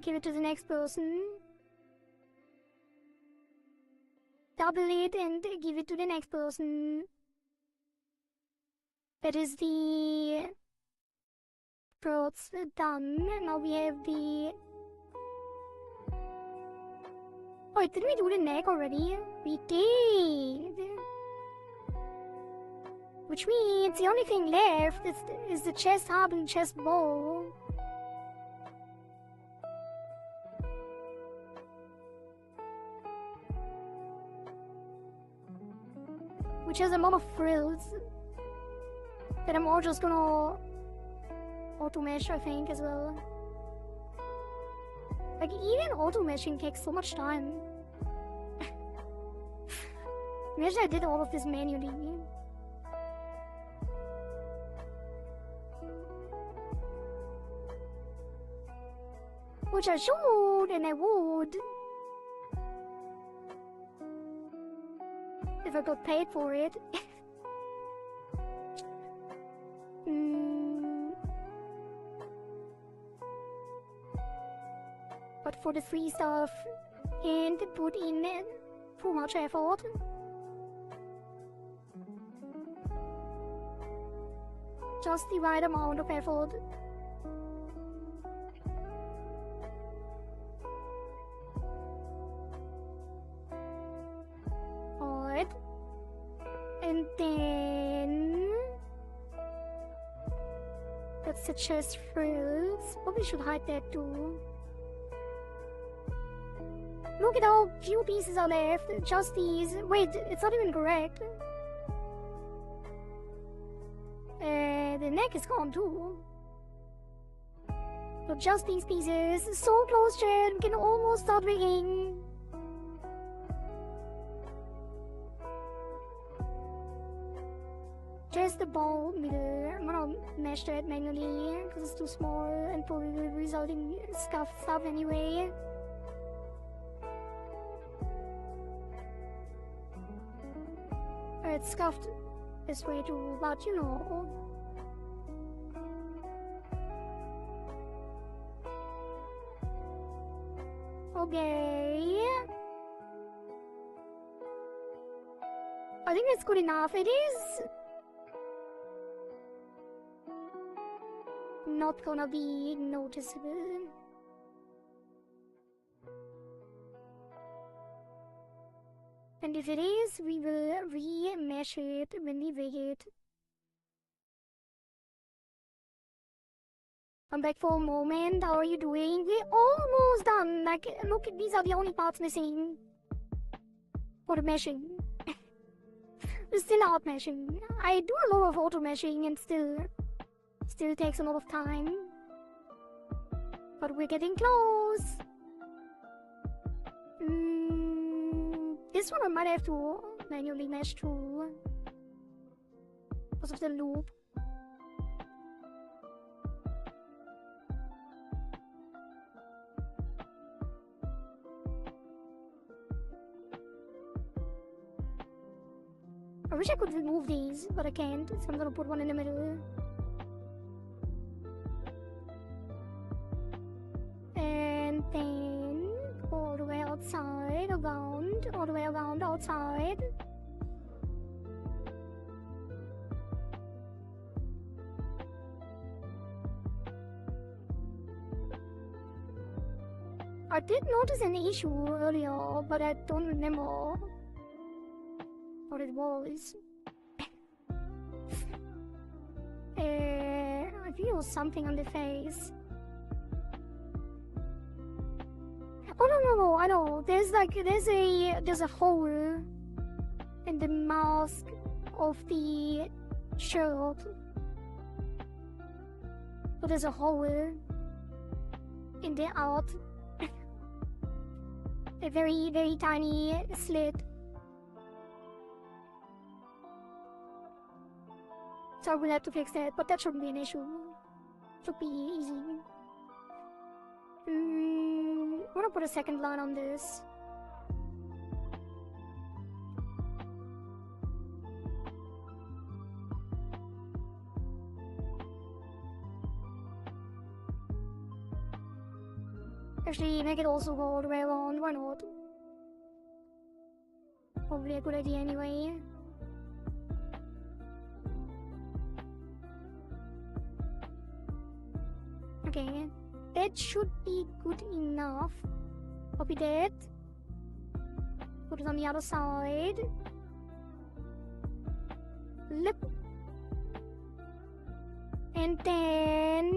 Give it to the next person. Double it and give it to the next person. That is the throats done. Now we have the... Oh, didn't we do the neck already? We did! Which means the only thing left is the chest hub and chest bow. Which has a lot of frills that I'm all just gonna auto mesh, I think, as well. Like, even auto meshing takes so much time. Imagine I did all of this manually. Which I should, and I would. If I got paid for it. But for the free stuff, and put in too much effort. Just the right amount of effort. Alright. And then... that's the chest frills. Probably should hide that too. Look at how few pieces are left. Just these. Wait, it's not even correct. The neck is gone too. But just these pieces. So close, Chad. We can almost start rigging. Just the ball middle. I'm gonna mesh that manually because it's too small and probably will result in scuffed stuff anyway. It's scuffed this way too, but you know. Okay. I think it's good enough. It is not gonna be noticeable. And And if it is, we will remesh it when we bake it. I'm back for a moment. How are you doing? We're almost done. Like, look, these are the only parts missing for the meshing. We're still out meshing. I do a lot of auto meshing and still takes a lot of time. But we're getting close. This one I might have to manually mesh too because of the loop. I wish I could remove these, but I can't, so I'm gonna put one in the middle. And then all the way outside, around, all the way around outside. I did notice an issue earlier, but I don't remember what it was. I feel something on the face. Oh no, I know. There's a hole in the mask of the shirt. So there's a hole in the art. A very, very tiny slit. So I will have to fix that, but that shouldn't be an issue. Should be easy. I'm gonna put a second line on this. Actually, make it also go all the way around, why not? Probably a good idea anyway. Okay, that should be good enough. Copy that. Put it on the other side. Lip. And then...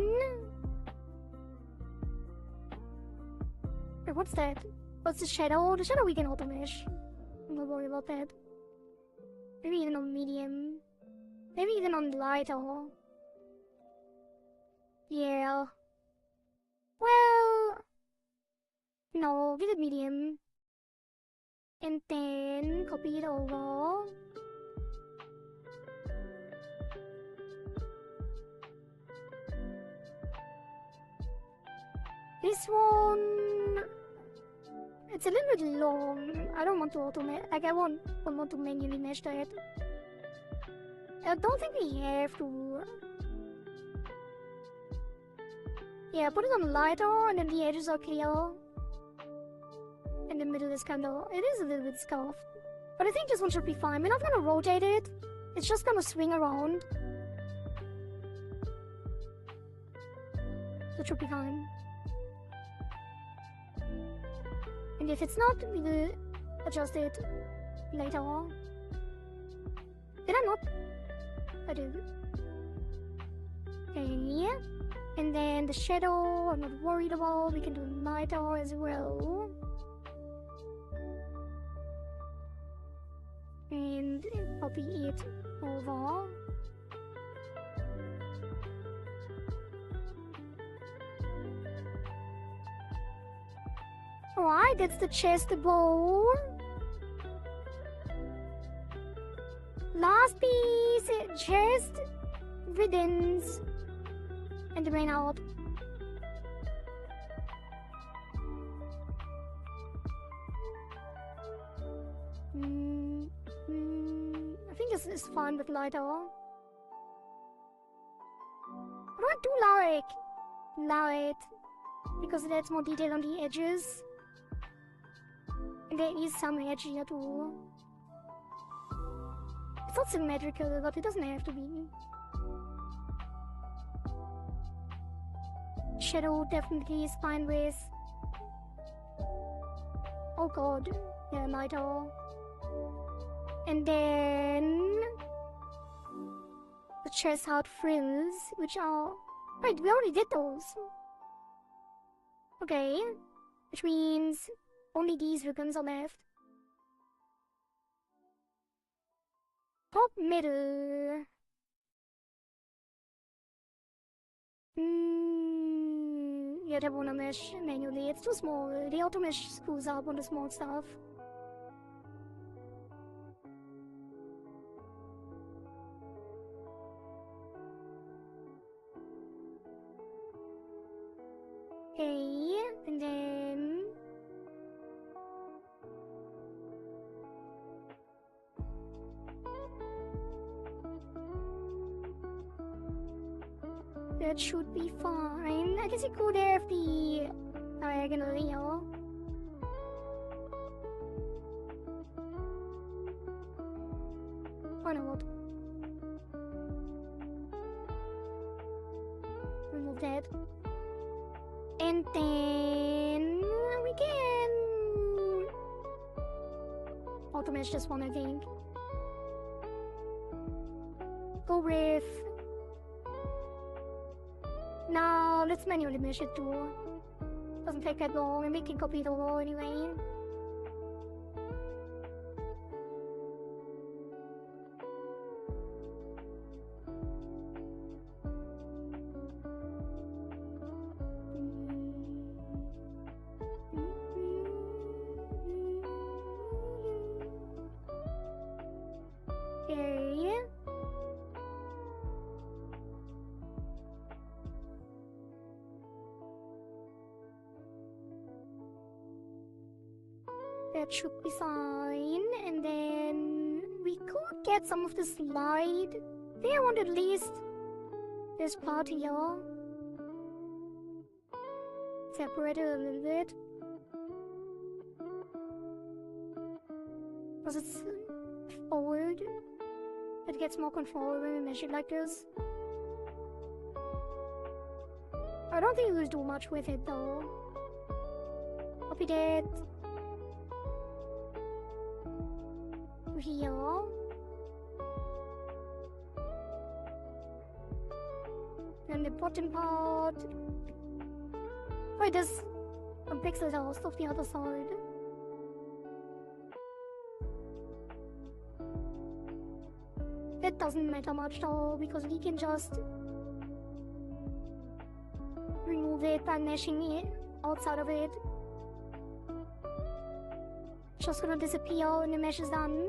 Wait, what's that? What's the shadow? The shadow we can auto mesh. I'm not worried about that. Maybe even on medium. Maybe even on lighter. Yeah. Well... No, give it medium. And then copy it over. This one... It's a little bit long. I don't want to automate. Like, I won't want to manually mesh that. I don't think we have to. Yeah, put it on lighter and then the edges are clear. And the middle is kinda... It is a little bit scuffed. But I think this one should be fine. We're not gonna rotate it. It's just gonna swing around. So it should be fine. And if it's not, we will adjust it later on. Did I not? I did. Okay. And then the shadow, I'm not worried about. We can do lighter as well. And copy it over. Alright, that's the chest bow. Last piece, chest, ribbons, and the rain out. I think this is fine with lighter. What do I do, Larrick? Allow it. Because it adds more detail on the edges. And there is some edge here too. It's not symmetrical, but it doesn't have to be. Shadow definitely is fine with. Oh god, yeah, lighter. And then the chest out frills, which are... Wait, we already did those. Okay, which means only these ribbons are left. Top middle. Yeah, I wanna mesh manually. It's too small. The auto mesh screws up on the small stuff. Okay, and then that should be fine. I guess you could have the diagonal here. Why not? Remove that. And then we can auto mesh this one, I think. Go with... Now let's manually mesh it too. Doesn't take that long, and we can copy the wall anyway. Okay. That should be fine, and then we could get some of the slide. I think I want at least this part here separated a little bit, because it's forward. It gets more control when we mesh it like this. I don't think we'll do much with it though. Copy that to here. And the bottom part. Wait, there's a pixel dust of the other side. That doesn't matter much though, because we can just remove it by meshing it outside of it. It's just gonna disappear when the mesh is done.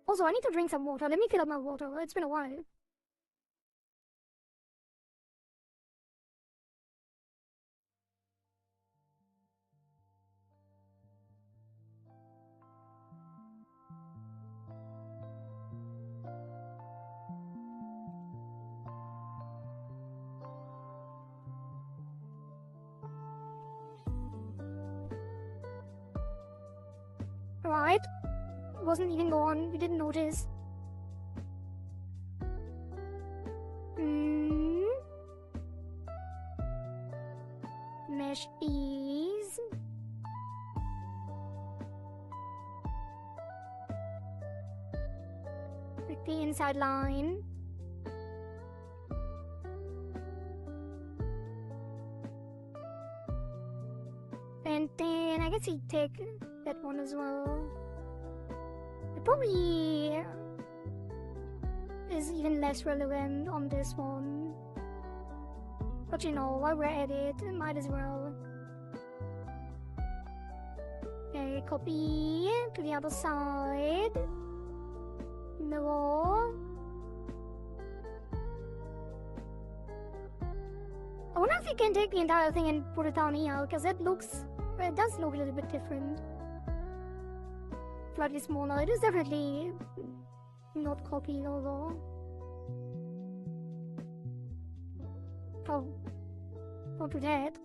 Also, I need to drink some water. Let me fill up my water. It's been a while. Right. Wasn't even gone. We didn't notice. Mesh these. With the inside line. And then I guess we take that one as well. It probably is even less relevant on this one. But you know, while we're at it, might as well. Okay, copy to the other side. Mirror. I wonder if we can take the entire thing and put it down here, because it looks... It does look a little bit different. Slightly smaller. It is definitely not copied, although. Oh, don't do that.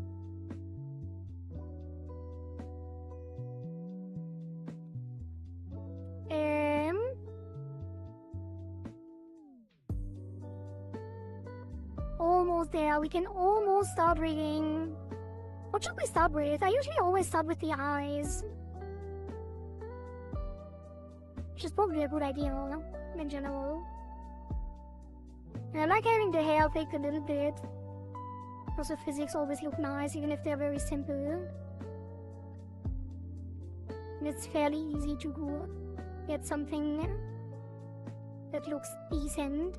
Almost there. We can almost start rigging What should we start with? I usually always start with the eyes. Which is probably a good idea, in general. And I like having the hair picked a little bit. Also, physics always look nice, even if they're very simple. And it's fairly easy to get something that looks decent.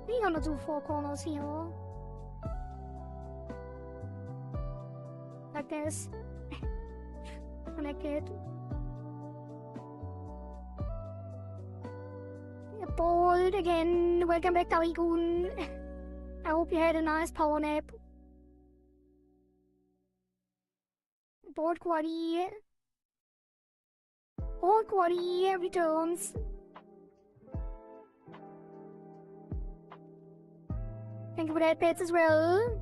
We're gonna do 4 corners here. Like this. Connected. Bold again. Welcome back, Tarigun. I hope you had a nice power nap. Bold Kohari. Bold Kohari returns. Thank you for that, pets, as well.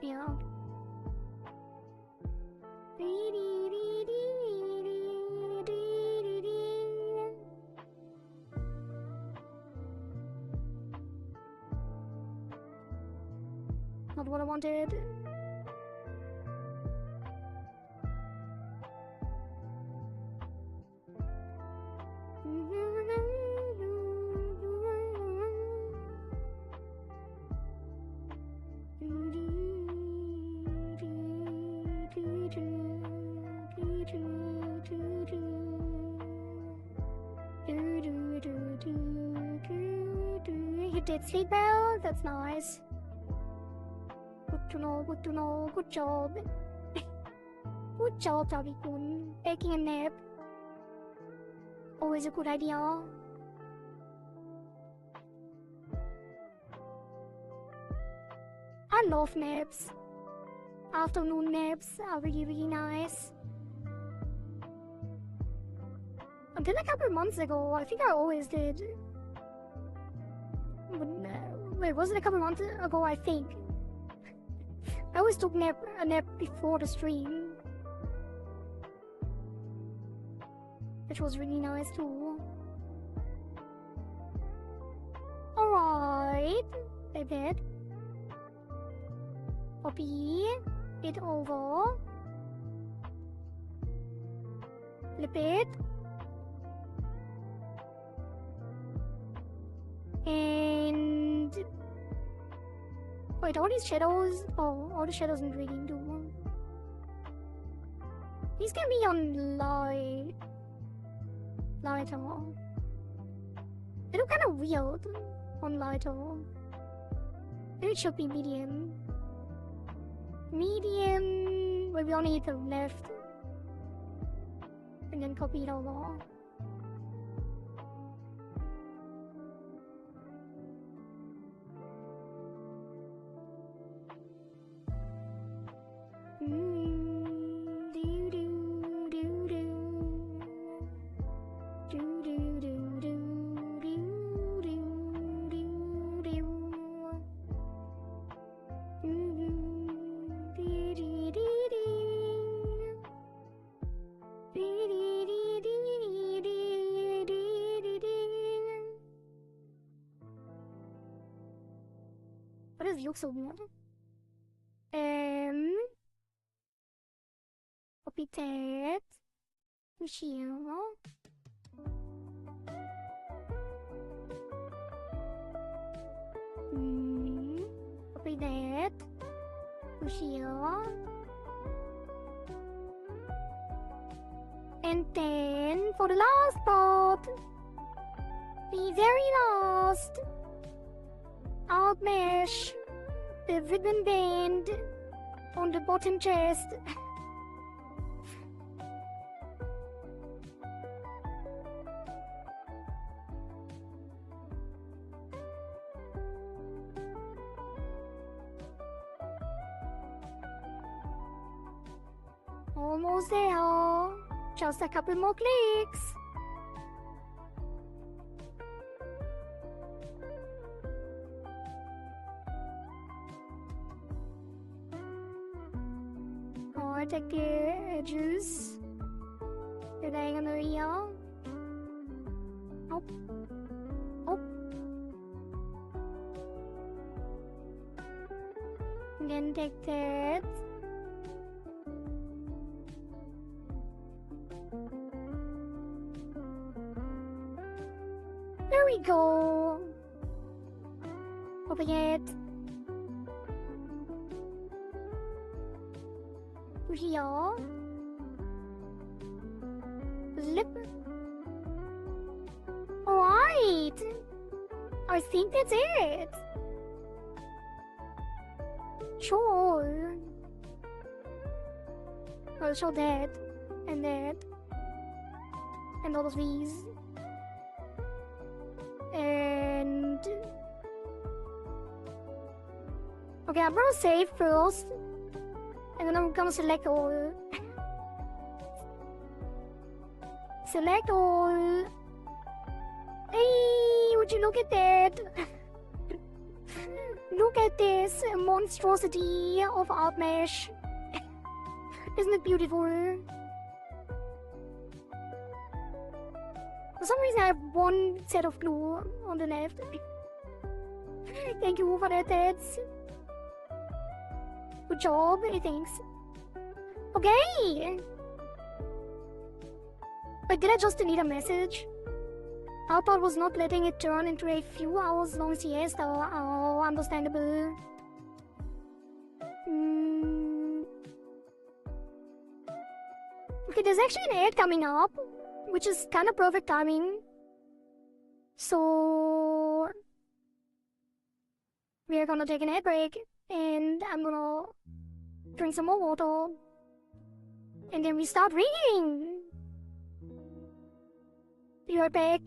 Yeah. Not what I wanted. You did sleep well? That's nice. Good to know, good to know. Good job. Good job, Tabi-kun. Taking a nap. Always a good idea. I love naps. Afternoon naps are really, really nice. Until a couple months ago, I think I always did. But, wait, was it a couple months ago? I think. I always took a nap before the stream. Which was really nice too. Alright. Like that. Copy it over. Flip it. And wait, all these shadows. Oh, all the shadows in Reading too. These can be on lighter. They look kind of weird on lighter. Maybe it should be medium. Medium. Wait, we only need the left. And then copy it over. What is look so weird? Copy that. Push here. Copy that. Push here. And then for the last part, the very last, outmesh the ribbon band on the bottom chest. Almost there. Just a couple more clicks. Or take the edges. The diagonal here. Up. Up. And then take that. There we go. Over yet. Here. Lip. Alright. I think that's it. Sure. I'll show that. And that. And all of these. And okay, I'm gonna save first, and then I'm gonna select all. Select all. Hey, would you look at that? Look at this monstrosity of art mesh. Isn't it beautiful? For some reason, I have one set of glue on the left. Thank you for that, Teds. Good job, thanks. Okay! But did I just delete a message? Output was not letting it turn into a few hours long siesta. Oh, understandable. Okay, there's actually an ad coming up, which is kind of perfect timing. So we are gonna take an ad break, and I'm gonna drink some more water, and then we start reading. Be right back.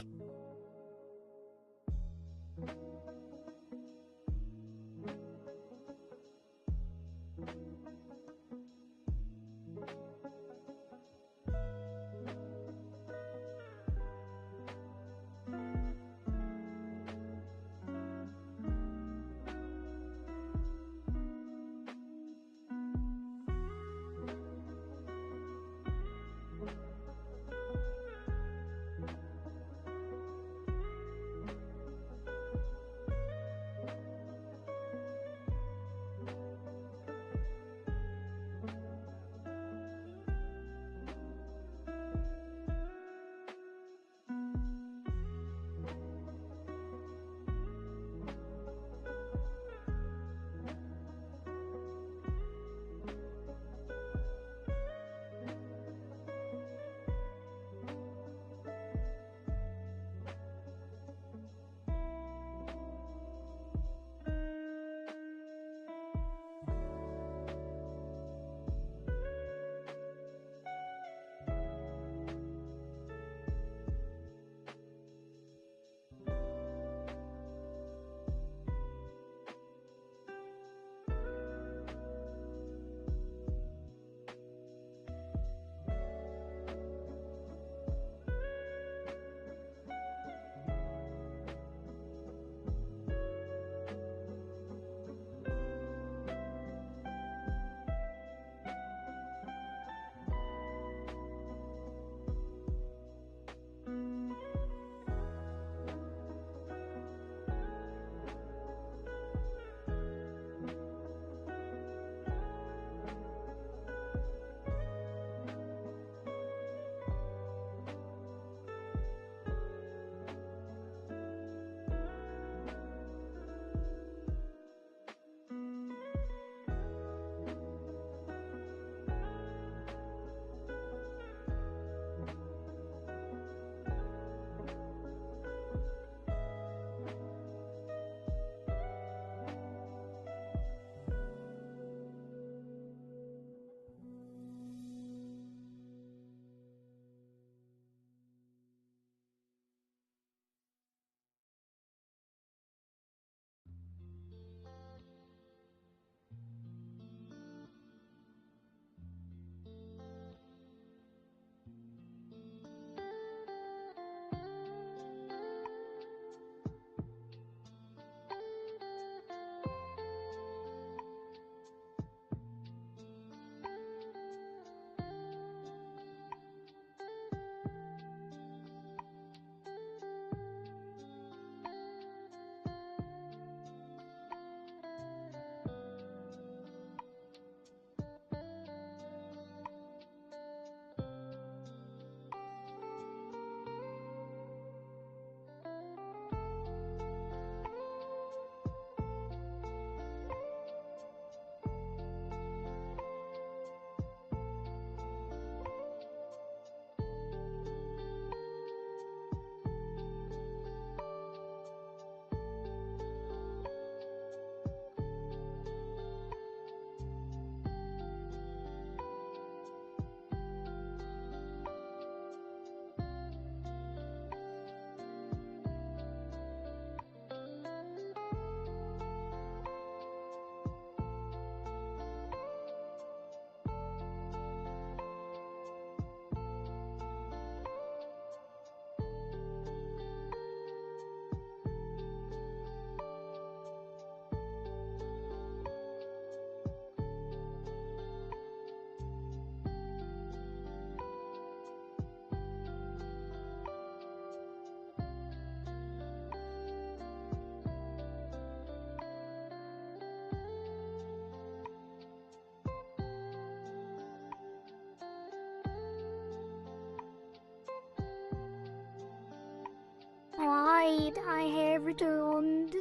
Alright, I have returned.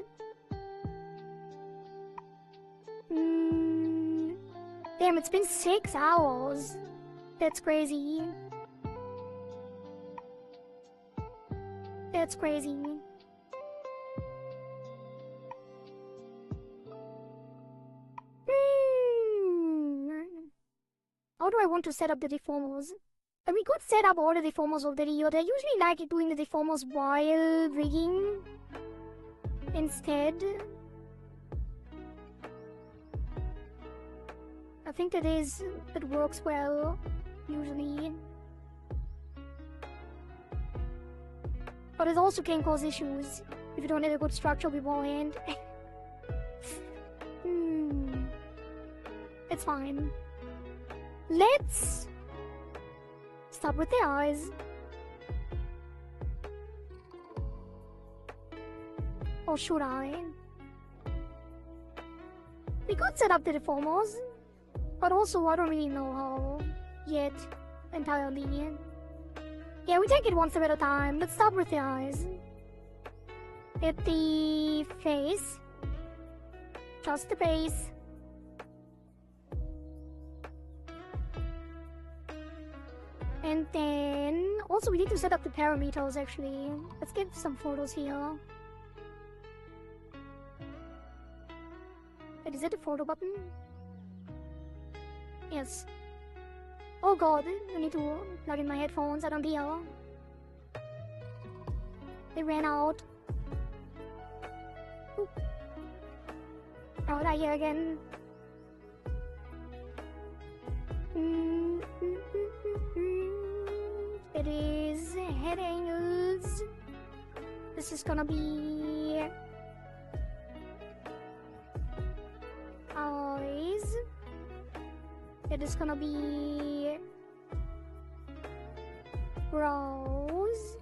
Damn, it's been 6 hours. That's crazy. That's crazy. How do I want to set up the deformers? And we could set up all the deformers already, but I usually like doing the deformers while rigging instead. I think that works well, usually. But it also can cause issues if you don't have a good structure beforehand. It's fine. Let's start with the eyes. Or should I? We could set up the deformers, but also I don't really know how yet entirely. Yeah, we take it one step at a time. Let's start with the eyes. At the face. Just the face. And then, also we need to set up the parameters actually. Let's get some photos here. Wait, is it the photo button? Yes. Oh god, I need to plug in my headphones, I don't hear. They ran out. Oop. Oh, I hear again. It is head angles. This is gonna be eyes. It is gonna be brows.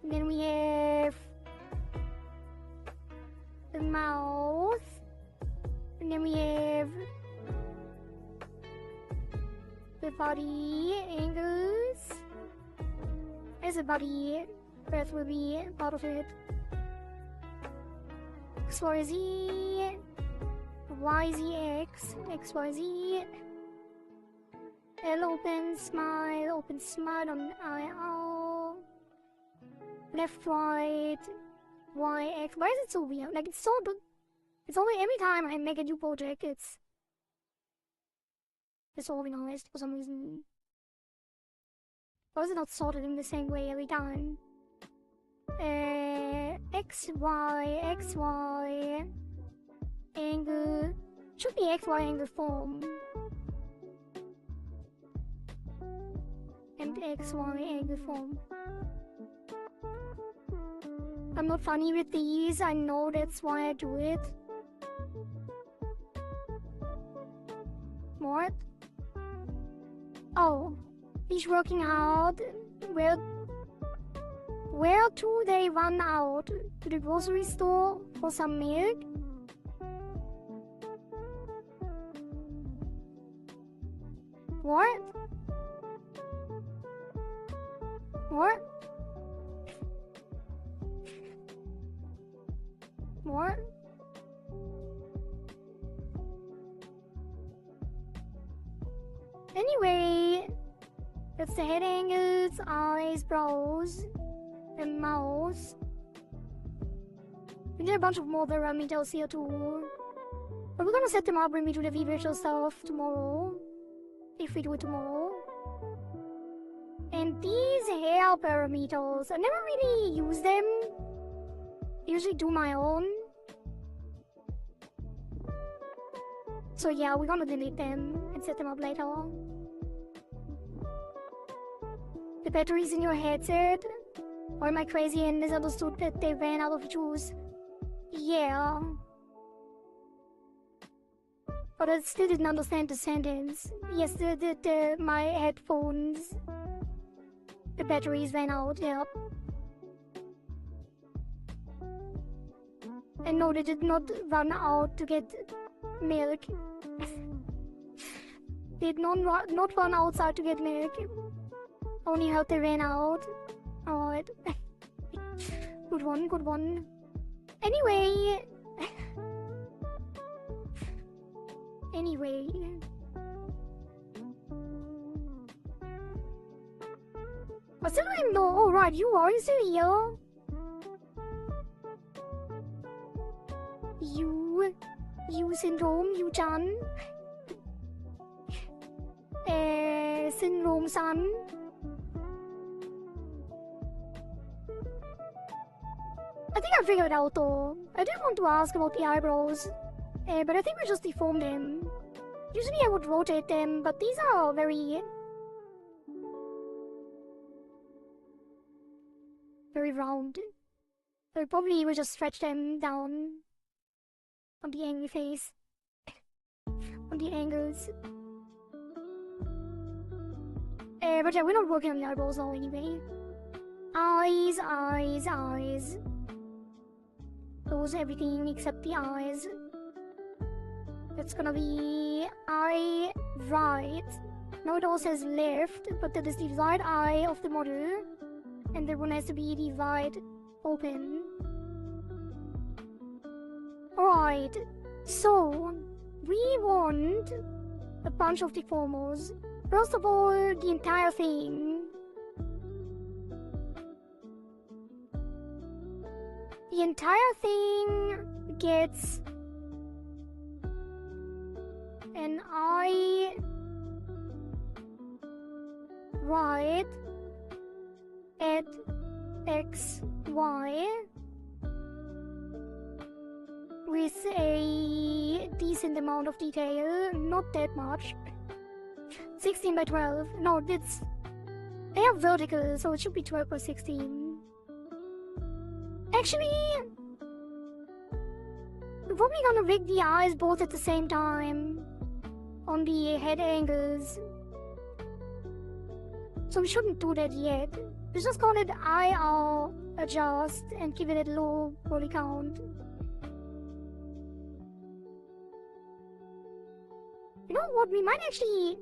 And then we have the mouth. And then we have the body angles. As a body, breath will be part of it. XYZ, YZX, XYZ. L open smile on IL. Left, right, YX. Why is it so weird? Like, it's so. It's only every time I make a new project, it's disorganized for some reason. Why is it not sorted in the same way every time? XY, XY, angle, should be XY angle form. And XY angle form. I'm not funny with these, I know that's why I do it. What? Oh, he's working hard. Where do they run out? To the grocery store for some milk? What? What? What? Anyway, that's the head angles, eyes, brows, and mouth. We need a bunch of more parameters here too. But we're gonna set them up when we do the VTuber stuff tomorrow. If we do it tomorrow. And these hair parameters, I never really use them. I usually do my own. So yeah, we're gonna delete them and set them up later. The batteries in your headset? Or am I crazy and misunderstood that they ran out of juice? Yeah. But I still didn't understand the sentence. Yes, my headphones. The batteries ran out, yep. And no, they did not run out to get milk. did not run outside to get milk. Only how they ran out. Alright. Good one, good one. Anyway. Anyway. I still don't even know. Oh, right, you are still here. You syndrome, you Chan. Syndrome San. I think I figured it out though. I did want to ask about the eyebrows, but I think we just deformed them. Usually I would rotate them, but these are very round. So probably we just stretch them down on the angry face, on the angles. But yeah, we're not working on the eyebrows now anyway. Eyes, eyes, eyes. Those everything except the eyes. It's gonna be eye right. Now it all says left, but that is the right eye of the model. And the one has to be the right open. Alright, so we want a bunch of deformers. First of all, the entire thing. The entire thing gets an eye right at x, y with a decent amount of detail, not that much. 16 by 12. No, they are vertical, so it should be 12 by 16. Actually, we're probably gonna rig the eyes both at the same time on the head angles. So we shouldn't do that yet. Let's just call it IR adjust and give it a low poly count. You know what? We might actually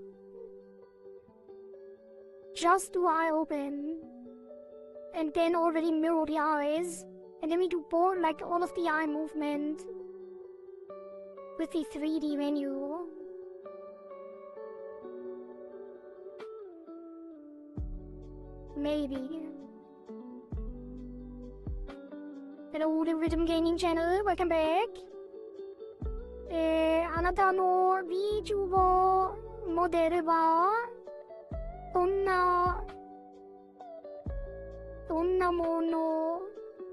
just do eye open and then already mirror the eyes, and then we do both, like all of the eye movement with the 3D menu. Maybe. Hello, the Rhythm Gaming channel, welcome back. あなたの VTuber モデルはどんなもの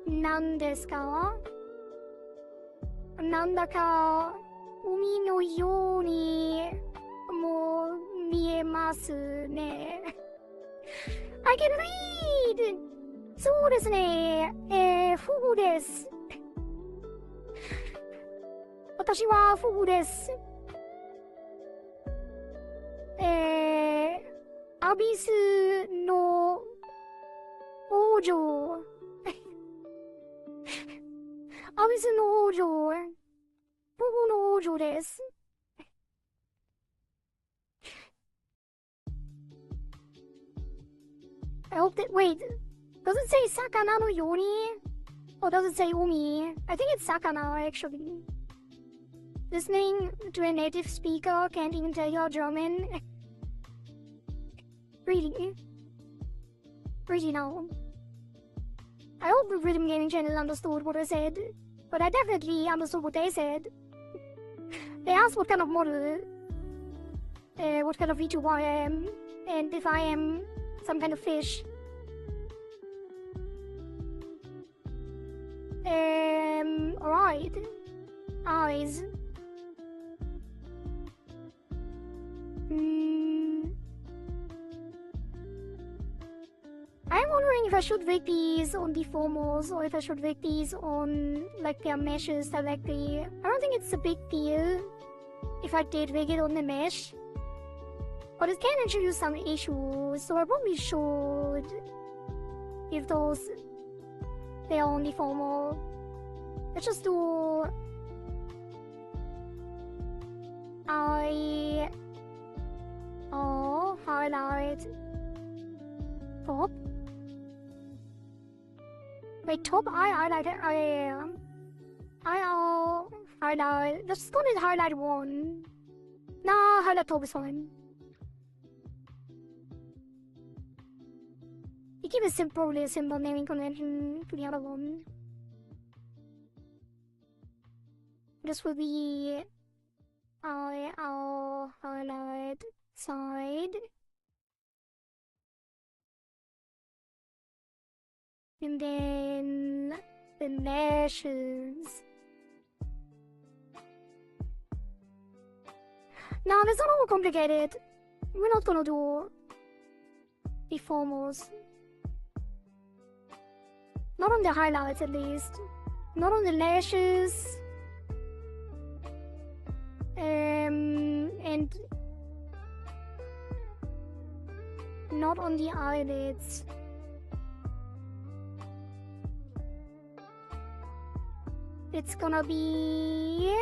なんですか？なんだか海のようにも見えますね。I can read! そうですね。フグです。私はフグです。アビスの王女。アビスの王女。フグの王女です。I hope that. Wait, does it say Sakana no Yoni? Or does it say Umi? I think it's Sakana actually. Listening to a native speaker can't even tell you're German. Really? Really now. I hope the Rhythm Gaming channel understood what I said, but I definitely understood what they said. They asked what kind of model, what kind of VTuber I am, and if I am some kind of fish. Alright. Eyes. I'm wondering if I should rig these on deformers or if I should rig these on like their meshes directly. I don't think it's a big deal if I did rig it on the mesh, but it can introduce some issues, so I probably should give those their own deformer. Let's just do Oh, highlight. Top? Wait, top eye highlighter. Highlight. Let's go with highlight 1. Nah, highlight top is fine. You keep a simple naming convention to the other one. This will be our highlight side. And then the lashes. Now that's not all complicated. We're not gonna do the formals. Not on the highlights at least. Not on the lashes. And not on the eyelids. It's gonna be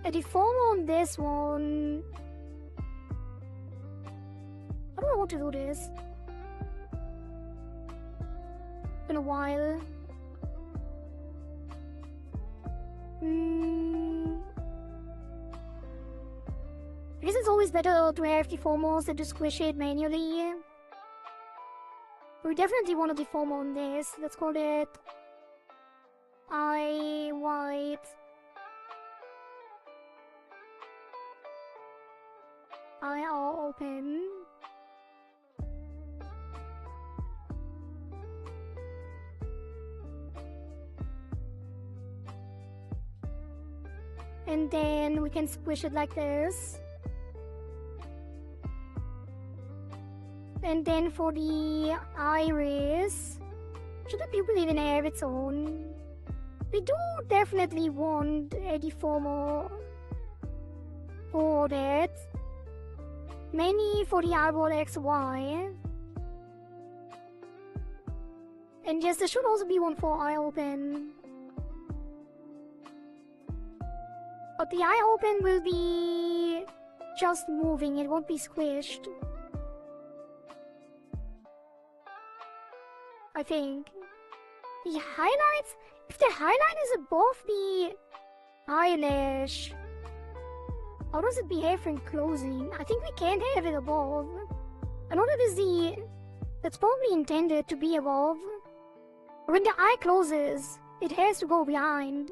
a deform on this one. How do I want to do this? In a while. I guess it's always better to have deformers than to squish it manually. We definitely want to deform on this. Let's call it eye white. Eye all open. And then we can squish it like this. And then for the iris, should the pupil even have its own? We do definitely want a deformer for that. Mainly for the eyeball XY. And yes, there should also be one for eye open. But the eye open will be just moving, it won't be squished. I think. The highlights? If the highlight is above the eyelash, how does it behave when closing? I think we can't have it above. I know that's probably intended to be above. When the eye closes, it has to go behind.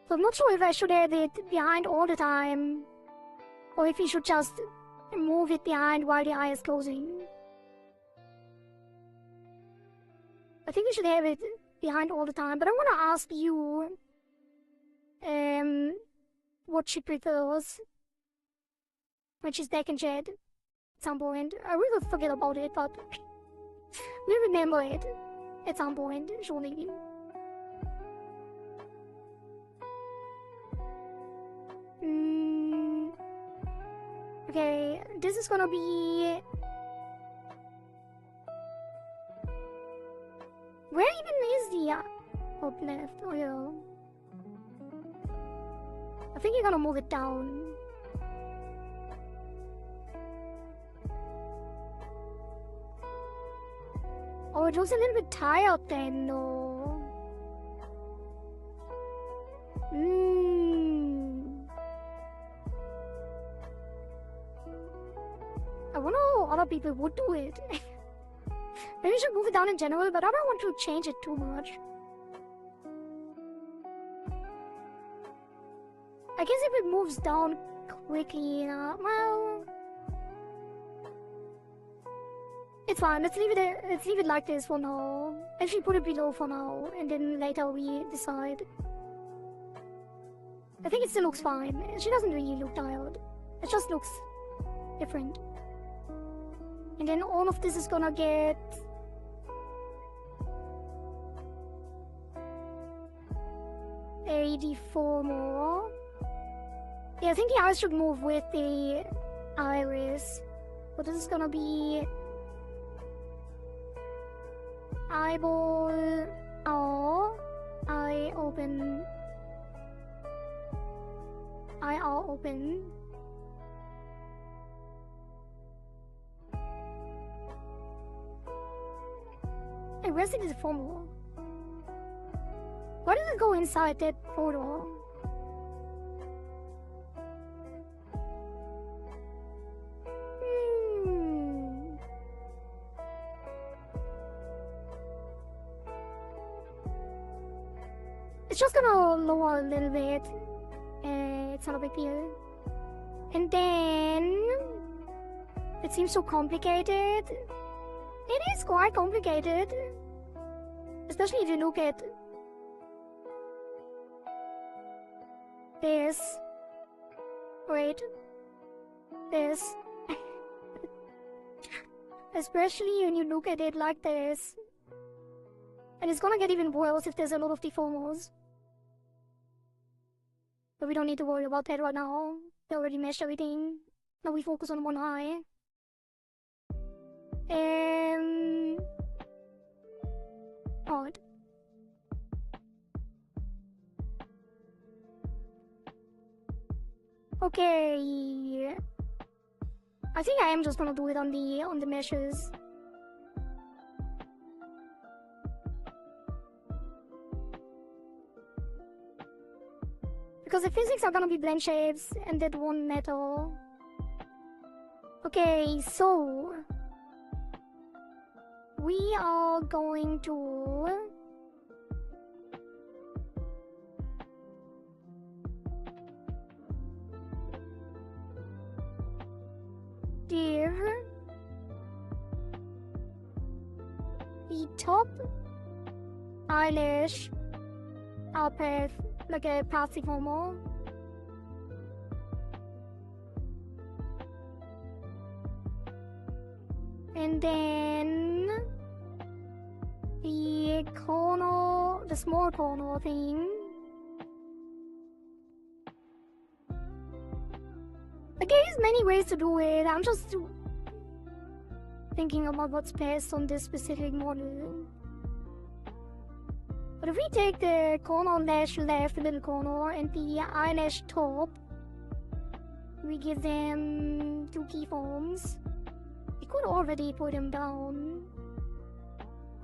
So I'm not sure if I should have it behind all the time, or if we should just move it behind while the eye is closing. I think we should have it behind all the time, but I want to ask you what she prefers when she's back in chat at some point. I really forget about it, but we'll remember it at some point, surely. Okay, this is gonna be... Where even is the top left? Oh yeah. I think you're gonna move it down. Oh, it looks a little bit tired then, no. I wonder how other people would do it. Maybe we should move it down in general, but I don't want to change it too much. I guess if it moves down quickly, well... It's fine, let's leave it like this for now. Actually put it below for now, and then later we decide. I think it still looks fine. She doesn't really look tired. It just looks different. And then all of this is gonna get... a deformer. Yeah, I think the eyes should move with the iris. But this is gonna be... eyeball... oh, eye open... eye are open. Hey, where's the photo? Why does it go inside that photo? It's just gonna lower a little bit. It's not a big deal. And then it seems so complicated. It is quite complicated. Especially if you look at this. Wait. This. Especially when you look at it like this. And it's gonna get even worse if there's a lot of deformers. But we don't need to worry about that right now. They already meshed everything. Now we focus on one eye. Odd. Okay. I think I am just gonna do it on the meshes. Because the physics are gonna be blend shapes and that one metal. Okay, so we are going to div the top eyelash path, like a path deformer. And then the corner, the small corner thing. Like, there's many ways to do it. I'm just thinking about what's best on this specific model. But if we take the corner lash left, the little corner, and the eyelash top, we give them 2 keyforms. We could already put them down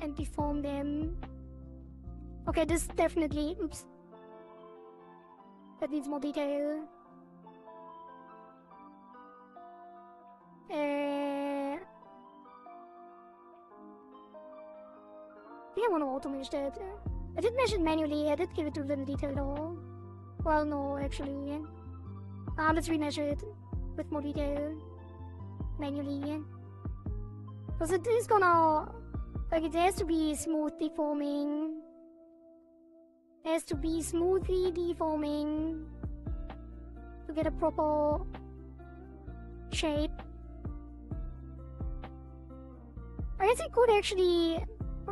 and deform them. Okay, this definitely, oops, that needs more detail. I think I want to auto-mesh that. I did mesh it manually, I did give it a little detail though. Well, no, actually. Let's remesh it with more detail. Manually. Because it is gonna... Like, it has to be smooth deforming. It has to be smoothly deforming to get a proper shape. I guess it could actually...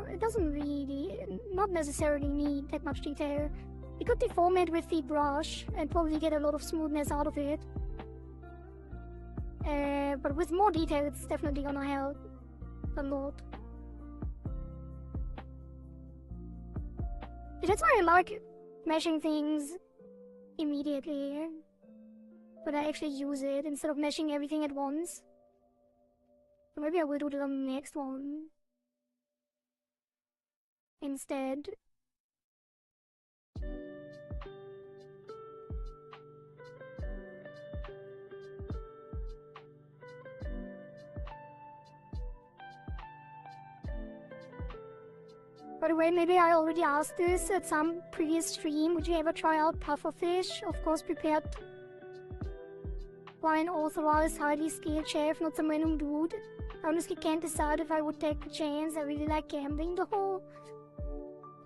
It doesn't really, not necessarily need that much detail. You could deform it with the brush and probably get a lot of smoothness out of it. But with more detail, it's definitely gonna help a lot. That's why I like meshing things immediately. But I actually use it instead of meshing everything at once. So maybe I will do it on the next one instead. By the way, maybe I already asked this at some previous stream. Would you ever try out pufferfish? Of course, prepared by an authorized, highly skilled chef, not some random dude. I honestly can't decide if I would take the chance. I really like gambling though.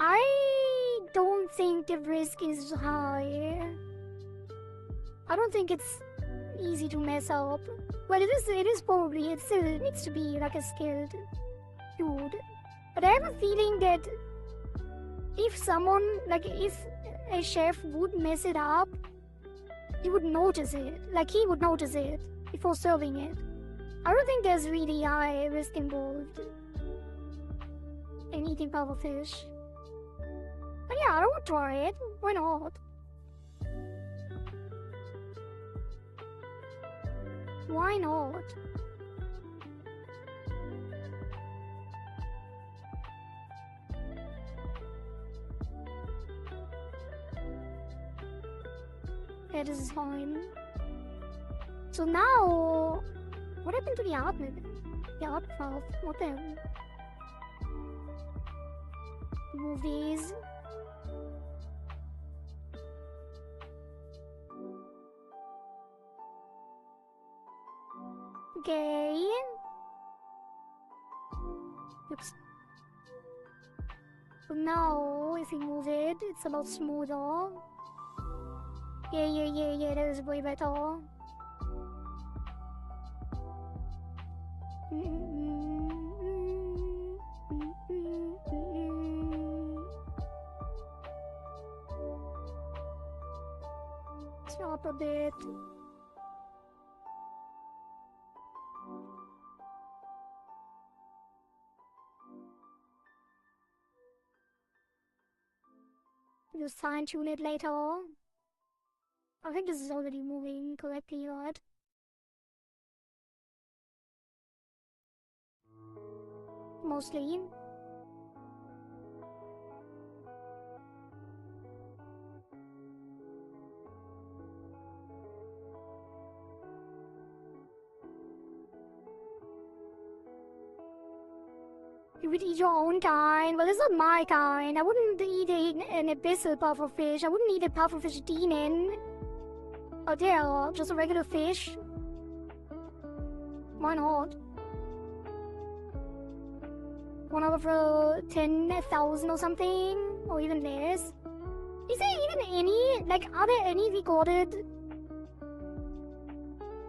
I don't think the risk is high. I don't think it's easy to mess up. Well, it is probably, it still needs to be like a skilled dude. But I have a feeling that if someone, like if a chef would mess it up, he would notice it. Like he would notice it before serving it. I don't think there's really high risk involved in eating pufferfish. But yeah, I would try it. Why not? Why not? Yeah, this is fine. So now, what happened to the art maybe? The art path? What the hell? Move these. Okay. Oops. So now, if we move it, it's a lot smoother. Yeah, that is way better. Stop a bit. Just fine tune it later. I think this is already moving correctly, right? Mostly. You would eat your own kind. Well, it's not my kind. I wouldn't eat an abyssal pufferfish. I wouldn't eat a pufferfish demon. Oh dear, just a regular fish. Why not? 1 out of 10,000 or something, or even less. Is there even any? Like, are there any recorded?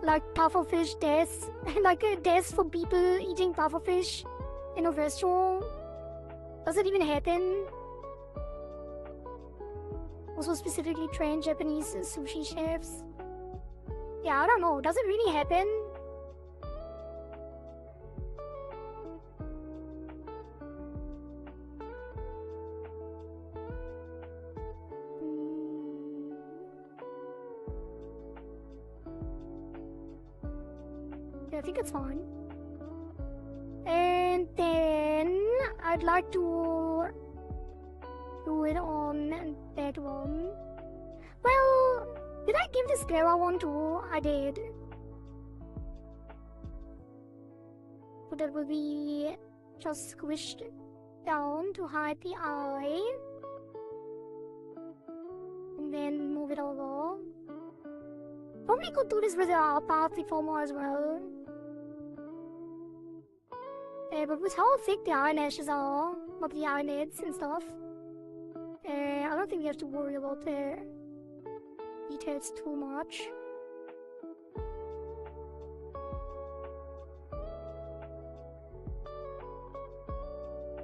Like pufferfish deaths, like deaths for people eating pufferfish in a restaurant? Does it even happen? Also specifically trained Japanese sushi chefs. Yeah, I don't know. Does it really happen? Yeah, I think it's fine. And then I'd like to do it on that one. Well, did I give the Sclera one too? I did. So that will be just squished down to hide the eye. And then move it over. Probably could do this with our path deformer as well. But with how thick the eyelashes are, not the eyelids and stuff, I don't think we have to worry about the details too much.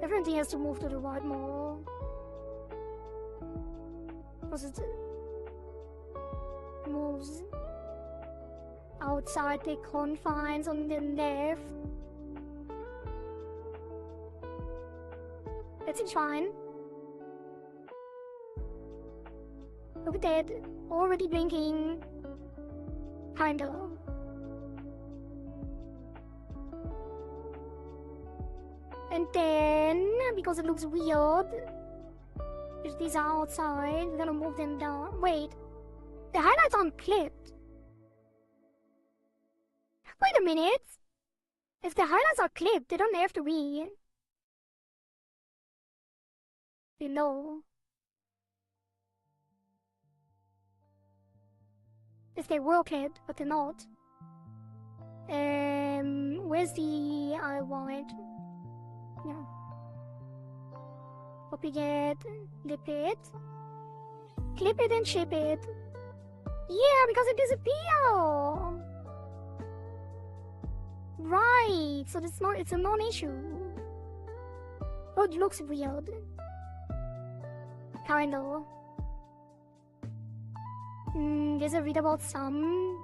Definitely has to move to the right more. Because it moves outside the confines on the left. That seems fine. Look at that, already blinking. Kinda. And then, because it looks weird, if these are outside, we're gonna move them down. Wait, the highlights aren't clipped. Wait a minute. If the highlights are clipped, they don't have to be below. If they were clipped, but they're not. Where's the eye white? Yeah. Copy it, clip it. Clip it and ship it. Yeah, because it disappeared. Right, so it's a non-issue. Oh, it looks weird. Kinda. Guess I read about some.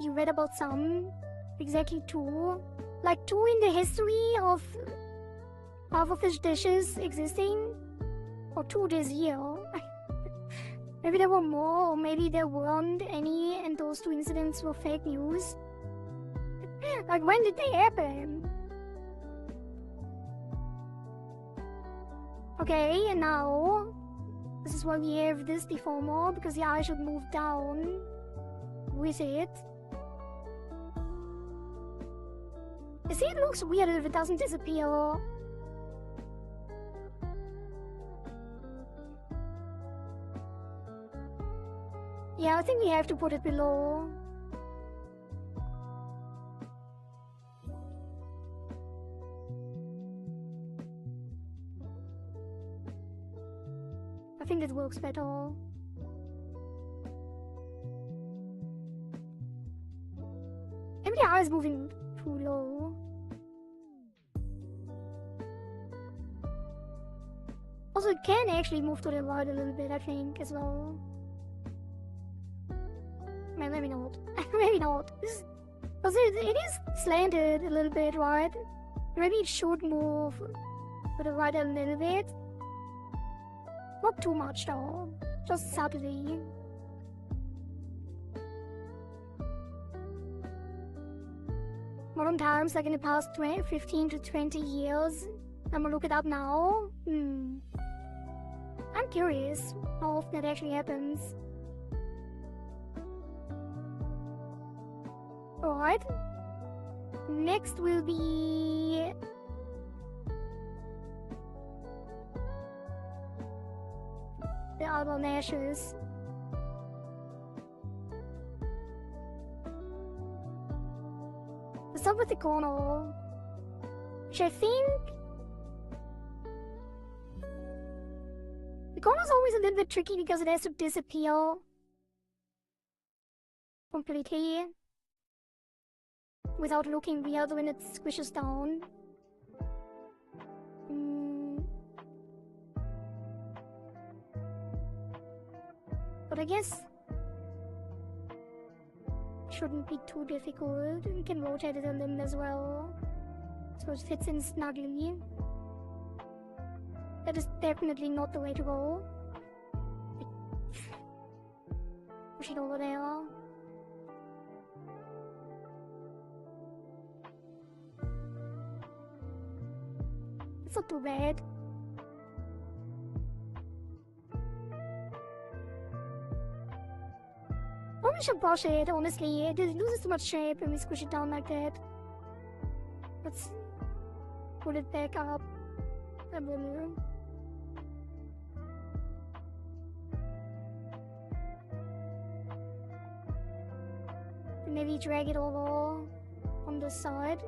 You read about some. Exactly 2. Like 2 in the history of pufferfish dishes existing. Or 2 this year. Maybe there were more, or maybe there weren't any, and those 2 incidents were fake news. Like, when did they happen? Okay, and now this is why we have this deformer, because the eye should move down with it. You see, it looks weird if it doesn't disappear. Yeah, I think we have to put it below. I think it works better. Maybe the eye is moving too low. Also, it can actually move to the right a little bit, I think, as well. Maybe not. Maybe not. Because it is slanted a little bit, right? Maybe it should move to the right a little bit. Not too much though, just subtly. Modern times, like in the past 15 to 20 years. I'm gonna look it up now. I'm curious how often it actually happens. Alright. Next will be... the album ashes. Let's start with the corner, which I think the corner's always a little bit tricky because it has to disappear completely without looking weird when it squishes down. But I guess it shouldn't be too difficult. We can rotate it a little as well, so it fits in snugly. That is definitely not the way to go. Push it over there. It's not too bad. Probably should brush it, honestly. It loses too much shape when we squish it down like that. Let's put it back up a little. And maybe drag it over on the side.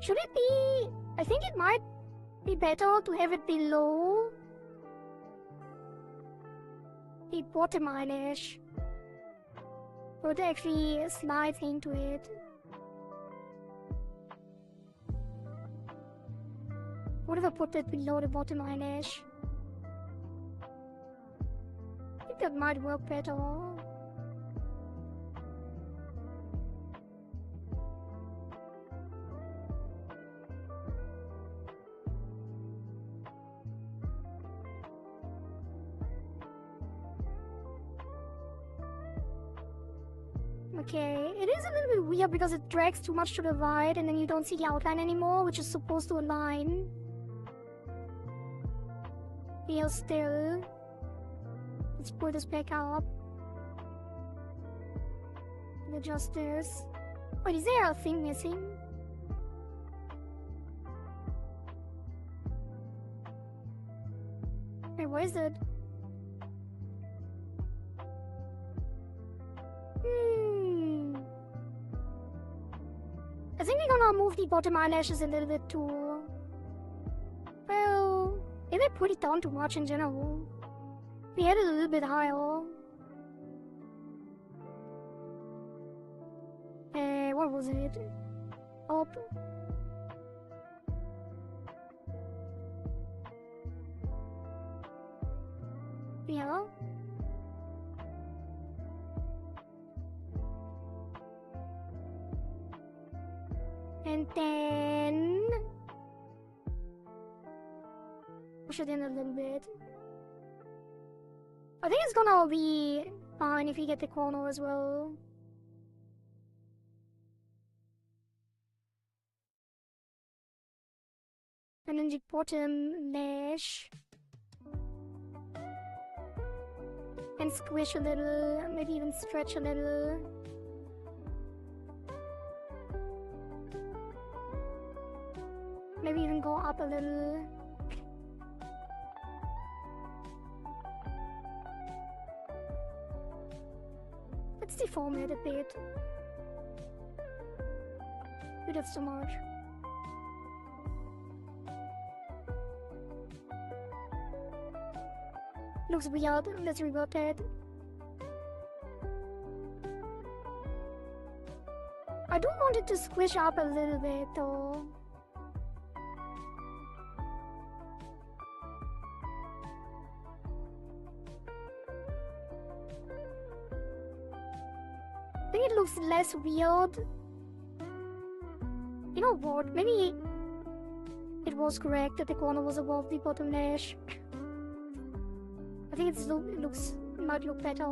Should it be... I think it might be better to have it below the bottom eyelash, so it actually slides into it. What if I put it below the bottom eyelash? I think that might work better. Okay, it is a little bit weird because it drags too much to the right and then you don't see the outline anymore, which is supposed to align here still. Let's pull this back up and adjust this. Wait, is there a thing missing? Wait, where is it? I think we're gonna move the bottom eyelashes a little bit too. Well, maybe I put it down too much in general. We had it a little bit higher. What was it? Up. Yeah. And then push it in a little bit. I think it's gonna be fine if you get the corner as well. And then the bottom lash. And squish a little, maybe even stretch a little. Maybe even go up a little. Let's deform it a bit. We did so much. Looks weird, let's revert that. I do want it to squish up a little bit though. I think it looks less weird. You know what, maybe it was correct that the corner was above the bottom lash. I think it might look better.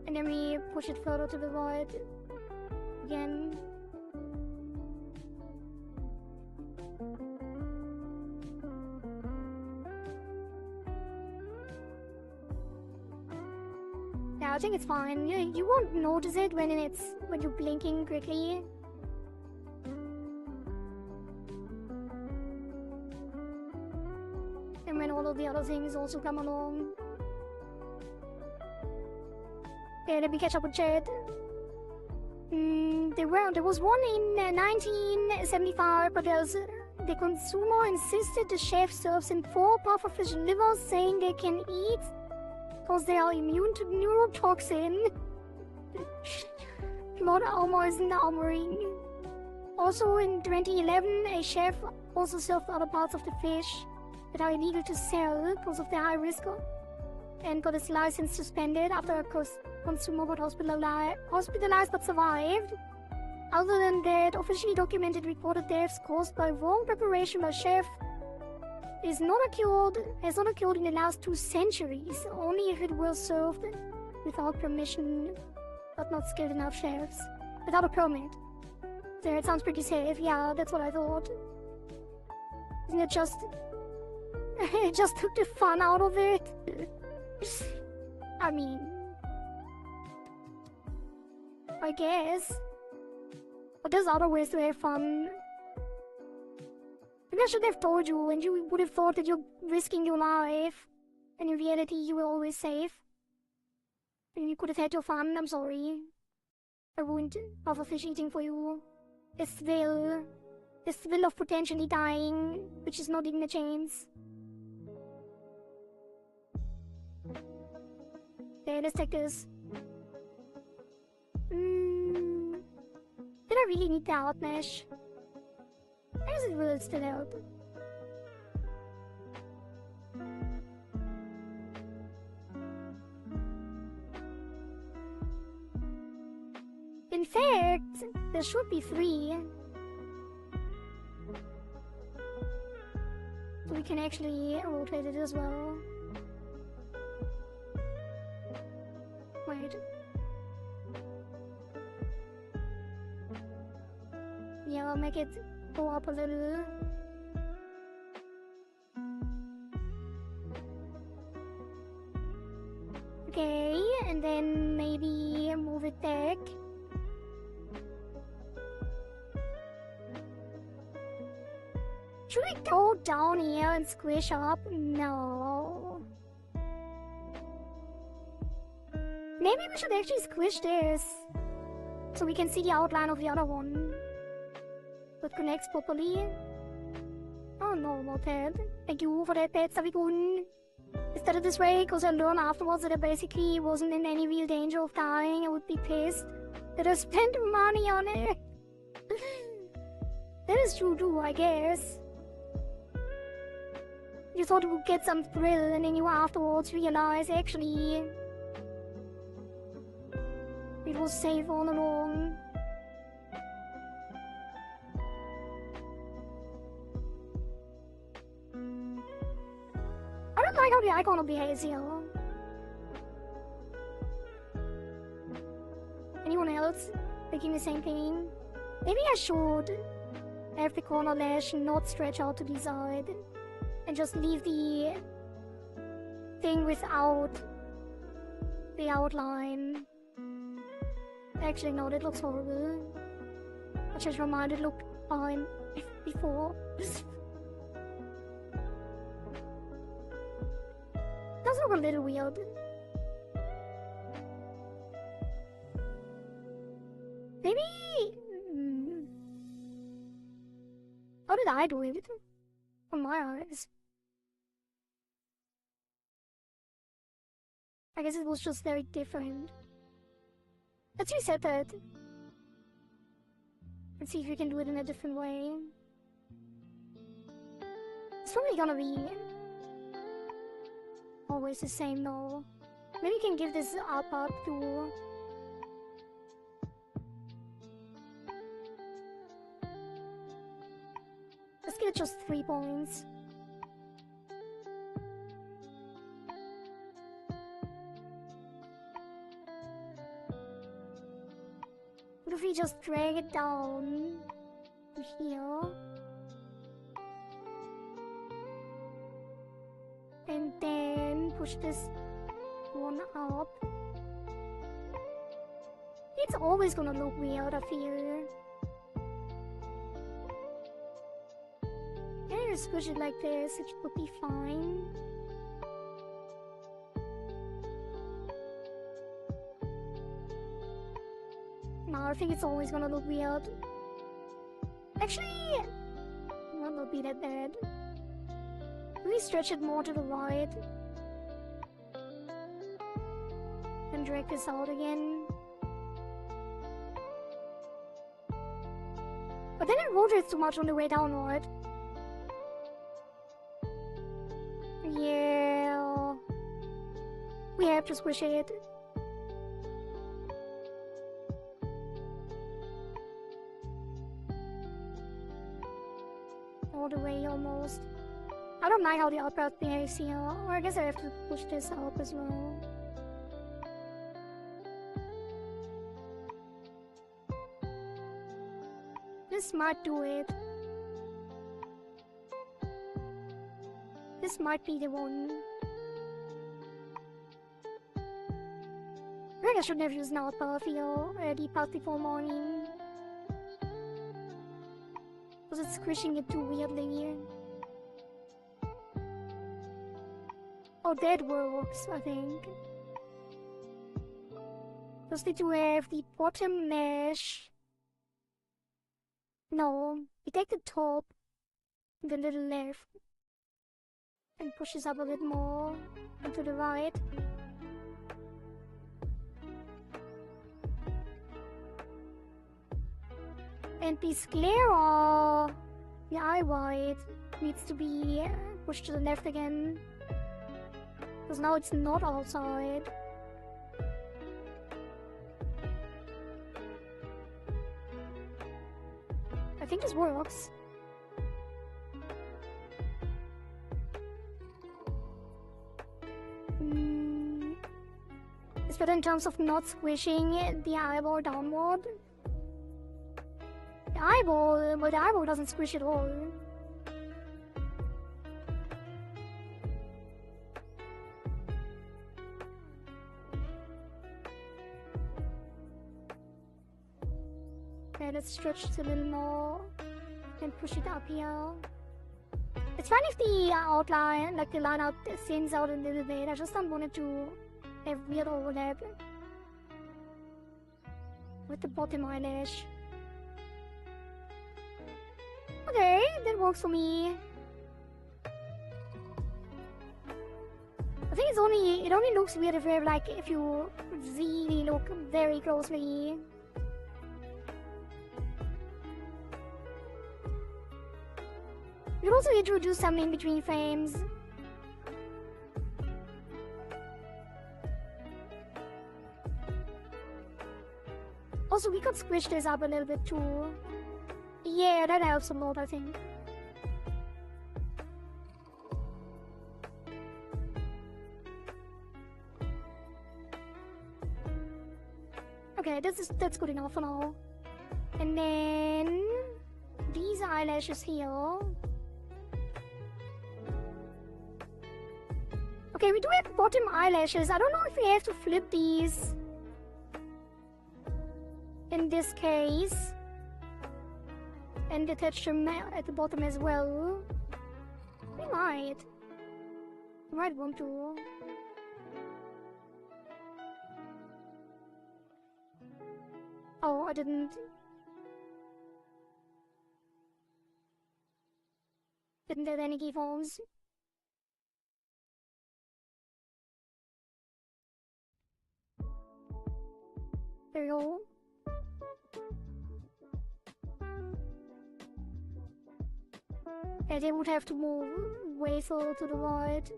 And then we push it further to the right again. Yeah, I think it's fine. You won't notice it when you're blinking quickly. And when all of the other things also come along. Okay, let me catch up with Chad. There was one in 1975, but the consumer insisted the chef serves him 4 pufferfish livers, saying they can eat because they are immune to neurotoxin. Lord Alma is armoring. Also in 2011, a chef also served other parts of the fish that are illegal to sell because of their high risk, and got his license suspended after a consumer was hospitalized but survived. Other than that, officially documented reported deaths caused by wrong preparation by chef has not occurred in the last 2 centuries, only if it was served without permission, but not skilled enough chefs. Without a permit. So it sounds pretty safe, yeah, that's what I thought. Isn't it just... it just took the fun out of it? I mean... I guess. But there's other ways to have fun. Maybe I should have told you, and you would have thought that you're risking your life. And in reality, you were always safe. And you could have had your fun, I'm sorry. I ruined pufferfish eating for you. The thrill of potentially dying, which is not even a chance. Okay, let's take this. Did I really need the outmesh? I guess it will still help. In fact, there should be 3. So we can actually rotate it as well. Wait. Yeah, I'll make it go up a little. Okay, and then maybe move it back. Should we go down here and squish up? No. Maybe we should actually squish this, so we can see the outline of the other one. That connects properly. Oh no, not that. Thank you for that, Pet Savigun. Instead of this way, because I learned afterwards that I basically wasn't in any real danger of dying. I would be pissed that I spent money on it. That is true too, I guess. You thought you would get some thrill, and then you afterwards realize actually it was safe all along. I don't like how the icon behaves here. Anyone else thinking the same thing? Maybe I should have the corner lash not stretch out to the side and just leave the thing without the outline. Actually, no, that looks horrible. I changed my mind, it looked fine before. Does look a little weird. Maybe... How did I do it? On my eyes. I guess it was just very different. Let's reset that. Let's see if we can do it in a different way. It's probably gonna be always the same though. Maybe we can give this up to... Let's give it just 3 points. What if we just drag it down to here? And then push this one up. It's always gonna look weird, I feel. Can I just push it like this? It would be fine. No, I think it's always gonna look weird. Actually, it might not be that bad. Maybe stretch it more to the right. And drag this out again. But then it rotates too much on the way downward. Yeah. We have to squish it. All the way almost. I don't like how the outpath behaves here. Or I guess I have to push this up as well. This might do it. This might be the one. I think I should have used an outpath here, the path before morning. Was it squishing it too weirdly? Oh, that works, I think. Just need to have the bottom mesh. No, we take the top, the little left, and push this up a bit more, and to the right. And the sclera, the eye white, needs to be pushed to the left again. Because now it's not outside. I think this works. It's better in terms of not squishing the eyeball downward. The eyeball doesn't squish at all. Okay, let's stretch it a little more and push it up here. It's fine if the outline, like the line out, thins out a little bit. I just don't want it to have weird overlap with the bottom eyelash. Okay, that works for me. I think it only looks weird if you really look very closely. You can also introduce some in between frames. Also, we could squish this up a little bit too. Yeah, that helps a lot, I think. Okay, that's good enough for now. And then these eyelashes here. Okay, we do have bottom eyelashes. I don't know if we have to flip these in this case and attach them at the bottom as well. We might want to. Oh, I didn't have any keyforms. There we go. And they would have to move way further to the right.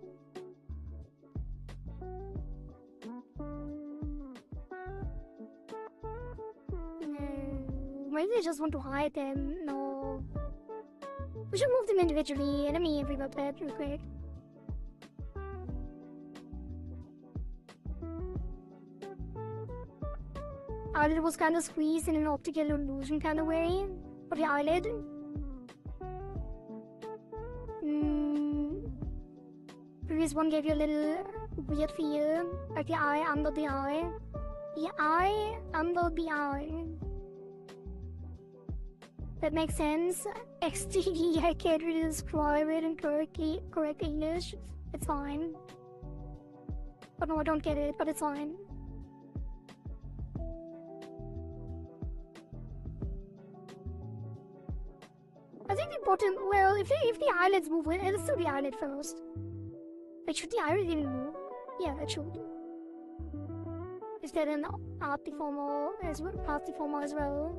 No. Maybe they just want to hide them. No. We should move them individually. Let me revert that real quick. Eyelid was kind of squeezed in an optical illusion kind of way. For the eyelid. Previous one gave you a little weird feel. Like the eye under the eye. The eye under the eye. That makes sense. XTD, I can't really describe it in correct English. It's fine. But no, I don't get it, but it's fine. I think the bottom, well, if the eyelids move, let's do the eyelid first. Like, should the eyelid even move? Yeah, it should. Is that an art deformer as well?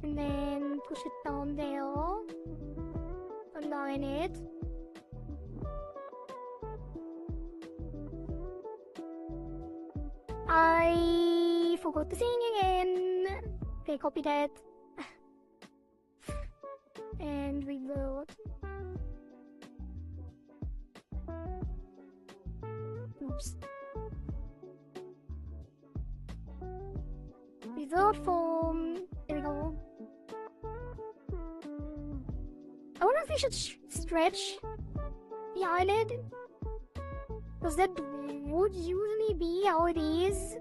And then push it down there. Align it. I forgot to sing again. Okay, copy that. And revert. Oops. Revert form. There we go. I wonder if we should stretch the eyelid. Because that would usually be how it is.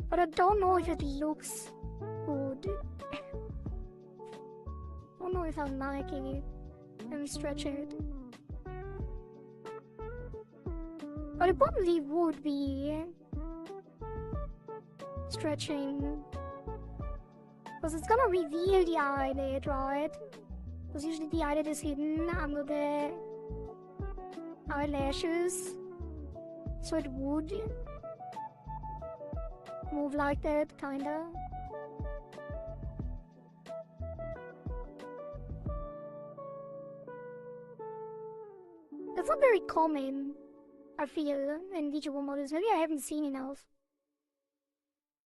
But I don't know if it looks good. I don't know if I like it. Let me stretch it. But it probably would be stretching. Because it's gonna reveal the eyelid, right? Because usually the eyelid is hidden under the eyelashes. So it would move like that, kinda. That's not very common, I feel, in VTuber models. Maybe I haven't seen enough.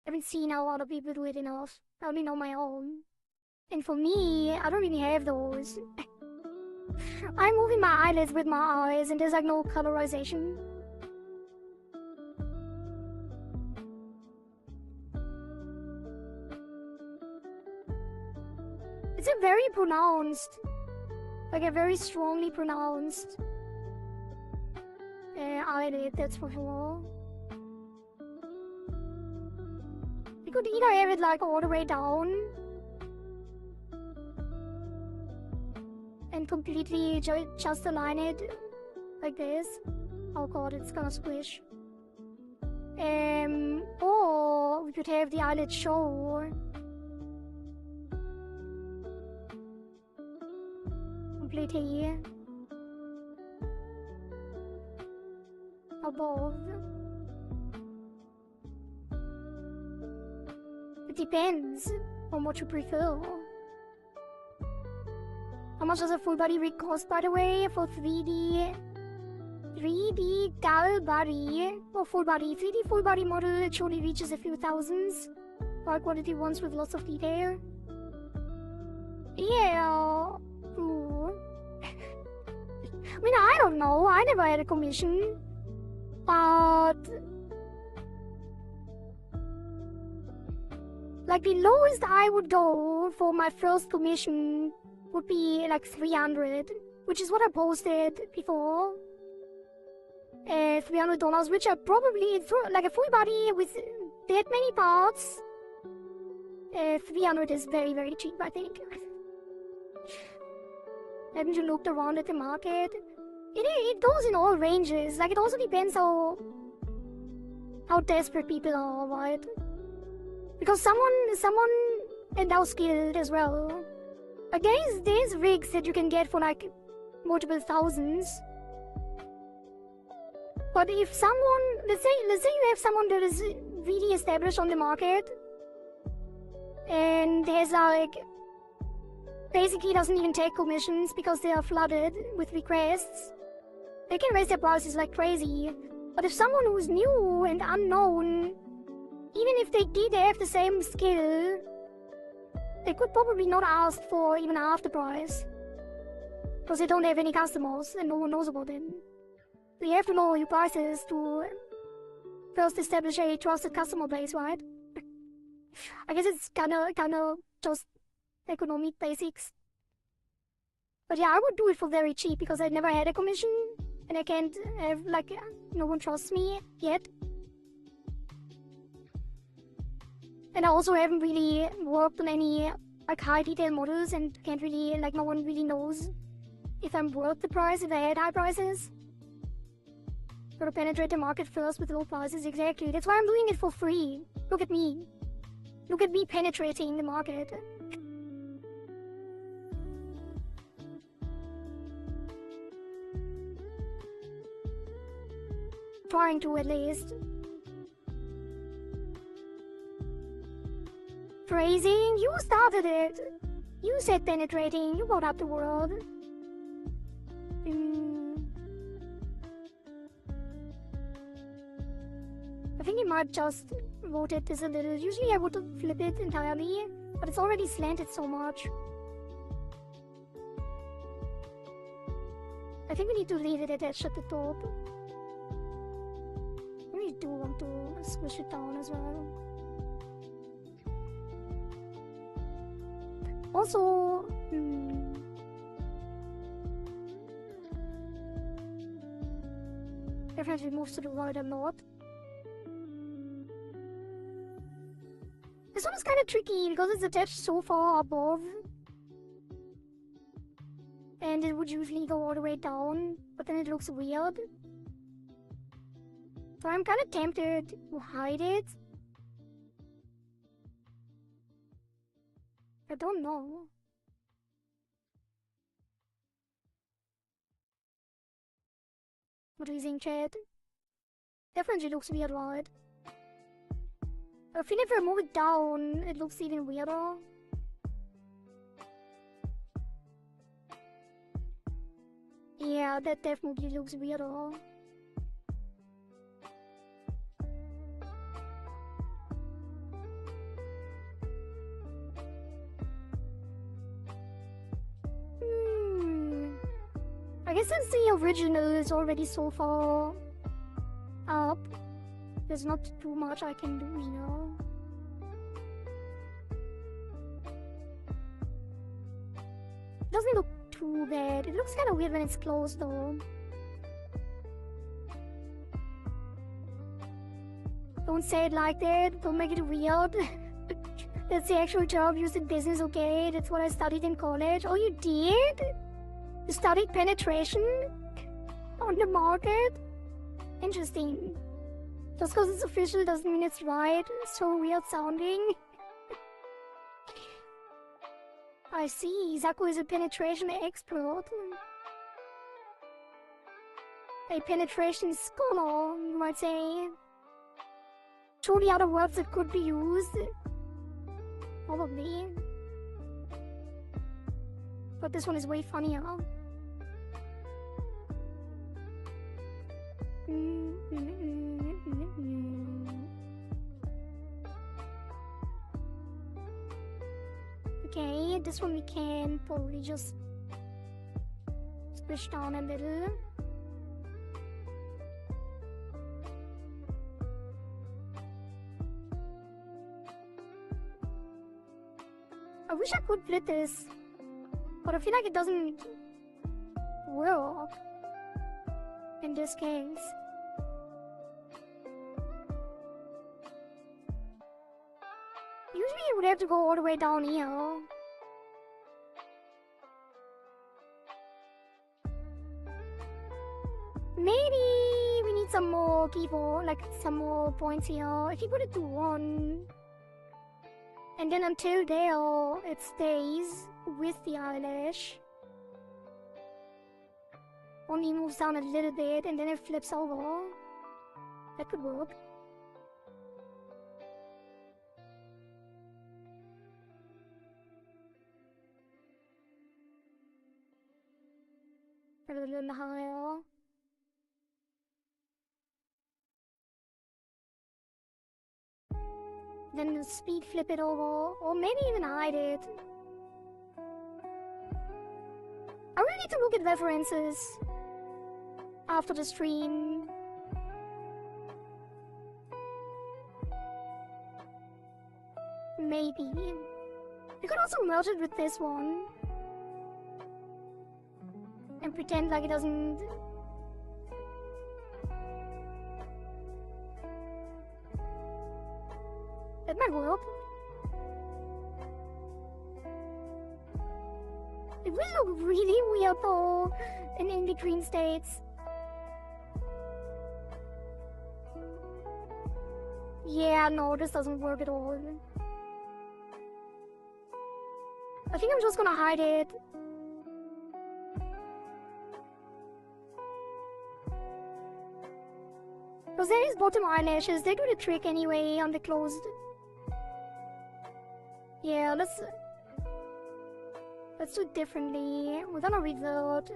I haven't seen how other people do it enough. I only know my own. And for me, I don't really have those. I'm moving my eyelids with my eyes and there's like no colorization. It's a very pronounced, like a very strongly pronounced eyelid, that's for sure. You could either have it like all the way down and completely just align it like this. Oh god, it's gonna squish. Or we could have the eyelid show completely above. It depends on what you prefer. How much does a full body rig cost, by the way, for 3D dull body or full body? 3D full body model, it surely reaches a few thousands. High quality ones with lots of detail. Yeah. Ooh. I mean, I don't know. I never had a commission But like the lowest I would go for my first commission would be like 300, which is what I posted before. $300, which are probably like a full body with that many parts. 300 is very, very cheap, I think. Haven't you looked around at the market? It goes in all ranges. Like, it also depends how desperate people are, right? Because someone and how skilled as well. Like, there's rigs that you can get for like multiple thousands. But if someone, let's say you have someone that is really established on the market and there's like basically doesn't even take commissions because they are flooded with requests, they can raise their prices like crazy. But if someone who's new and unknown, even if they did have the same skill, they could probably not ask for even half the price because they don't have any customers and no one knows about them. So you have to know your prices to first establish a trusted customer base, right? I guess it's kinda just economic basics. But yeah, I would do it for very cheap because I never had a commission and I can't have, like, no one trusts me yet. And I also haven't really worked on any like high detail models and can't really, like, no one really knows if I'm worth the price if I had high prices. Gotta penetrate the market first with low prices, exactly. That's why I'm doing it for free. Look at me. Look at me penetrating the market. Trying to, at least. Phrasing? You started it. You said penetrating. You brought up the world. I think it might just rotate this a little. Usually I would flip it entirely, but it's already slanted so much. I think we need to leave it attached at the top. We do want to squish it down as well. Also, definitely moves to the right a lot. This one is kind of tricky because it's attached so far above. And it would usually go all the way down, but then it looks weird. So I'm kind of tempted to hide it. I don't know. What do you think, chat? Definitely looks weird, right? I feel if I move it down, it looks even weirder. Yeah, that definitely looks weirder. I guess since the original is already so far up, there's not too much I can do here. It doesn't look too bad. It looks kind of weird when it's closed though. Don't say it like that. Don't make it weird. That's the actual term used in business, okay? That's what I studied in college. Oh, you did? You studied penetration on the market? Interesting. Just because it's official doesn't mean it's right. It's so weird sounding. I see. Zaku is a penetration expert. A penetration scholar, you might say. Surely other words that could be used. Probably. But this one is way funnier. Okay, this one we can probably just squish down a little. I wish I could flip this, but I feel like it doesn't work in this case. Usually you would have to go all the way down here. Maybe we need some more people, like some more points here. If you put it to 1, and then until there it stays with the eyelash. Only moves down a little bit and then it flips over. That could work. A little higher. Then speed flip it over, or maybe even hide it. I really need to look at references after the stream. Maybe. You could also merge it with this one. And pretend like it doesn't... That might work. It will look really weird though, in between states. Yeah, no, this doesn't work at all. I think I'm just gonna hide it. Because there is bottom eyelashes, they do the trick anyway on the closed. Yeah, let's do it differently. We're gonna revert.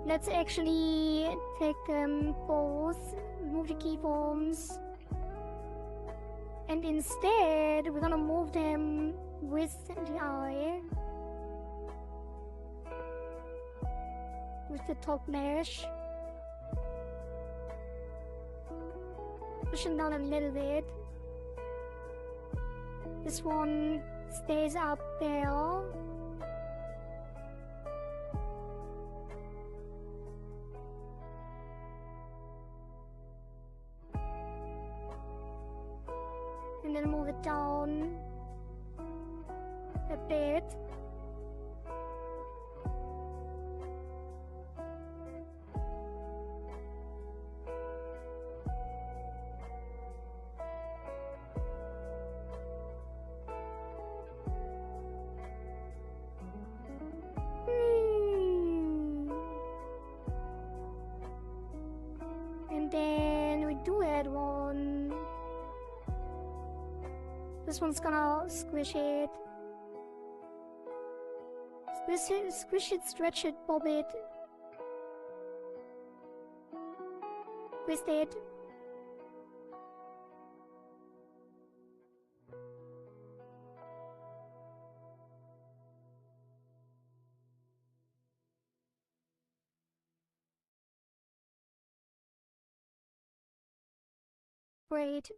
Let's actually take them both, remove the keyforms, and instead we're gonna move them with the eye, with the top mesh. Push it down a little bit. This one stays up there. And then move it down a bit. And then we do add one. This one's gonna squish it. Squish it, stretch it, bob it. Twist it. Great.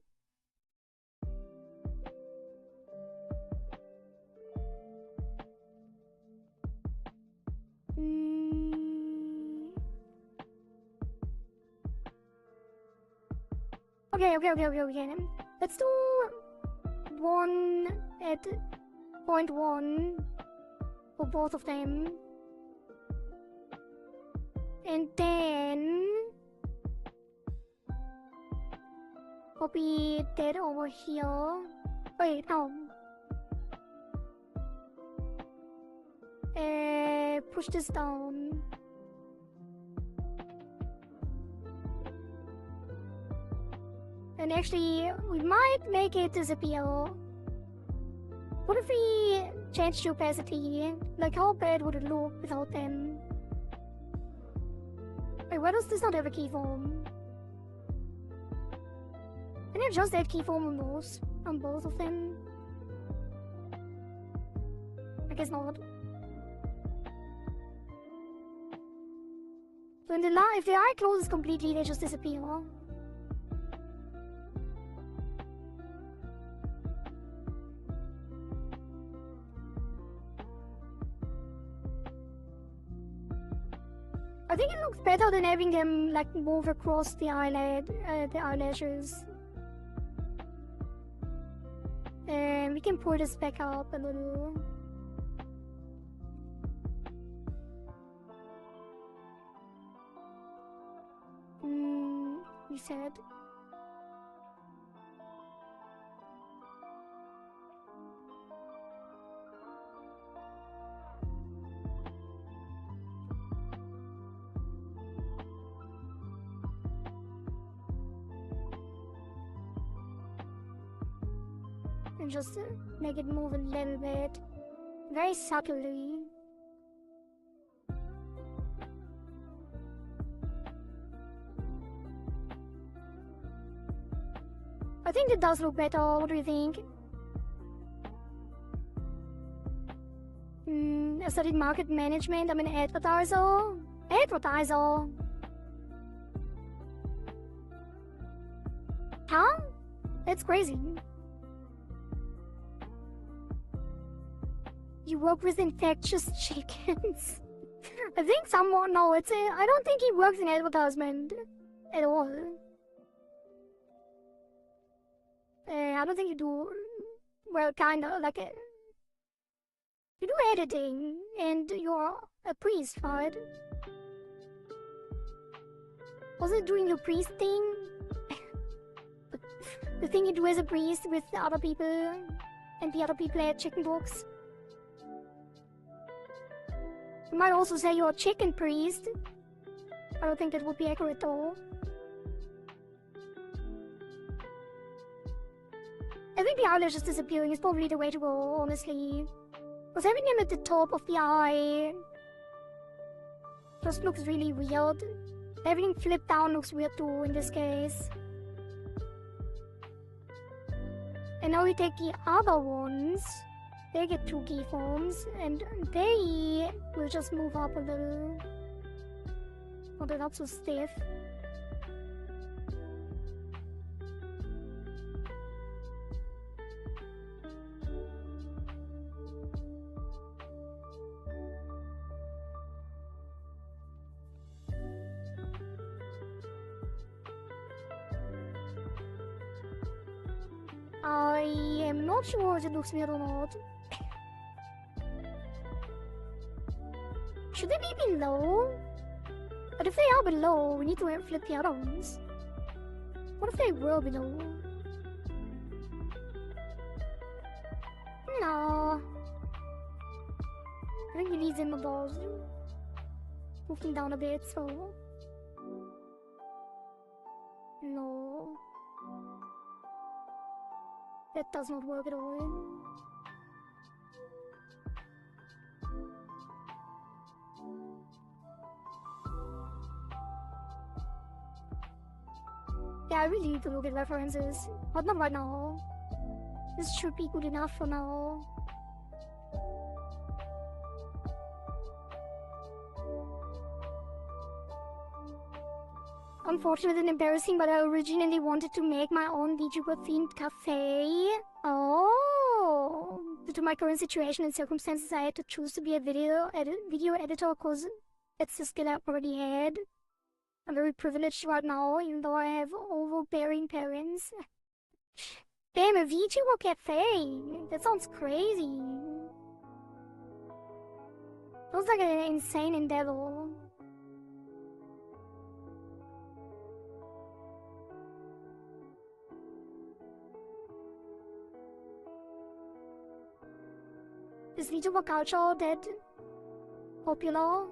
Okay. Let's do one at point 1 for both of them. And then copy that over here. Wait, no. Push this down. And actually, we might make it disappear. What if we change the opacity? Like, how bad would it look without them? Wait, why does this not have a keyform? Can I just add keyform on those? On both of them? I guess not. So if the eye closes completely, they just disappear. I think it looks better than having them like move across the eyelashes. And we can pull this back up a little. Reset. And just make it move a little bit, very subtly. I think it does look better. What do you think? I studied market management. I'm an advertiser. Advertiser. Huh? That's crazy. You work with infectious chickens. I think someone. No, it's. I don't think he works in advertisement at all. I don't think you do. Well, kinda like it. You do editing, and you're a priest, right? Wasn't doing your priest thing? The thing you do as a priest with the other people, and the other people at chickenpox. You might also say you're a chicken priest. I don't think that would be accurate though. I think the eyelash is disappearing is probably the way to go, honestly. Because having them at the top of the eye just looks really weird. Having flipped down looks weird too in this case. And now we take the other ones. They get 2 keyforms and they will just move up a little. Oh, they're not so stiff. I am not sure if it looks weird or not. Should they be below? But if they are below, we need to flip the other ones. What if they were below? No. I think we need them above. Move them down a bit, so... No. That does not work at all. Yeah, I really need to look at references, but not right now. This should be good enough for now. Unfortunate and embarrassing, but I originally wanted to make my own VTuber themed cafe. Oh! Due to my current situation and circumstances, I had to choose to be a video editor because it's the skill I already had. I'm very privileged right now, even though I have overbearing parents. Damn, a VTuber cafe! That sounds crazy. Sounds like an insane endeavor. Is VTuber culture that popular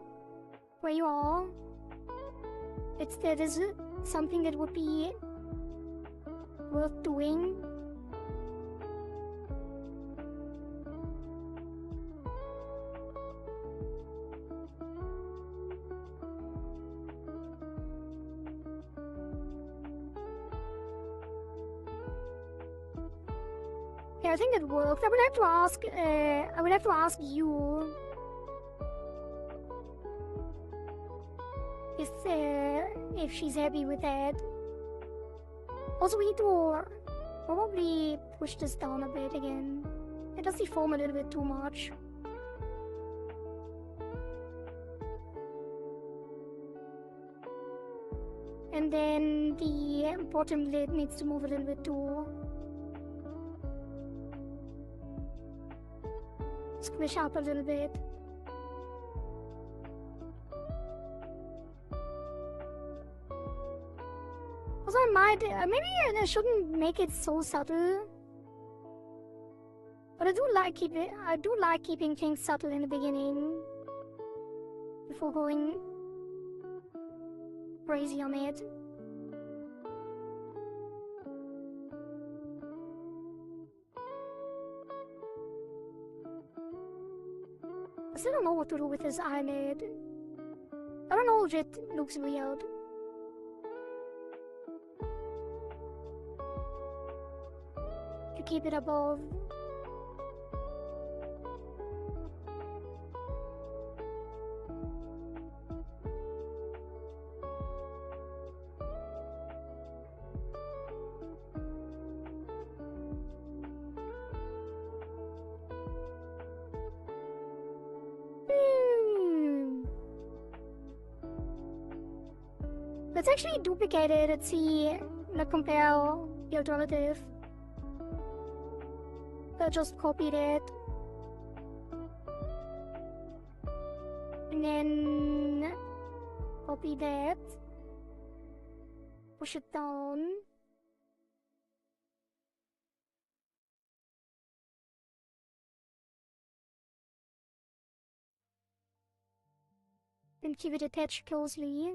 where you are? That is something that would be worth doing. Yeah, I think that works. I would have to ask. I would have to ask you. If she's happy with that. Also, we need to probably push this down a bit again. It does deform a little bit too much. And then the bottom lid needs to move a little bit too. Squish up a little bit. Also, I might, maybe I shouldn't make it so subtle. But I do like keeping things subtle in the beginning before going crazy on it. I still don't know what to do with this eyelid. I don't know if it looks weird. To keep it above. Let's actually duplicate it and see, like, compare the alternative. I just copied it. And then copy that. Push it down. Then keep it attached closely.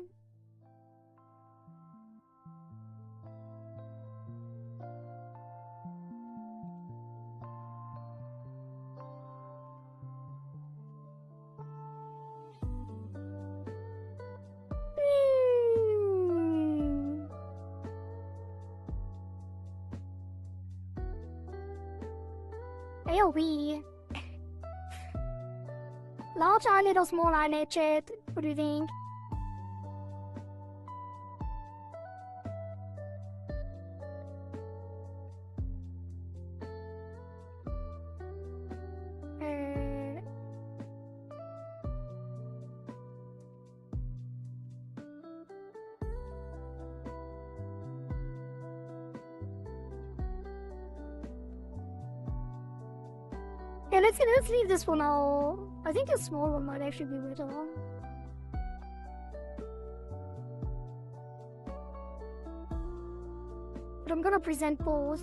AOV. Large eyelid or small eyelid, chat? What do you think? Yeah, let's leave this for now. I think the small one might actually be better. But I'm gonna present both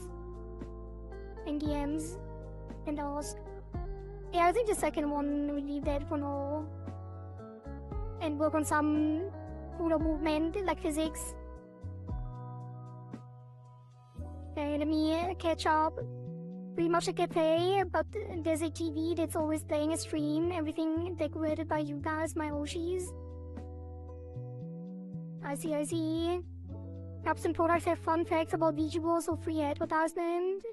in DMs and ask. Yeah, I think the second one, we leave that for now. And work on some cooler movement, like physics. Okay, let me catch up. Pretty much a cafe, but there's a TV that's always playing a stream. Everything decorated by you guys, my Oshis. I see. Apps and products have fun facts about VTubers or free advertisement.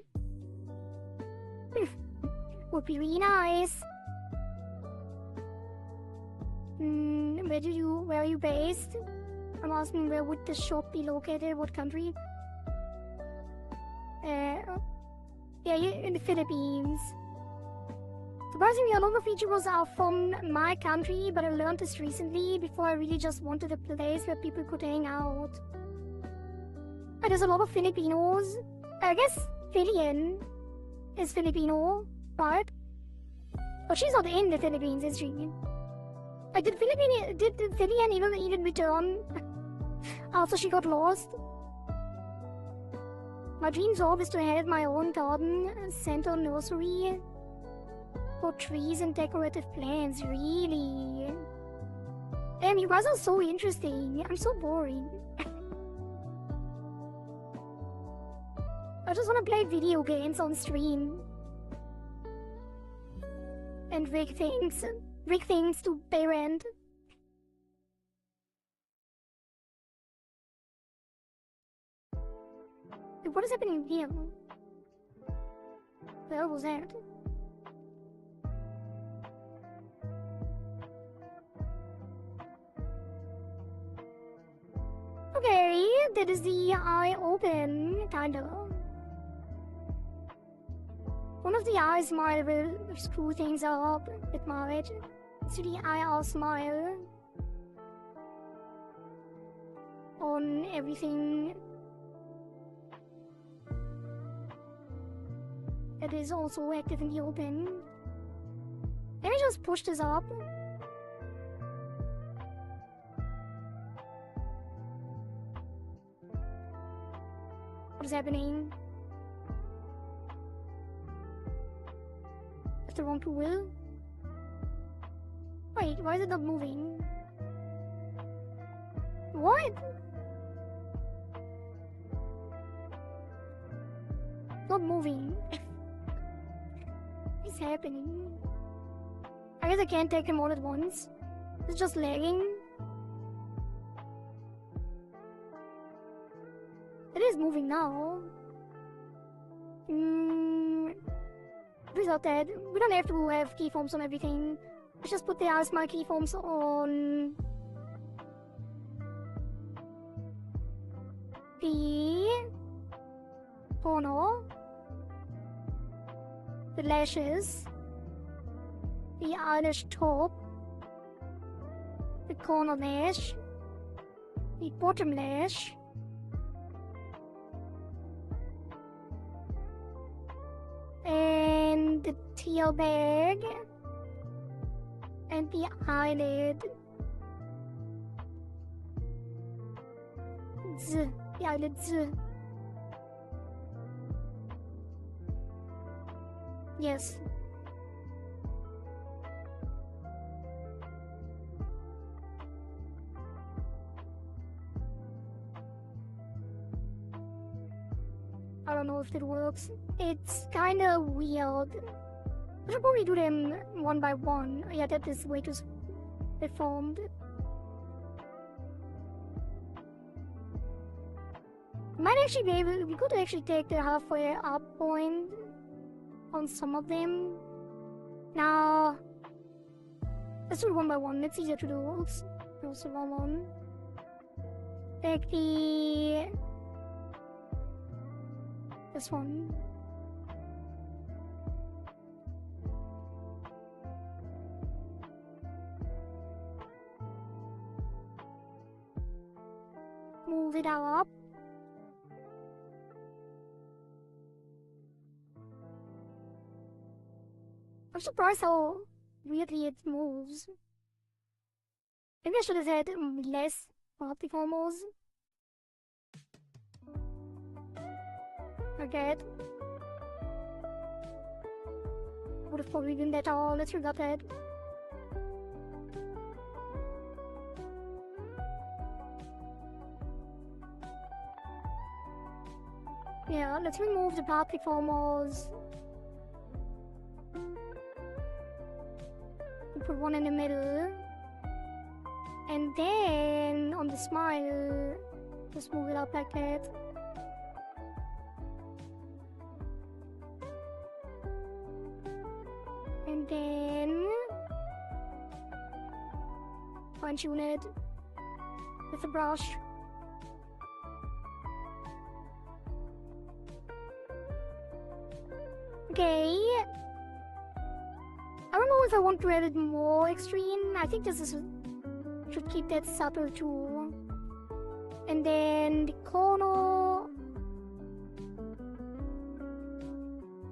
Would be really nice. Where are you based? I'm asking where would the shop be located, what country? Yeah, in the Philippines. Surprisingly, a lot of VTubers are from my country, but I learned this recently. Before, I really just wanted a place where people could hang out. But there's a lot of Filipinos. I guess Filian is Filipino, right? But she's not in the Philippines, is she? Like, did Filian even return after she got lost? My dream job is to have my own garden center nursery for trees and decorative plants, really. Damn, you guys are so interesting. I'm so boring. I just want to play video games on stream. And rig things to pay rent. What is happening here? Where was that? Okay, that is the eye open, kinda. One of the eye smile will screw things up with my so the eye smile. on everything that is also active in the open. Let me just push this up. What is happening? That's the wrong tool. Wait, why is it not moving? What? Not moving. What's happening? I guess I can't take them all at once. It's just lagging. It is moving now. Without that, we don't have to have keyforms on everything. Let's just put the ASMR keyforms on the corner, the lashes, the eyelash top, the corner lash, the bottom lash, and the tail bag, and the eyelid. The eyelid. Yes. I don't know if it works. It's kinda weird. I should probably do them one by one. Yeah, that is way too deformed. Might actually be able. We could actually take the halfway up point on some of them. Now, let's do it one by one. It's easier to do. Also one. Take this one. Move it up. I'm surprised how weirdly it moves. Maybe I should have had less multiformals. Forget. Would have probably been better. Let's regret that. Yeah, let's remove the multiformals. Put one in the middle, and then on the smile, just move it up like that. And then fine tune it with a brush. Okay. I don't know if I want to add it more extreme. I think this is should keep that subtle too. And then the corner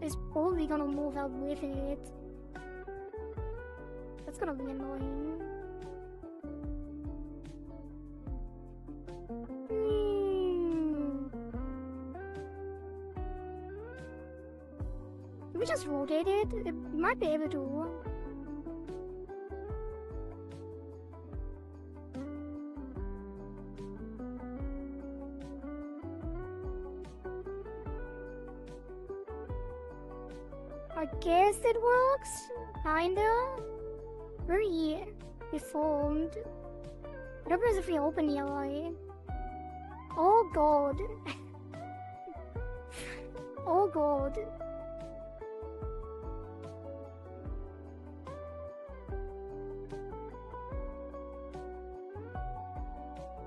is probably gonna move out with it. That's gonna be annoying. Can we just rotate it? It might be able to. I guess it works, kinda. Very deformed. What happens if we open the eye? Oh god. Oh god.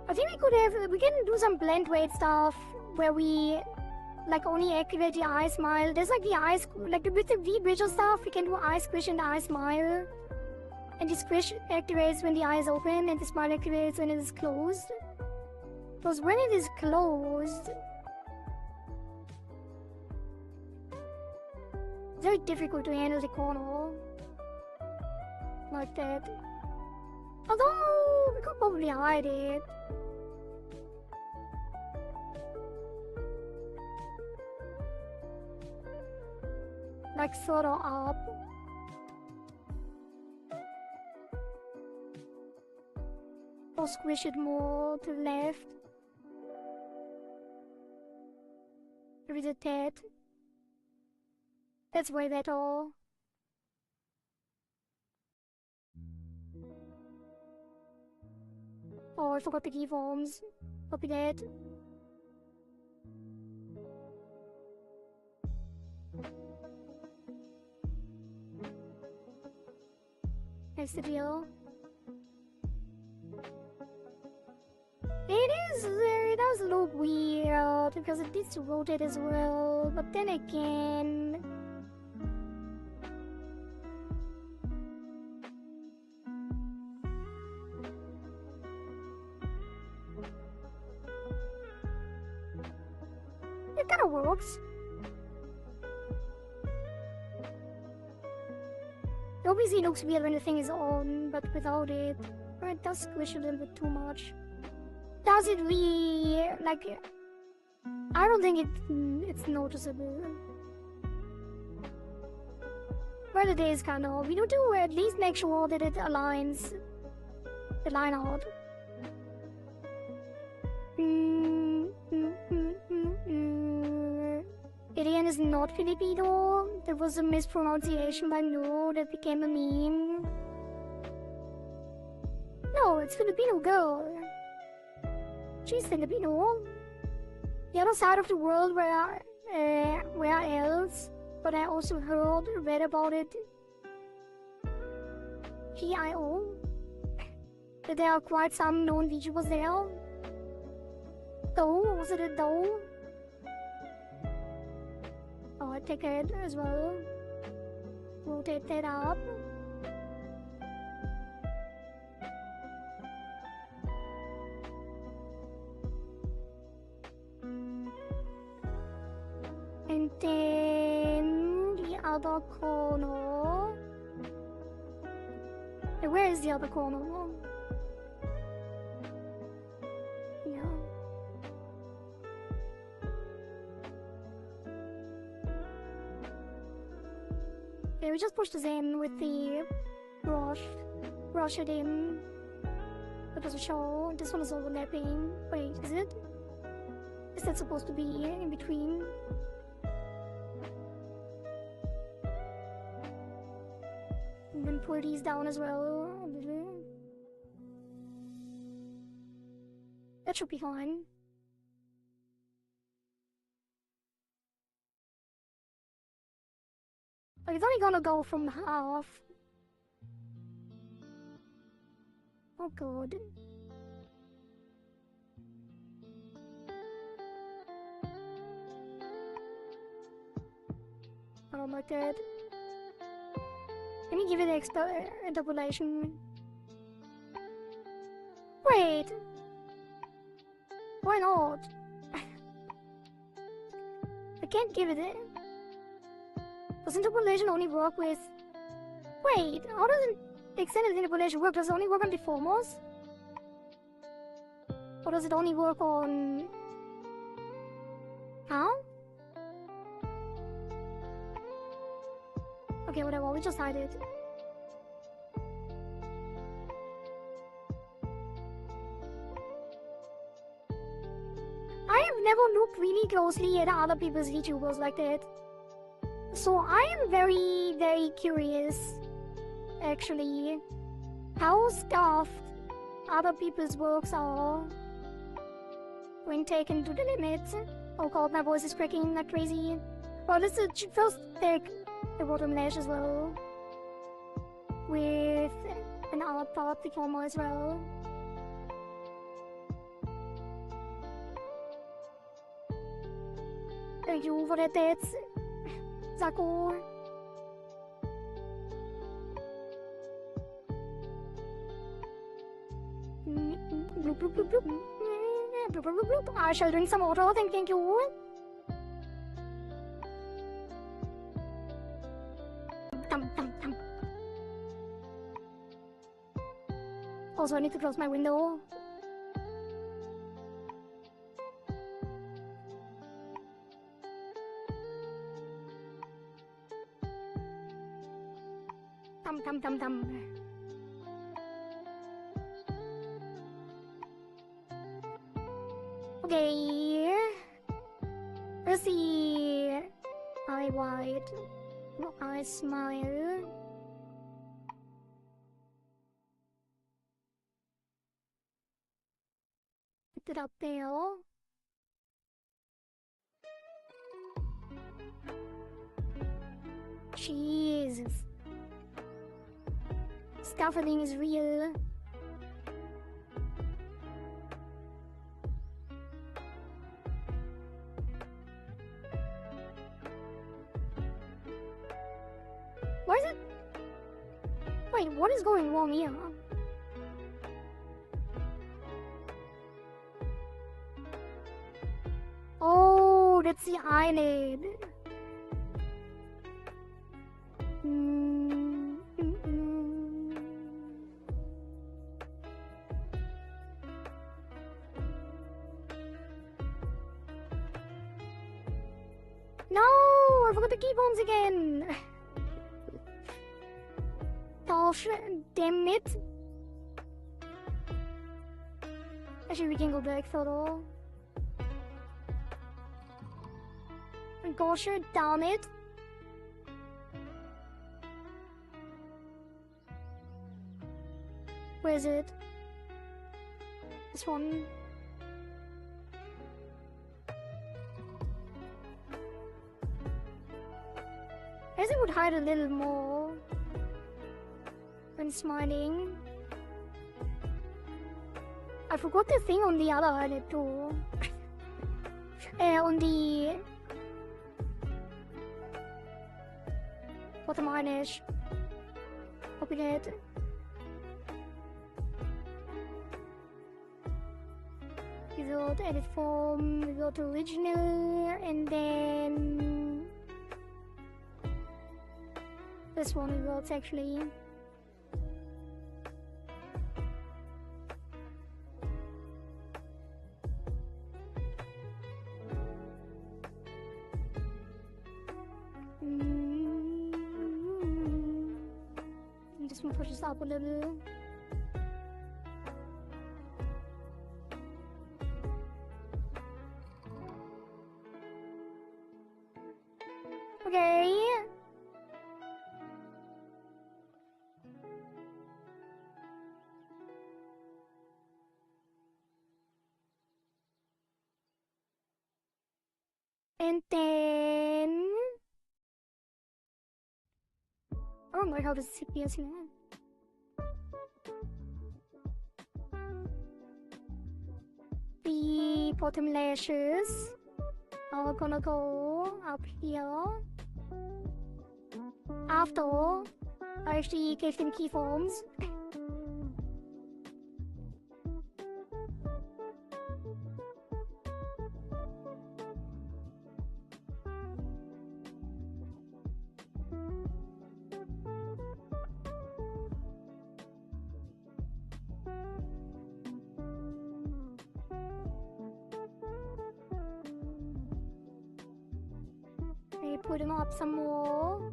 I think we can do some blend weight stuff where we like only activate the eye smile. There's like the eyes, like with the V-bridger stuff, we can do eye squish and the eye smile. And the squish activates when the eye is open and the smile activates when it is closed. Because when it is closed, it's very difficult to handle the corner like that. Although we could probably hide it. Like sort of up. Or squish it more to the left. With a tad. That's way better. Oh, I forgot the keyforms. Copy that. That's the deal. It does look weird because it needs to rotate as well, but then again, it kind of works. Obviously it looks weird when the thing is on, but without it, it does squish a little bit too much. Does it really, like, I don't think it's noticeable. But it is kind of, we need to at least make sure that it aligns the line out. Idian is not Filipino. There was a mispronunciation by No that became a meme. No, it's Filipino girl. She's Filipino. The other side of the world where else? But I also read about it. GIO. That there are quite some known VTubers there. Though, was it a though? Oh, I take it as well. Rotate that up. And then the other corner. Where is the other corner? Yeah. Okay, we just push this in with the brush it in. That doesn't show. This one is overlapping. Wait, is it? Is that supposed to be in between? And then pull these down as well a little. That should be fine. But it's only gonna go from half. Oh god. I don't like that. Let me give it the interpolation. Wait! Why not? I can't give it a... Does interpolation only work with... Wait, how does the extended interpolation work? Does it only work on deformers? Or does it only work on... How? Okay, whatever, we just hide it. I have never looked really closely at other people's VTubers like that. So I am very, very curious, actually, how scuffed other people's works are when taken to the limits. Oh god, my voice is cracking like crazy. Well, let's first take the bottom lash as well, with an art part deformer as well. Thank you for that, that's Zako. I shall drink some water, thank you. Also, I need to close my window. Okay. Let's see. Eye wide. No, eye smile. Put it up there. Jesus. Scaffolding is real. Why is it? Wait, what is going wrong here? Oh, that's the eyelid. No, I forgot the keybones again. Gosh, damn it. Actually, we can go back photo. Gosh, damn it. Where is it? This one. I guess it would hide a little more when smiling. I forgot the thing on the other eyelid too. On the bottom eyelash. Open it. We go to edit form, we go to original, and then this one works actually. Just push this up a little. Okay. And then I don't know how to sit here now. The bottom lashes are gonna go up here. After I actually gave them keyforms. Maybe put them up some more.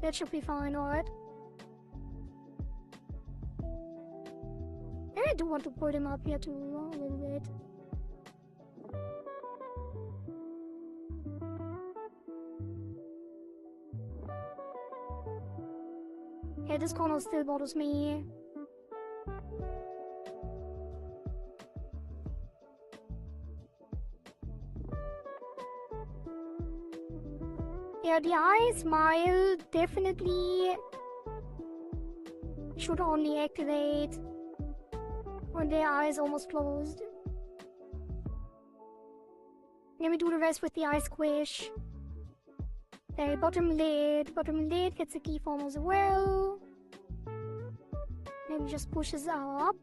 That should be fine, alright? And I do want to put him up here too, a little bit. Yeah, this corner still bothers me. Yeah, the eye smile definitely should only activate when the eye is almost closed. Then we do the rest with the ice squish. Okay, bottom lid. Bottom lid gets a keyform as well. Then just pushes up.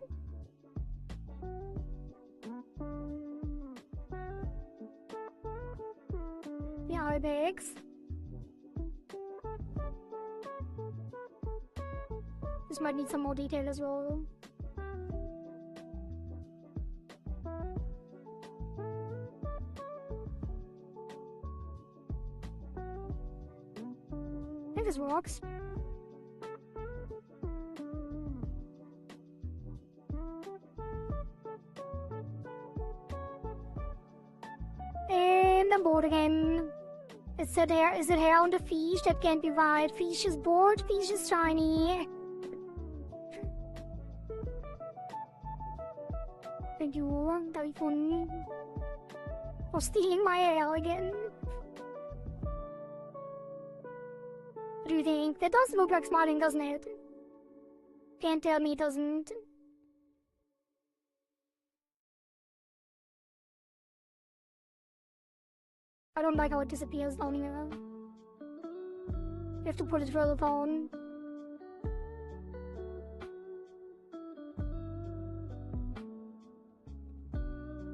The eye bags. This might need some more detail as well. I think this works. And I'm bored again. Is it hair on the fish? That can't be right. Fish is bored, fish is shiny. Thank you, Typhoon, for stealing my hair again. What do you think? That does look like smiling, doesn't it? Can't tell me it doesn't. I don't like how it disappears down here. You have to put it further on.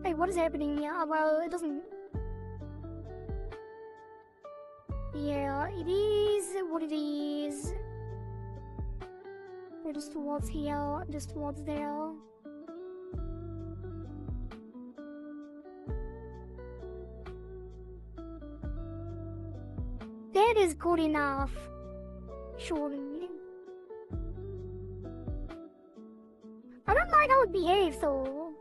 Hey, what is happening here? Well, it doesn't... Yeah, it is what it is. Just towards here, just towards there. That is good enough. Surely. I don't like how it behaves though.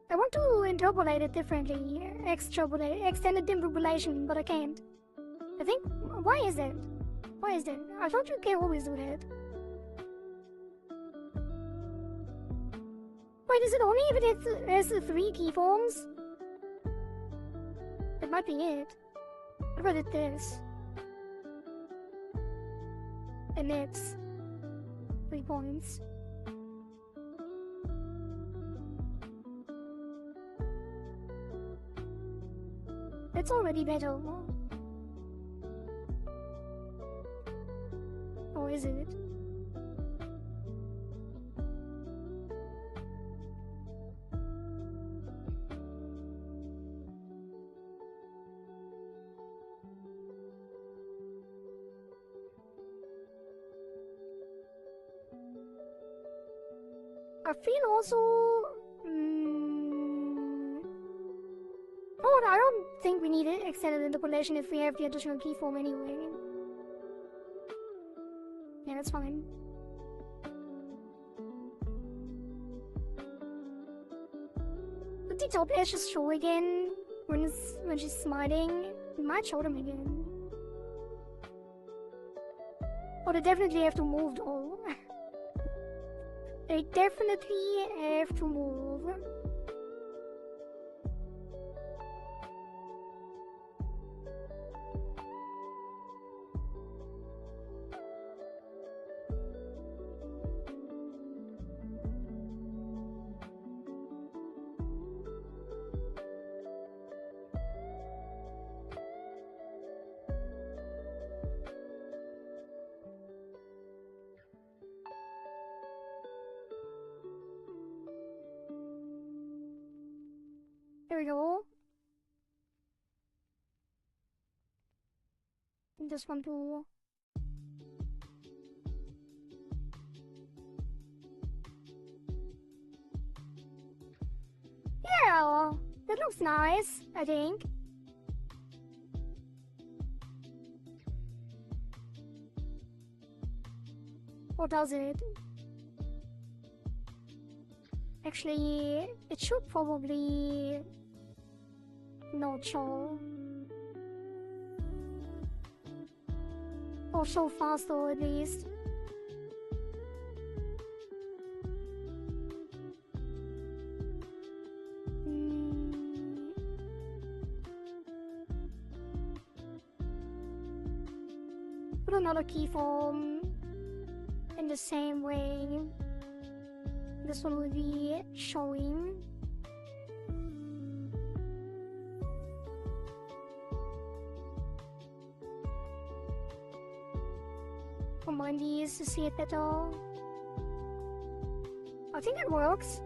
I want to interpolate it differently. Extended interpolation, but I can't. I think... Why is that? Why is that? I thought you can always do that. Wait, is it only if it has 3 keyforms? That might be it. What about it this? Ellipse. 3 points. It's already better. Or is it? I feel also... Oh, I don't think we need extended interpolation if we have the additional keyform anyway. Yeah, that's fine. Did the top edge just show again when she's smiling? It might show them again. Oh, they definitely have to move though. They definitely have to move. There we go. This one too. Yeah, that looks nice, I think. Or does it? Actually, it should probably not show. Or show faster at least. Put another keyform in the same way. This one will be showing. combine these to see it better. I think it works.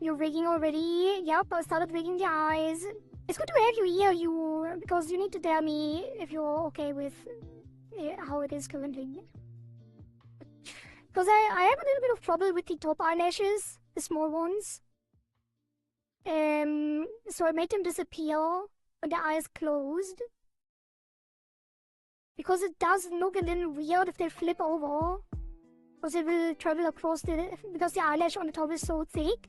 You're rigging already? Yep, I started rigging the eyes. It's good to have you here, because you need to tell me if you're okay with how it is currently. Because I have a little bit of trouble with the top eyelashes, the small ones. So I made them disappear when the eye is closed. Because it does look a little weird if they flip over. Because it will travel across because the eyelash on the top is so thick.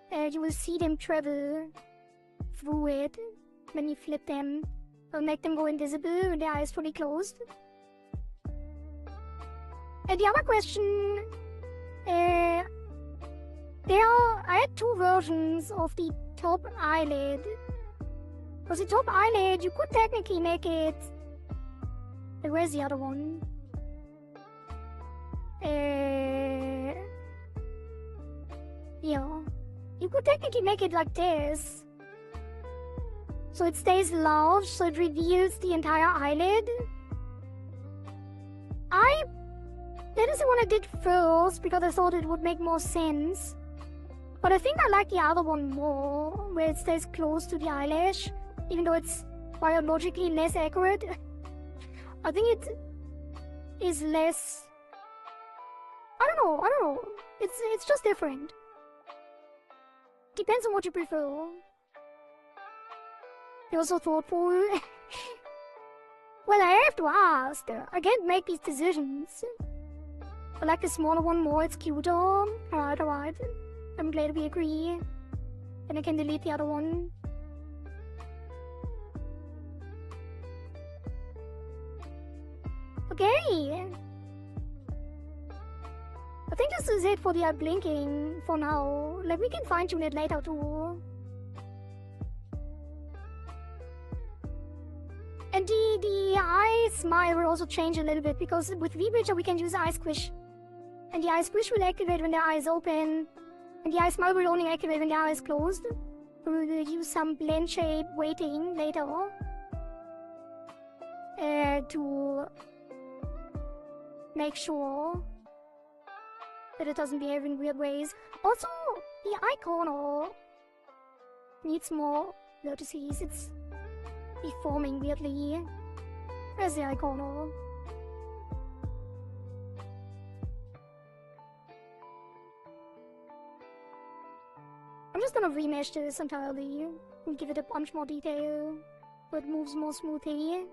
You will see them travel through it when you flip them. It'll make them go invisible when the eye is fully closed. And the other question, I had two versions of the top eyelid. Because the top eyelid, you could technically make it... Where's the other one? Yeah. You could technically make it like this. So it stays large, so it reveals the entire eyelid. That is the one I did first, because I thought it would make more sense. But I think I like the other one more, where it stays close to the eyelash, even though it's biologically less accurate. I think it is less... I don't know. It's just different. Depends on what you prefer. You're so thoughtful. Well, I have to ask. I can't make these decisions. I like the smaller one more, it's cuter. Alright. I'm glad we agree. Then I can delete the other one. Okay. I think this is it for the blinking for now. Like, we can fine tune it later too. And the eye smile will also change a little bit, because with VTuber we can use eye squish. And the eye squish will activate when the eye is open. And the eye smile will only activate when the eye is closed. We will use some blend shape weighting later. To make sure that it doesn't behave in weird ways. Also, the eye corner needs more vertices. It's deforming weirdly. Where's the eye corner? I'm just gonna remesh this entirely and give it a bunch more detail, so it moves more smoothly.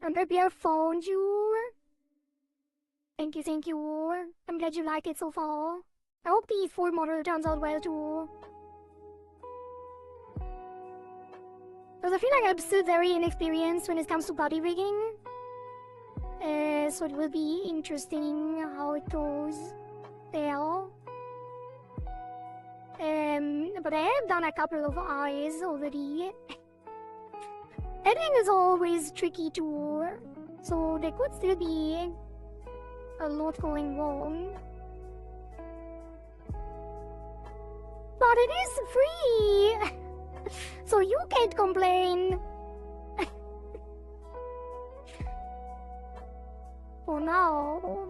I'm happy I found you. Thank you. I'm glad you liked it so far. I hope the full model turns out well too. Because I feel like I'm still very inexperienced when it comes to body rigging. So it will be interesting how it goes there. But I have done a couple of eyes already. Editing is always tricky too, so there could still be a lot going wrong. But it is free! So you can't complain! For now.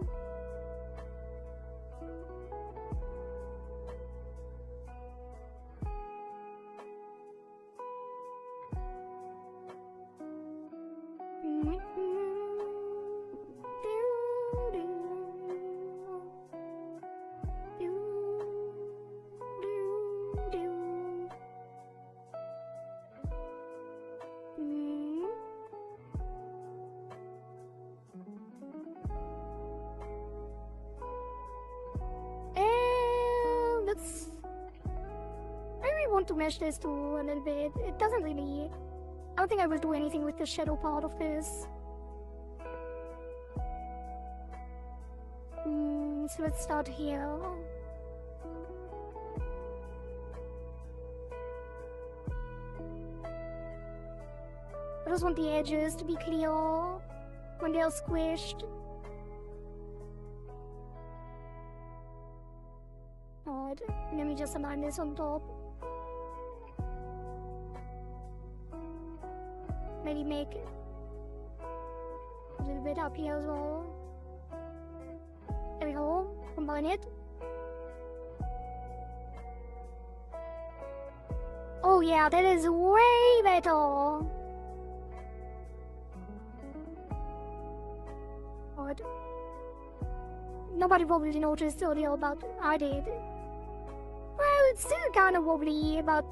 To mesh this too a little bit. It doesn't really... I don't think I will do anything with the shadow part of this. So let's start here. I just want the edges to be clear when they're squished. Alright, let me just align this on top. Maybe make a little bit up here as well. There we go. Combine it. Oh yeah, that is way better. Alright. Nobody probably noticed earlier, but I did. Well, it's still kind of wobbly, but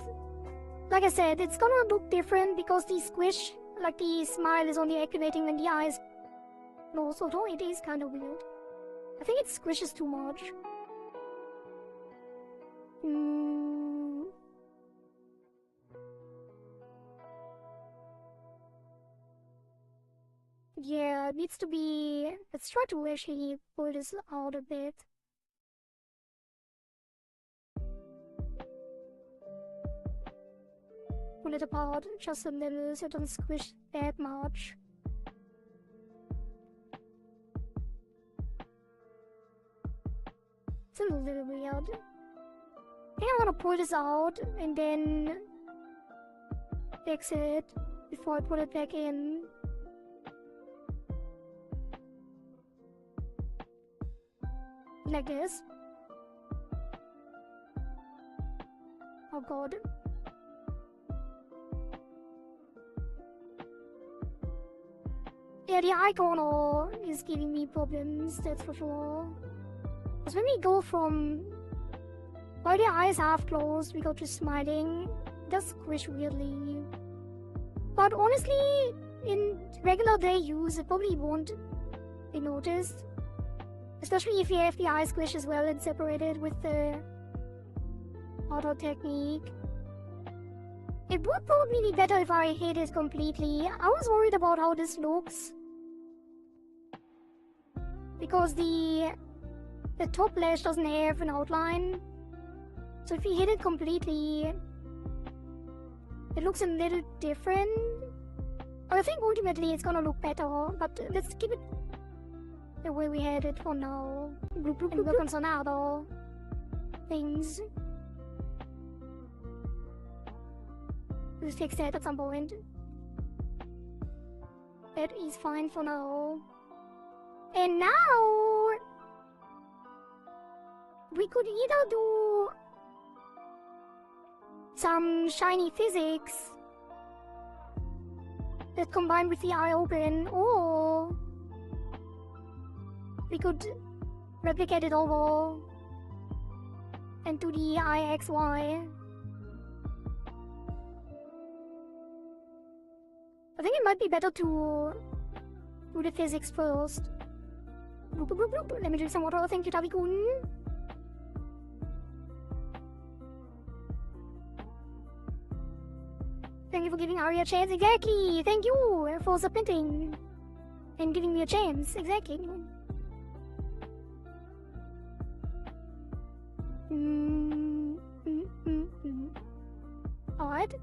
like I said, it's gonna look different because the squish, like the smile, is only activating when the eyes close, although it is kind of weird. I think it squishes too much. Yeah, it needs to be... Let's try to actually pull this out a bit. Pull it apart just a little so it doesn't squish that much. It's a little weird. I think I'm gonna pull this out and then fix it before I put it back in. Like this. Oh god. Yeah, the eye corner is giving me problems, that's for sure. Because when we go from... while the eyes half closed, we go to smiling, it does squish weirdly. But honestly, in regular day use, it probably won't be noticed. Especially if you have the eye squish as well and separated with the auto technique. It would probably be better if I hid it completely. I was worried about how this looks. Because the top lash doesn't have an outline. So if you hid it completely, it looks a little different. I think ultimately it's gonna look better, but let's keep it the way we had it for now. And work on some other things. We'll fix that at some point. That is fine for now. And now we could either do some shiny physics that combine with the eye open, or we could replicate it over and do the IXY. I think it might be better to do the physics first. Bloop, bloop, bloop, bloop. Let me drink some water. Thank you, Tabi-kun. Thank you for giving Ari a chance. Exactly. Thank you for submitting and giving me a chance. Exactly. Alright.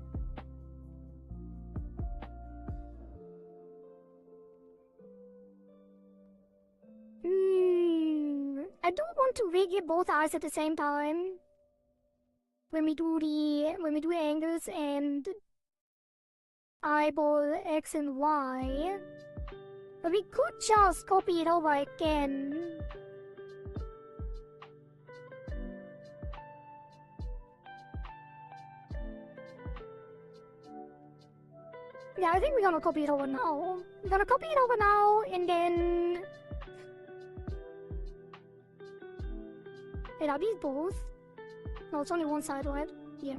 I don't want to rig both eyes at the same time when we do angles and eyeball X and Y. But we could just copy it over again. Yeah, I think we're gonna copy it over now. We're gonna copy it over now and then... Wait, are these both? No, it's only one side, right? Yeah.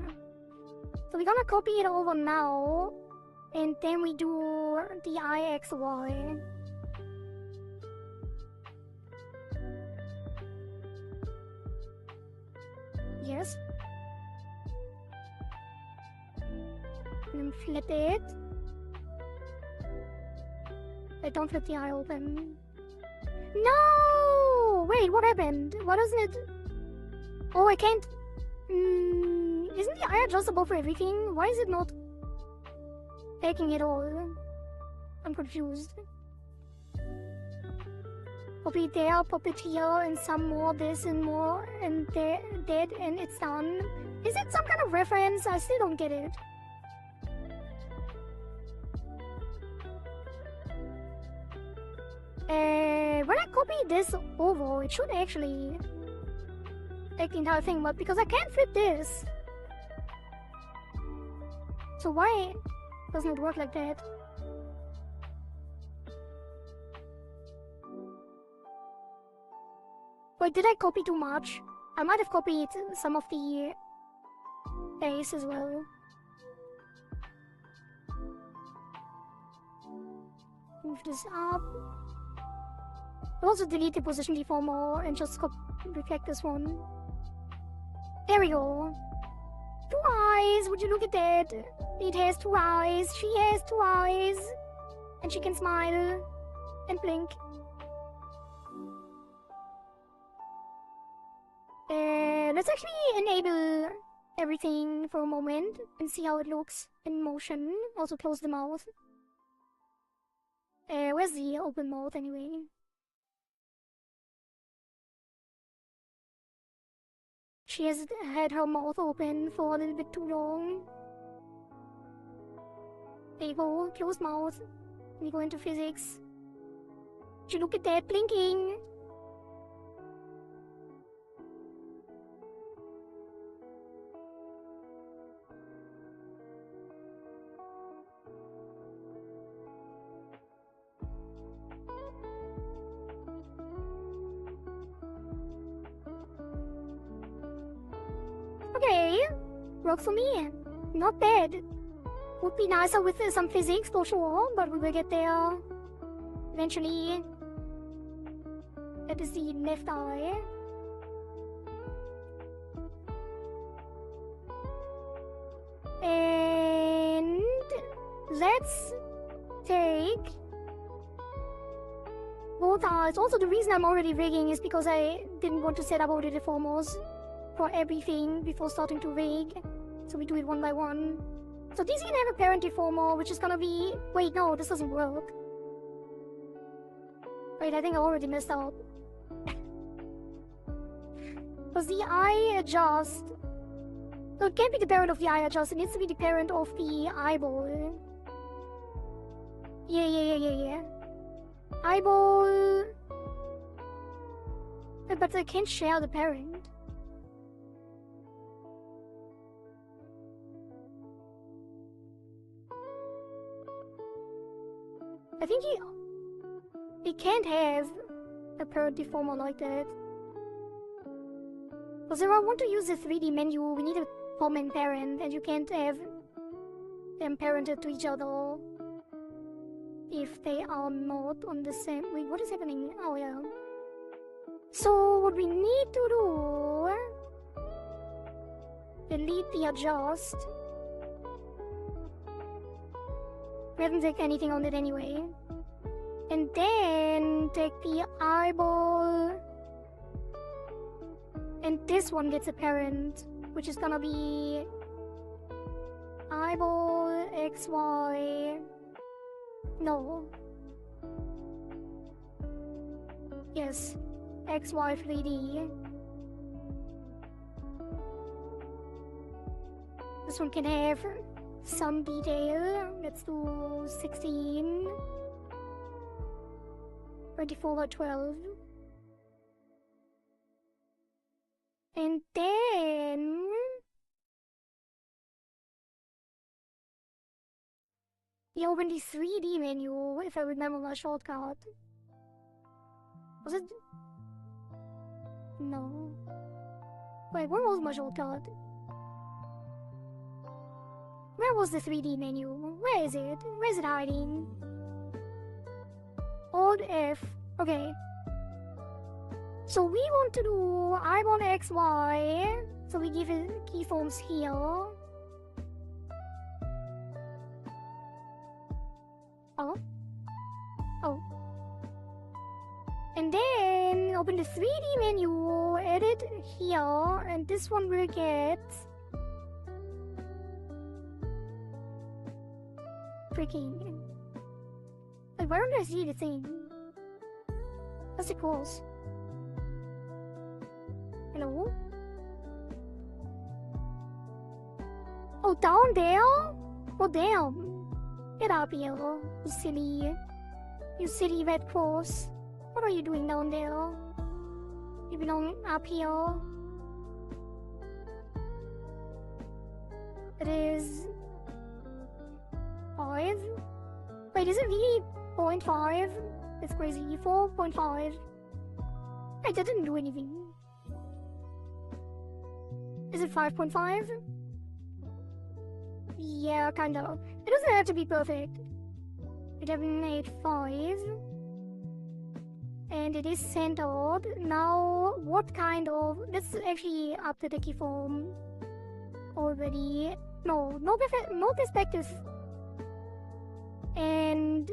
So we're gonna copy it over now and then we do the IXY. Yes. And then flip it. Wait, don't flip the eye open. No! Wait, Wait, what happened? Why doesn't it... Oh, I can't... Isn't the eye adjustable for everything? Why is it not taking it all? I'm confused. Pop it there, pop it here, and some more this and more, and there, dead, and it's done. Is it some kind of reference? I still don't get it. When I copy this over, it should actually take the entire thing, but because I can't flip this. So why doesn't it work like that? Wait, did I copy too much? I might have copied some of the base as well. Move this up. I'll also delete the position deformer and just reflect this one. There we go. 2 eyes, would you look at that? It has 2 eyes, she has 2 eyes. And she can smile and blink. Let's actually enable everything for a moment and see how it looks in motion. Also close the mouth. Where's the open mouth anyway? She has had her mouth open for a little bit too long. There you go, closed mouth. We go into physics. Would you look at that blinking? Okay, works for me. Not bad. Would be nicer with some physics for sure, but we will get there eventually. That is the left eye. And let's take both eyes. Also, the reason I'm already rigging is because I didn't want to set up all the deformers for everything before starting to rig. So we do it one by one. So these can have a parent deformer, which is gonna be... Wait, no, this doesn't work. Wait, I think I already messed up. Because the eye adjust... No, it can't be the parent of the eye adjust, it needs to be the parent of the eyeball. Yeah. Eyeball... But I can't share the parent. I think he can't have a parent deformer like that. Because if I want to use the 3D menu, we need a form and parent, and you can't have them parented to each other if they are not on the same... Wait, what is happening? Oh, yeah. So, what we need to do... Delete the adjust. We haven't taken anything on it anyway. And then take the eyeball. And this one gets a parent, which is gonna be eyeball XY. No. Yes, XY 3D. This one can have some detail. Let's do 16. 24 by 12. And then... you open the 3D menu, if I remember my shortcut. Was it? No. Wait, where was my shortcut? Where was the 3D menu? Where is it? Where is it hiding? Alt F. Okay. So we want to do eyeball XY. So we give it keyforms here. Oh. And then open the 3D menu, edit here, and this one will get... freaking... Like, where don't I see the thing? What's it called? Hello? Oh, down there? Oh, damn. Get up here, you silly red cross. What are you doing down there? You belong up here. It is... 5? Wait, is it really 0.5? That's crazy. 4.5. I didn't do anything. Is it 5.5? Yeah, kinda. It doesn't have to be perfect. 11.85. And it is centered. Now, what kind of... Let's actually update the keyform already. No perspective. And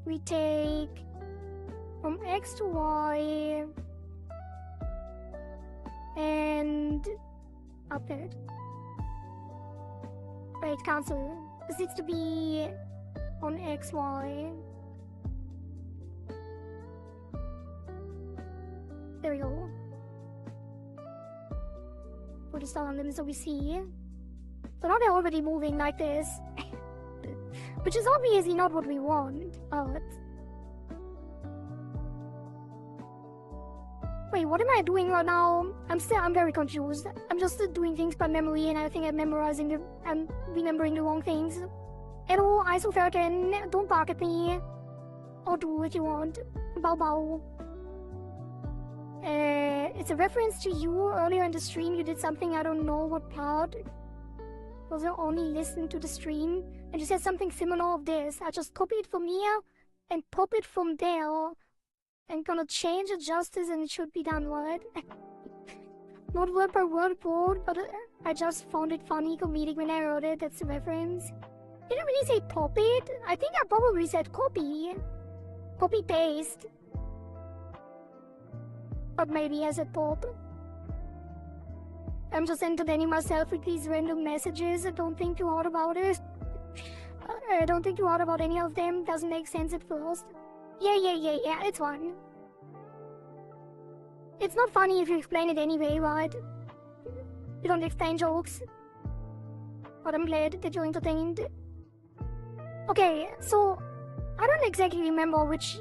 we take from X to Y and update. Wait, cancel. This needs to be on X, Y. There we go. Put the star on them so we see. So now they're already moving like this. Which is obviously not what we want, but... Wait, what am I doing right now? I'm very confused. I'm just doing things by memory, and I think I'm remembering the wrong things. Hello, Isoferten, don't bark at me. Or do if you want. Bow bow. It's a reference to you. Earlier in the stream you did something, I don't know what part. Was I only listened to the stream? And you said something similar of this. I just copy it from here and pop it from there. And gonna change the justice and it should be done, right? Not word per word quote, but I just found it funny, comedic when I wrote it. That's the reference. Didn't really say pop it. I think I probably said copy. Copy paste. But maybe I said pop. I'm just entertaining myself with these random messages. Don't think too hard about it. Don't think too hard about any of them. Doesn't make sense at first. Yeah, it's fun. It's not funny if you explain it anyway, right? You don't explain jokes. But I'm glad that you're entertained. Okay, so... I don't exactly remember which...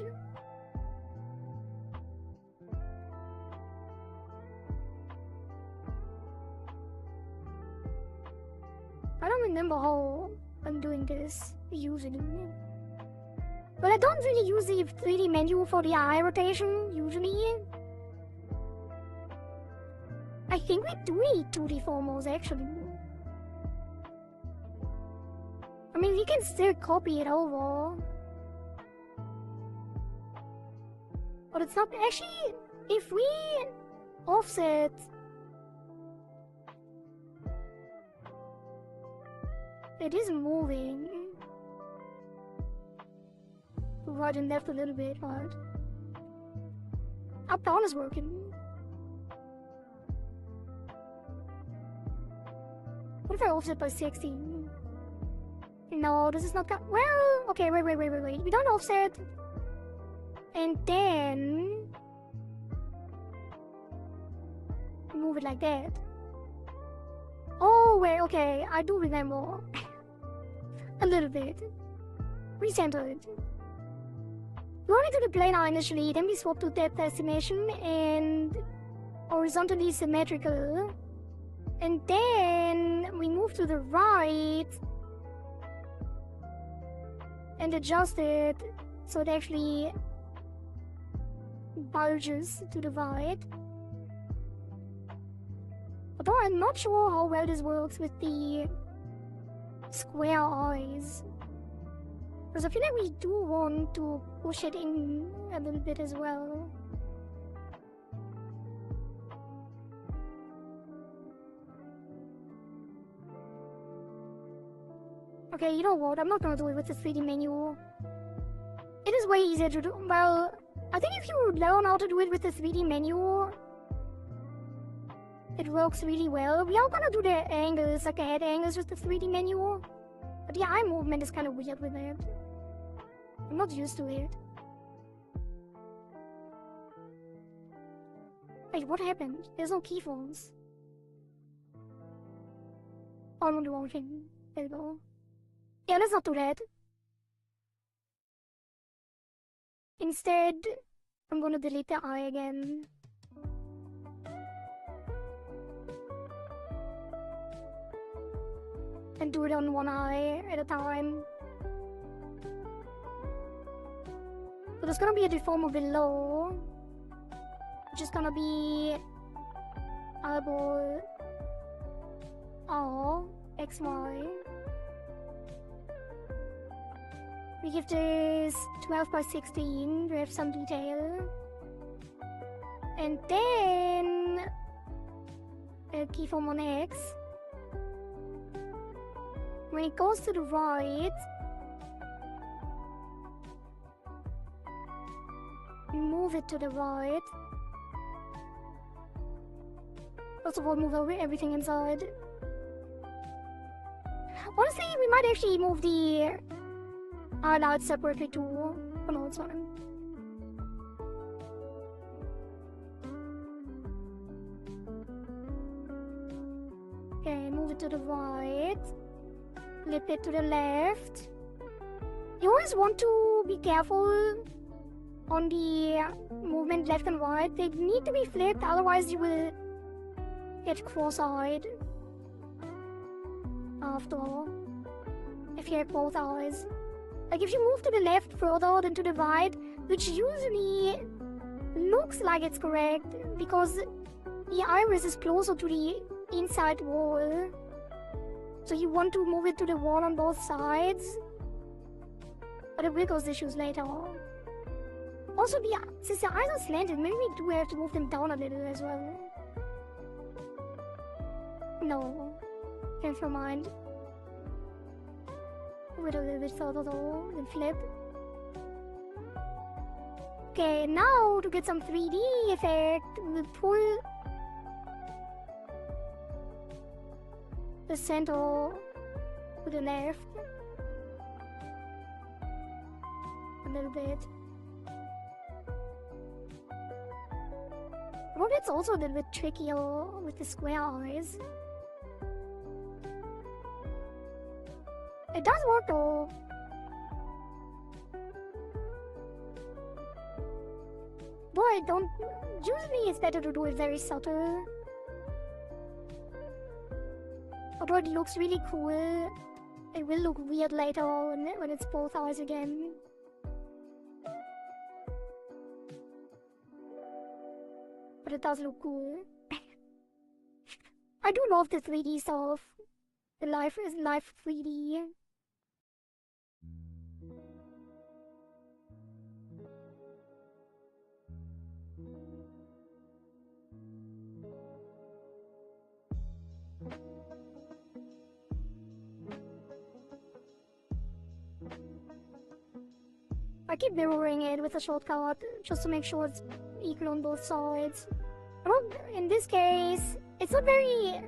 I don't remember how I'm doing this usually. But I don't really use the 3D menu for the eye rotation, usually. I think we do need 2D formals, actually. I mean, we can still copy it over. But it's not... Actually, if we offset... It is moving. Right and left a little bit, but... Up down is working. What if I offset by 16? No, this is not... Well, okay, wait. We don't offset. And then... move it like that. Oh, wait, okay, I do remember. A little bit. Recenter it. We only do the planar initially, then we swap to depth estimation and horizontally symmetrical. And then we move to the right and adjust it so it actually bulges to the right. Although I'm not sure how well this works with the square eyes. Because I feel like we do want to push it in a little bit as well. Okay, you know what? I'm not gonna do it with the 3D menu. It is way easier to do. Well, I think if you learn how to do it with the 3D menu, it works really well. We are gonna do the angles, like the head angles with the 3D menu. But the eye movement is kind of weird with it. I'm not used to it. Wait, what happened? There's no keyframes. Oh, I'm on the wrong thing. There we go. Yeah, let's not do that. Instead, I'm gonna delete the eye again. And do it on one eye at a time. So there's gonna be a deformer below, which is gonna be eyeball R, X, Y. We give this 12 by 16 to have some detail. And then a keyform on X. When it goes to the right, move it to the right. First of all, move everything inside. Honestly, we might actually move the highlights separately too. Oh no, it's fine. Okay, move it to the right. Flip it to the left. You always want to be careful on the movement left and right. They need to be flipped, otherwise you will get cross-eyed after, if you have both eyes. Like if you move to the left further than to the right, which usually looks like it's correct because the iris is closer to the inside wall. So you want to move it to the wall on both sides. But it will cause issues later. Also, since the eyes are slanted, maybe we do have to move them down a little as well. No. Change your mind. Move it a little bit further though, then flip. Okay, now to get some 3D effect, we'll pull the center to the left a little bit. Probably it's also a little bit trickier with the square eyes. It does work though. But I don't. Usually it's better to do it very subtle. Although it looks really cool, it will look weird later when it's both eyes again. But it does look cool. I do love the 3D stuff. The life is live 3D. I keep mirroring it with a shortcut just to make sure it's equal on both sides. Well, in this case, it's not very...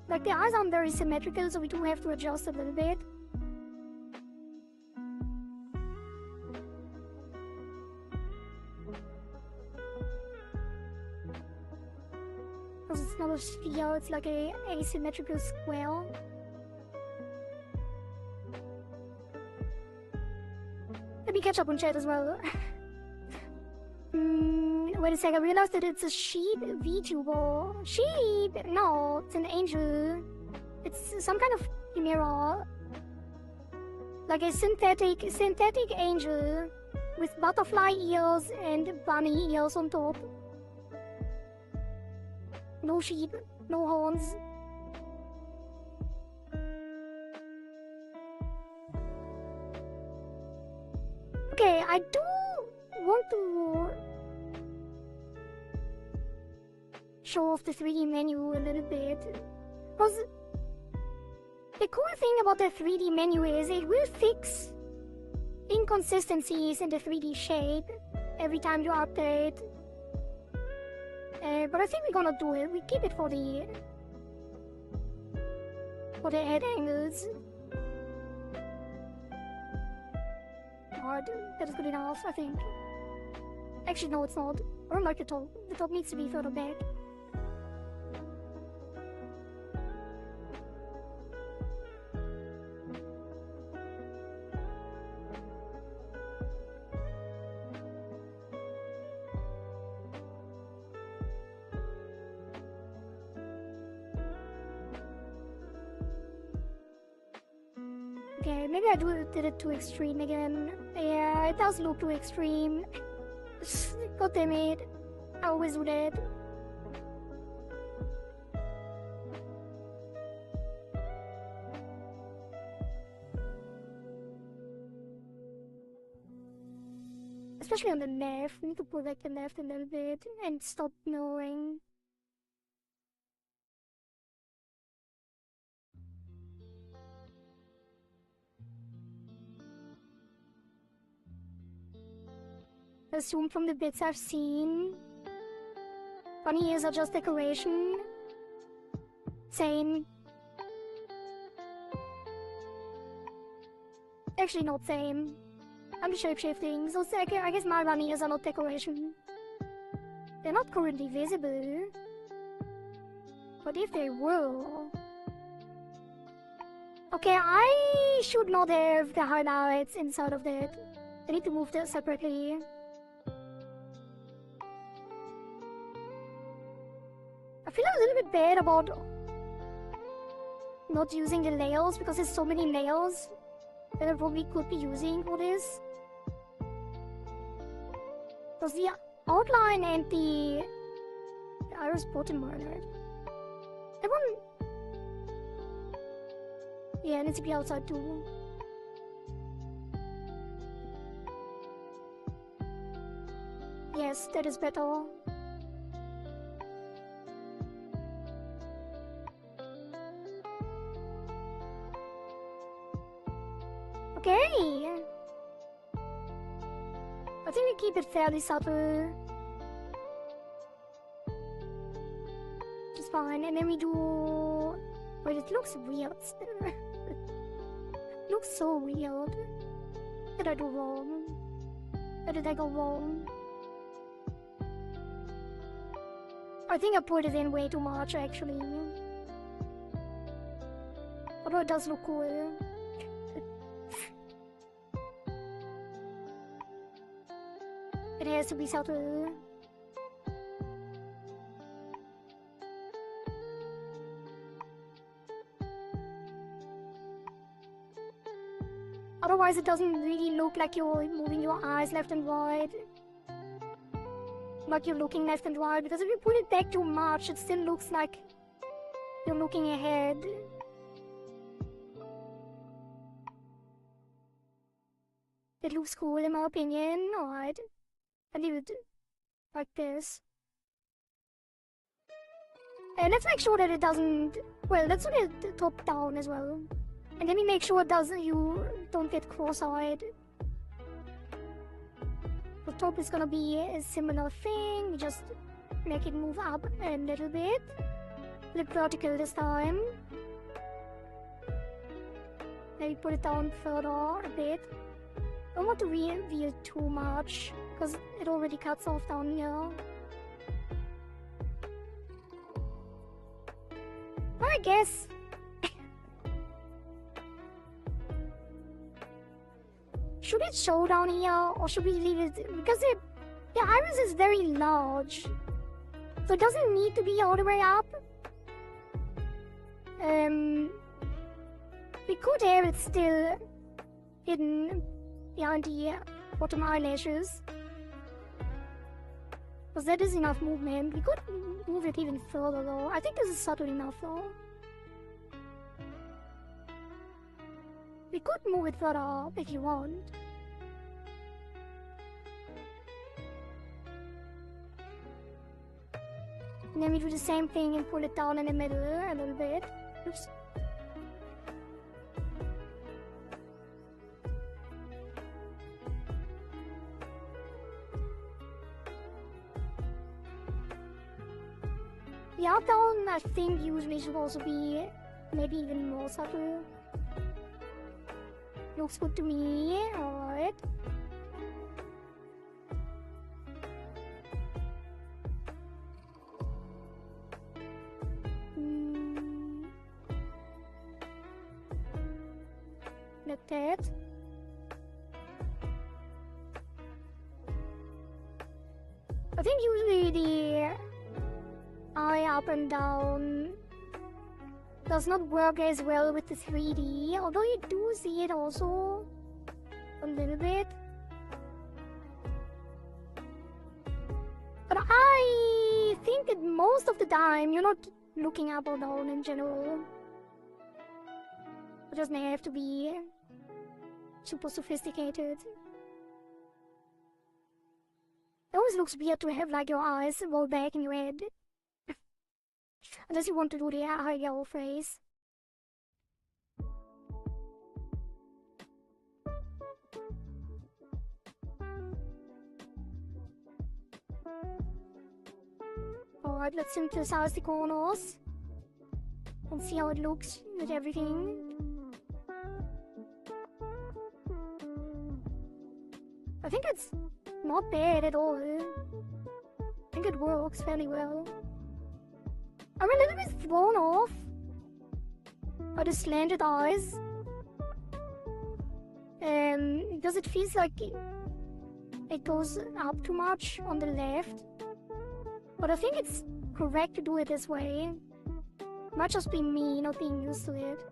like, the eyes aren't very symmetrical, so we do have to adjust a little bit. Because it's not a sphere, it's like a asymmetrical square. Let me catch up on chat as well. Wait a sec, I realized that it's a sheep VTuber. Sheep? No, it's an angel. It's some kind of chimera. Like a synthetic angel with butterfly ears and bunny ears on top. No sheep, no horns. Okay, I do want to show off the 3D menu a little bit. Because the cool thing about the 3D menu is it will fix inconsistencies in the 3D shape every time you update. But I think we're gonna do it. We keep it for the head angles. Alright, that is good enough, I think. Actually, no, it's not. I don't like the top. The top needs to be further back. Okay, maybe I did it too extreme again. Yeah, it does look too extreme. God damn it. I always do that. Especially on the left. We need to pull back the left a little bit and stop knowing. Assume from the bits I've seen, bunny ears are just decoration. Same. Actually, not same. I'm shape-shifting, so I guess my bunny ears are not decoration. They're not currently visible. But if they were... Okay, I should not have the highlights inside of that. I need to move that separately. I feel a little bit bad about not using the layers because there's so many layers that I probably could be using for this. Because the outline and the iris bottom are right. That one... Yeah, it needs to be outside too. Yes, that is better. Okay. I think we keep it fairly subtle. Which is fine. And then we do... Wait, it looks weird still. It looks so weird. What did I do wrong? Where did I go wrong? I think I put it in way too much, actually. Although it does look cool. It has to be subtle. Otherwise it doesn't really look like you're moving your eyes left and right. Like you're looking left and right, because if you put it back too much, it still looks like you're looking ahead. It looks cool in my opinion. Alright. I leave it like this. And let's make sure that it doesn't... Well, let's do the top down as well. And let me make sure it doesn't... You don't get cross-eyed. The top is gonna be a similar thing. We just make it move up a little bit. Flip vertical this time. Maybe put it down further a bit. Don't want to reveal too much, because it already cuts off down here. I guess... Should it show down here, or should we leave it? Because the iris is very large, so it doesn't need to be all the way up. We could have it still hidden behind the bottom eyelashes, because that is enough movement. We could move it even further though. I think this is subtle enough though. We could move it further up if you want. And then we do the same thing and pull it down in the middle a little bit. Oops. The outdown, I think, usually should also be maybe even more subtle. Looks good to me, alright. Like that. I think usually the eye up and down does not work as well with the 3D, although you do see it also a little bit. But I think that most of the time you're not looking up or down in general. It doesn't have to be super sophisticated. It always looks weird to have like your eyes roll back in your head. Unless you want to do the high yellow face. Alright, let's synthesize the corners and see how it looks with everything. I think it's not bad at all. I think it works fairly well. I'm a little bit thrown off by the slanted eyes. Because it feels like it goes up too much on the left. But I think it's correct to do it this way. Might just be me not being used to it.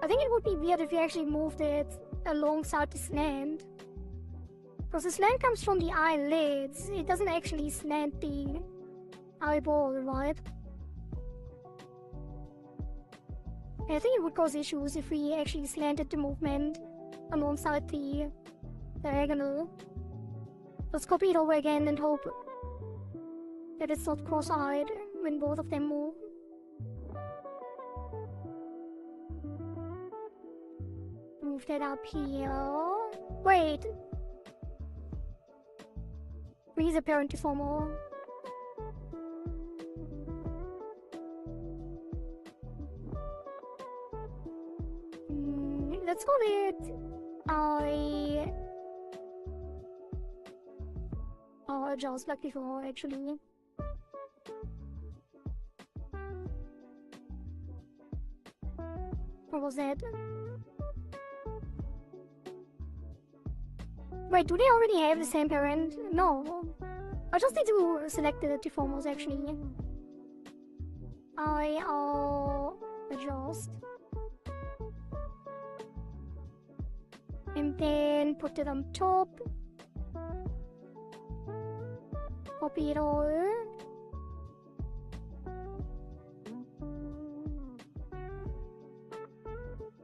I think it would be weird if you actually moved it alongside the slant. Because the slant comes from the eyelids, it doesn't actually slant the eyeball, right? I think it would cause issues if we actually slanted the movement alongside the diagonal. Let's copy it over again and hope that it's not cross-eyed when both of them move. Move that up here. Wait! He's apparently formal. Let's call it just like before, actually. What was that? Wait, do they already have the same parent? No. I just need to select the deformers, actually. I'll adjust. And then put it on top. Copy it all.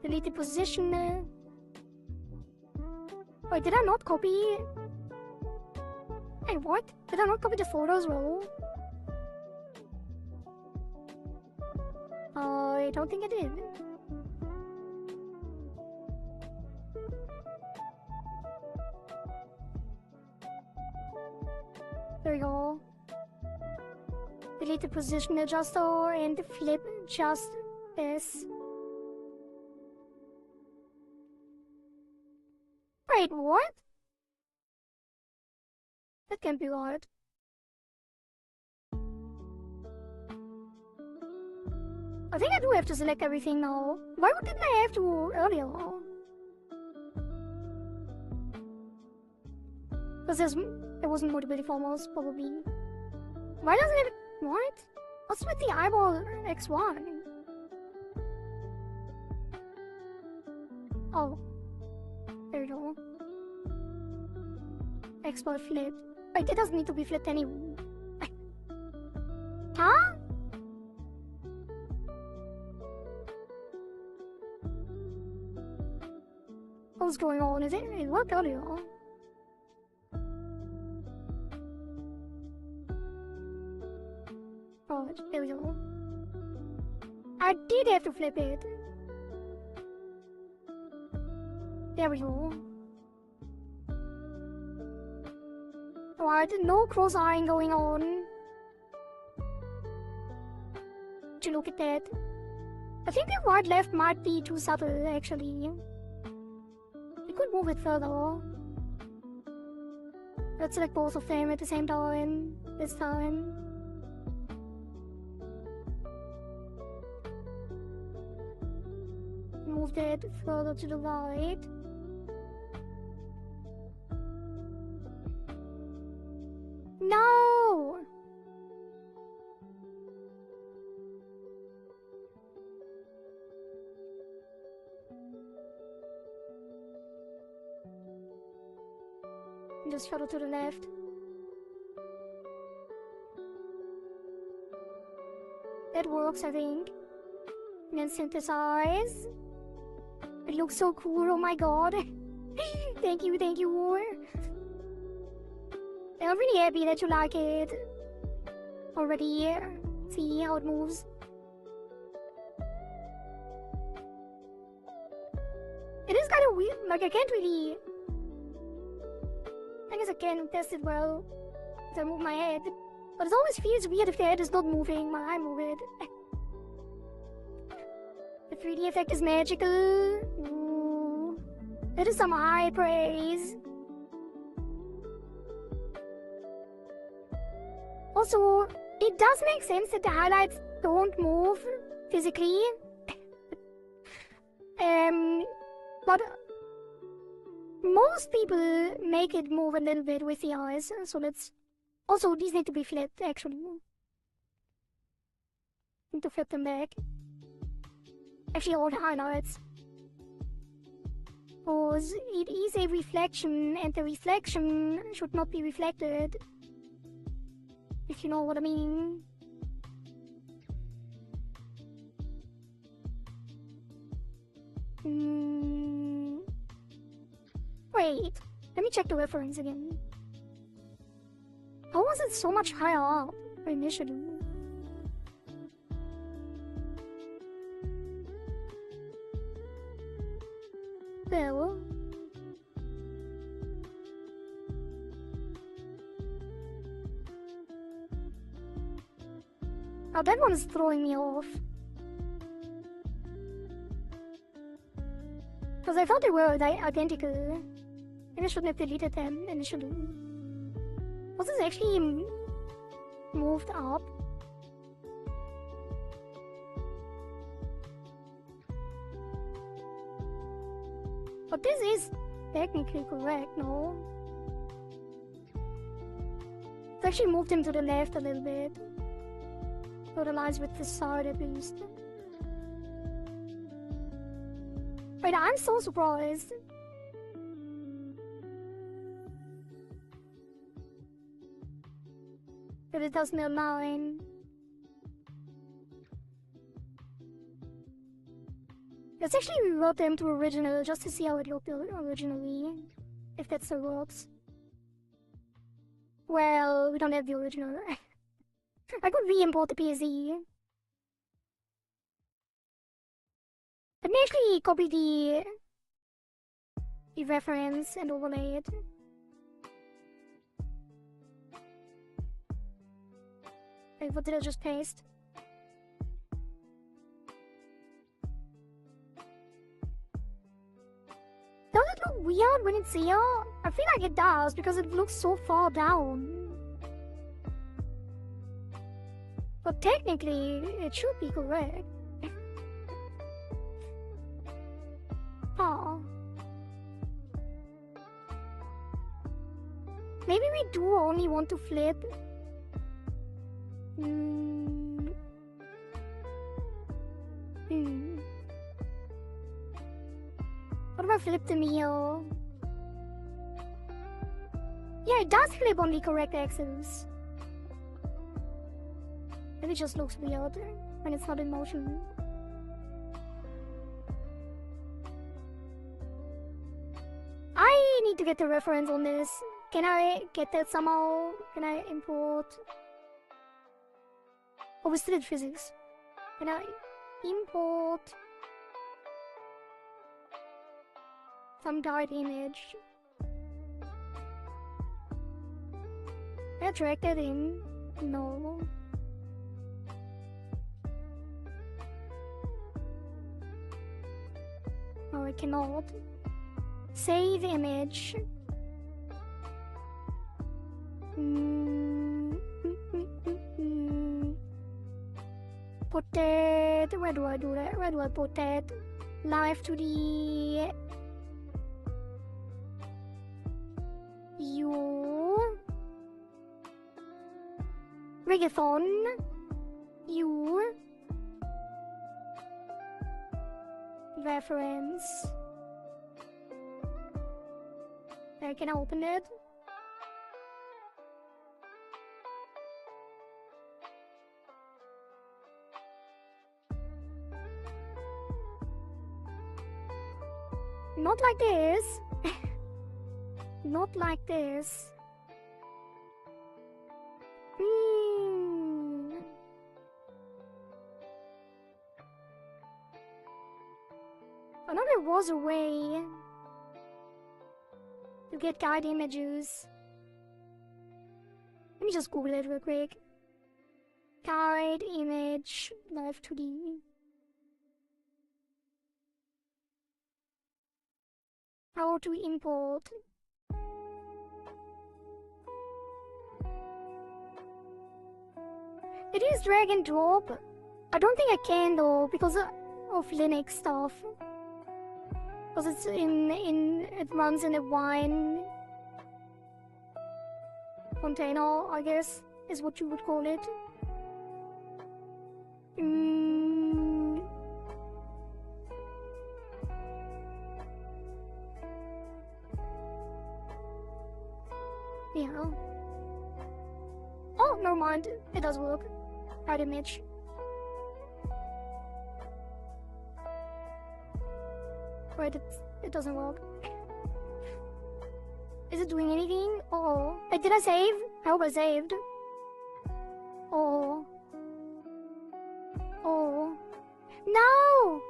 Delete the position. Wait, did I not copy? Hey, what? Did I not copy the photos row? I don't think I did. There we go. Delete the position adjuster and flip just this. Wait, what? That can't be right. I think I do have to select everything now. Why didn't I have to earlier? Because there wasn't multiple deformers, probably. Why doesn't it... What? What's with the eyeball X1? Oh. There we go. X-ball flipped. Wait, it doesn't need to be flipped anyway. Huh? What's going on? Is it? It worked earlier. Oh, there we go. I did have to flip it. There we go. Alright, no cross-eyeing going on. to look at that. I think the right left might be too subtle, actually. We could move it further. Let's select both of them at the same time, this time. Move that further to the right. No! Just shuttle to the left. That works, I think. And then synthesize. It looks so cool, oh my god. Thank you, thank you. I'm really happy that you like it. Already. See how it moves. It is kind of weird, like I can't really... I guess I can test it well if I move my head. But it always feels weird if the head is not moving while I move it. The 3D effect is magical. Ooh. That is some high praise. Also, it does make sense that the highlights don't move physically. But most people make it move a little bit with the eyes, so let's... Also, these need to be flat, actually. Need to flip them back. Actually, all the highlights. Because it is a reflection, and the reflection should not be reflected. If you know what I mean. Wait, let me check the reference again. How was it so much higher up initially? Well... Oh, that one is throwing me off. Because I thought they were identical. Maybe I shouldn't have deleted them initially. Was this actually moved up? But this is technically correct, no? It's actually moved him to the left a little bit. So the lines with the side at least. Wait, I'm so surprised. That it doesn't align. Let's actually rewrote them to original just to see how it looked originally. If that still works. Well, we don't have the original. I could re-import the PSD. Let me actually copy the reference and overlay it. Wait, what did I just paste? Does it look weird when it's here? I feel like it does because it looks so far down. But technically, it should be correct. Huh. Maybe we do only want to flip. What if I flip the meal? Yeah, it does flip on the correct axis. Maybe it just looks weird when it's not in motion. I need to get the reference on this. Can I get that somehow? Can I import? Oh, we still did physics. Can I import some guide image? Can I drag that in? No. No, I cannot. Save image. Put it. Where do I do that? Where do I put that? Live2D. You. Rigathon. You. Reference. Can I open it? Not like this. Not like this. I know there was a way to get guide images. Let me just Google it real quick. Guide image Live2D. How to import. It is drag and drop. I don't think I can though because of Linux stuff. Because it's it runs in a wine container, I guess, is what you would call it. Yeah. Oh, never mind. It does work. Right image. Wait, it doesn't work. Is it doing anything? Oh. Wait, did I save? I hope I saved. Oh. Oh. No!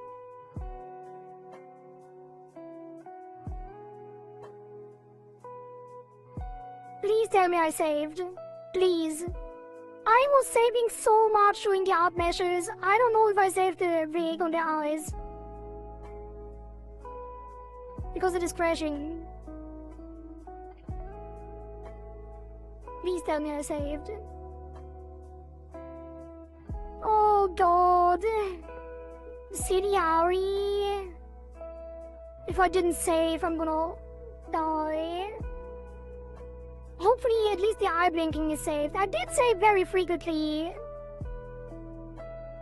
Please tell me I saved. Please. I was saving so much during the art measures. I don't know if I saved the rig on the eyes. Because it is crashing. Please tell me I saved. Oh god. Kohari. If I didn't save, I'm gonna die. Hopefully, at least the eye blinking is saved. I did save very frequently.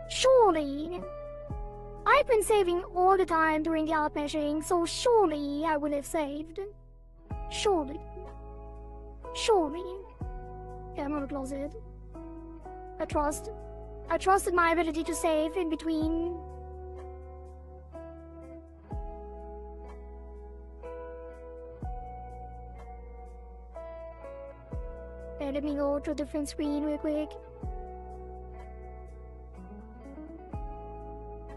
Surely. I've been saving all the time during the art measuring, so surely I would have saved. Surely. Surely. Okay, I'm gonna close it. I trusted my ability to save in between. Okay, let me go to a different screen real quick.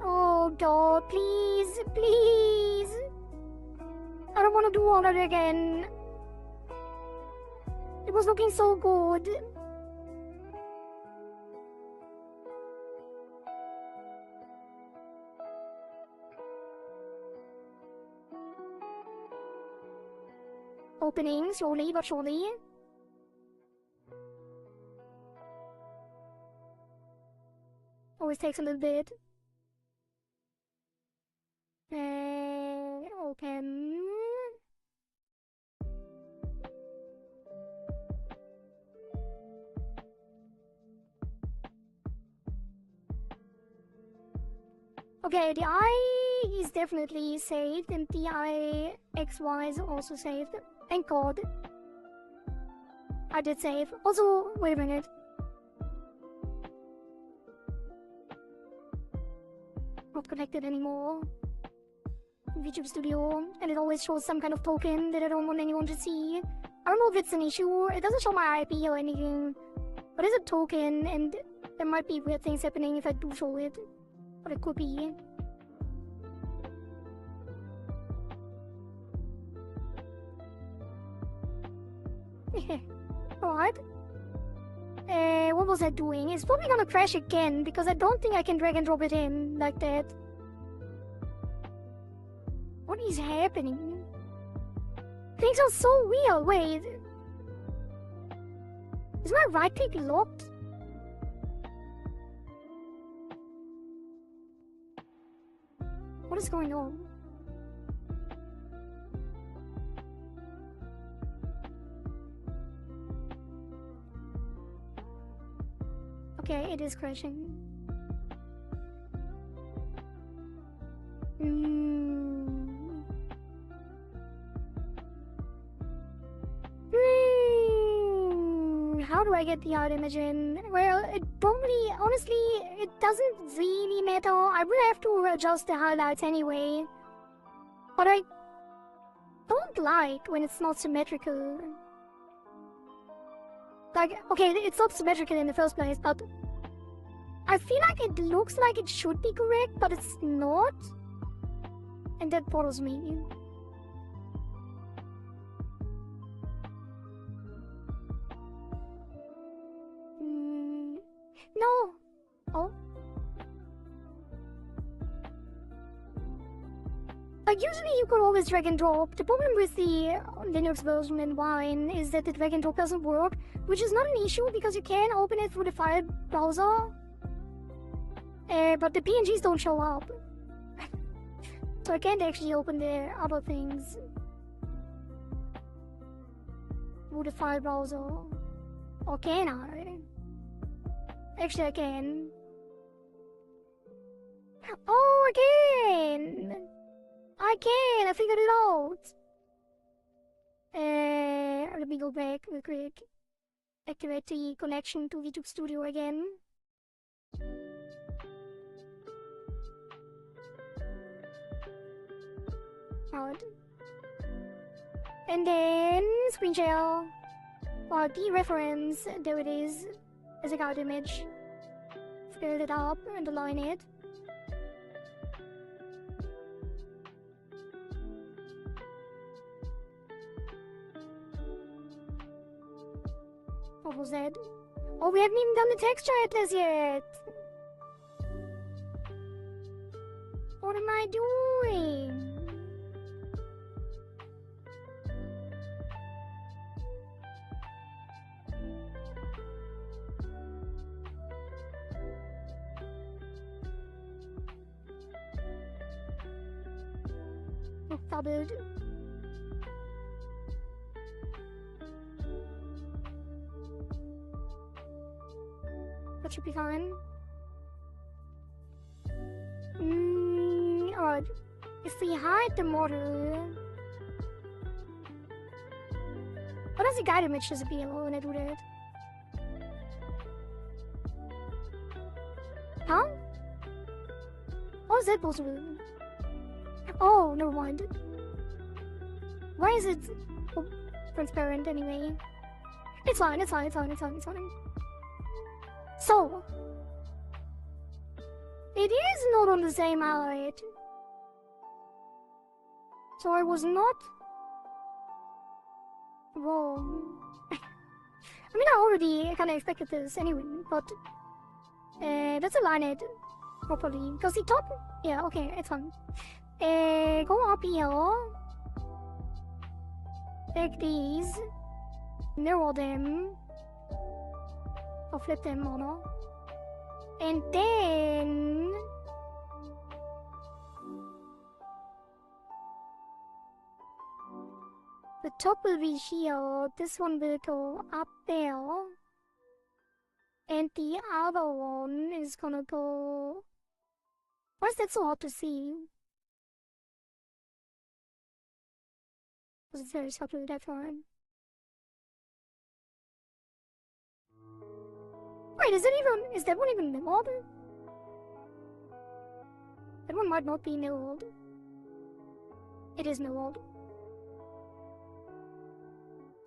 Oh god, please, please. I don't want to do all that again. It was looking so good. Opening slowly but surely. Always takes a little bit. Open. Okay, the eye is definitely saved, and the eye XY is also saved. Thank God. I did save. Also, wait a minute. Not connected anymore. VTuber Studio, and it always shows some kind of token that I don't want anyone to see. I don't know if it's an issue. It doesn't show my IP or anything, but it's a token, and there might be weird things happening if I do show it. But it could be. Alright. What was I doing? It's probably gonna crash again because I don't think I can drag and drop it in like that. What is happening? Things are so weird. Wait. Is my right click locked? What is going on? Okay, it is crashing. How do I get the art image in? Well, it probably, honestly, it doesn't really matter. I will have to adjust the highlights anyway. But I don't like when it's not symmetrical. Like, okay, it's not symmetrical in the first place, but I feel like it looks like it should be correct, but it's not. And that bothers me. No. Oh. Like, usually you could always drag and drop. The problem with the Linux version in Wine is that the drag and drop doesn't work, which is not an issue because you can open it through the file browser. But the PNGs don't show up. So I can't actually open the other things through the file browser. Or can I? Actually, I can. Oh, I can! I can! I figured it out! Let me go back real quick. Activate the connection to VTube Studio again. Out. And then screen share. Or dereference. There it is. As a card image. Fill it up and align it. What was that? Oh, we haven't even done the texture atlas yet! What am I doing? Doubled. That should be fine. Alright. If we hide the model... What does the guide image disappear when I do that? Huh? How is that possible? Oh, never mind. Why is it transparent anyway? It's fine, it's fine, it's fine, it's fine, it's fine. So, it is not on the same height. So I was not wrong. I mean, I already kind of expected this anyway, but let's align it properly. Because the top, yeah, okay, it's fine. Go up here. Take these. Mirror them. Or flip them on. And then... the top will be here. This one will go up there. And the other one is gonna go... Why is that so hard to see? Because it's very subtle that time. Wait, is that one even mirrored? That one might not be mirrored. It is mirrored.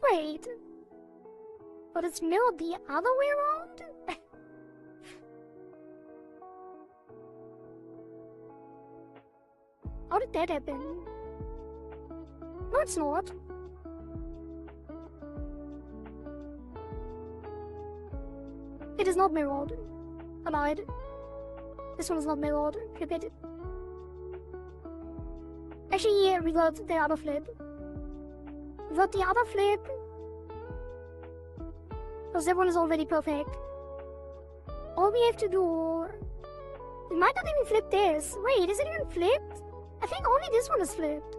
Wait. But it's mirrored the other way around? How did that happen? No, it's not. It is not mirrored. I lied. This one is not mirrored. Flip it. Actually, revert the other flip. Revert the other flip. Because that one is already perfect. All we have to do... We might not even flip this. Wait, is it even flipped? I think only this one is flipped.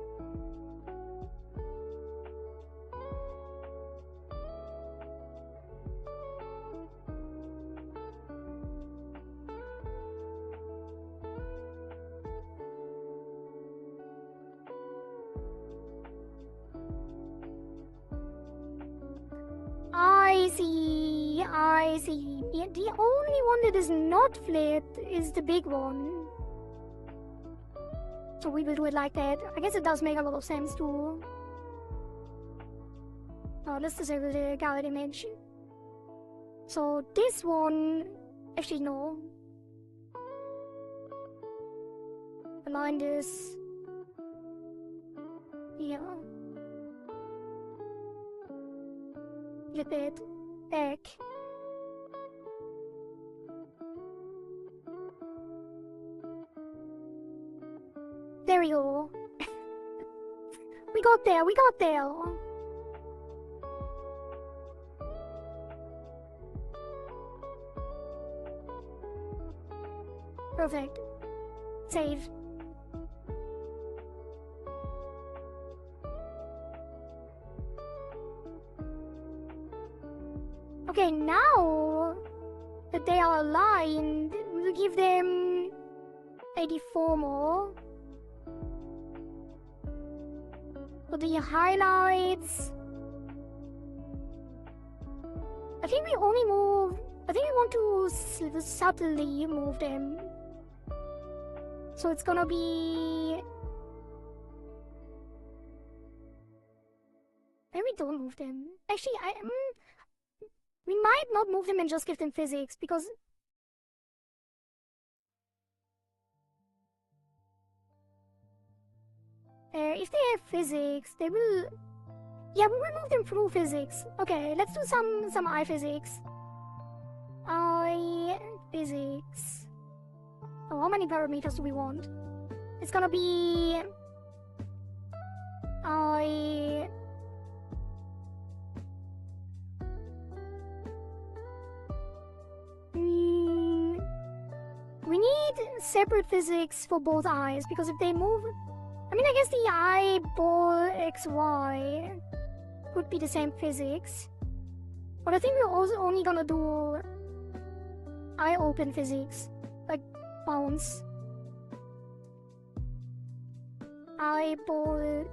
I see. Yeah, the only one that is not flipped is the big one. So we will do it like that. I guess it does make a lot of sense too. Let's disable the guide image. So this one... Actually, no. Align this. Yeah. Flip it back. There we go. We got there, we got there. Perfect. Save. Okay, now that they are aligned, we'll give them 84 more. For the highlights, I think we only move... I think we want to subtly move them. So it's gonna be... Maybe we don't move them. Actually, we might not move them and just give them physics, because... if they have physics, they will... Yeah, we will move them through physics. Okay, let's do some eye physics. Eye physics. Oh, how many parameters do we want? It's gonna be... eye... We need separate physics for both eyes, because if they move... I mean, I guess the eyeball XY could be the same physics. But I think we're also only gonna do eye open physics. Like, bounce. Eyeball...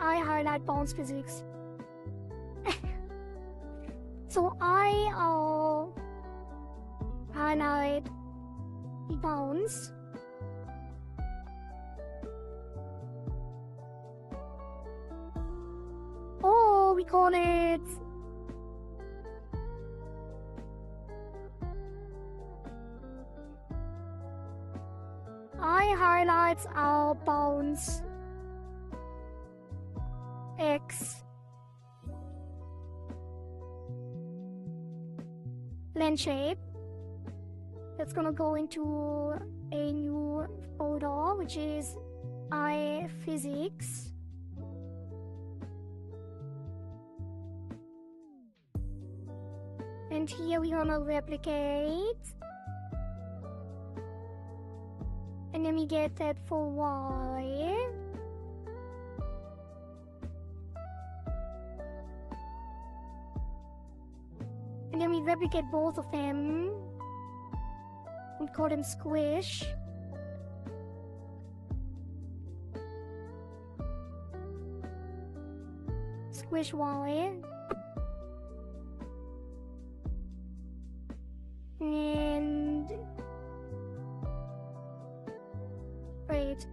Eye highlight bounce physics. So eye highlight bounce. Oh, we call it... Eye highlights are bounce X. Lens shape. That's gonna go into a new folder, which is eye physics. And here we're gonna replicate. And then we get that for Y. And then we replicate both of them. We call them squish. Squish Y. And... Wait.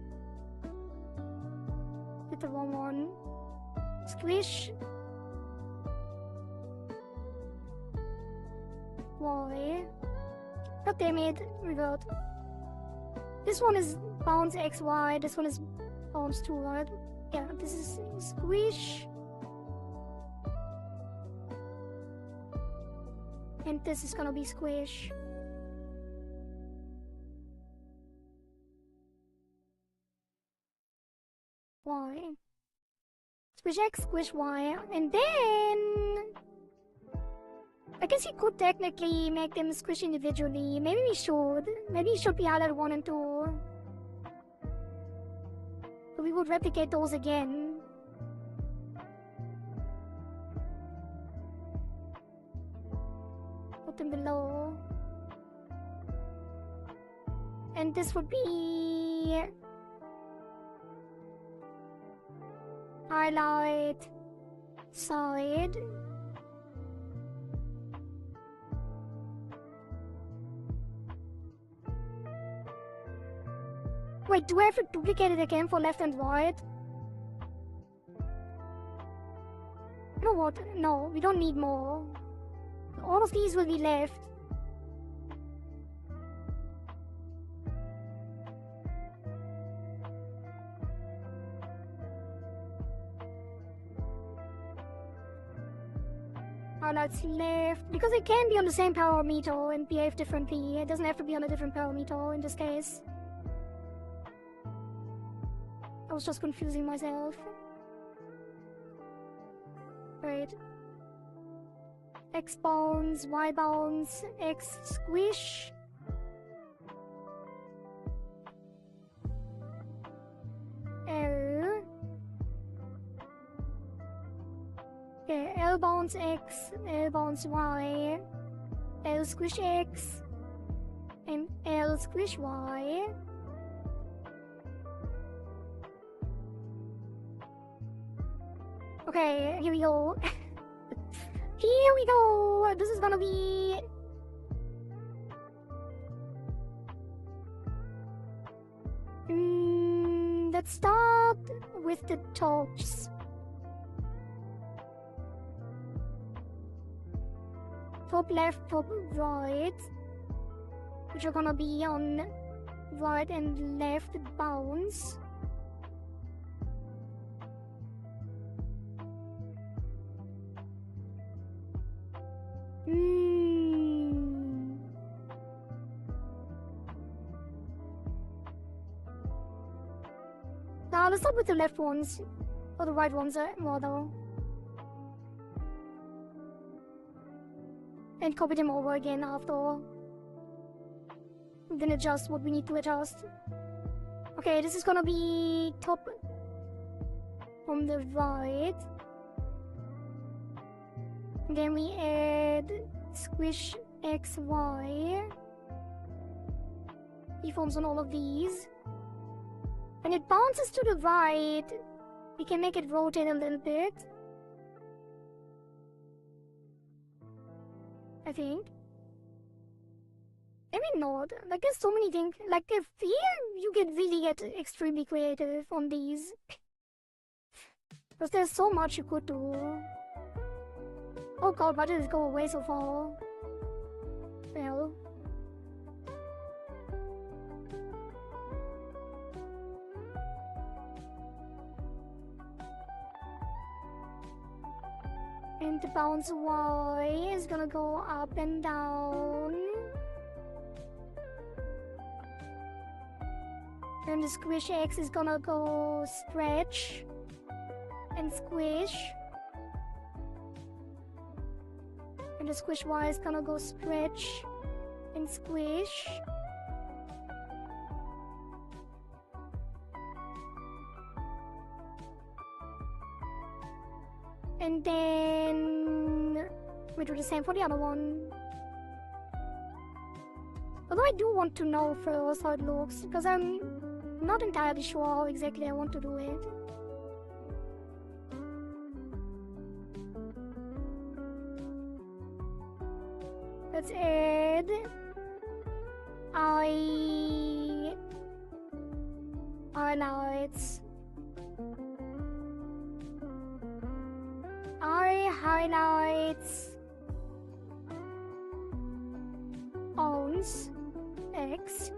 Did the wrong one. Squish Y. God damn it, revert. This one is bounce XY, this one is bounce 2, right? Yeah, this is squish. And this is gonna be squish. Y. Squish X, squish Y, and then... I guess you could technically make them squish individually. Maybe we should. Maybe it should be highlight 1 and 2. But we would replicate those again. Put them below. And this would be... highlight side. Wait, do I have to duplicate it again for left and right? You know what? No, we don't need more. All of these will be left. Highlights left. Because it can be on the same parameter and behave differently. It doesn't have to be on a different parameter in this case. I was just confusing myself. Right. X bounce, Y bounce, X squish. L. Okay, L bounce X, L bounce Y, L squish X, and L squish Y. Okay, here we go. Here we go! This is gonna be... let's start with the tops. Top left, top right. Which are gonna be on right and left bounce. Now let's start with the left ones, or the right ones rather, and copy them over again after. Then adjust what we need to adjust. Okay, this is gonna be top from the right. Then we add squish X, Y. Keyforms on all of these. When it bounces to the right, we can make it rotate a little bit. I think. Maybe not. Like, there's so many things. Like, if here you really get extremely creative on these. Because there's so much you could do. Oh god, why did it go away so far? Well. And the bounce Y is gonna go up and down. And the squish X is gonna go stretch and squish. And the squish Y is gonna go stretch and squish. And then we do the same for the other one. Although I do want to know first how it looks, because I'm not entirely sure how exactly I want to do it. Let's add highlights. Highlights owns X.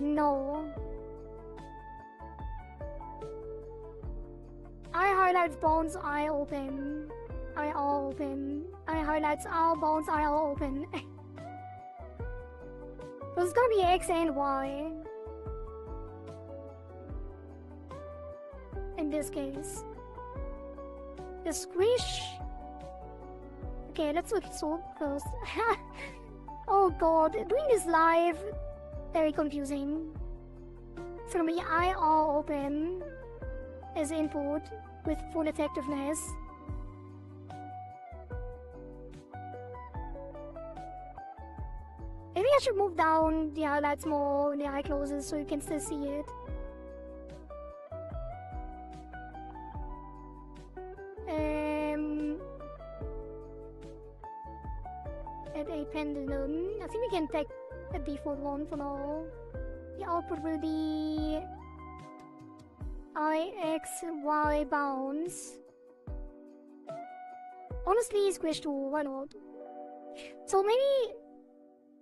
No. I highlights bounds I open. are all open. Eye highlights, all bounds are all open. So it's gonna be X and Y. In this case. The squish. Okay, let's look so first. Oh god, doing this live, very confusing. It's gonna be eye all open as input with full effectiveness. Maybe I should move down the highlights more when the eye closes so you can still see it. At a pendulum, I think we can take a default one for now. The output will be IXY bounce. Honestly, squish 2, why not? So maybe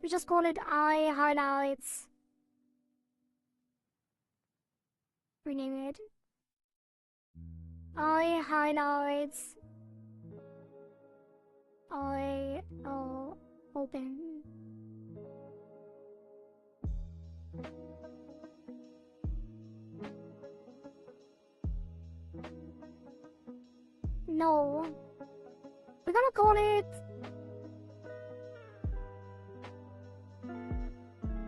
we just call it eye highlights. Rename it. Eye highlights. Eye open. No. We're gonna call it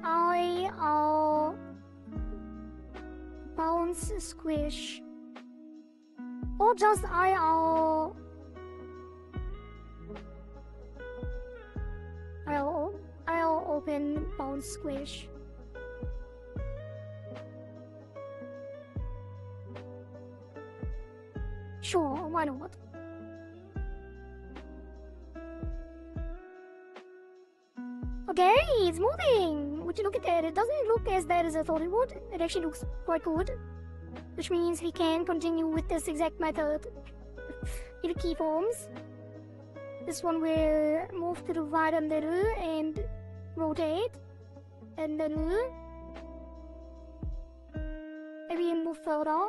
eye bounce squish. Or just I'll open bounce squish. Sure, why not? Okay, it's moving! Would you look at that? It doesn't look as bad as I thought it would. It actually looks quite good. Which means we can continue with this exact method. Little keyforms. This one will move to the right a little and rotate a little. Maybe move further.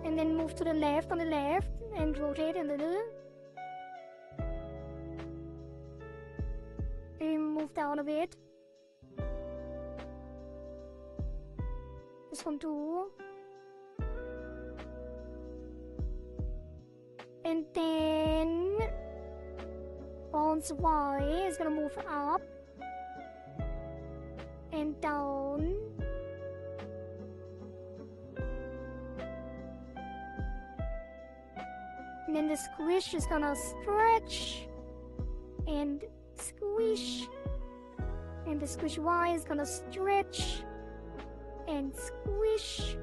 And then move to the left on the left and rotate a little. Maybe move down a bit. This one too. And then bounce Y is gonna move up and down. And then the squish is gonna stretch and squish. And the squish Y is gonna stretch and squish.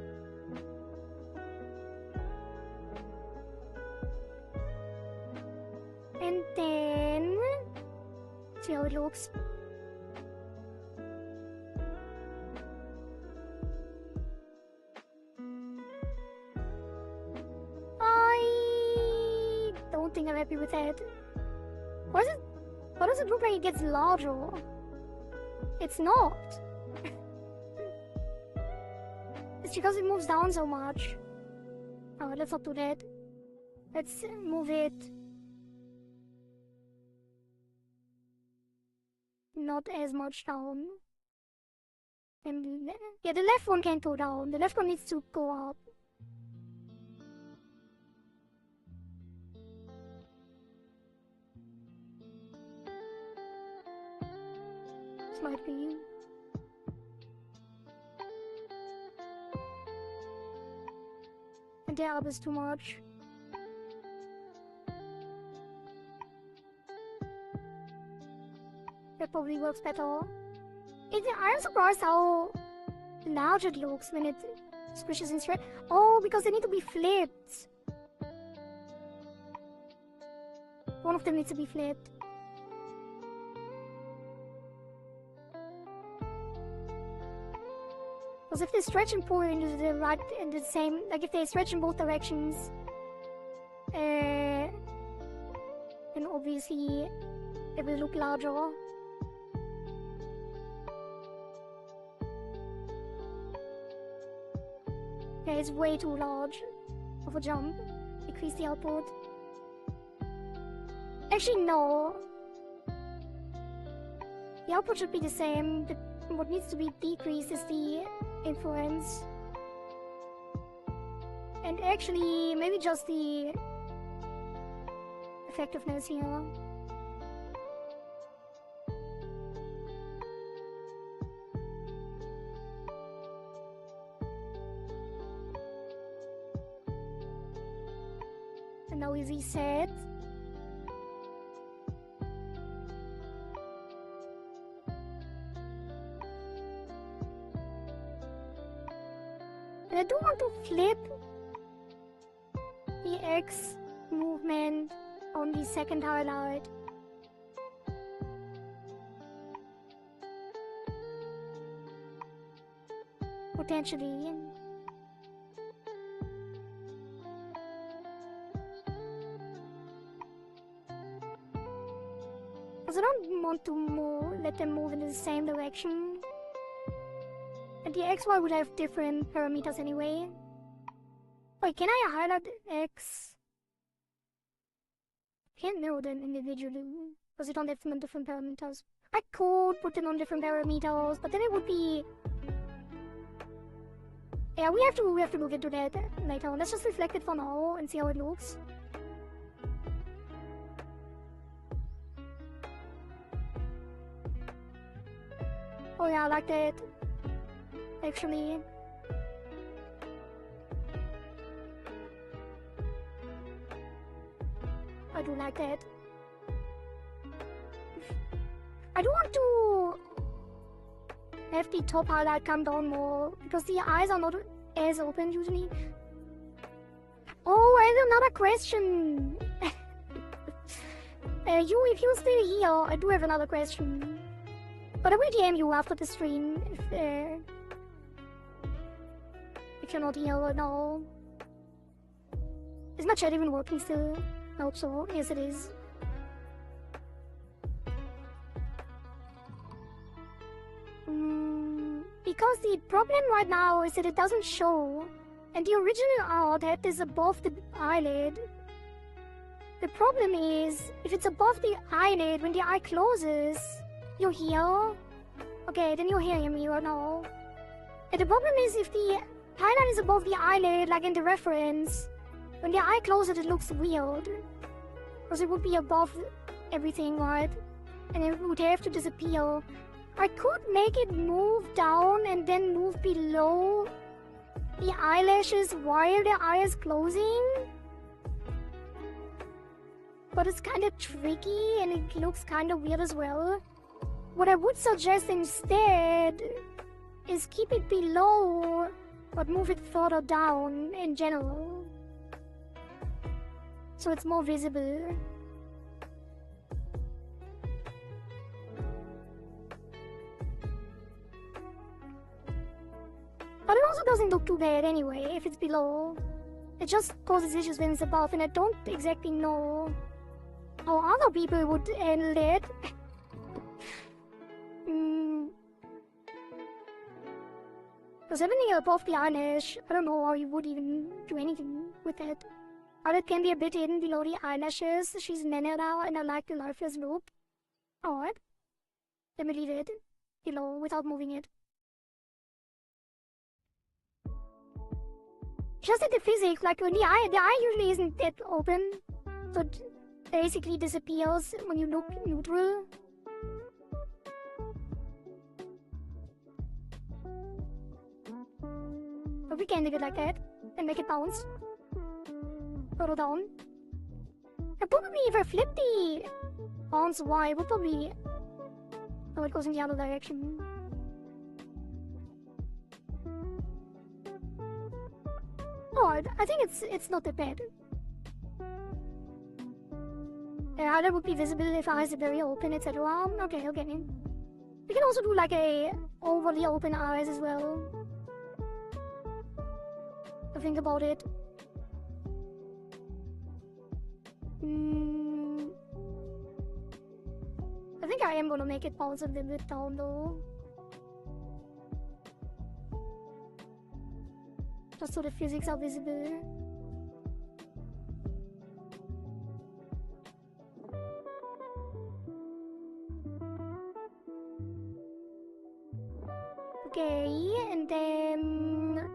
And then see how it looks. I don't think I'm happy with that. Why does it look like it gets larger? It's not. It's because it moves down so much. Oh, let's not do that. Let's move it not as much down. And yeah, the left one can't go down. The left one needs to go up. Slightly. And the up is too much. That probably works better. I'm surprised how large it looks when it squishes and stretches. Oh, because they need to be flipped. One of them needs to be flipped. Because if they stretch and pull into the right and the same, like if they stretch in both directions, then obviously it will look larger. Okay, it's way too large of a jump. Decrease the output. Actually, no. The output should be the same. What needs to be decreased is the influence. And actually, maybe just the effectiveness here. And now we reset. And I do want to flip the X movement on the second highlight. Potentially. Because I don't want to let them move in the same direction. And the XY would have different parameters anyway. Wait, can I highlight X? Can't mirror them individually, because you don't have them on different parameters. I could put them on different parameters, but then it would be... Yeah, we have to look into that later on. Let's just reflect it for now and see how it looks. Oh yeah, I like that. Actually. I do like that. I do want to have the top highlight come down more, because the eyes are not as open usually. Oh, I have another question. If you're still here, I do have another question. But I will DM you after the stream if you're not here right now. Is my chat even working still? I hope so. Yes, it is. Because the problem right now is that it doesn't show, and the original art had this above the eyelid. The problem is, if it's above the eyelid, when the eye closes, you're here. Okay, then you're hearing me right now. And the problem is, if the highlight is above the eyelid, like in the reference, when the eye closes, it looks weird. Because it would be above everything, right? And it would have to disappear. I could make it move down and then move below the eyelashes while the eye is closing. But it's kind of tricky and it looks kind of weird as well. What I would suggest instead is keep it below, but move it further down in general. So it's more visible. But it also doesn't look too bad anyway, if it's below. It just causes issues when it's above, and I don't exactly know how other people would handle it. Because having it above the eyelash, I don't know how you would even do anything with that. Eyelid can be a bit hidden below the eyelashes. She's Nana now, and I like the lifeless loop. Alright. Let me leave it below without moving it. Just at the physics, like when the eye usually isn't that open, so it basically disappears when you look neutral. But we can leave it like that and make it bounce. Further down. And probably if I flip the bounce Y, it would probably... Oh, it goes in the other direction. Oh, I think it's not that bad. Yeah, that would be visible if eyes are very open, etc. Okay. We can also do like a overly open eyes as well. Think about it. I think I am gonna make it bounce a little bit down though. Just so the physics are visible. Okay, and then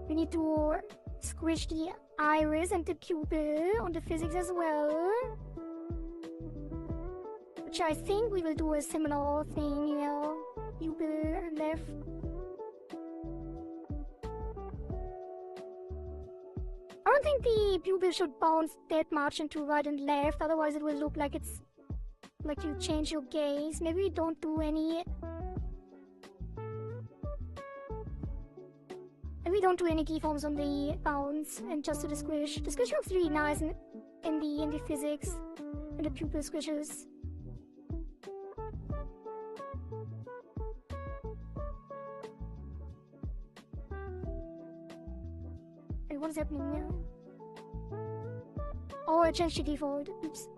we need to squish the iris and the pupil on the physics as well. Which I think we will do a similar thing, you know, pupil and left. I don't think the pupil should bounce that much into right and left, otherwise it will look like it's like you change your gaze. Maybe we don't do any. Maybe we don't do any keyforms on the bounce and just do the squish. The squish looks really nice in the physics and the pupil squishes. Wait, what is happening now? Oh, I changed the default. Oops.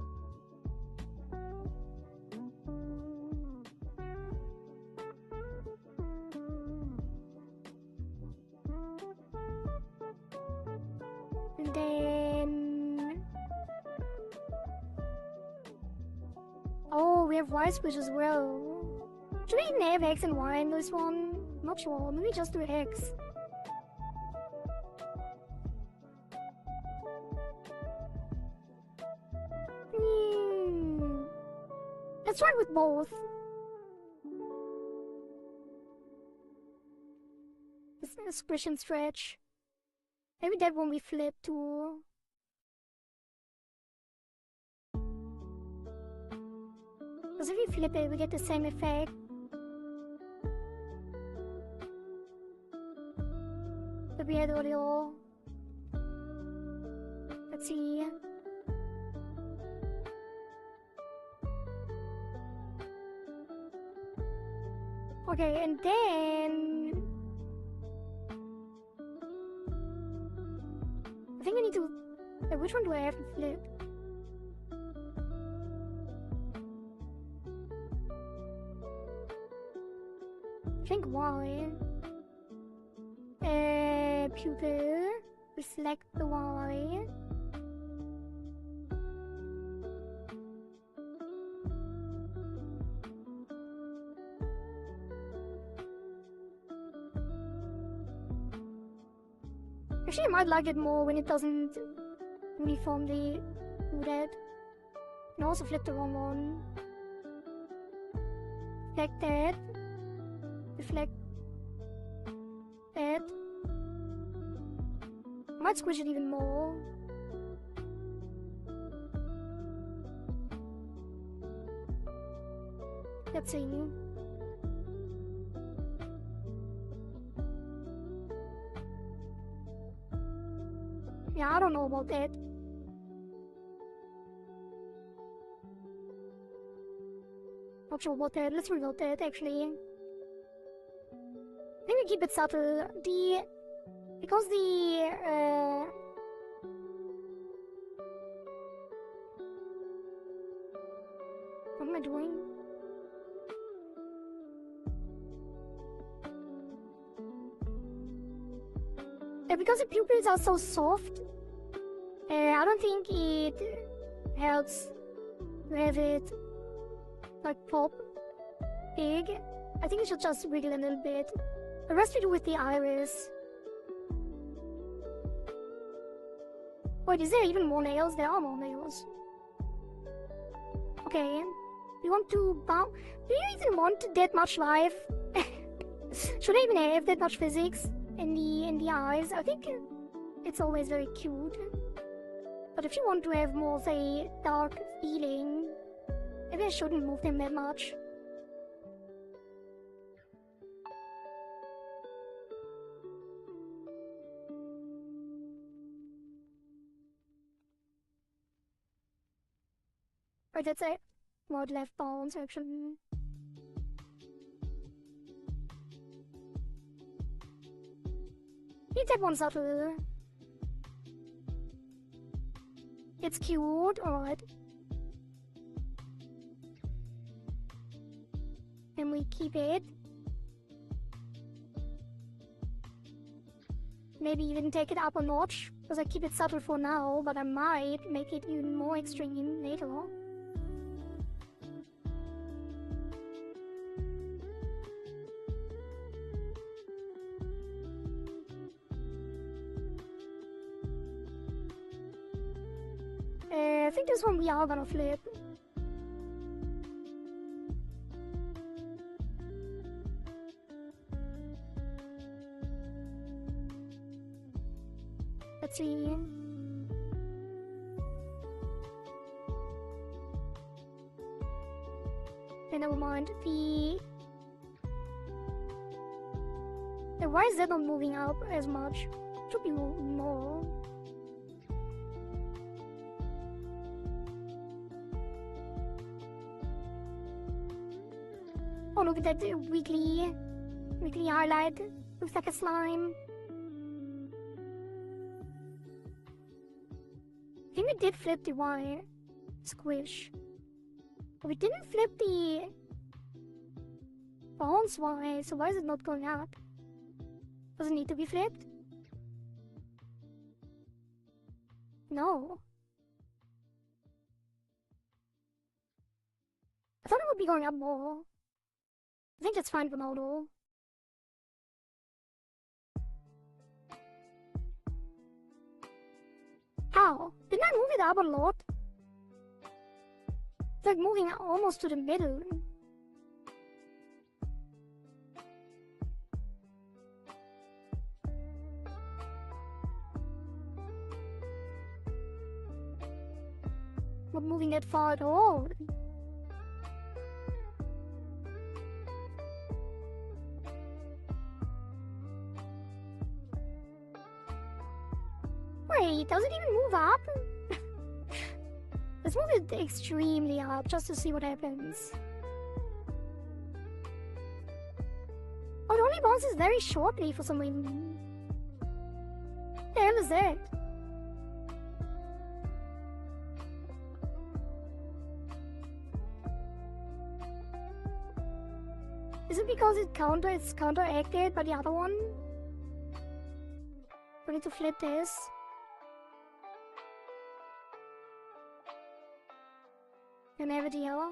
And then... oh, we have Y switch as well. Should we even have X and Y in this one? Not sure. Maybe just do X. Let's try with both. This squish and stretch. Maybe that one we flip too. Because if we flip it, we get the same effect. That we had earlier. Let's see. Okay, and then I think I need to. Which one do I have to flip? I think Y. Pupil. We select the Y. Actually, I might like it more when it doesn't uniformly do that. And also flip the wrong one. Reflect that. Reflect that. I might squish it even more. Let's see. Yeah, I don't know about that. Not sure about that. Let's reload that actually. I think we keep it subtle. Because what am I doing? Because the pupils are so soft, I don't think it helps to have it like pop big. I think it should just wiggle a little bit. The rest we do with the iris. Wait, is there even more nails? There are more nails. Okay, we want to bounce. Do you even want that much life? Should I even have that much physics in the eyes? I think it's always very cute. But if you want to have more, say, dark feeling, maybe I shouldn't move them that much. Right, that's a right left bounce actually. Need that one subtle. It's cute, alright. And we keep it. Maybe even take it up a notch, because I keep it subtle for now, but I might make it even more extreme later. I think this one we are gonna flip. Let's see. Okay, never mind. Why is that not moving up as much? Should be more. Oh, look at that weekly highlight. Looks like a slime. I think we did flip the Y squish. But we didn't flip the bounce Y, so why is it not going up? Does it need to be flipped? No. I thought it would be going up more. I think that's fine for now though. How? Didn't I move it up a lot? It's like moving almost to the middle. Not moving that far at all. Wait, does it even move up? Let's move it extremely up just to see what happens. Oh, it only bounces very shortly for some reason. What the hell is that? Is it because it's counteracted by the other one? We need to flip this. And have it yellow.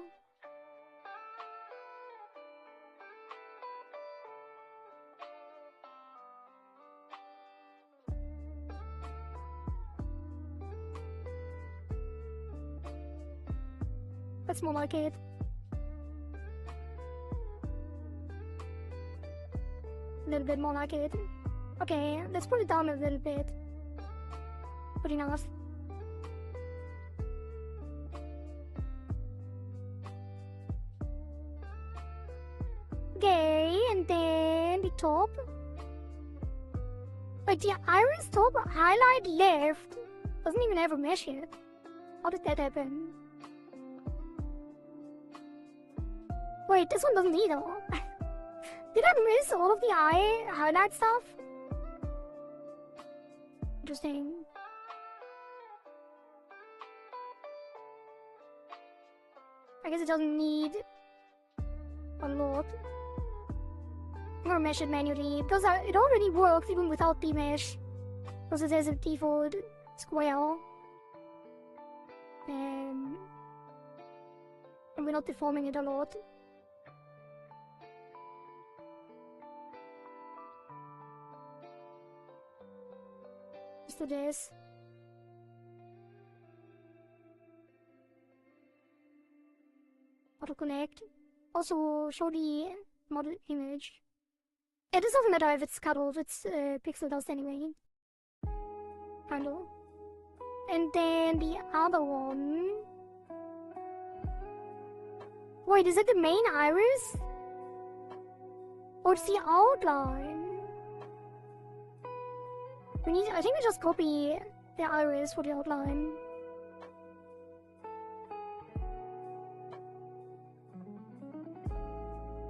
That's more like it. A little bit more like it. Okay, let's put it down a little bit. Good enough. Okay, and then the top. Like the iris top highlight left doesn't even have a mesh yet. How did that happen? Wait, this one doesn't either. Did I miss all of the eye highlight stuff? Interesting. I guess it doesn't need a lot. I'm gonna mesh it manually because it already works even without the mesh. Because it has a default square. And we're not deforming it a lot. Let's do this. Auto connect. Also show the model image. It doesn't matter if it's cut off, it's pixel dust anyway. Handle. And then the other one. Wait, is it the main iris? Or it's the outline? I think we just copy the iris for the outline.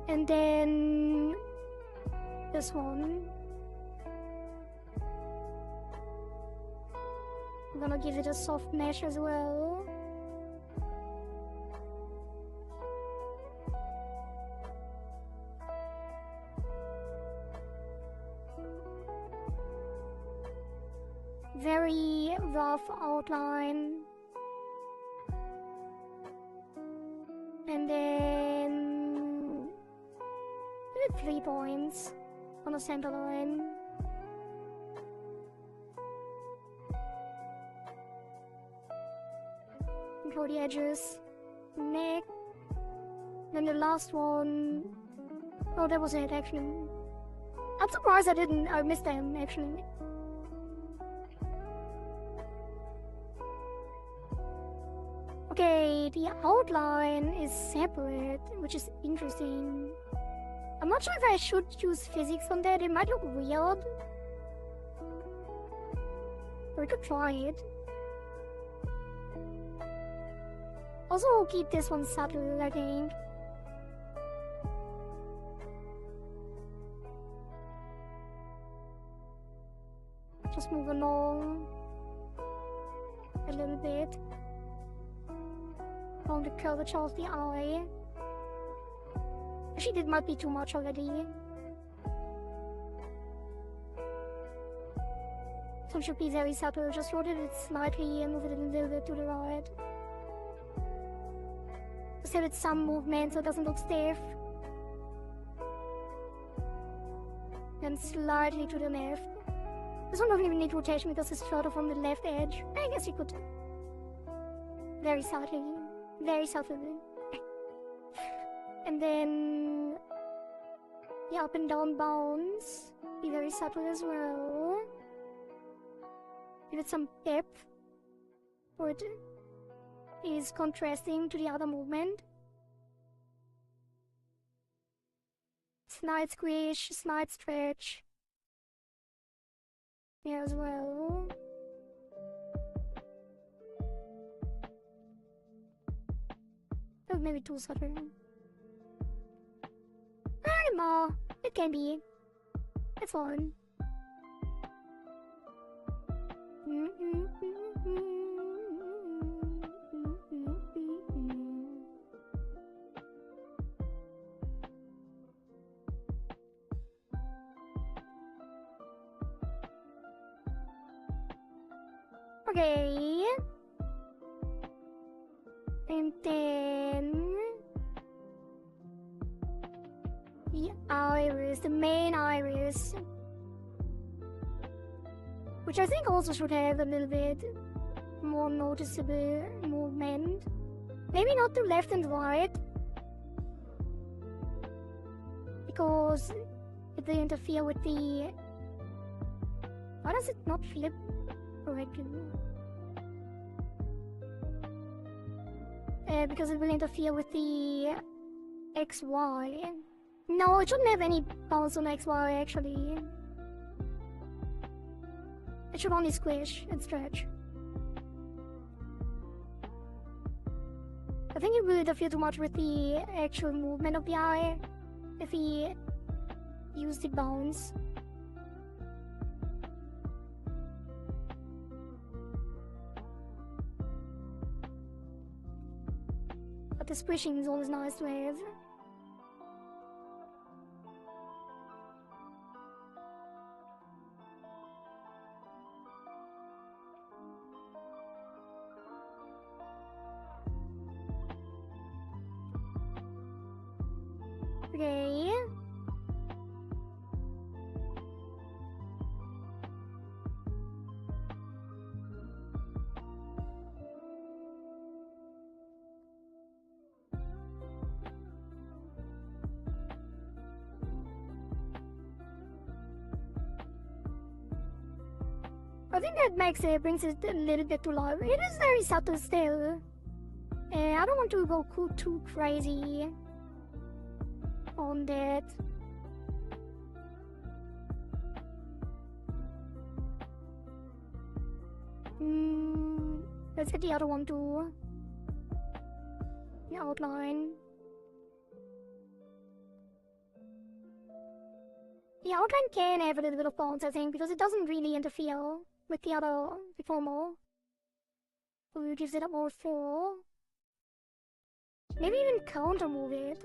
And then this one. I'm gonna give it a soft mesh as well. Very rough outline. And then 3 points on the center line. for the edges. Neck. Then the last one. Oh, that was it actually. I'm surprised I missed them actually. Okay, the outline is separate, which is interesting. I'm not sure if I should use physics on that, it might look weird. Or I could try it. Also keep this one subtle, I think. Just move along a little bit along the curvature of the eye. Actually, that might be too much already. So it should be very subtle. Just rotate it slightly and move it a little bit to the right. Just have it some movement so it doesn't look stiff. Then slightly to the left. This one doesn't even need rotation because it's further from the left edge. I guess you could. Very subtly. Very subtly. And then the up and down bounce. Be very subtle as well. Give it some depth. For it is contrasting to the other movement. Slight squish, slight stretch. Here as well. That was maybe too subtle. More. It can be. It's fun. Okay. And then the iris, the main iris, which I think also should have a little bit more noticeable movement. Maybe not to left and right, because it will interfere with the... Why does it not flip correctly? Because it will interfere with the XY. No, it shouldn't have any bounce on XY actually. It should only squish and stretch. I think it will interfere too much with the actual movement of the eye if we use the bounce. But the squishing is always nice to have. Okay. I think that brings it a little bit to life. It is very subtle still. I don't want to go too crazy on that. Let's get the other one too. The outline. The outline can have a little bit of bounce, I think, because it doesn't really interfere with the other deformer. So it gives it a more 4. Maybe even counter move it.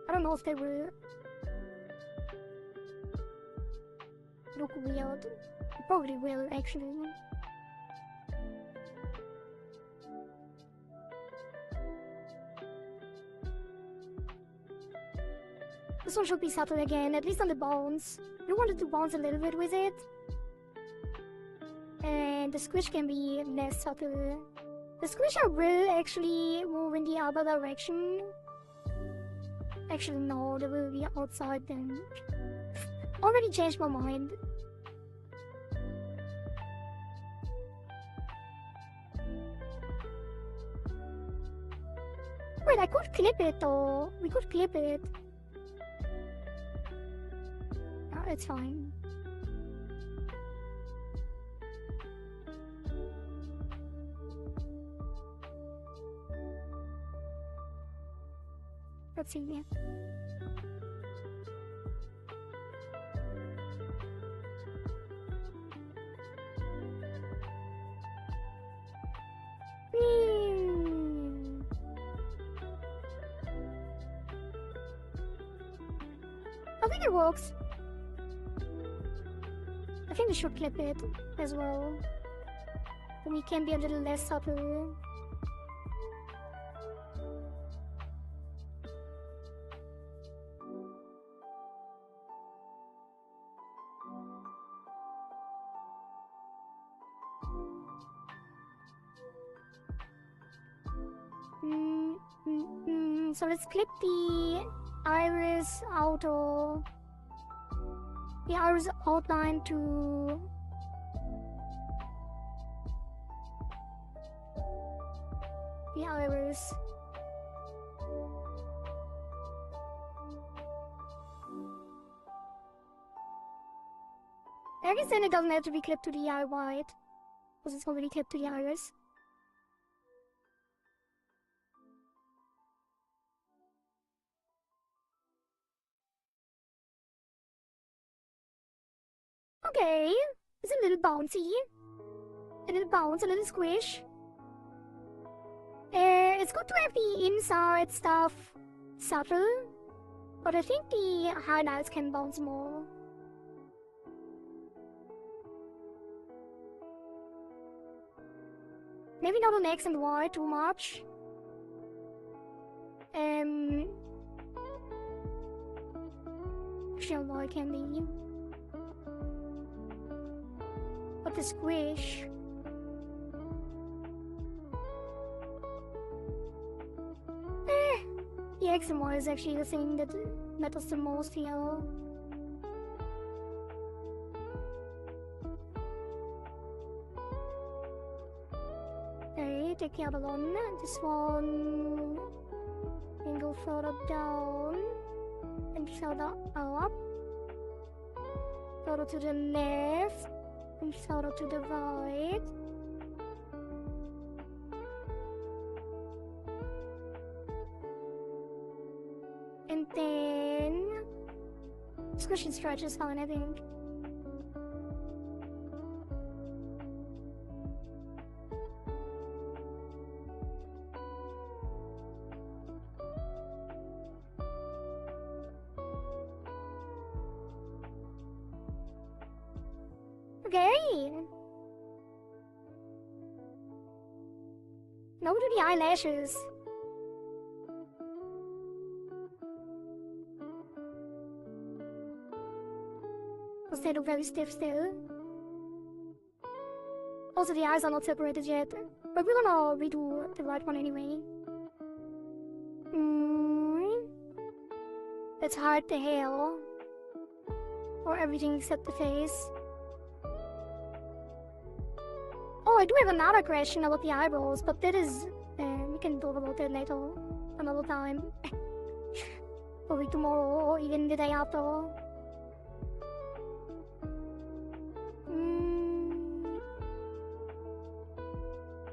I don't know if they will look weird. It probably will, actually. This one should be subtle again, at least on the bounce. You wanted to bounce a little bit with it. And the squish can be less subtle The squisher will actually move in the other direction. Actually, no, they will be outside then. Already changed my mind. Wait, I could clip it though. We could clip it. Oh, it's fine. Let's see here. I think it works. I think we should clip it as well. We can be a little less subtle. So let's clip the iris outer, the iris outline to the iris. I guess then it doesn't have to be clipped to the eye white, because it's already clipped to the iris. Okay, it's a little bouncy, a little bounce, a little squish. It's good to have the inside stuff subtle, but I think the highlights can bounce more. Maybe not on X and Y too much. Sure, Y can be. But the squish. The X and Y is actually the thing that matters the most here. Okay, take the other one. This one can go further down and further up. Further to the left and further to the right. And then squish and stretch is fine, I think. Okay. Now to the eyelashes. Because they look very stiff still. Also, the eyes are not separated yet, but we're gonna redo the right one anyway. Let's hide the hair, or everything except the face. Oh, I do have another question about the eyebrows, but that is... we can talk about that later, another time. Probably tomorrow, or even the day after.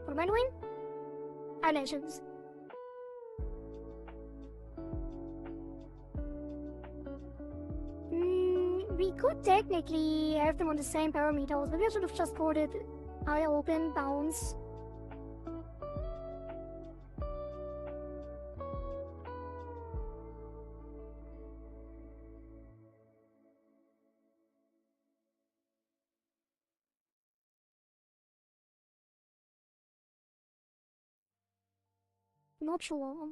What am I doing? Eyelashes. We could technically have them on the same parameters, maybe I should have just coded eye open, bounce. Not sure.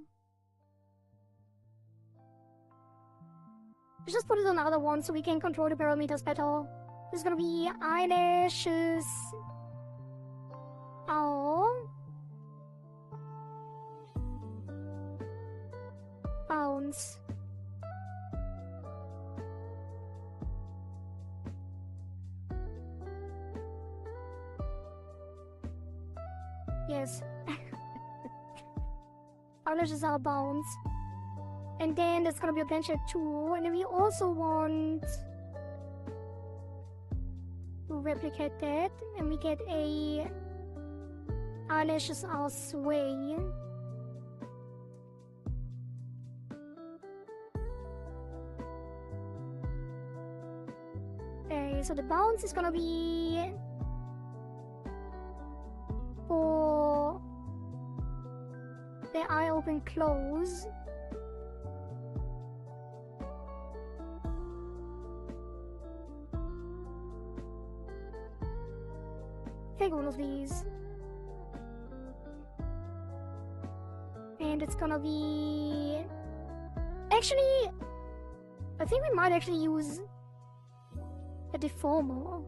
Let's just put it on another one so we can control the parameters better. This is gonna be eyelashes. Oh. bounce. Yes. Eyelashes are bounce. And then there's gonna be a blanket too. And then we also want to replicate that. And we get a eyelashes are sway. Okay, so the bounce is gonna be for the eye open close. Take one of these. And it's gonna be... Actually, I think we might actually use a deformer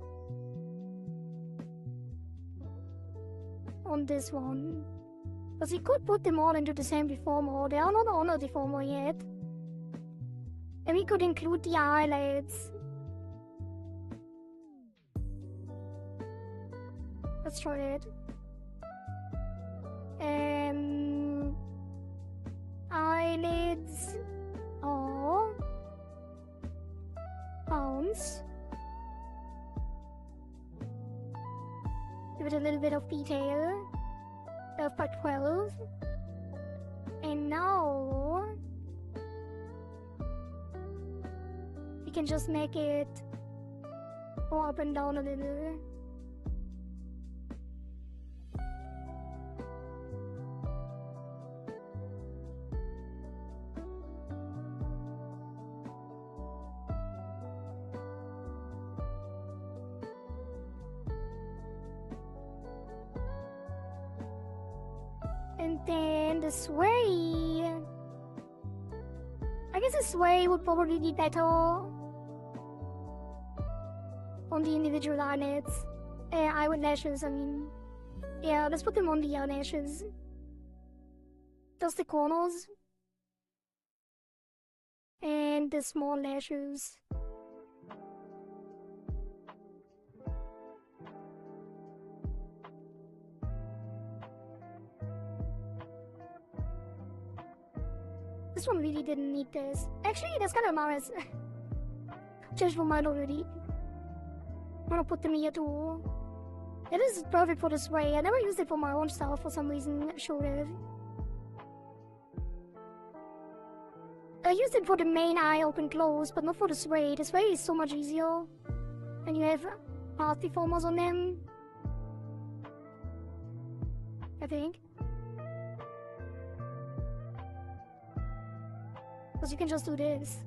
on this one. Because we could put them all into the same deformer. They are not on a deformer yet. And we could include the eyelids. Let's try it. Eyelids are bounce. Give it a little bit of detail. 12 by 12. And now we can just make it go up and down a little. And then the sway. I guess the sway would probably be better on the individual eyelids. Eyelashes, I mean. Yeah, let's put them on the eyelashes. Just the corners. And the small lashes. This one really didn't need this. Actually, that's kind of nice. Changed my mind already. I'm gonna put them here too. It is perfect for the spray. I never used it for my own stuff for some reason. I should have. I used it for the main eye open close, but not for the spray. The spray is so much easier. And you have path deformers on them. I think. Because you can just do this.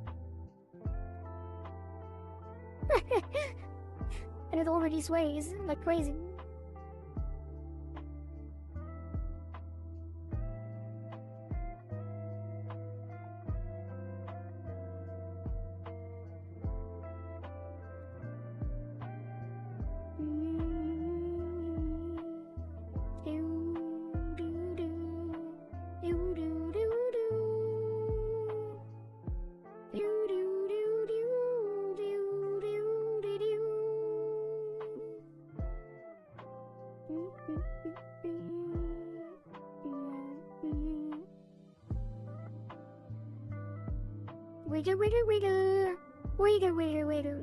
And it already sways like crazy. Wiggle, wiggle, wiggle. Wiggle, wiggle, wiggle.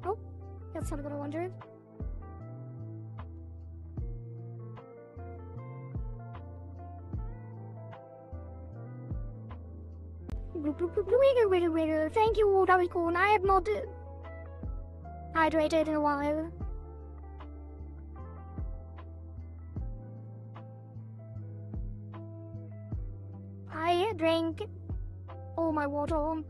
Oh, that's not what I wanted. Wiggle, wiggle, wiggle. Thank you, Darikun. I have not hydrated in a while. I drank all my water.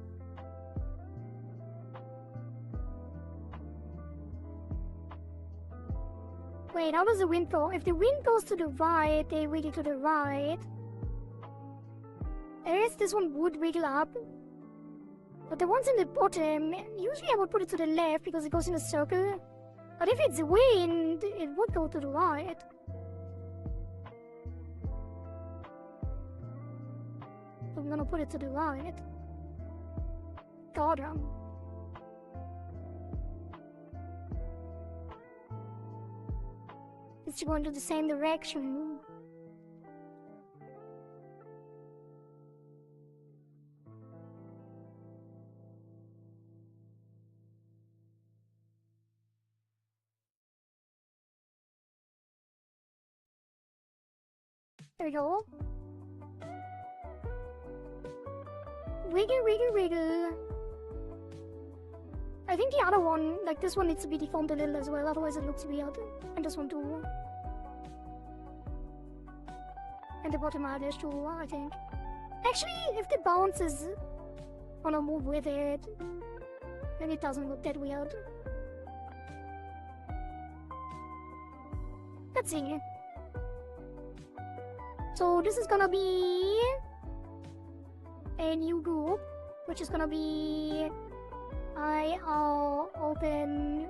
Wait, how does the wind go? If the wind goes to the right, they wiggle to the right. I guess this one would wiggle up. But the ones in the bottom, usually I would put it to the left because it goes in a circle. But if it's wind, it would go to the right. So I'm gonna put it to the right. Got him. It's going to the same direction. There we go. Wiggle, wiggle, wiggle. I think the other one, like this one, needs to be deformed a little as well, otherwise it looks weird. And this one too. And the bottom eyelash too, I think. Actually, if the bounce is gonna move with it, then it doesn't look that weird. Let's see. So this is gonna be a new group, which is gonna be I'll open.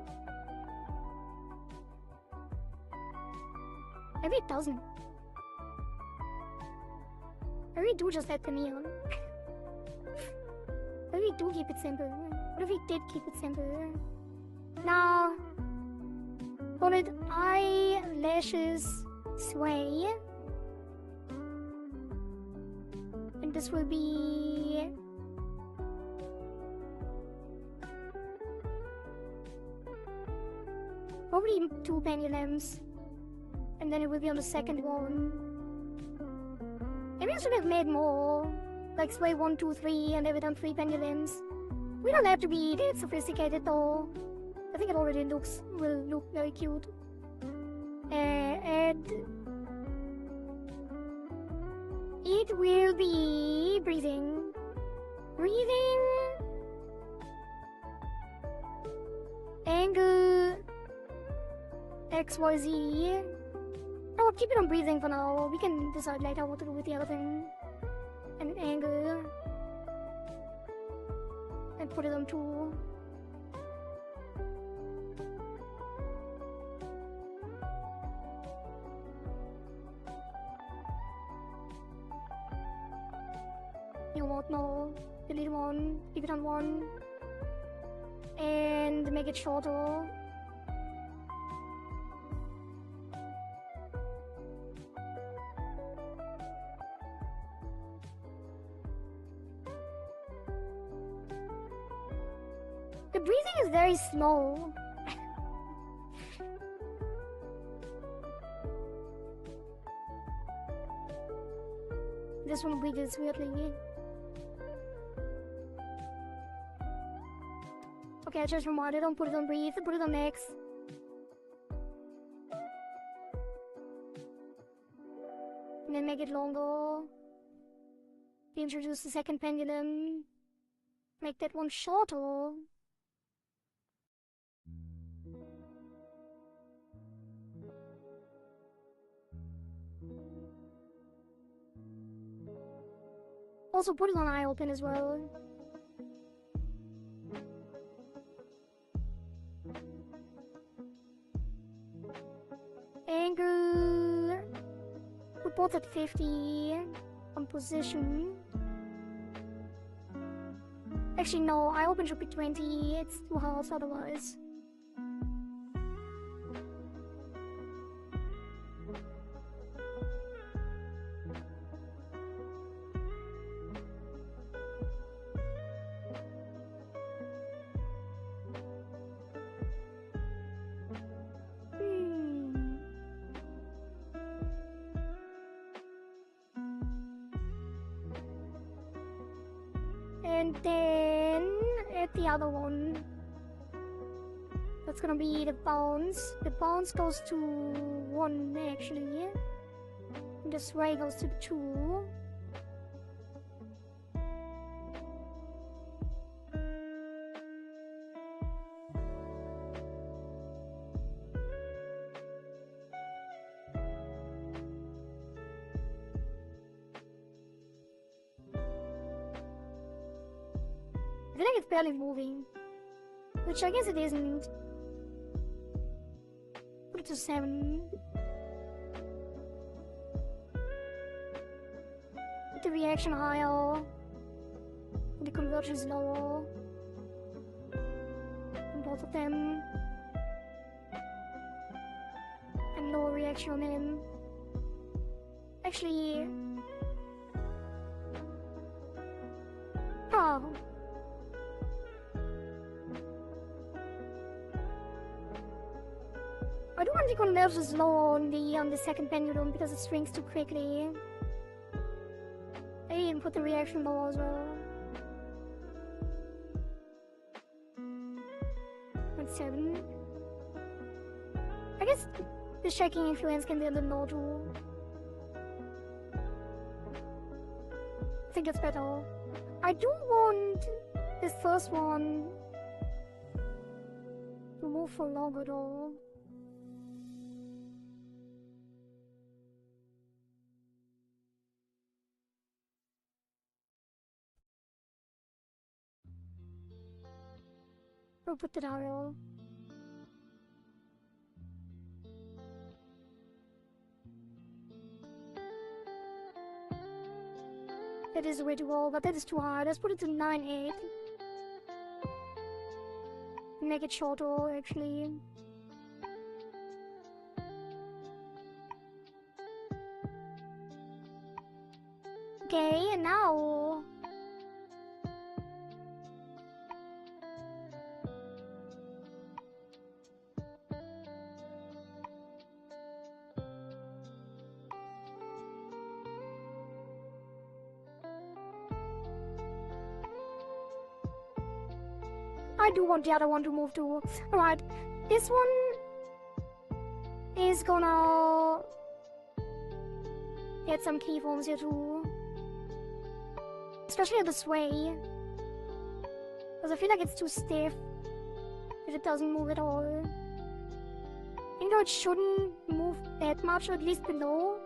Maybe it doesn't. Maybe we do just add the neon. Maybe we do keep it simple. What if we did keep it simple? Now, call it eyelashes sway. And this will be probably 2 pendulums, and then it will be on the second one. Maybe I should have made more, like sway 1, 2, 3, and have it done 3 pendulums. We don't have to be that sophisticated though. I think it already will look very cute. And it will be breathing. Angle XYZ. Oh, I'll keep it on breathing for now. We can decide later what to do with the other thing. And angle. And put it on 2. You won't know. Delete 1. Leave it on 1. And make it shorter. The breathing is very slow. This one breathes weirdly. Okay, I just removed it. Don't put it on breathe. Put it on next. And then make it longer. Introduce the second pendulum. Make that one shorter. Also put it on eye open as well. Angle. Put both at 50 on position. Actually no, eye open should be 20. It's too hard otherwise. And then at the other one, that's gonna be the bounce. The bounce goes to 1 actually. And the sway goes to 2. feel like it's barely moving. Which I guess it isn't. Put it to 7. Put the reaction higher. Put the convergence lower. On both of them. And lower reaction on him. Actually... Oh. I don't want the convergence lower on the second pendulum because it shrinks too quickly. I even put the reaction lower as well. That's 7. I guess the shaking influence can be a little low too. I think it's better. I do want this first one to move for longer though. We'll put the dial. That is the way to go, but that is too high. Let's put it to 9.8. Make it shorter, actually. Okay, and now... I do want the other one to move too. Alright, this one is gonna get some keyforms here too. Especially the sway. Because I feel like it's too stiff if it doesn't move at all. Even though it shouldn't move that much, or at least below.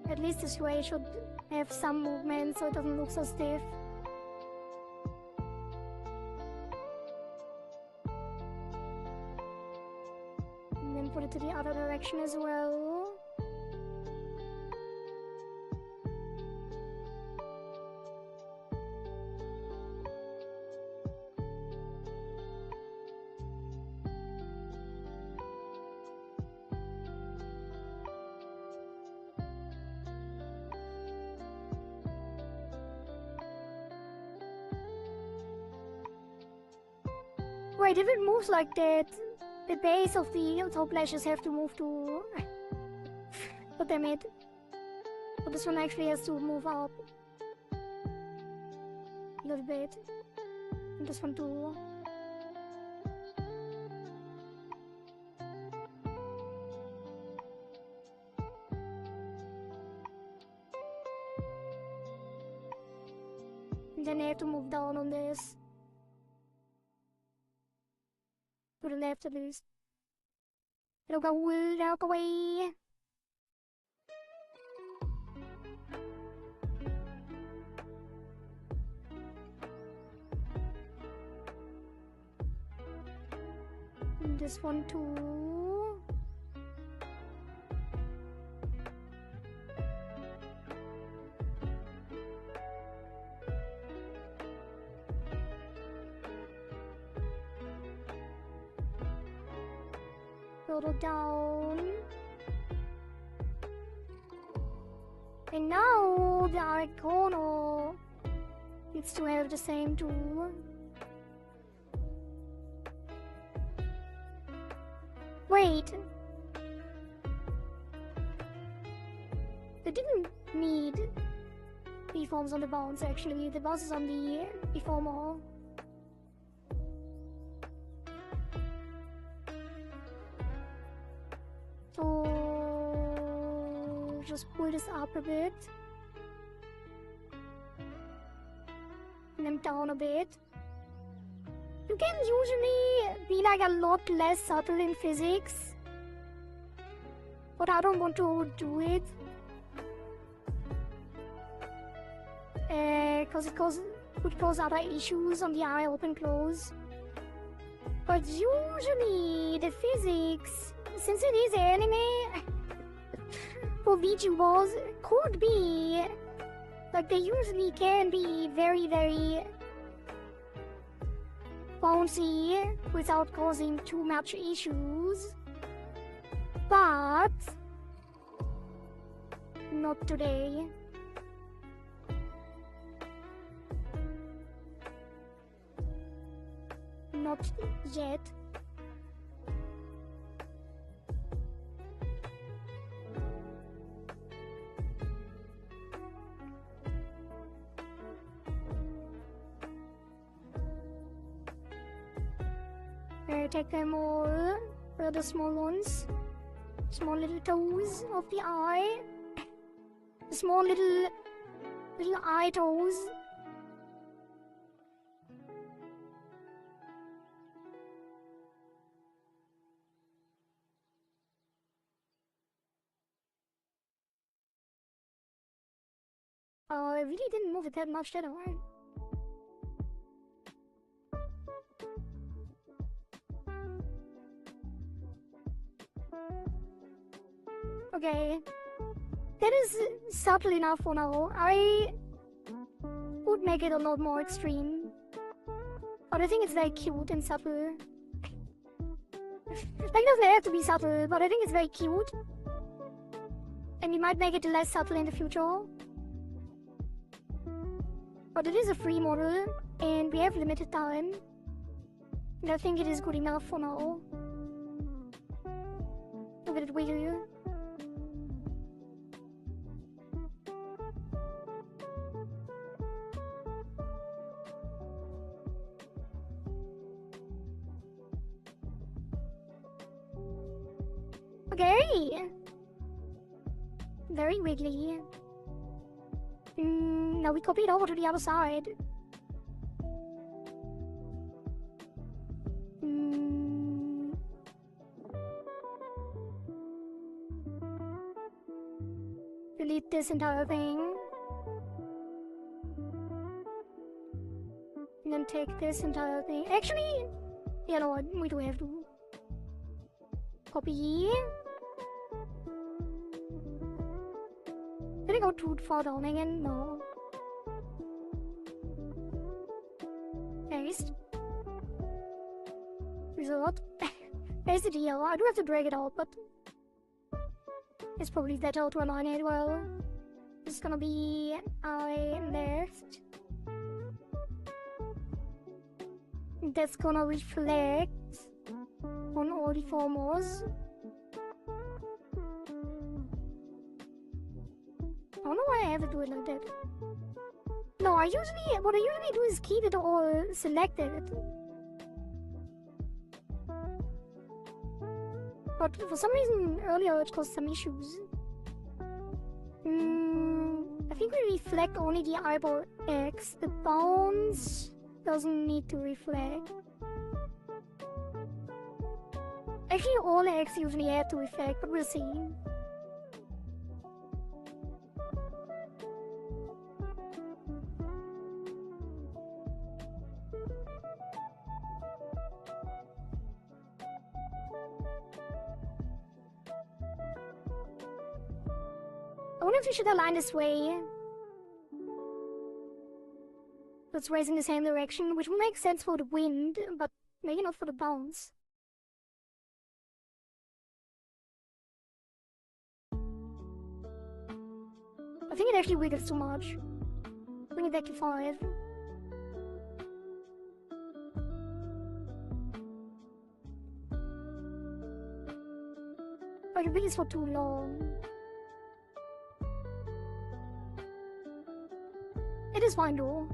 At least the sway should have some movement so it doesn't look so stiff. Put it to the other direction as well. Wait, if it moves like that, the base of the top lashes have to move to... But damn it. But this one actually has to move up. A little bit. And this one too. And then I have to move down on this. To the left at least. It'll go away. And this one too. Further down. And now the eye corner needs to have the same too. Wait. They didn't need deforms on the bounce actually. The bounce is on the deformer. So just pull this up a bit. And then down a bit. You can usually be like a lot less subtle in physics. But I don't want to do it. because it could cause other issues on the eye open close. But usually the physics, since it is anime, for VTubers, could be, like they usually can be very, very bouncy without causing too much issues. But not today. Not yet. Take them all, the small ones, small little toes of the eye, small little eye toes. I really didn't move it that much, did I? Okay, that is subtle enough for now. I would make it a lot more extreme, but I think it's very cute and subtle. Like, it doesn't have to be subtle, but I think it's very cute. And we might make it less subtle in the future. But it is a free model, and we have limited time. And I think it is good enough for now. Look at it wiggle. Okay! Very wiggly. Now we copy it over to the other side. Delete this entire thing. And then take this entire thing. Actually, you know what, we do have to copy. Did I go too far down again? No. Paste. Resort. Paste it here. I do have to drag it out, but it's probably better to align it well. It's gonna be eye left. That's gonna reflect on all the formers. I don't know why I have to do it like that. No, what I usually do is keep it all selected. But for some reason earlier it caused some issues. I think we reflect only the eyeball X. The bounce doesn't need to reflect. Actually, all X usually have to reflect, but we'll see. I wonder if we should align this way. Let's raise in the same direction, which will make sense for the wind, but maybe not for the bounce. I think it actually wiggles too much. Bring it back to 5. Like, it wiggles for too long. It is fine though.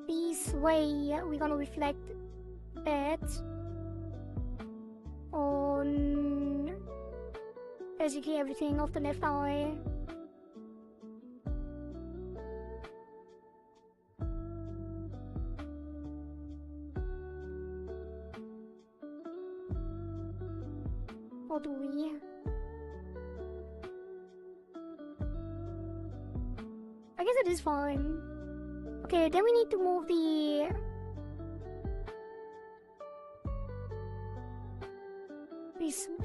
This way we're gonna reflect that on basically everything of the left eye. Or do we? guess it is fine. Okay, then we need to move the...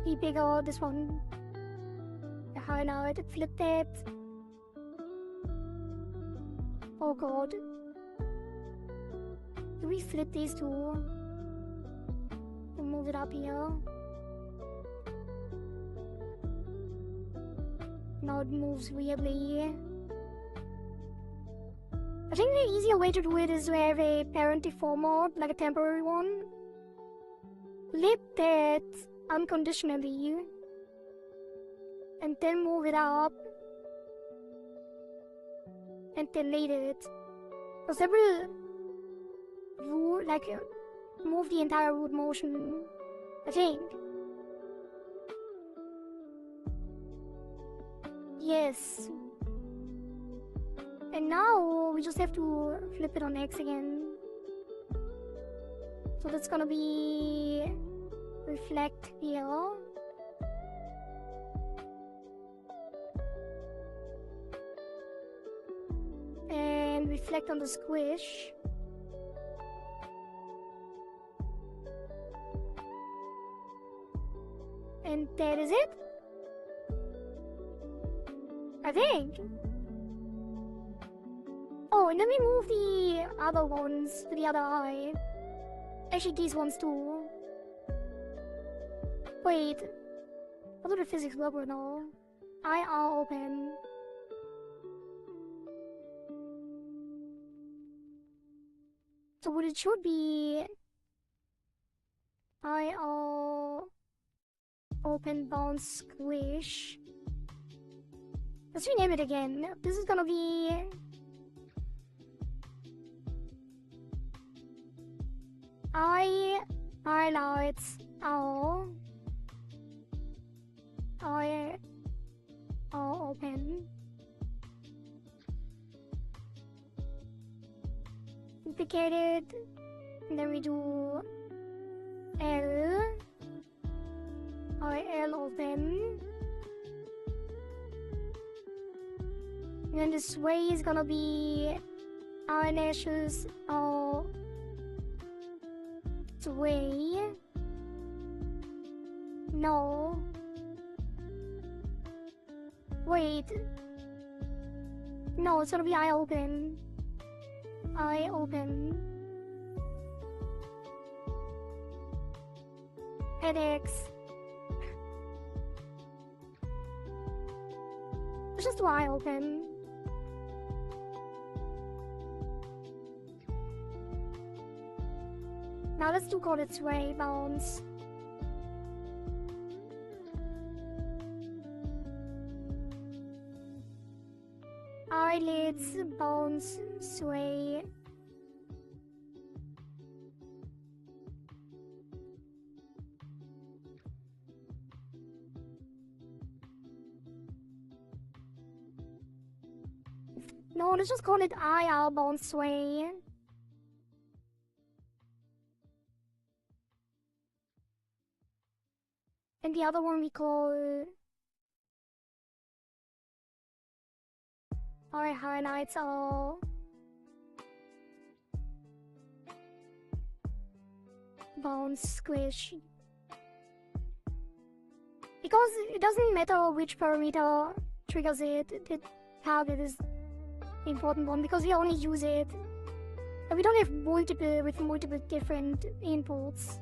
Be bigger, this one. How now, it flipped it. Oh god. Do we flip these two? We'll move it up here. Now it moves weirdly. I think the easier way to do it is to have a parent deformer, like a temporary one. Flip that unconditionally. And then move it up. And delete it. Because that will move the entire root motion, I think. Yes. And now we just have to flip it on X again. So that's gonna be reflect here. And reflect on the squish. And that is it? I think. Oh, and then we move the other ones to the other eye. Actually, these ones too. Wait. How do the physics work right now? Eye are open. So what it should be... Eye are open, bounce, squish. Let's rename it again. This is gonna be... Eye highlights are open. Duplicated. And then we do L. L open. And then the sway is gonna be eyelashes are sway. No. Wait. No, it's gonna be eye open. Eye open. Headaches. Let's just do eye open. Now let's do call it sway bounce. Eyelids bounce sway. No, let's just call it IR bounce sway. And the other one we call our highlights are bounce squish. Because it doesn't matter which parameter triggers it, the target is the important one because we only use it. And we don't have multiple different inputs.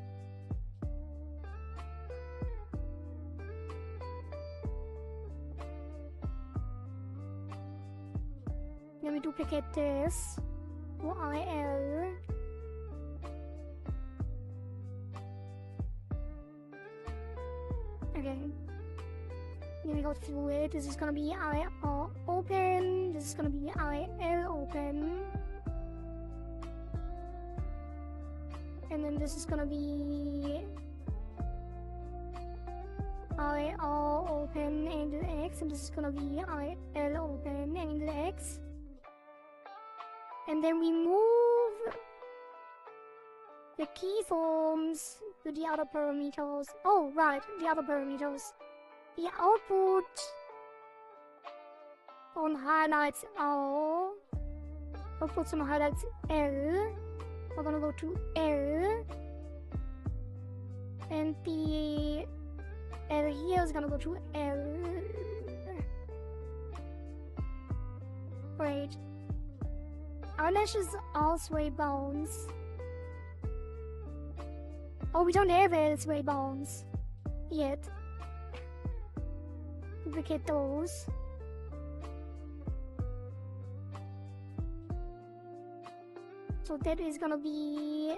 Then we duplicate this to IL. Okay. Then we go through it. This is gonna be IR open. This is gonna be IL open. And then this is gonna be IR open and the X. And this is gonna be IL open and the X. And then we move the keyforms to the other parameters. Oh, right, the other parameters. The output on highlights O. We'll put some highlights L. We're gonna go to L. And the L here is gonna go to L. Great. Eyelashes are sway bones. Oh, we don't have L sway bones yet. Duplicate those. So that is gonna be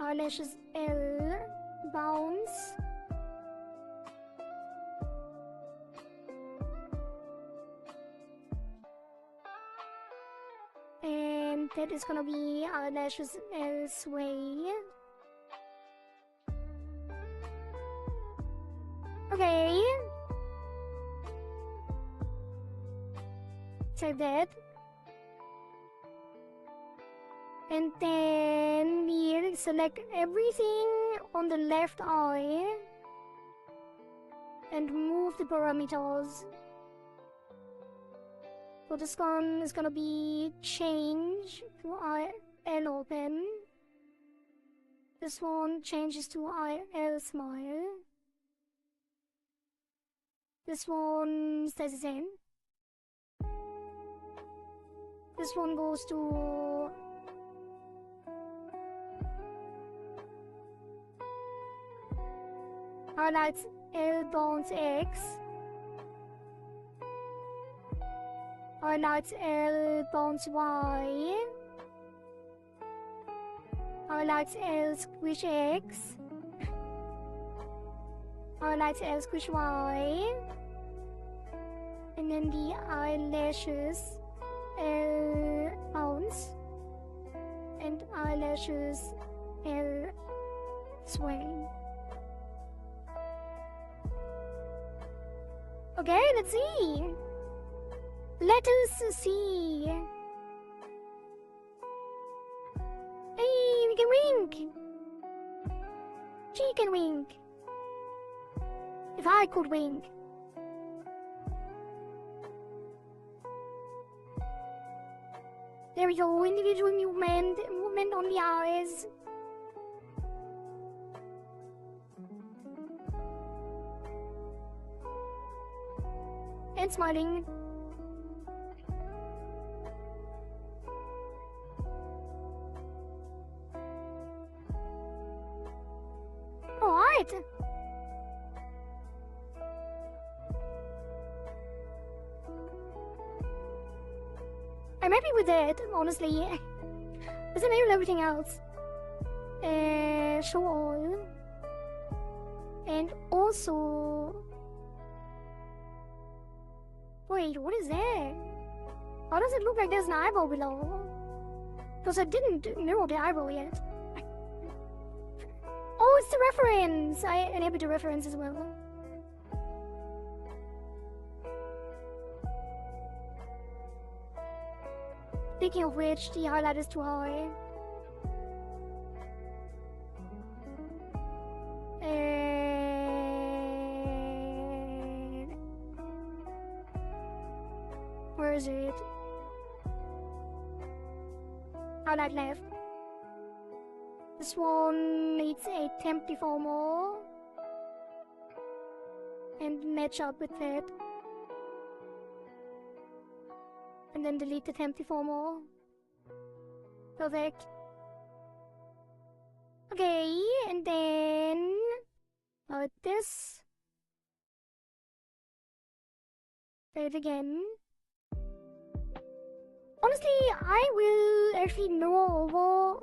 eyelashes L bounce. And that is gonna be eyelashes L sway. Okay. Save that. And then we select everything on the left eye and move the parameters. So this one is gonna be change to IL open. This one changes to IL smile. This one stays the same. This one goes to highlights L bounce X. Highlights L bounce Y. Highlights L squish X. Highlights L squish Y. And then the eyelashes L bounce. And eyelashes L sway. Okay, let's see. Let us see. Hey, we can wink. She can wink. If I could wink. There we go, individual movement on the eyes. And smiling. Alright. I'm happy with that, honestly. Does it enable everything else? Show all. And also... Wait, what is that? How does it look like there's an eyeball below? Because I didn't mirror the eyeball yet. Oh, it's the reference! I enabled the reference as well. Speaking of which, the highlight is too high. And... where is it? Highlight left. This one needs a temp deformer and match up with that. And then delete the temp deformer. Perfect. Okay, and then this. Try it again. Honestly, I will actually know over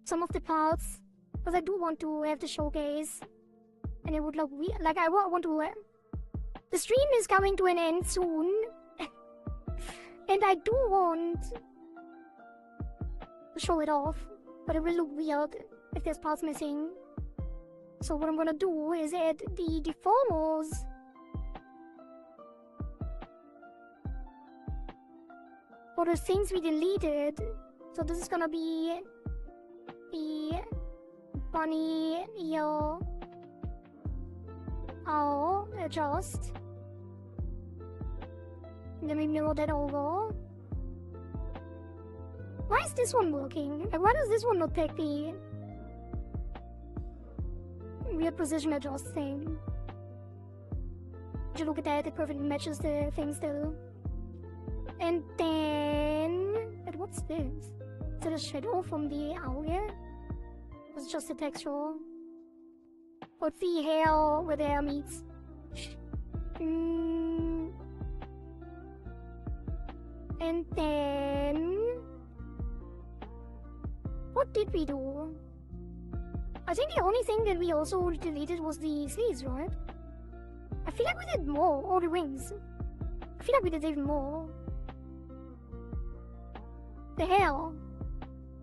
some of the parts, because I do want to have the showcase, and it would look like I want to. The stream is coming to an end soon, and I do want to show it off, but it will look weird if there's parts missing. So what I'm gonna do is add the deformers for the things we deleted. So this is gonna be the bunny ear owl adjust. And then we mirror that over. Why is this one working? Like, why does this one not take the weird position adjust thing? Would you look at that? It perfectly matches the thing still. And then... what's this? Is it a shadow from the owl here? Or is it just a texture? What's the hair where the hair meets? And then... what did we do? I think the only thing that we also deleted was the sleeves, right? I feel like we did more. Or the wings. I feel like we did even more. The hair.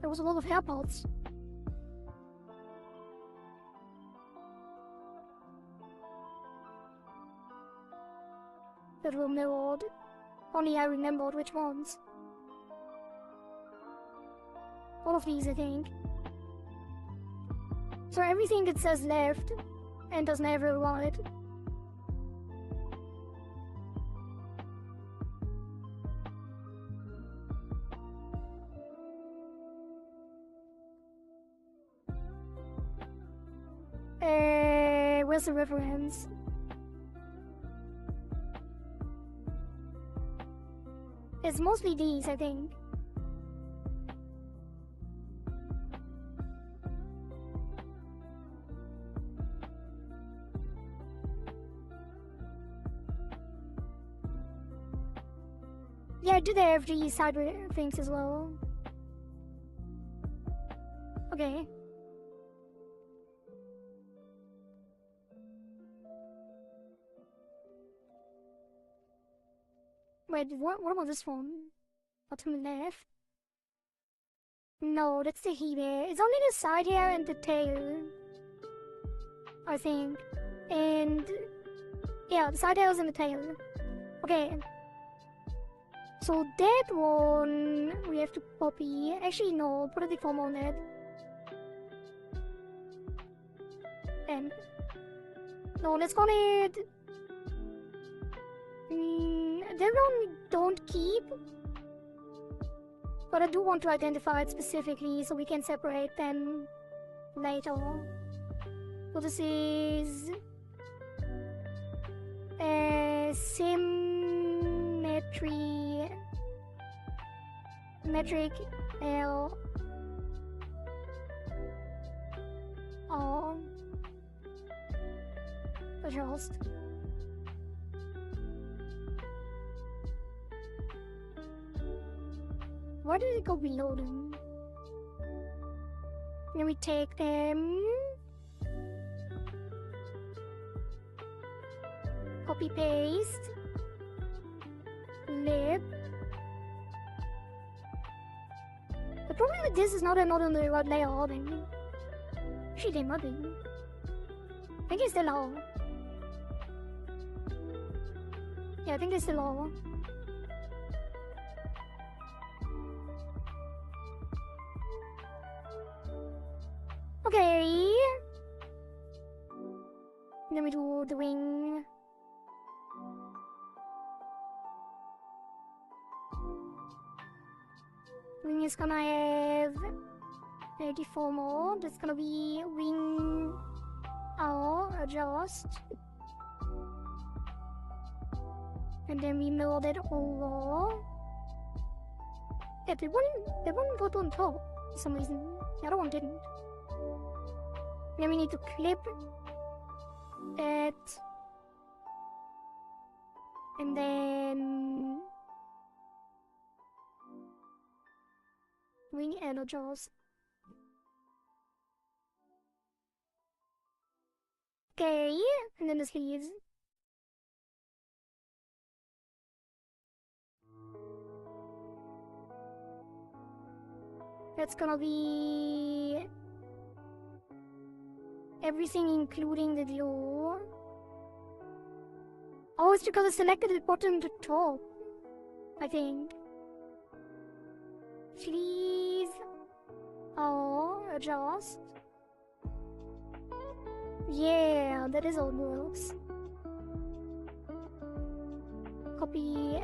There was a lot of hair parts. That were mirrored. Only I remembered which ones. All of these, I think. So everything that says left and doesn't have a right. Where's the reference? It's mostly these, I think. Yeah, I did have the side things as well. Okay. Wait, what about this one? Bottom left? No, that's the he bear. It's only the side hair and the tail. I think. And... yeah, the side hairs and the tail. Okay. So that one we have to copy. Actually, no, put a deformer on that. And... no, let's call it... that one we don't keep. But I do want to identify it specifically so we can separate them later. So this is... symmetry... metric L... R... adjust. Why did it go below them? Then we take them... copy paste... lip... The problem with this is not on the right layer, are they? Actually, they might be. I think it's the lower. Yeah, I think it's the lower. Okay. Then we do the wing. Wing is gonna have 34 more. That's gonna be wing R, adjust. And then we mirror that over. Yeah, the one got on top for some reason. The other one didn't. Then we need to clip it. And then wing and adjust. Okay, and then the sleeves. That's gonna be everything including the glue. Oh, it's because I selected the bottom to top, I think. Sleeve. Oh, adjust. Yeah, that is how it works. copy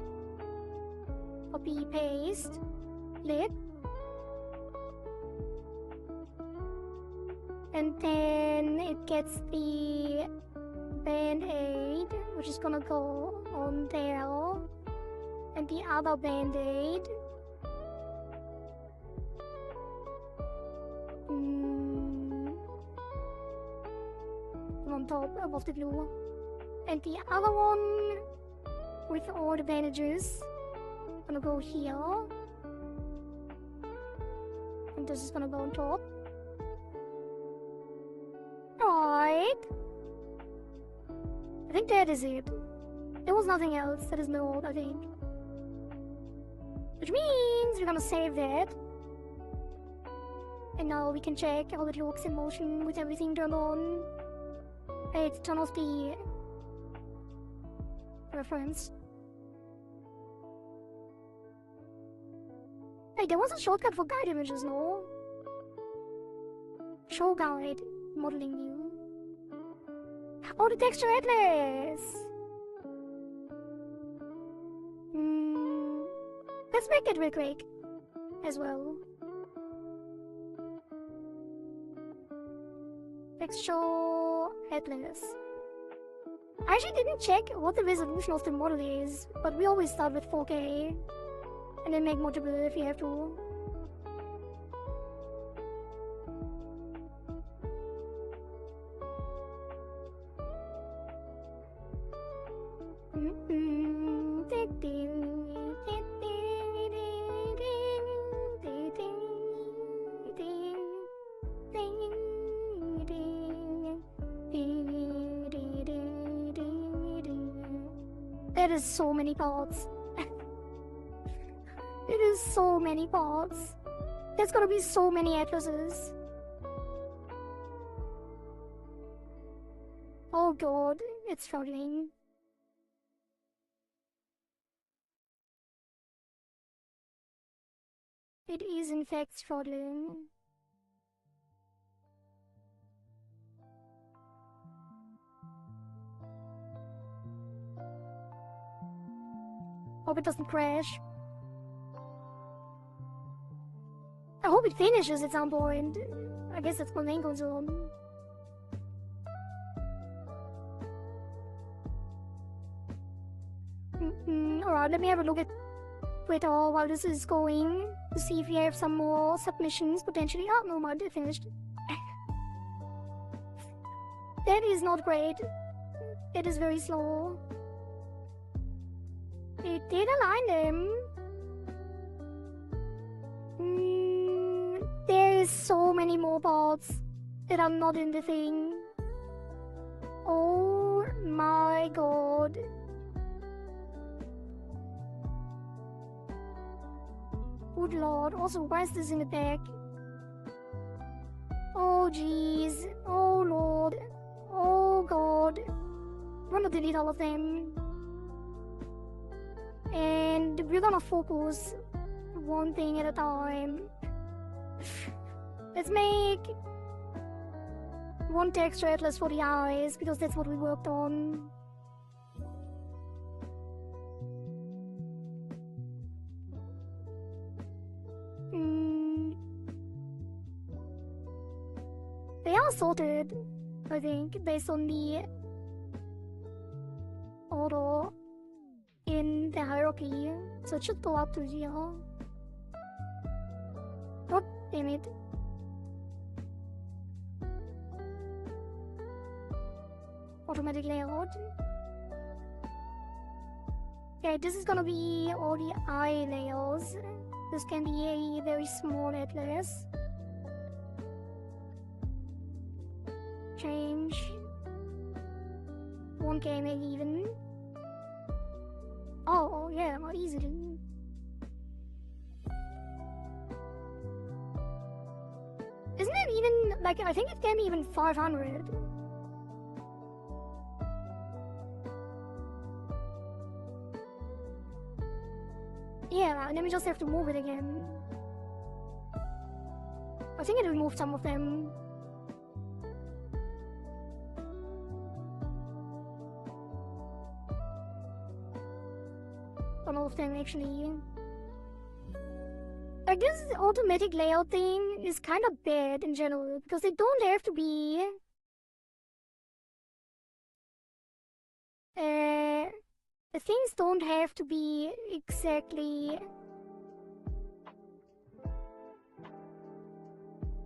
paste lid, and then it gets the band-aid, which is gonna go on there, and the other band-aid on top above the glue, and the other one with all the bandages gonna go here, and this is gonna go on top. Alright, I think that is it. There was nothing else that is milled, I think. Which means we're gonna save that. And now we can check how it looks in motion with everything turned on. Let's turn off the reference. Hey, there was a shortcut for guide images, no? Show guide, modeling view. Oh, the texture atlas! Let's make it real quick as well. Texture atlas. I actually didn't check what the resolution of the model is, but we always start with 4K and then make multiple if you have to. There is so many parts. It is so many parts. There's gonna be so many atlases. Oh god, it's struggling. It is in fact struggling. Hope it doesn't crash. I hope it finishes at some point. I guess that's my main concern. Alright, let me have a look at Twitter while this is going to see if we have some more submissions potentially. Oh, no, mine, it finished. That is not great. It is very slow. It did align them. There is so many more parts that are not in the thing. Oh my god. Good lord. Also, why is this in the back? Oh jeez. Oh lord. Oh god. I'm gonna delete all of them. And we're gonna focus one thing at a time. Let's make one texture atlas for the eyes, because that's what we worked on. They are sorted, I think, based on the order in the hierarchy, so it should go up to here. God damn it. Automatic layout. Okay, this is gonna be all the eye layers. This can be a very small atlas. Change 1K maybe even. Oh yeah, more easily. Isn't it even, like, I think it can be even 500. Yeah, and then we just have to move it again. I think it removed some of them. on all of them actually. Like this automatic layout thing is kind of bad in general because they don't have to be the things don't have to be exactly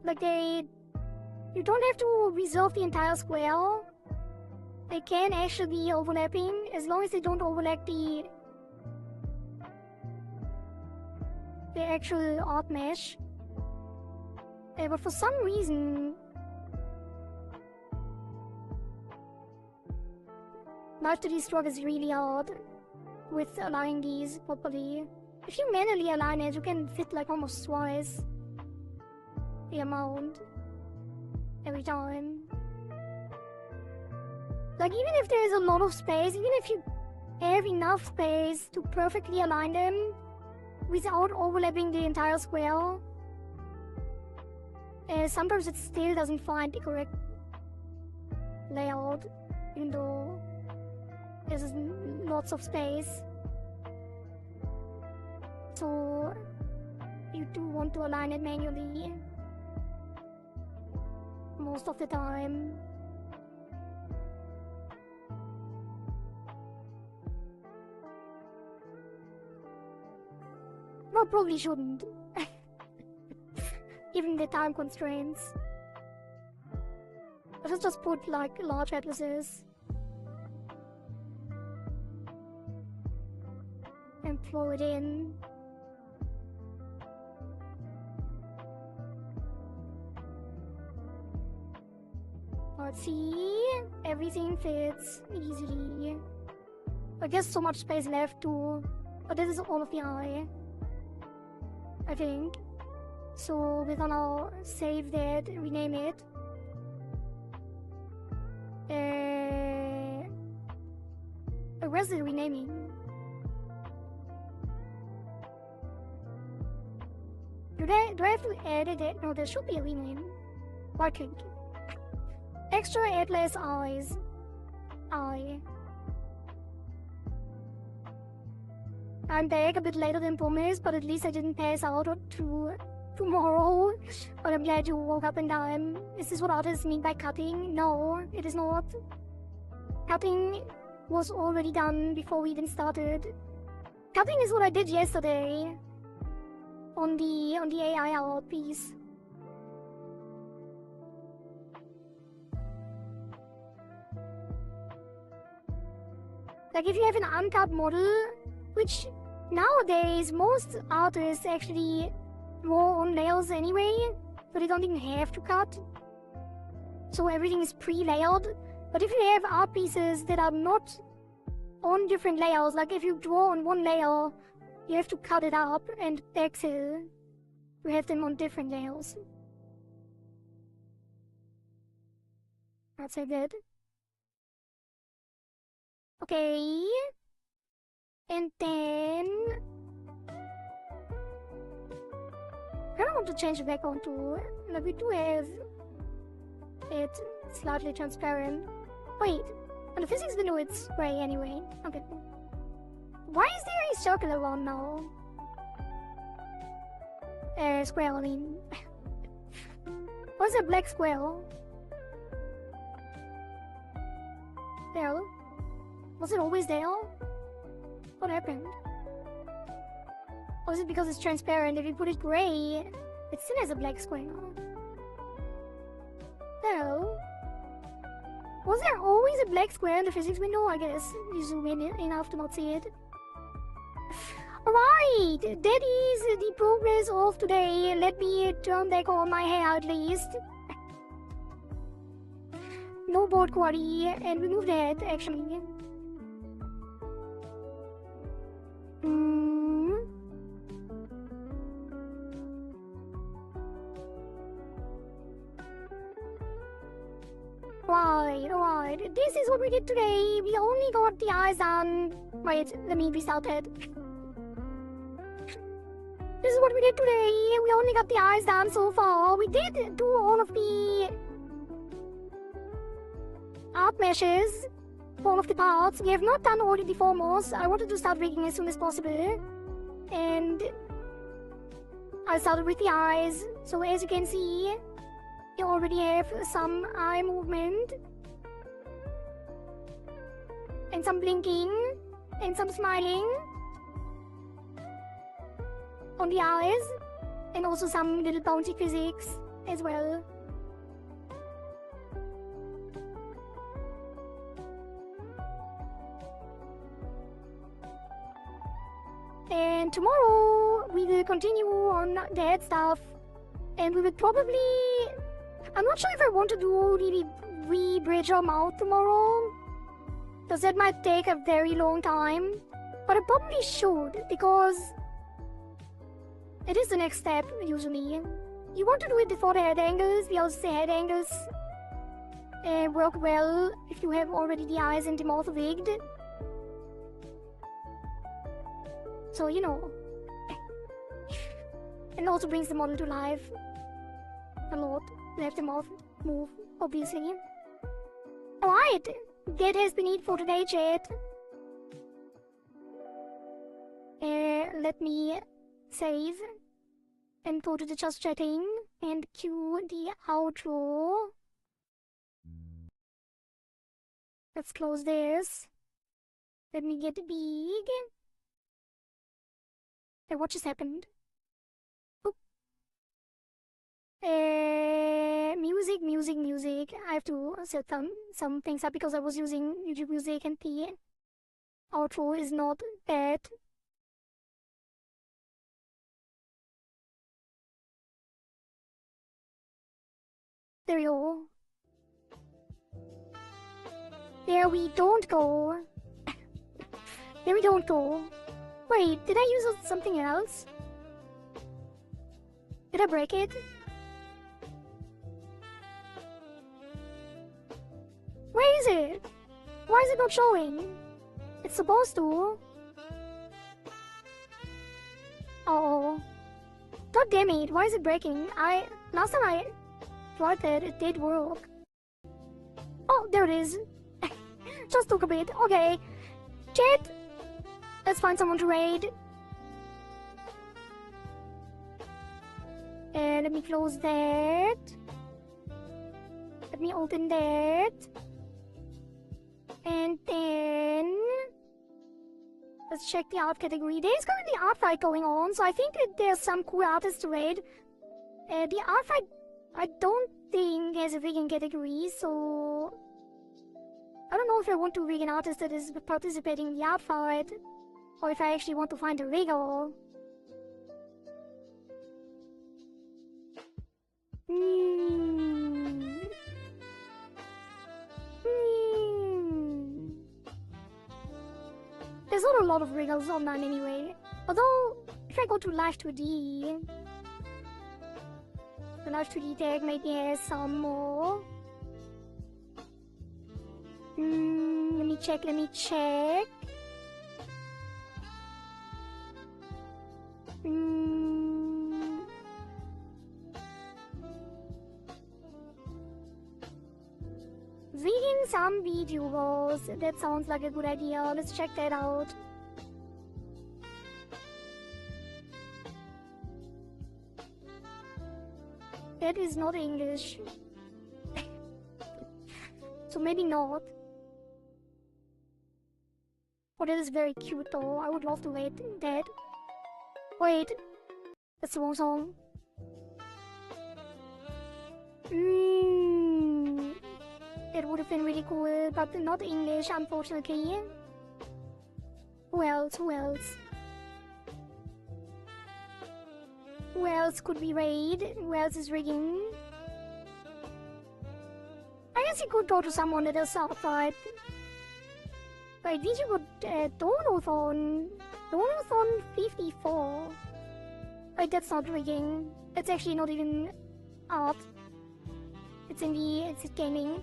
like you don't have to resolve the entire square. They can actually be overlapping as long as they don't overlap the actual art mesh. But for some reason Live2D struggles really hard with aligning these properly. If you manually align it, you can fit like almost twice the amount every time. Like even if there is a lot of space, even if you have enough space to perfectly align them without overlapping the entire square, sometimes it still doesn't find the correct layout, even though there's lots of space. So you do want to align it manually most of the time. Well, probably shouldn't. Given the time constraints. Let's just put like large atlases and flow it in. Let's see, everything fits easily. I guess so much space left too, but this is all of the eye, I think. So we're gonna save that, rename it. Where's the renaming? Do I have to edit it? No, there should be a rename. Right click. Extra atlas eyes. Eye. I'm back a bit later than promised, but at least I didn't pass out to tomorrow. But I'm glad you woke up in time. Is this what artists mean by cutting? No, it is not. Cutting was already done before we even started. Cutting is what I did yesterday on the AI art piece. Like if you have an uncut model, which nowadays most artists actually draw on layers anyway, so they don't even have to cut. So everything is pre-layered. But if you have art pieces that are not on different layers, like if you draw on one layer, you have to cut it up and backfill to have them on different layers. That's so good. Okay. And then I kind of want to change the background too. Like we do have it slightly transparent. Wait, on the physics window it's gray anyway. Okay. Why is there a circle around now? Square, I mean. What's a black square? There. Was it always there? What happened? Or is it because it's transparent? If you put it gray, it still has a black square. No. Was there always a black square in the physics window? I guess you zoom in enough to not see it. Alright, that is the progress of today. Let me turn back on my hair at least. No board Kohari, and remove that actually. Right. This is what we did today. We only got the eyes done. Wait, let me restart it. This is what we did today. We only got the eyes done so far. We did do all of the art meshes. all of the parts. We have not done all of the formos. I wanted to start rigging as soon as possible. And I started with the eyes. So as you can see, you already have some eye movement. And some blinking. And some smiling. On the eyes. And also some little bouncy physics as well. And tomorrow we will continue on that stuff, and we will probably... I'm not sure if I want to do the re-bridge our mouth tomorrow, because that might take a very long time, but I probably should, because it is the next step, usually. You want to do it before the head angles, because the head angles work well if you have already the eyes and the mouth rigged. So, you know. And it also brings the model to life a lot. Let the mouth move, obviously. Alright, that has been it for today, chat. Let me save and go to the just chatting and cue the outro. Let's close this. Let me get big. Hey, what just happened? Oop. Music. I have to set some things up because I was using YouTube Music and the outro is not that. There we go. There we don't go. There we don't go. Wait, did I use something else? Did I break it? Where is it? Why is it not showing? It's supposed to. Oh. God damn it, why is it breaking? Last time I tried that, it did work. Oh, there it is. Just took a bit. Okay. Chat. Let's find someone to raid. And let me close that. Let me open that. And then let's check the art category. There's currently art fight going on, so I think that there's some cool artists to raid. The art fight, I don't think has a rigging category, so I don't know if I want to rig an artist that is participating in the art fight, or if I actually want to find a rigger. There's not a lot of riggers online anyway. Although, if I go to Live2D, the Live2D tag maybe has some more. Let me check. Rigging some VTubers. That sounds like a good idea. Let's check that out. That is not English. So maybe not. Oh, that is very cute though. I would love to wait that. Wait. That's the wrong song. It would have been really cool, but not English, unfortunately. Who else? Who else could we raid? Who else is rigging? I guess you could go to someone that is outside. Wait, VTuber Donothon 54. Wait, that's not rigging. It's actually not even art. It's gaming.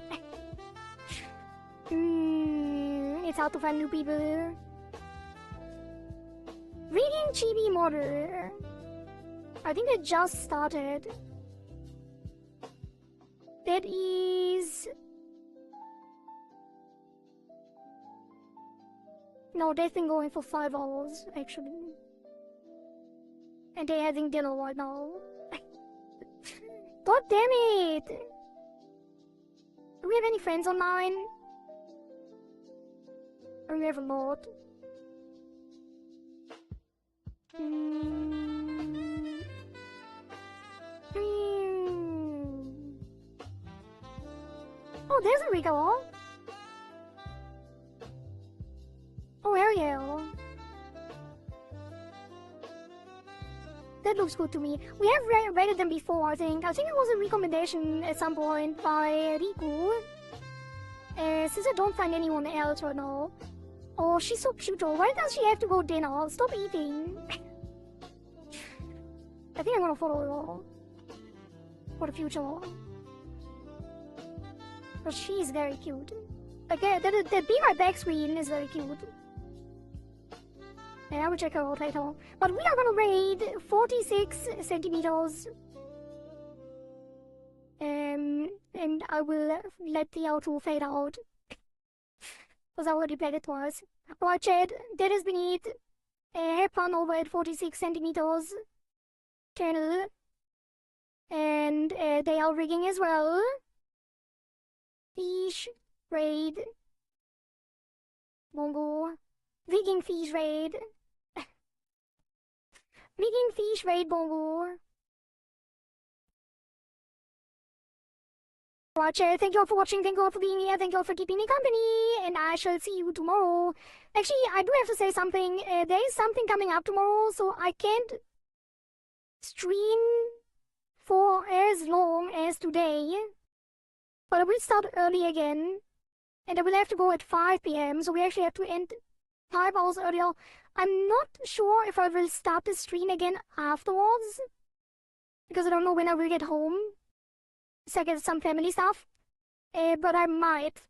It's hard to find new people. Rigging chibi model. I think they just started. That is No, they've been going for 5 hours, actually. And they're having dinner right now. God damn it! Do we have any friends online? Or we have a lot? Oh, there's a Rigathon. Oh, hell yeah. That looks good to me. We have rated them before, I think. I think it was a recommendation at some point by Riku. Since I don't find anyone else right now. Oh, she's so cute though. Why does she have to go dinner? Stop eating. I think I'm gonna follow her for the future. But she's very cute. Okay, the Be Right Back screen is very cute. Yeah, I will check her out later. But we are gonna raid 46 centimeters. And I will let the outro fade out. Because I already played it twice. Alright, chat, that has been it. Have fun over at 46 centimeters channel. And they are rigging as well. Fish raid. Bongo. Rigging fish raid. Rigging fish raid, Bongo. Alright, chat, thank you all for watching, thank you all for being here, thank you all for keeping me company, and I shall see you tomorrow. Actually, I do have to say something. There is something coming up tomorrow, so I can't stream for as long as today. But I will start early again, and I will have to go at 5 PM, so we actually have to end 5 hours earlier. I'm not sure if I will start the stream again afterwards, because I don't know when I will get home. So I get some family stuff, but I might.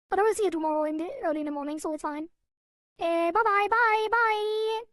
But I will see you tomorrow early in the morning, so it's fine. Bye bye, bye, bye.